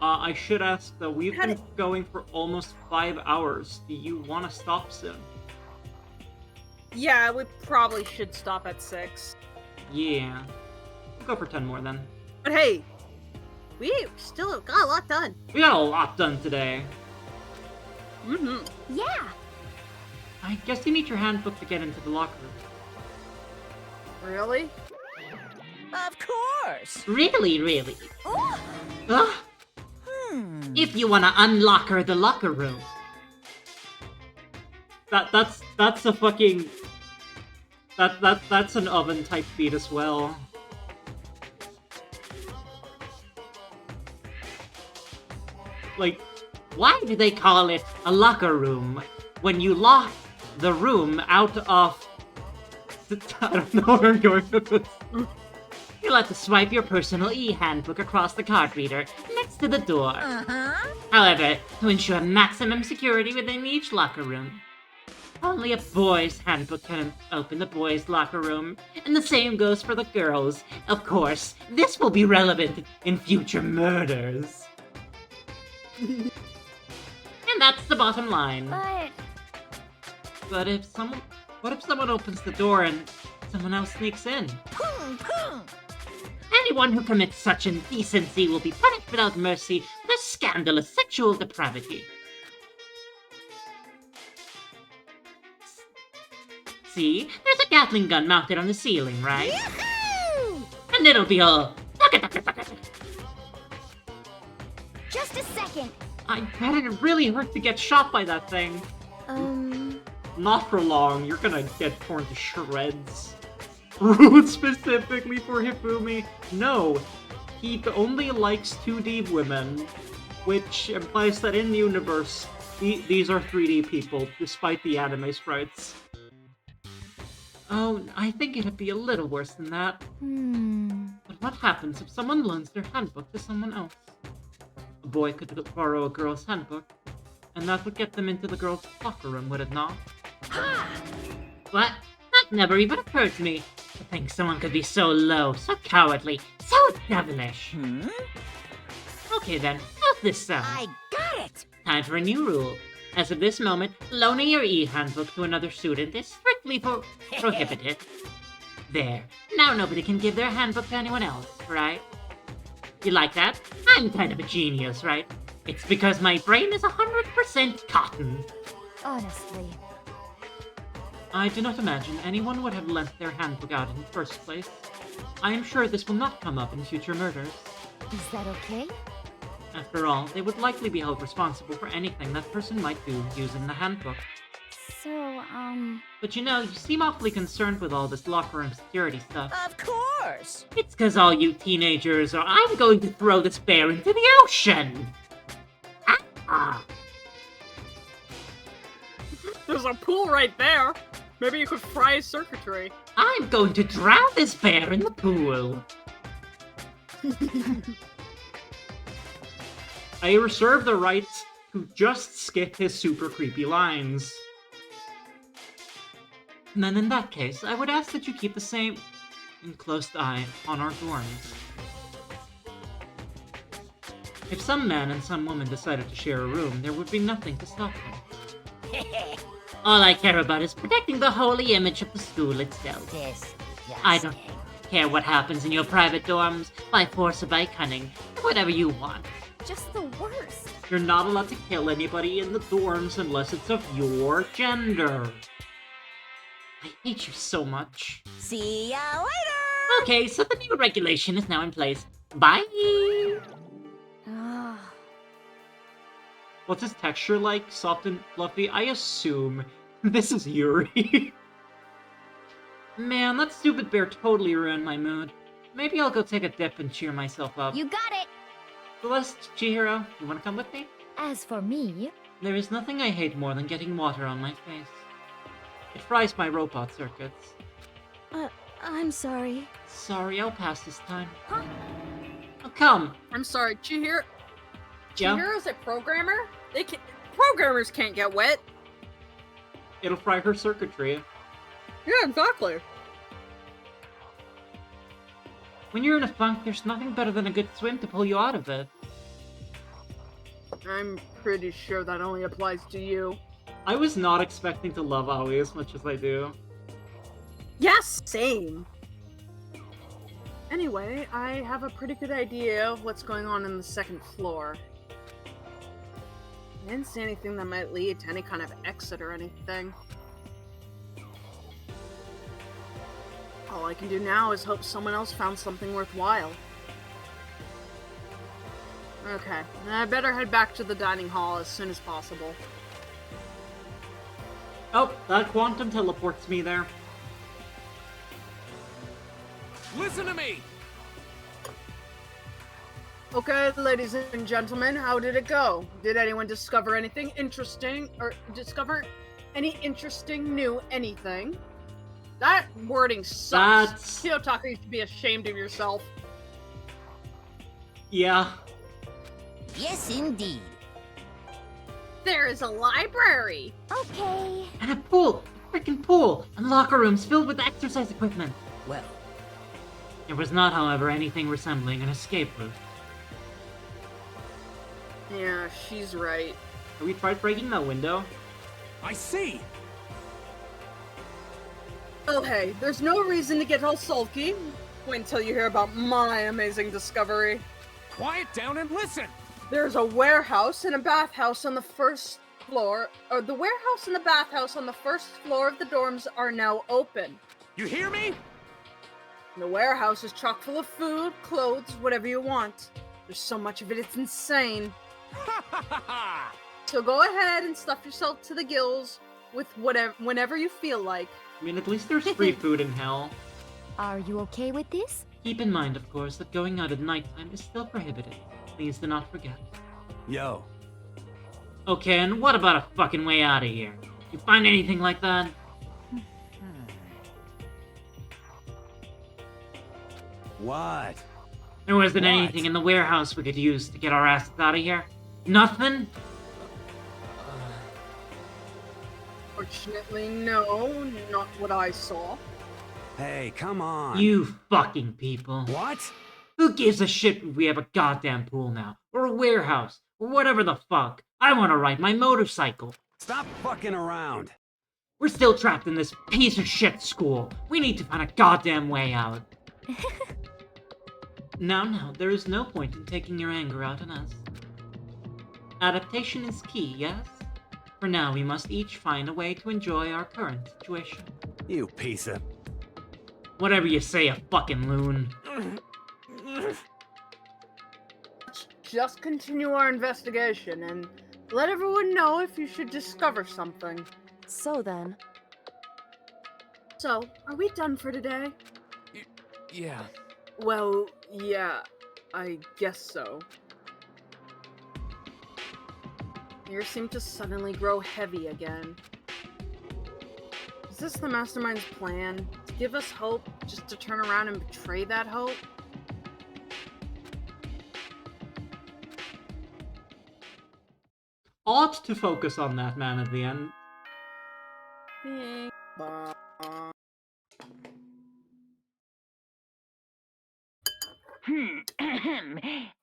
I should ask though, we've been going for almost 5 hours. Do you want to stop soon?
Yeah, we probably should stop at 6.
Yeah. We'll go for 10 more then.
But hey, we still got a lot done.
We got a lot done today.
Mm-hmm.
Yeah.
I guess you need your handbook to get into the locker room.
Really?
Of course.
Really?
Oh.
Ugh. If you wanna unlocker the locker room. That's a fucking... That's an oven type feat as well. Like, why do they call it a locker room when you lock the room out of... I don't know where I'm going with this. You'll have to swipe your personal e-handbook across the card reader next to the door. However, to ensure maximum security within each locker room, only a boy's handbook can open the boys' locker room, and the same goes for the girls. Of course, this will be relevant in future murders. And that's the bottom line. But if someone... What if someone opens the door and someone else sneaks in? Anyone who commits such indecency will be punished without mercy for their scandalous sexual depravity. See? There's a Gatling gun mounted on the ceiling, right? And it'll be all...
Just a second.
I bet it really hurt to get shot by that thing. Not for long, you're gonna get torn to shreds. Rules specifically for Hifumi? No, he only likes 2D women, which implies that in the universe, these are 3D people, despite the anime sprites. Oh, I think it'd be a little worse than that. But what happens if someone loans their handbook to someone else? A boy could borrow a girl's handbook, and that would get them into the girl's locker room, would it not? What? That never even occurred to me. To think someone could be so low, so cowardly, so devilish. Okay then, how's this sound?
I got it!
Time for a new rule. As of this moment, loaning your e-handbook to another student is strictly prohibited. There. Now nobody can give their handbook to anyone else, right? You like that? I'm kind of a genius, right? It's because my brain is 100% cotton.
Honestly.
I do not imagine anyone would have lent their handbook out in the first place. I am sure this will not come up in future murders.
Is that okay?
After all, they would likely be held responsible for anything that person might do using the handbook.
So,
But you know, you seem awfully concerned with all this locker room security stuff.
Of course!
It's cause all you teenagers are I'm going to throw this bear into the ocean! Ah!
There's a pool right there. Maybe you could fry his circuitry.
I'm going to drown this bear in the pool. I reserve the right to just skip his super creepy lines. And then in that case, I would ask that you keep the same close eye on our dorms. If some man and some woman decided to share a room, there would be nothing to stop them. All I care about is protecting the holy image of the school itself. I care what happens in your private dorms, by force or by cunning, whatever you want.
Just the worst.
You're not allowed to kill anybody in the dorms unless it's of your gender. I hate you so much.
See ya later!
Okay, so the new regulation is now in place. Bye!
What's his texture like? Soft and fluffy? I assume this is Yuri. Man, that stupid bear totally ruined my mood. Maybe I'll go take a dip and cheer myself up.
You got it!
Celeste, Chihiro, you wanna come with me?
As for me...
There is nothing I hate more than getting water on my face. It fries my robot circuits.
I'm sorry.
Sorry, I'll pass this time. Huh? Oh, come!
I'm sorry, Chihiro...
Yeah?
Chihiro's a programmer? Programmers can't get wet.
It'll fry her circuitry.
Yeah, exactly.
When you're in a funk, there's nothing better than a good swim to pull you out of it.
I'm pretty sure that only applies to you.
I was not expecting to love Aoi as much as I do.
Yes, same. Anyway, I have a pretty good idea of what's going on in the second floor. I didn't see anything that might lead to any kind of exit or anything. All I can do now is hope someone else found something worthwhile. Okay, I better head back to the dining hall as soon as possible.
Oh, that quantum teleports me there.
Listen to me!
Okay, ladies and gentlemen, how did it go? Did anyone discover anything interesting, or discover any interesting new anything? That wording sucks. Kiyotaka, you should be ashamed of yourself.
Yeah.
Yes, indeed.
There is a library!
Okay.
And a pool! A freaking pool! And locker rooms filled with exercise equipment!
Well.
There was not, however, anything resembling an escape route.
Yeah, she's right.
Have we tried breaking that window?
I see!
Oh hey, there's no reason to get all sulky. Wait until you hear about my amazing discovery.
Quiet down and listen!
There's a warehouse and a bathhouse on the first floor, or the warehouse and the bathhouse on the first floor of the dorms are now open.
You hear me?
The warehouse is chock full of food, clothes, whatever you want. There's so much of it, it's insane. So go ahead and stuff yourself to the gills with whatever, whenever you feel like.
I mean, at least there's free food in hell.
Are you okay with this?
Keep in mind, of course, that going out at nighttime is still prohibited. Please do not forget.
Yo.
Okay, and what about a fucking way out of here? You find anything like that?
What?
There wasn't anything in the warehouse we could use to get our asses out of here? Nothing?
Fortunately, no, not what I saw.
Hey, come on.
You fucking people.
What?
Who gives a shit if we have a goddamn pool now? Or a warehouse? Or whatever the fuck? I want to ride my motorcycle.
Stop fucking around.
We're still trapped in this piece of shit school. We need to find a goddamn way out. Now, there is no point in taking your anger out on us. Adaptation is key, yes? For now, we must each find a way to enjoy our current situation.
You piece of...
Whatever you say, a fucking loon.
Just continue our investigation and let everyone know if you should discover something.
So then...
So, are we done for today?
Yeah.
Well, yeah, I guess so. Ears seem to suddenly grow heavy again. Is this the Mastermind's plan? To give us hope, just to turn around and betray that hope?
Ought to focus on that man at the end.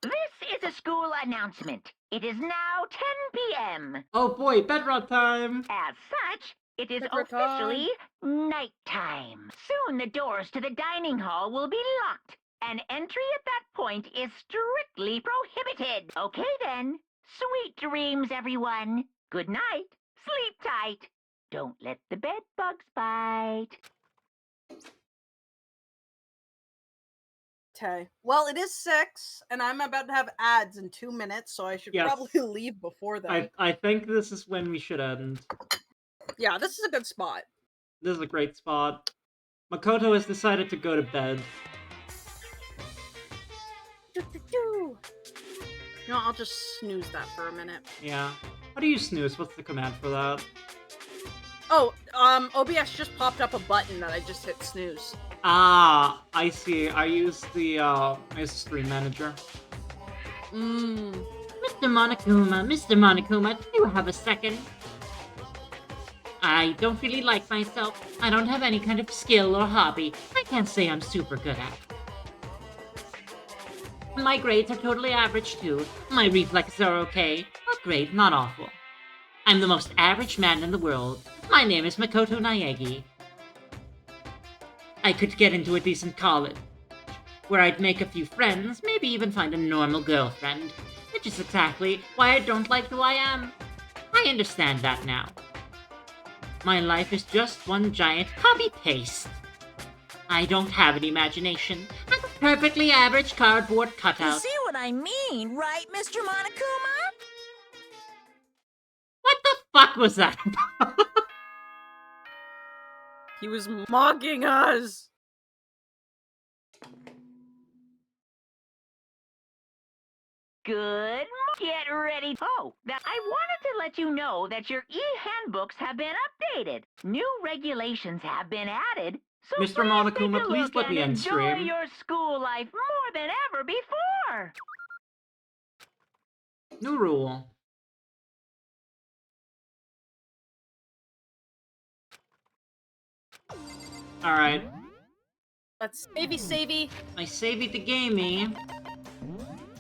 This is a school announcement. It is now 10 p.m.
Oh boy, bedrot time!
As such, It is
Pepper time.
officially nighttime. Soon the doors to the dining hall will be locked, and entry at that point is strictly prohibited. Okay then. Sweet dreams, everyone. Good night. Sleep tight. Don't let the bed bugs bite.
Okay. Well, it is 6, and I'm about to have ads in 2 minutes, so I should
Yes.
probably leave before then.
I think this is when we should end.
Yeah, this is a good spot.
This is a great spot. Makoto has decided to go to bed.
No, I'll just snooze that for a minute.
Yeah. How do you snooze? What's the command for that?
Oh, OBS just popped up a button that I just hit snooze.
Ah, I see. I use the Stream Manager.
Mr. Monokuma, do you have a second? I don't really like myself. I don't have any kind of skill or hobby. I can't say I'm super good at it. My grades are totally average too. My reflexes are okay. Not great, not awful. I'm the most average man in the world. My name is Makoto Naegi. I could get into a decent college, where I'd make a few friends, maybe even find a normal girlfriend, which is exactly why I don't like who I am. I understand that now. My life is just one giant copy-paste. I don't have an imagination. I'm a perfectly average cardboard cutout.
You see what I mean, right, Mr. Monokuma?
What the fuck was that?
He was mocking us!
Good. Get ready. Oh, I wanted to let you know that your e-handbooks have been updated. New regulations have been added. So
Mr. Monokuma, please let me end
enjoy
stream.
your school life more than ever before.
New rule. Alright.
Let's savey.
I savey the gamey.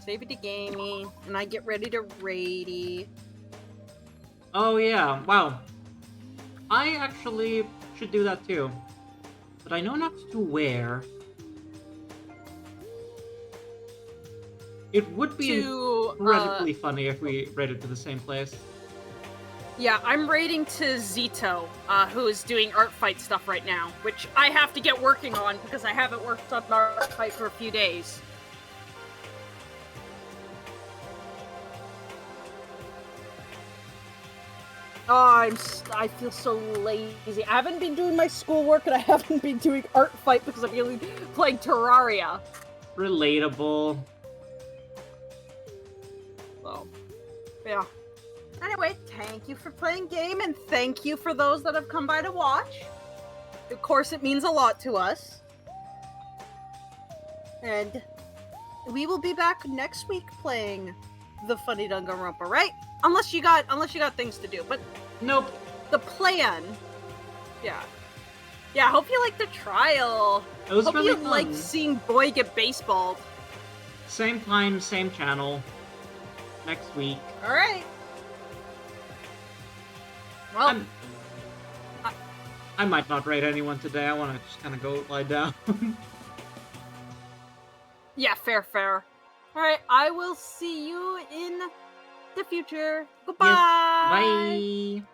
Savey the gamey. And I get ready to raidy.
Oh yeah, wow. I actually should do that too. But I know not to where. It would be incredibly funny if we raided to the same place.
Yeah, I'm raiding to Zito, who is doing art fight stuff right now, which I have to get working on because I haven't worked on art fight for a few days. Oh, I feel so lazy. I haven't been doing my schoolwork and I haven't been doing art fight because I'm really playing Terraria.
Relatable.
So, yeah. Anyway, thank you for playing game, and thank you for those that have come by to watch. Of course, it means a lot to us. And we will be back next week playing the funny Danganronpa, right? Unless you got things to do, but
nope.
The plan. Yeah. Yeah, I hope you liked the trial.
It was
hope
really
you
fun.
liked seeing Boy get baseballed.
Same time, same channel. Next week.
Alright. Well,
I might not raid anyone today. I want to just kind of go lie down.
Yeah, fair. Alright, I will see you in the future. Goodbye!
Yes, bye!